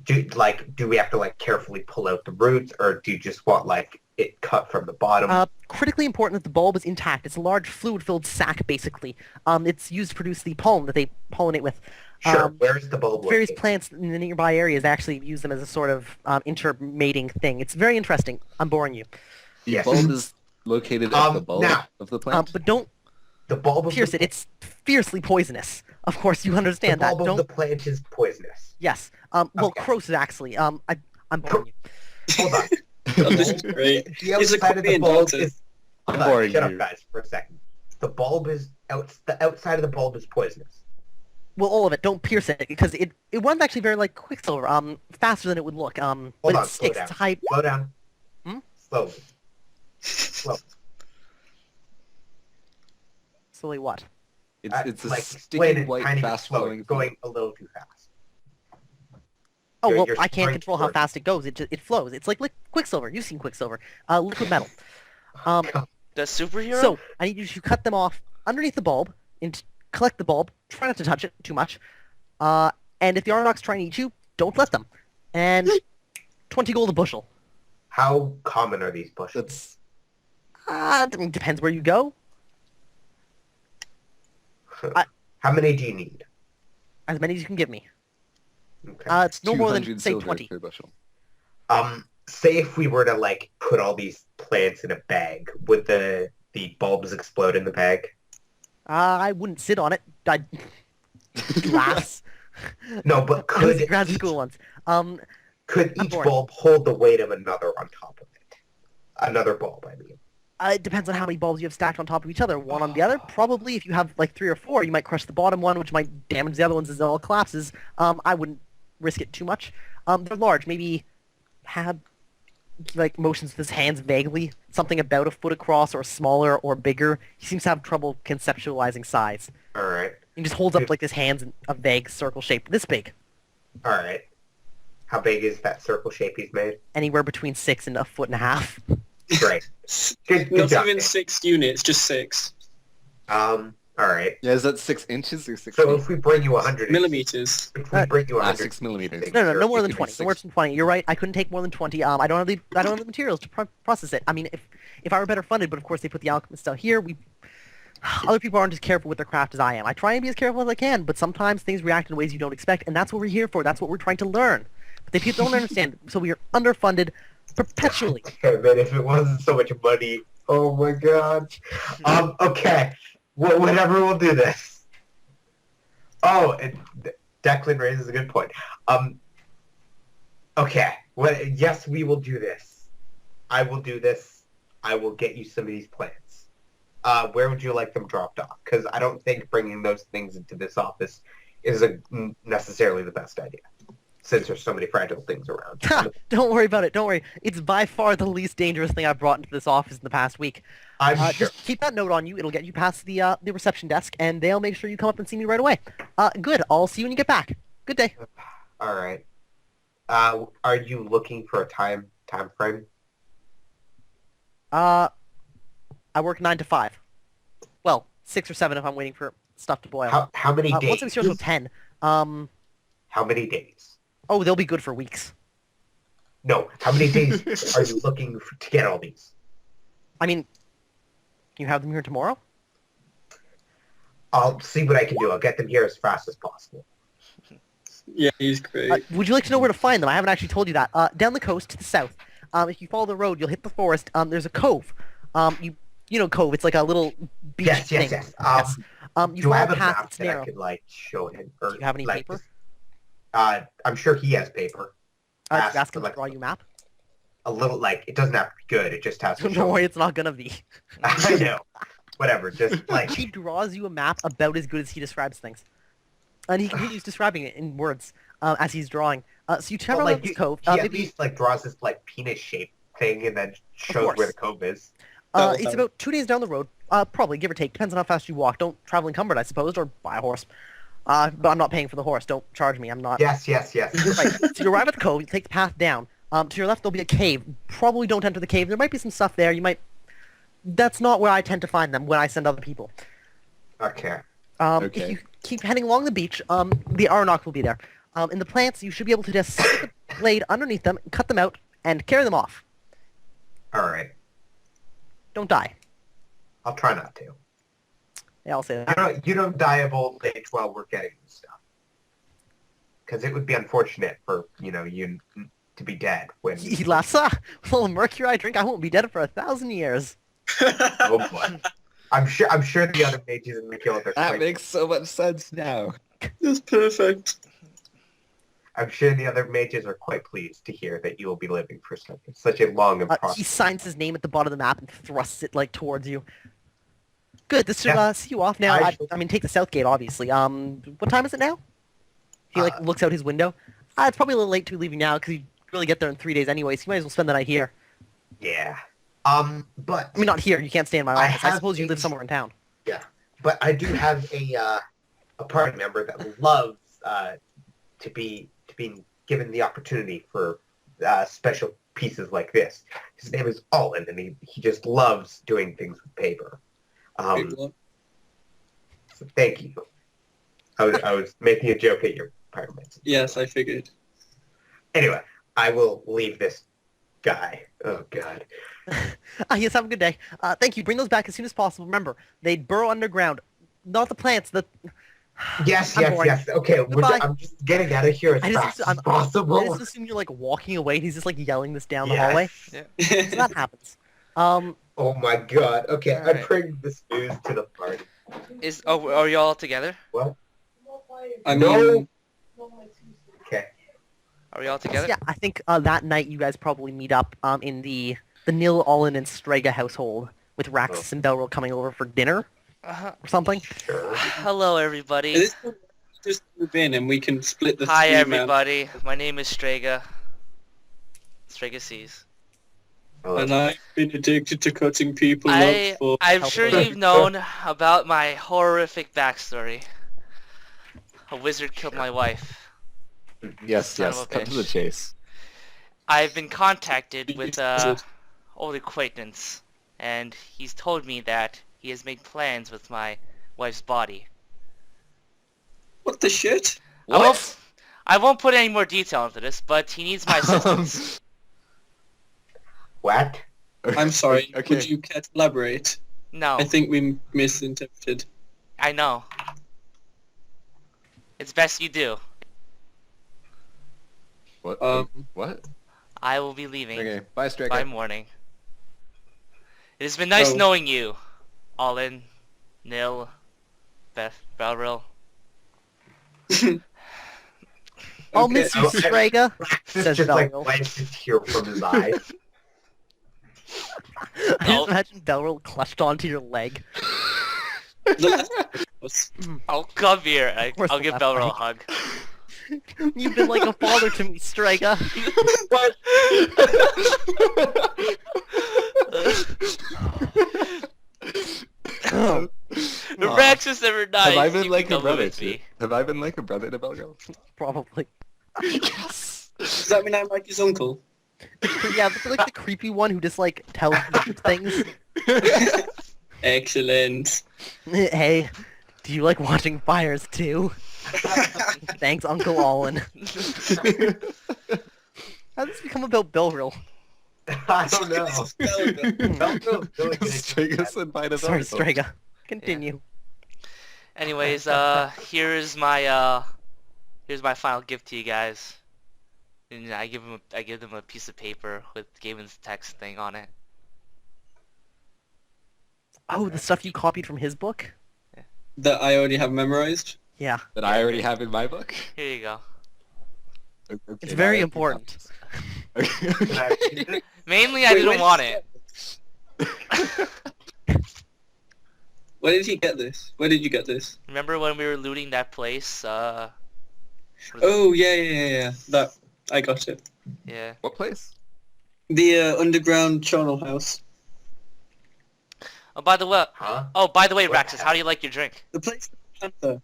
Do we have to like carefully pull out the roots, or do you just want like it cut from the bottom? critically important that the bulb is intact. It's a large fluid-filled sac, basically. It's used to produce the pollen that they pollinate with. Sure. Where's the bulb? Various located? plants in the nearby areas actually use them as a sort of intermating thing. It's very interesting. I'm boring you. The Yes. bulb is located at the bulb now. of the plant. But don't The bulb of pierce the, it. It's fiercely poisonous. Of course, you the understand that. bulb of Don't. the plant is poisonous. Yes. Well, Okay. corrosive actually. I'm boring you. Hold on. God, this is great. The He's a outside of the Korean bulb doctor. is. I'm Hold on, boring shut you. up, guys, for a second. The bulb is the outside of the bulb is poisonous. Well, all of it. Don't pierce it because it runs actually very like Quicksilver. Faster than it would look. But Hold it on, slow sticks. down. It's high. Slow down. Hmm? Slowly. Slowly. Slowly what? It's a like, sticky explain it white, tiny bit fast slower, flowing. going a little too fast. Oh, You're- well, you're I can't spraying control how first. fast it goes. It flows. It's like Quicksilver. You've seen Quicksilver. Liquid metal. The superhero? So, I need you to cut them off underneath the bulb, and collect the bulb. Try not to touch it too much. And if the Arnox try and eat you, don't let them. And 20 gold a bushel. How common are these bushes? That's Depends where you go. How many do you need? As many as you can give me. Okay. It's no more than, 200 say, silver 20. per bushel. Say if we were to like put all these plants in a bag, would the bulbs explode in the bag? I wouldn't sit on it. I'd glass. No, but Those could grad school ones. Could I'm each boring. bulb hold the weight of another on top of it? Another bulb, I mean. It depends on how many bulbs you have stacked on top of each other. One on the other, probably. If you have like 3 or 4, you might crush the bottom one, which might damage the other ones as it all collapses. I wouldn't risk it too much. They're large. Maybe have like motions with his hands vaguely. Something about a foot across, or smaller, or bigger. He seems to have trouble conceptualizing size. All right. He just holds up like his hands in a vague circle shape, this big. All right. How big is that circle shape he's made? Anywhere between 6 and a foot and a half. Great. Good Not job, even Dan. 6 units, just 6 All right. Yeah, is that 6 inches or 6 So feet? if we bring you 100, millimeters. if we bring you 100, 6 millimeters. No more It than could be 20. No more than 20. You're right. I couldn't take more than 20. I don't have the materials to process it. I mean, if I were better funded, but of course they put the alchemist out here. Other people aren't as careful with their craft as I am. I try and be as careful as I can, but sometimes things react in ways you don't expect, and that's what we're here for. That's what we're trying to learn. But they people don't understand, so we are underfunded perpetually. Okay, man, if it wasn't so much money, oh my god. Okay. Well, whenever we'll do this. Oh, and Declan raises a good point. Okay. Well, yes, we will do this. I will do this. I will get you some of these plants. Where would you like them dropped off? Because I don't think bringing those things into this office is necessarily the best idea, since there's so many fragile things around. Don't worry about it. Don't worry. It's by far the least dangerous thing I've brought into this office in the past week. I'm sure. Just keep that note on you. It'll get you past the reception desk, and they'll make sure you come up and see me right away. Good. I'll see you when you get back. Good day. All right. Are you looking for a time frame? I work 9 to 5. Well, 6 or 7 if I'm waiting for stuff to boil. How many days? Once I'm serious with 10. How many days? Oh, they'll be good for weeks. No. How many days are you looking to get all these? I mean, can you have them here tomorrow? I'll see what I can do. I'll get them here as fast as possible. Yeah, he's great. Would you like to know where to find them? I haven't actually told you that. Down the coast to the south. If you follow the road, you'll hit the forest. There's a cove. You know cove. It's like a little beach thing. Yes. You Do I follow have a past, map it's that narrow. I could show him? Or, Do you have any paper? I'm sure he has paper. Did Ask you ask for, him to draw you a map? A little it doesn't have to be good. It just has to Don't show. worry, it's not gonna be. I know. Whatever. Just He draws you a map about as good as he describes things. And he continues describing it in words as he's drawing. So you travel around this cove. He at Maybe, least draws this penis shaped thing and then shows course. where the cove is. it's about 2 days down the road. Probably, give or take. Depends on how fast you walk. Don't travel encumbered, I suppose, or buy a horse. But I'm not paying for the horse. Don't charge me. I'm not. Yes. Right. So you arrive at the cove. You take the path down. To your left, there'll be a cave. Probably don't enter the cave. There might be some stuff there. You might. That's not where I tend to find them when I send other people. Okay. If you keep heading along the beach, the Aronach will be there. In the plants, you should be able to just stick the blade underneath them, cut them out, and carry them off. All right. Don't die. I'll try not to. Yeah, I'll say that. You don't die of old age while we're getting this stuff. Because it would be unfortunate for you to be dead when. He laughs. With all the mercury I drink, I won't be dead for 1,000 years. Oh boy. I'm sure the other mages in the guild are. That makes so much sense now. That's perfect. I'm sure the other mages are quite pleased to hear that you will be living for such a long and He prosperous. signs his name at the bottom of the map and thrusts it towards you. Good. This should Yeah. see you off now. I mean, take the south gate, obviously. What time is it now? He looks out his window. It's probably a little late to be leaving now because you really get there in 3 days anyway. So you might as well spend the night here. Yeah. But I mean, not here. You can't stay in my I office. I have suppose you live a- somewhere in town. but I do have a party member that loves to be given the opportunity for special pieces like this. His name is Olin, and he just loves doing things with paper. Big one. So thank you. I was making a joke at your apartment. Yes, I figured. Anyway, I will leave this guy. Oh God. Yes, have a good day. Thank you. Bring those back as soon as possible. Remember, they'd burrow underground. Not the plants. Yes. I'm boring. Okay, Goodbye. I'm just getting out of here as fast as I possible. just assume you're walking away and he's just yelling this down the Yes. hallway. Yeah. So that happens. Oh my God. Okay, I Alright. bring this news to the party. Are you all together? What? I No. mean, Okay. Are we all together? Yeah, I think that night you guys probably meet up in the Nil, Olin, and Strega household with Raxus and Belro coming over for dinner Uh-huh. or something. Sure. Hello, At everybody. this point, just move in and we can split the Hi, three everybody. My name is Strega. Strega sees. Hello. And I've been addicted to cutting people up for... I'm sure you've known about my horrific backstory. A wizard killed my wife. Yes, Son of yes. a Cut to the bitch. chase. I've been contacted with old acquaintance, and he's told me that he has made plans with my wife's body. What the shit? I won't put any more detail into this, but he needs my assistance. What? I'm sorry, Okay. would you care to elaborate? No, I think we misinterpreted. I know. It's best you do. What? What? I will be leaving Okay. Bye, Striker. by morning. It has been nice Oh. knowing you, Alin, Nil, Beth, Belril. I'll Okay. miss you, Strega. Praxis Says just like Belro. wipes a tear from his eye. I just imagine Belro clutched onto your leg. The last was... Oh, come here. course I'll the give left Belril a leg. hug. You've been like a father to me, Strega. What? Oh, Rex is never nice. Have I been You like can a come brother with to? me. Have I been like a brother to Belgo? probably. Yes. Does that mean I'm like his uncle? Yeah, but like the creepy one who just like tells you things. Excellent. Hey, do you like watching fires too? Thanks, Uncle Olin. How did this become about Belril? I don't know. Belgo's really good at Striker said bye to Sorry, Belgo. Strega. Continue. Anyways, here's my final gift to you guys. And I give them a piece of paper with Gaben's text thing on it. Oh, the stuff you copied from his book? That I already have memorized. Yeah, That I already have in my book. Here you go. Okay, it's now very I have important. Okay. Mainly, I Wait, didn't want it. Where did he get this? Where did you get this? Remember when we were looting that place? Oh, yeah. That, I got it. Yeah. What place? The underground charnel house. Oh, by the way, Huh? What Raxus, how do you like your drink? The place with the panther.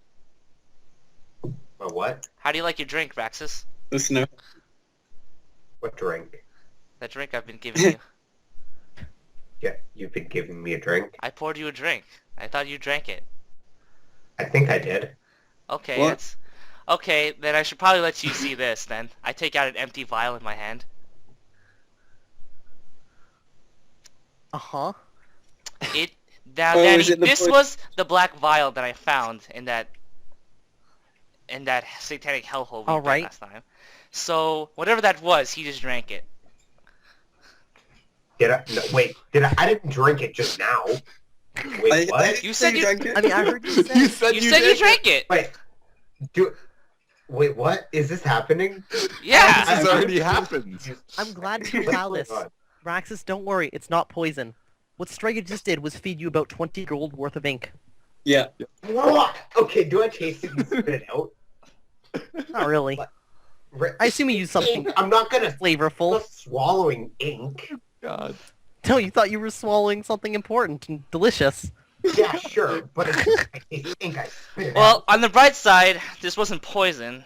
A what? How do you like your drink, Raxus? Listen, no. What drink? That drink I've been giving you. Yeah, you've been giving me a drink. I poured you a drink. I thought you drank it. I think I did. Okay, What? that's... Okay, then I should probably let you see this, then. I take out an empty vial in my hand. Uh-huh. Now, Oh, Danny, is it the this point- was the black vial that I found in that satanic hellhole we did Alright. last time. So, whatever that was, he just drank it. Did I? No, wait. Did I? I didn't drink it just now. Wait, what? You said you- drank it. I mean, I heard you say... You said You said you did. drank it! Wait. Wait, what? Is this happening? Yeah! This has already happened. I'm glad to What's allow going this. on? Raxus, don't worry, it's not poison. What Strega just did was feed you about 20 gold worth of ink. Yeah. What? Okay, do I taste it and spit it out? Not really. What? I assume you used something Ink? I'm not gonna flavorful. swallowing ink. God. No, you thought you were swallowing something important and delicious. Yeah, sure, but I taste ink. I spit it Well, on the bright side, this wasn't poison.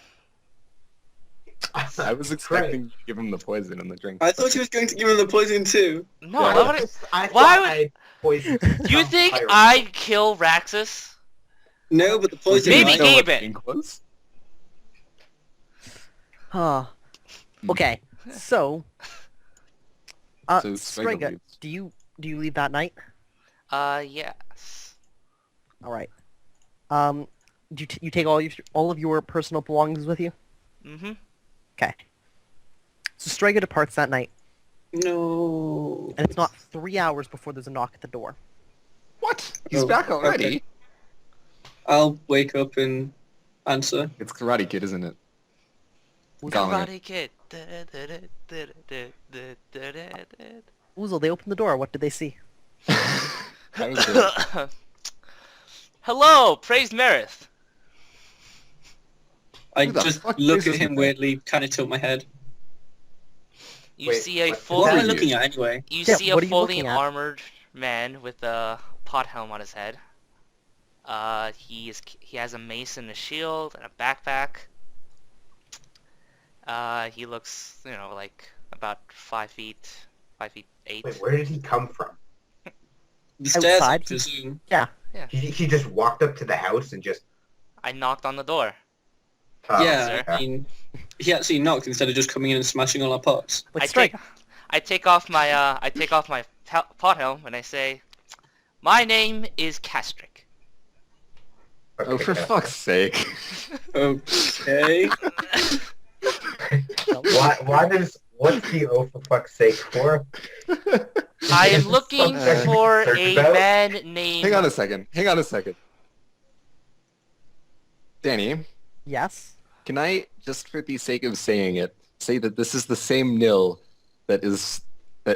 out. I was expecting to give him the poison in the drink. I thought he was going to give him the poison too. No, Yeah. why would I why thought would- I poisoned. You some think pirate. I'd kill Raxus? No, but the poison... Maybe might- Know what Gabe it. ink was? Huh. Okay, so... So Strega Strega, leaves. do you leave that night? Yes. Alright. Do you take all of your personal belongings with you? Mm-hmm. Okay. So Strega departs that night, No. and it's not 3 hours before there's a knock at the door. What? He's Oh, back already? okay. I'll wake up and answer. It's Karate Kid, isn't it? Calling Karate Kid. Oozle, they opened the door. What did they see? That was good. Hello, praised Merith. I Who the just fuck look is at this him man? weirdly, kind of tilt my head. You Wait, see a what- What am I fully you? looking at anyway? you Yeah, see a what are you fully looking at? armored man with a pot helm on his head. He has a mace and a shield and a backpack. He looks, like about 5'8". Wait, where did he come from? The stairs, I Outside? presume. He just walked up to the house and just. I knocked on the door. Yeah, sir. I mean, he actually knocked instead of just coming in and smashing all our pots. Like I strike. take off my pot helm and I say, "My name is Castrick." Oh, for fuck's sake. Okay. What's the oh for fuck's sake for? I Is am this looking something I can for search a about? man named. Hang on a second. Danny, Yes. can I, just for the sake of saying it, say that this is the same Nil that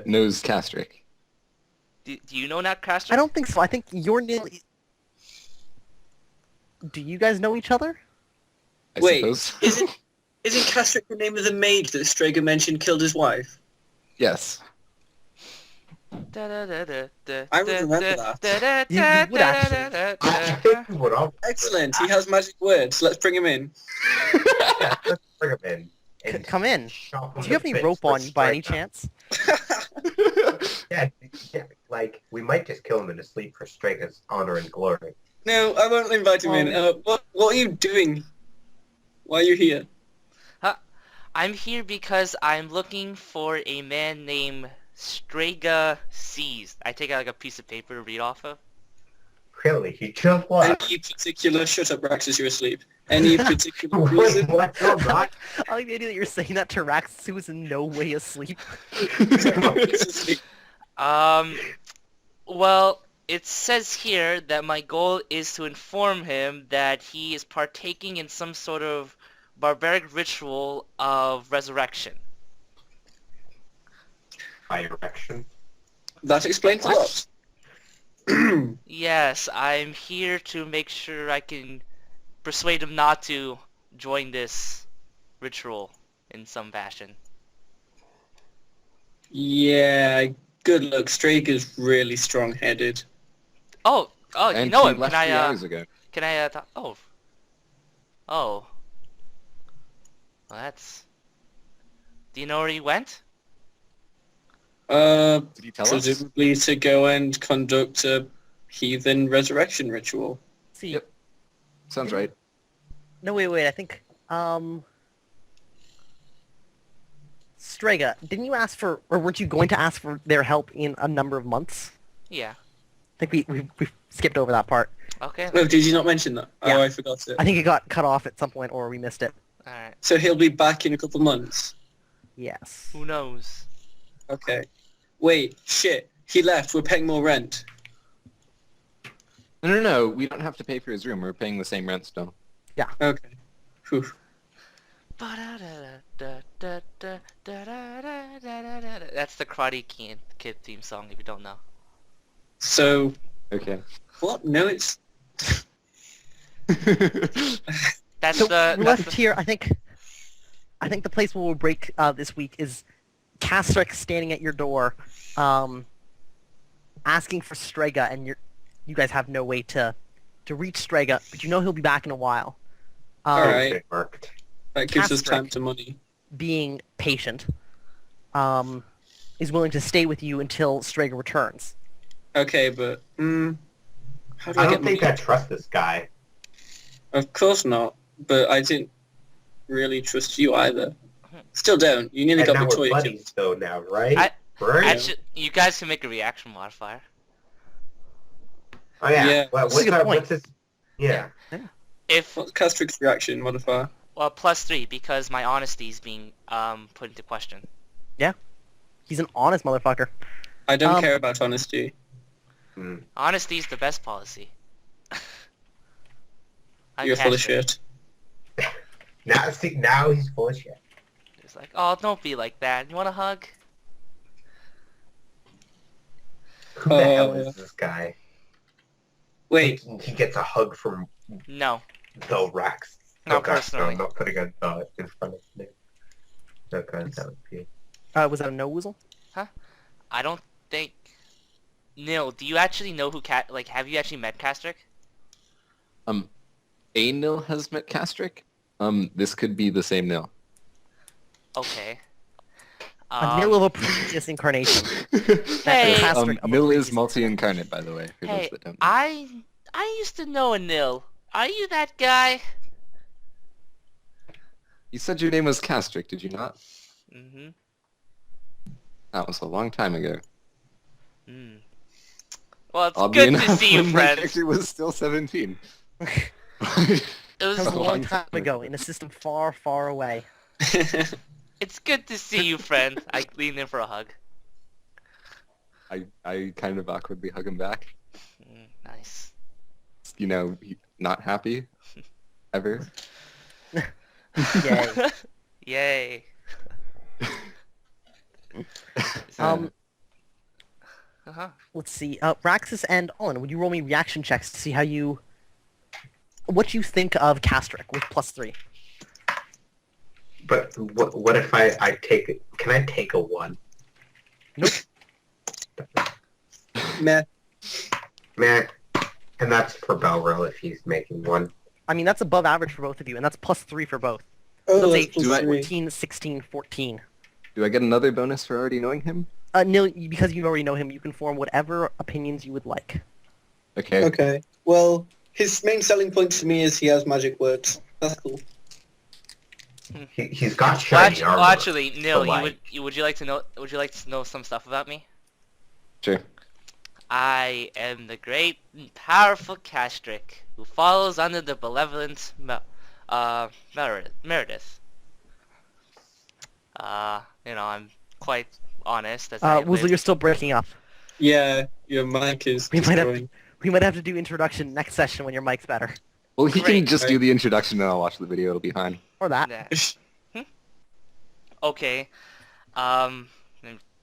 knows Castrick? Do you know Nat Castrick? I don't think so. I think you're Neil. Do you guys know each other? I Wait, suppose. Isn't Castrick the name of the maid that Strager mentioned killed his wife? Yes. I would remember that. You would actually. What all? Excellent, he has magic words. Let's bring him in. Yeah, let's bring him in. and Come in. chop him Do you have to any bits rope for on you by any Striker. chance? Yeah, like we might just kill him in his sleep for Striker's honor and glory. No, I won't invite him in. What are you doing? Why are you here? I'm here because I'm looking for a man named Strega Seized. I take out like a piece of paper to read off of. Really, he just what? Any particular... Shut up, Rax, as you're asleep. Any particular Wait, reason? what? No, not. I like the idea that you're saying that to Rax, who is in no way asleep. Well, it says here that my goal is to inform him that he is partaking in some sort of barbaric ritual of resurrection. By erection. That explains a lot. Yes, I'm here to make sure I can persuade him not to join this ritual in some fashion. Yeah, good luck. Straker's really strong-headed. Oh, you And know he him. left Can 3 I, hours ago. can I, Oh. Well, that's... Do you know where he went? Did he tell us? Presumably to go and conduct a heathen resurrection ritual. See, Yep. Sounds right. no, wait, I think, Strega, didn't you ask for, or weren't you going to ask for their help in a number of months? Yeah. I think we skipped over that part. Okay. No, did you not mention that? Yeah. Oh, I forgot it. I think it got cut off at some point, or we missed it. Alright. So he'll be back in a couple months? Yes. Who knows? Okay. Wait, shit. He left. We're paying more rent. No. We don't have to pay for his room. We're paying the same rent still. Okay. Whew. That's the Karate Kid theme song, if you don't know. So, Okay. what? No, it's... That's So the... we're That's left the here. I think the place where we'll break this week is Castrick standing at your door, asking for Strega, and you guys have no way to reach Strega, but you know he'll be back in a while. Alright. It worked. That gives us Castrick. time to money. Being patient, is willing to stay with you until Strega returns. Okay, but... how do I I, don't get think money? I trust this guy. Of course not, but I didn't really trust you either. Still don't. You nearly And got now we're Victoria killed. buddies though now, right? I- right? Actually, you guys can make a reaction modifier. Oh yeah. Yeah. Well, That's a good point. what's his? Yeah. If What's Castrick's reaction modifier? Well, +3 because my honesty is being put into question. He's an honest motherfucker. I don't Um, care about honesty. Hmm. Honesty is the best policy. I'm You're full of Castrick. shit. Now he's full of shit. like, oh, don't be like that. You want a hug? Who the hell is this guy? Wait, He gets a hug from No, the Rex. not Oh gosh, personally. no, I'm not putting a in front of me. Okay, that would be... Was that a no woozle? I don't think. Neil, do you actually know who have you actually met Castrick? A Nil has met Castrick. This could be the same Nil. Okay. A nil of a previous incarnation. Hey, Castrick of a Nil previous is multi-incarnate, by the way, for Hey, those that don't know. I used to know a Nil. Are you that guy? You said your name was Castrick, did you not? Mm-hmm. That was a long time ago. Mm. Well, it's Oddly good to enough, see you, when my friend. character was still 17. It was. That was a A long long time time ago ago. in a system far, far away. It's good to see you, friend. I leaned in for a hug. I kind of awkwardly hug him back. Nice. You know, not happy. Ever. Yay. Yay. Uh-huh. Let's see. Raxus and Olin, would you roll me reaction checks to see what you think of Castrick with +3? But what if I take it? Can I take a 1? Nope. Meh. Meh. And that's for Belro if he's making 1. I mean, that's above average for both of you, and that's +3 for both. Oh, So that's it's plus 3. 14, 16, 14. Do I get another bonus for already knowing him? Nil, because you already know him, you can form whatever opinions you would like. Okay. Okay. Well, his main selling point to me is he has magic words. That's cool. He's got shiny armor. Well, actually, Neil, So, like- would you like to know some stuff about me? Sure. I am the great and powerful Castrick who follows under the benevolent Meredith. I'm quite honest as I Woozle, live. you're still breaking up. Yeah, your mic is We might have destroying. We might have to do introduction next session when your mic's better. Well, he can Great. just do the introduction and I'll watch the video. It'll be fine. Or that. Nah. Okay. My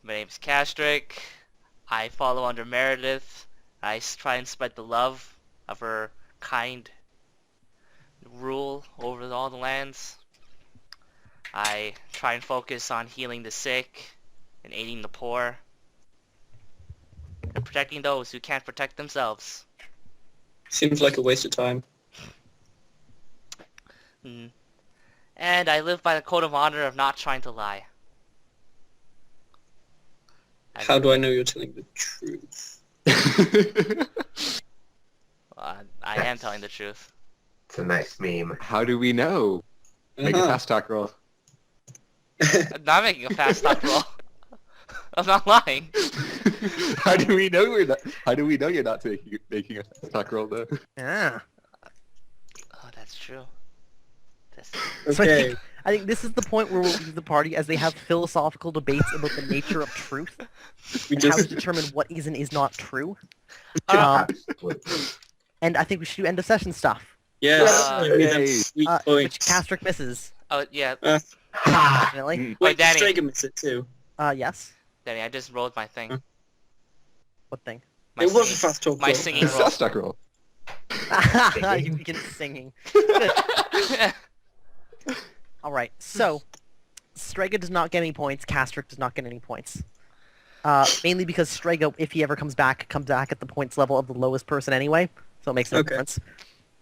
name's Castrick. I follow under Meredith. I try and spread the love of her kind rule over all the lands. I try and focus on healing the sick and aiding the poor. And protecting those who can't protect themselves. Seems like a waste of time. And I live by the code of honor of not trying to lie. How do I know you're telling the truth? I am telling the truth. It's a nice meme. How do we know? Make a Uh-huh. fast talk roll. I'm not making a fast talk roll. I'm not lying. How do we know we're not? How do we know you're not making a fast talk roll though? Yeah. Oh, that's true. That's... So Okay. I think this is the point where we'll leave the party as they have philosophical debates about the nature of truth We and how to just determine what is and is not true. Absolutely. And I think we should do end of session stuff, yes, give me Yay. that sweet which point. Castrick misses. Oh, yeah. Ha! Definitely. Wait, Danny. Strager miss it too. Yes. Danny, I just rolled my thing. What thing? My It was a singing- fast talk. my roll. singing roll. Fast talk roll. You begin singing. All right. So, Strega does not get any points. Castrick does not get any points. Mainly because Strega, if he ever comes back at the points level of the lowest person anyway, so it makes no Okay. difference.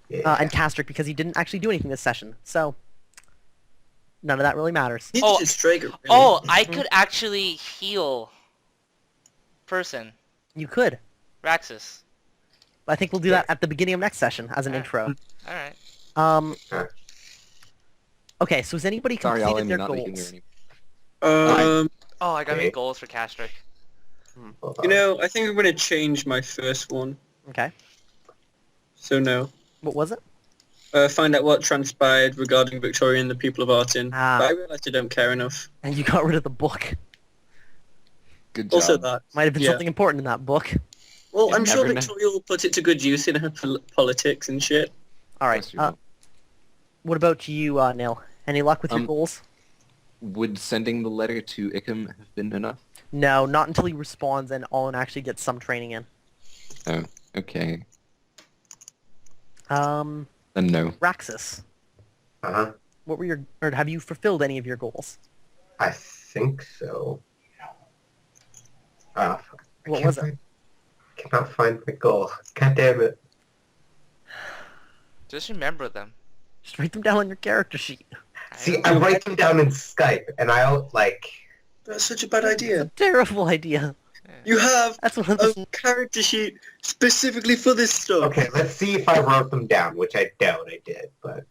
Yeah. And Castrick because he didn't actually do anything this session, so none of that really matters. Neither Oh, did Strager, really. Oh, I could actually heal person. You could, Raxus. but I think we'll do that at the beginning of next session as an intro. Alright. Okay, so has anybody Sorry, completed Alan, their you're not making goals? your Oh, I gotta Okay. make goals for Castrick. Hold You on. know, I think I'm going to change my first one. Okay. So no. What was it? Find out what transpired regarding Victoria and the people of Artin. Ah. But I realised I don't care enough. And you got rid of the book. Good job. Also that. Might have been Yeah. something important in that book. Well, You I'm sure never know. Victoria will put it to good use in her politics and shit. All right. Yes, you will. What about you, Neil? Any luck with your goals? would sending the letter to Ickham have been enough? No, not until he responds and Allen actually gets some training in. Oh, okay. Then no. Raxus, Uh-huh. what were or have you fulfilled any of your goals? I think so. What was it? I cannot find my goal. God damn it. Just remember them. Just write them down on your character sheet. See, I write them down in Skype, and I'll, like... That's such a bad idea. Terrible idea. You have That's one of a the... character sheet specifically for this stuff. Okay, let's see if I wrote them down, which I doubt I did, but...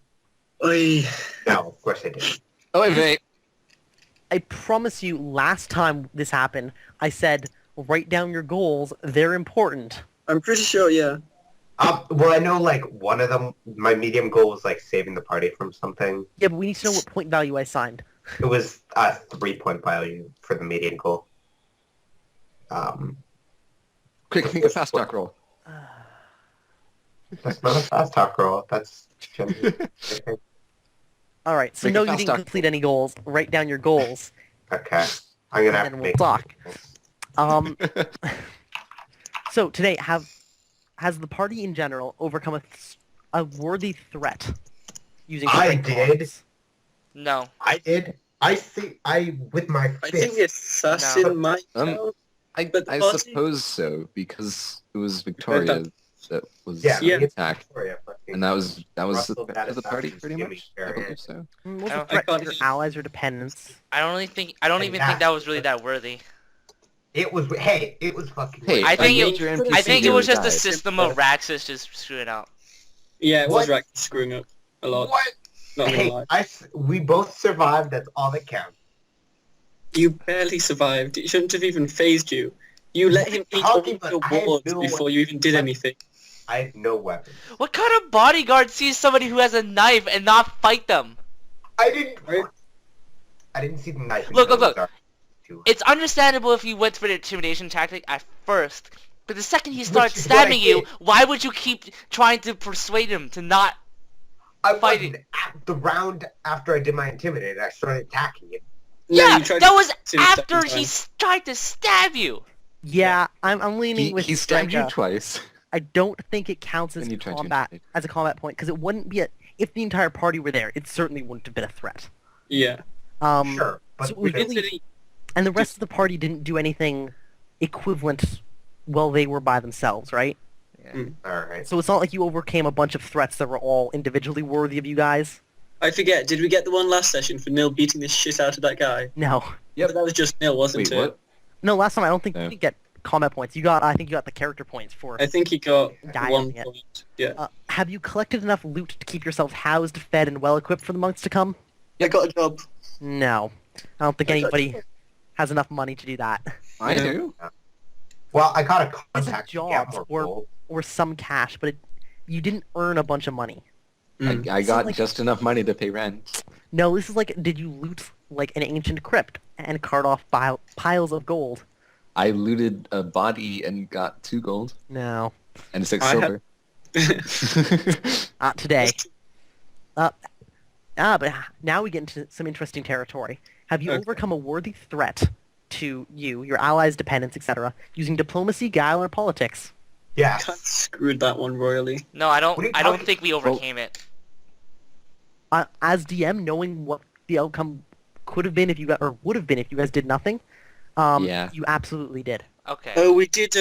Oy. No, of course I didn't. Oh, wait. I promise you, last time this happened, I said, write down your goals. They're important. I'm pretty sure, yeah. Well, I know, like, one of them, my medium goal was, like, saving the party from something. Yeah, but we need to know what point value I signed. It was a 3-point value for the median goal. Quick, make a fast talk roll. That's not a fast talk roll. That's... All right, so Make a no, you fast didn't talk. complete any goals. Write down your goals. Okay. I'm gonna have And to we'll make... talk. So today, has the party in general overcome a worthy threat using I strength did. cards? No. I did. With my fist... I think the assassin might count. But the I party- suppose so, because it was Victoria that was Yeah, Yeah. the attack. Victoria fucking- And that was the Russell, threat that to the party, assassin's pretty giving much? I Victoria- believe so. What's I a don't- threat I to your can't- allies or dependents? I don't even think that was really that worthy. It was... Hey, it was fucking... Hey, I think a it- major NPC I think it was just died. the system of Raxus just screwing out. Yeah, it was What? right screwing up a lot. What? Not gonna Hey, lie. we both survived. That's all that counts. You barely survived. It shouldn't have even phased you. You let him eat all Talking your about- I had wards no before you even did anything. I had no weapon. What kind of bodyguard sees somebody who has a knife and not fight them? I didn't... Right. I didn't see the knife. Look, until look, it was already It's understandable if you went for the intimidation tactic at first, but the second he Which starts is what I stabbing you, did. why would you keep trying to persuade him to not? I fighting. wasn't. The round after I did my intimidate, I started attacking it. No, Yeah, you tried that to was him after second he time. tried to stab you. Yeah, I'm leaning with He stabbed you Strenka. twice. I don't think it counts as And you tried to combat intimidate. as a combat point because it wouldn't be if the entire party were there. It certainly wouldn't have been a threat. Yeah. Sure, but so we we didn't. really- And the rest of the party didn't do anything equivalent while they were by themselves, right? All right. So it's not like you overcame a bunch of threats that were all individually worthy of you guys. I forget, did we get the one last session for Nil beating the shit out of that guy? No. Yep. But that was just Nil, wasn't Wait, it? what? No, last time I don't think No. you did get combat points. I think you got the character points for... I think he got Dying 1 yet. point. Yeah. have you collected enough loot to keep yourselves housed, fed, and well-equipped for the months to come? I got a job. No. I don't think I got- anybody has enough money to do that. I Yeah. do. Well, I got a It's a contact to job, get more or gold. or some cash, but you didn't earn a bunch of money. Mm. I got like- just enough money to pay rent. No, this is like, did you loot like an ancient crypt and cart off piles of gold? I looted a body and got 2 gold No, and 6 I silver. not today. But now we get into some interesting territory. Have you Okay. overcome a worthy threat to you, your allies, dependents, etc., using diplomacy, guile, or politics? Yes. Kind of screwed that one royally. No, I don't. What are you I don't talking- think we overcame it. As DM, knowing what the outcome could have been if you got, or would have been if you guys did nothing, Yeah. you absolutely did. Okay. Oh, we did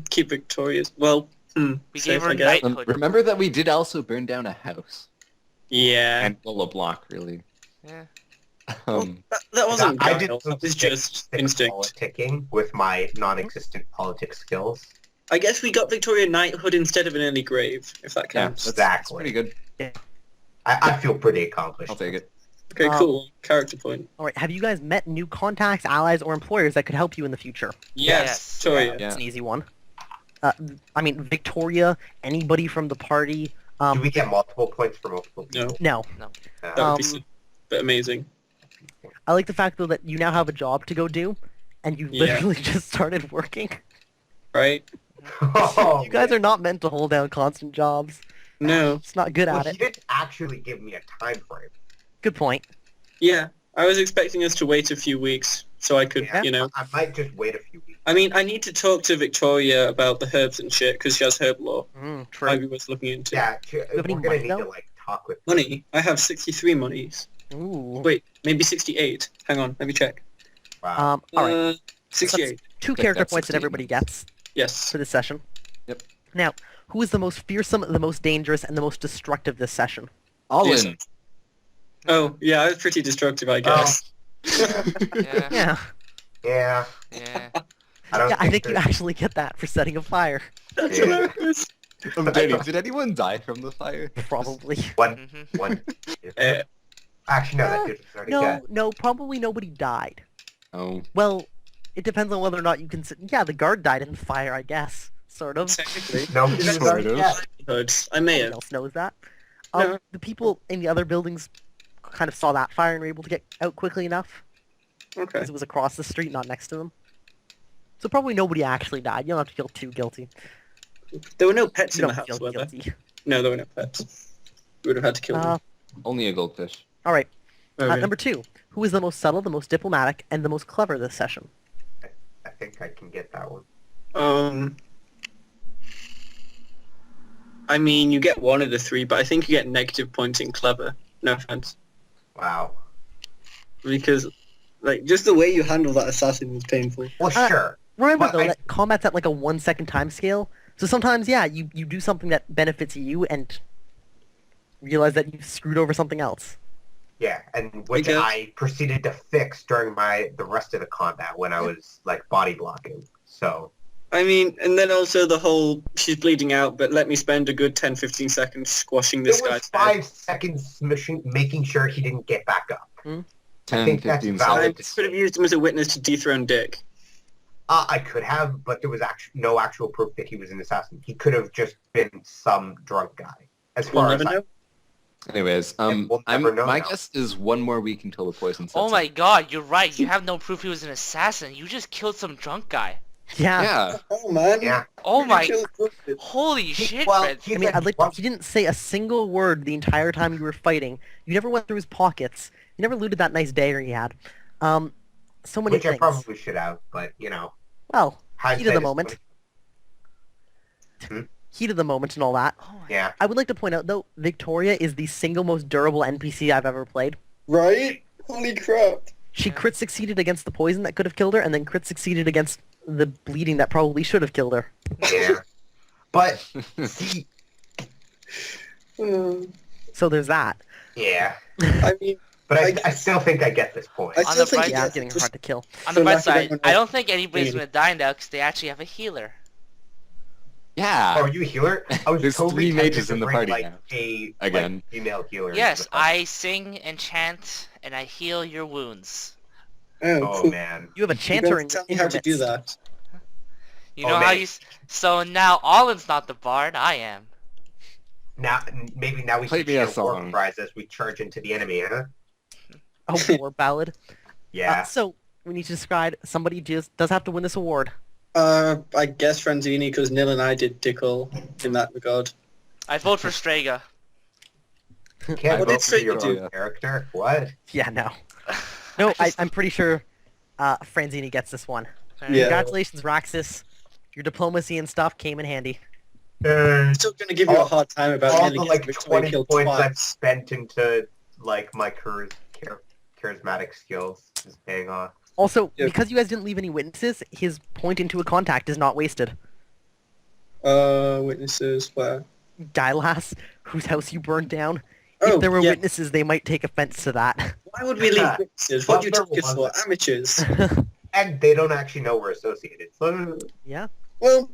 keep Victoria's. Well, we safe, gave her I guess. knighthood. Remember that we did also burn down a house. Yeah. And well, a block, really. Yeah. That wasn't I guile, did that was just stick instinct. politicking with my non-existent politics skills. I guess we got Victoria knighthood instead of an early grave, if that Yeah, counts. that's Exactly. pretty good. I feel pretty accomplished. I'll take it. Okay, cool. Character point. All right, have you guys met new contacts, allies, or employers that could help you in the future? Yes, Victoria. Yeah. That's an easy one. I mean, Victoria, anybody from the party. Do we get multiple points for multiple No, people? No. that would be Um, sick, but amazing. I like the fact, though, that you now have a job to go do, and you Yeah. literally just started working. Right? Oh, You guys are not meant to hold down constant jobs. No. It's not good well, at he it. didn't actually give me a time frame. Good point. Yeah. I was expecting us to wait a few weeks so I could, Yeah. you know. I might just wait a few weeks. I mean, I need to talk to Victoria about the herbs and shit because she has herb law. True. Might be worth looking into. Yeah, we're any gonna money, need though? to like talk with. Money. I have 63 monies. Ooh. Wait, maybe 68. Hang on, let me check. Wow. All right. 68. Two Take character that points that 16. everybody gets Yes. for this session. Yep. Now, who is the most fearsome, the most dangerous, and the most destructive this session? Allen. Oh, yeah, I was pretty destructive, I guess. Yeah. Yeah. Yeah. Yeah. I don't. Yeah, I think you there's- actually get that for setting a fire. That's Yeah. hilarious. I'm kidding. Did anyone die from the fire? Probably. One. Mhm. One. Uh, Actually, no, that dude was already dead. No, probably nobody died. Oh. Well, it depends on whether or not you can. Yeah, the guard died in the fire, I guess. Sort of. technically. No, he was Sort already of. dead. Hoods. I may No have. one else knows that. No. The people in the other buildings kind of saw that fire and were able to get out quickly enough Okay. because it was across the street, not next to them. So probably nobody actually died. You don't have to feel too guilty. There were no pets You in the don't house, feel were there? guilty. No, there were no pets. We would have had to kill Uh, them. Only a goldfish. all right. Okay. Number 2. Who is the most subtle, the most diplomatic, and the most clever this session? I think I can get that one. I mean, you get one of the three, but I think you get negative points in clever. No offense. Wow. Because, like, just the way you handle that assassin was painful. Well, sure. Remember, But though, I- that combat's at like a 1-second time scale. So sometimes, yeah, you do something that benefits you and realize that you screwed over something else. Yeah, and which Because- I proceeded to fix during the rest of the combat when I was like body blocking. So I mean, and then also the whole, she's bleeding out, but let me spend a good 10-15 seconds squashing this it was guy's 5 head. seconds making sure he didn't get back up. 10, think that's 15 valid. I seconds. could have used him as a witness to dethrone Dick. I could have, but there was no actual proof that he was an assassin. He could have just been some drunk guy. As We'll far as never I know. Anyways, we'll never know my now. guess is one more week until the poison sets Oh my in. god, you're right. You have no proof he was an assassin. You just killed some drunk guy. Yeah. Yeah. Oh, man. Yeah. Oh my... Kill the- Holy shit, well, Fred. he I mean, said, I'd like well, he didn't say a single word the entire time you were fighting. You never went through his pockets. You never looted that nice dagger he had. So many which I things. probably should have, but you know, Well, heat of hindsight the is moment. 20. Heat of the moment and all that. Oh my... Yeah. I would like to point out, though, Victoria is the single most durable NPC I've ever played. Right? Holy crap. She crit succeeded against the poison that could have killed her, and then crit succeeded against the bleeding that probably should have killed her. Yeah. But see, So there's that. yeah. I mean, But I I still think I get this point. I On still the think bright- Yeah, yeah, it's getting just- hard to kill. On So the bright lucky side, everyone I else- don't think anybody's gonna die now because they actually have a healer. Yeah. Oh, are you a healer? I was There's totally 3 tempted mages to in the bring, party like, now. a Again. like, female healer. into Yes, the party. I sing and chant and I heal your wounds. Oh, Oh cool. man. You have a You chanter don't in, tell in me how your to do midst. that. You Oh, know how man. you... So now Allen's not the bard, I am. Now maybe now we Play should me a share war song. cries as we charge into the enemy, huh? Oh, war ballad. Yeah. So we need to describe somebody does have to win this award. I guess Franzini, because Nil and I did Dickle in that regard. I vote for Strega. Can't What vote did for your Strega own character. What? Yeah, no. No, I'm pretty sure Franzini gets this one. Yeah. Congratulations, Roxas. Your diplomacy and stuff came in handy. I'm still going to give you a hard time about all nearly the getting like Victoria 20 killed points I've twice. spent into like my charismatic skills is paying off. Also, Yeah. because you guys didn't leave any witnesses, his point into a contact is not wasted. Witnesses, where? Dylas, whose house you burned down. Oh, If there were yeah. witnesses, they might take offense to that. Why would we leave witnesses? What do you Well, take us there for? wasn't. Amateurs. And they don't actually know we're associated. So Yeah. Well,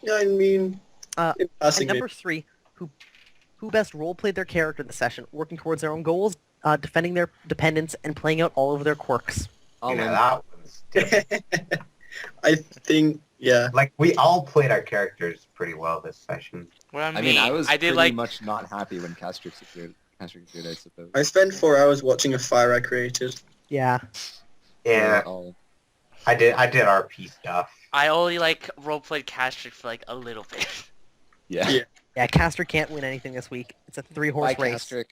yeah, I mean, Uh, in And passing, number 3, who best role-played their character in the session, working towards their own goals, defending their dependents, and playing out all of their quirks. you know, Allen. that one's different. maybe. I think, yeah. Like we all played our characters pretty well this session. Well, I mean, I was I did pretty like... much not happy when Castrix appeared, I suppose. I spent 4 hours watching a fire I created. Yeah. Yeah, all- I did RP stuff. I only like roleplayed Castric for like a little bit. Yeah. Yeah. Yeah, Castor can't win anything this week. It's a 3-horse Bye, race. Castric.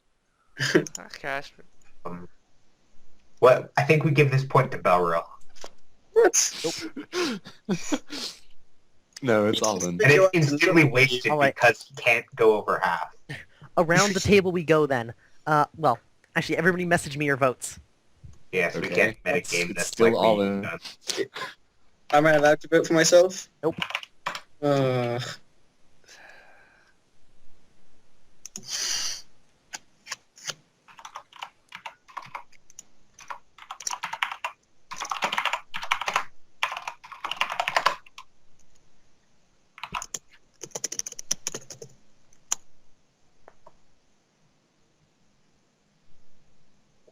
Castric. What? I think we give this point to Belro. What? No, it's all in. And it's instantly wasted Alright. because he can't go over half. Around the table we go then. Well, actually, everybody message me your votes. Yes, we Okay. can't It's metagame this still like all we in. done. Am I allowed to vote for myself? Nope. Uh,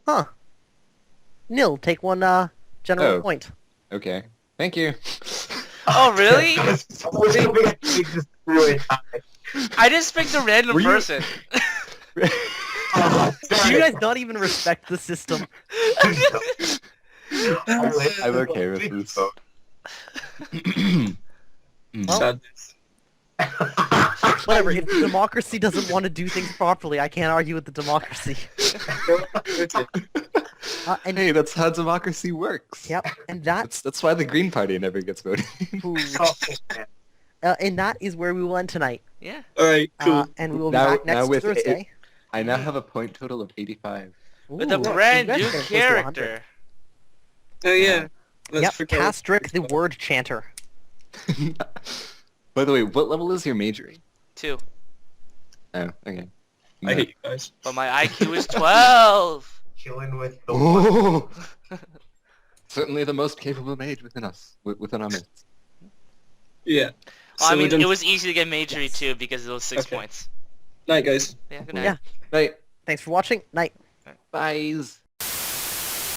Huh. Nil, take one general Oh. point. Okay. Thank you. Oh, really? We have to take this through it. I just picked a random Were you- person. Oh, Do you guys not even respect the system? I'm okay with this. Well, sadness. whatever, if the democracy doesn't want to do things properly, I can't argue with the democracy. And Hey, that's how democracy works. yep, and that That's why the Green Party never gets voted. and that is where we will end tonight. Yeah. Alright, cool. And we will be Now- back now next with Thursday. I now have a point total of 85. With a Ooh, brand you guys new are getting close to 100. character. Oh yeah. Let's Yep, forget. Castrick the word chanter. By the way, what level is your majoring? 2. Oh, okay. I hate you guys. But my IQ is 12. Killing with the one. Oh! Certainly the most capable mage within us, within our midst. Yeah. Well, So I we're mean, done. it was easy to get majory Yes. too because it was 6 Okay. points. Night, guys. Yeah, good night. Yeah. Right. Thanks for watching. Night. Byes.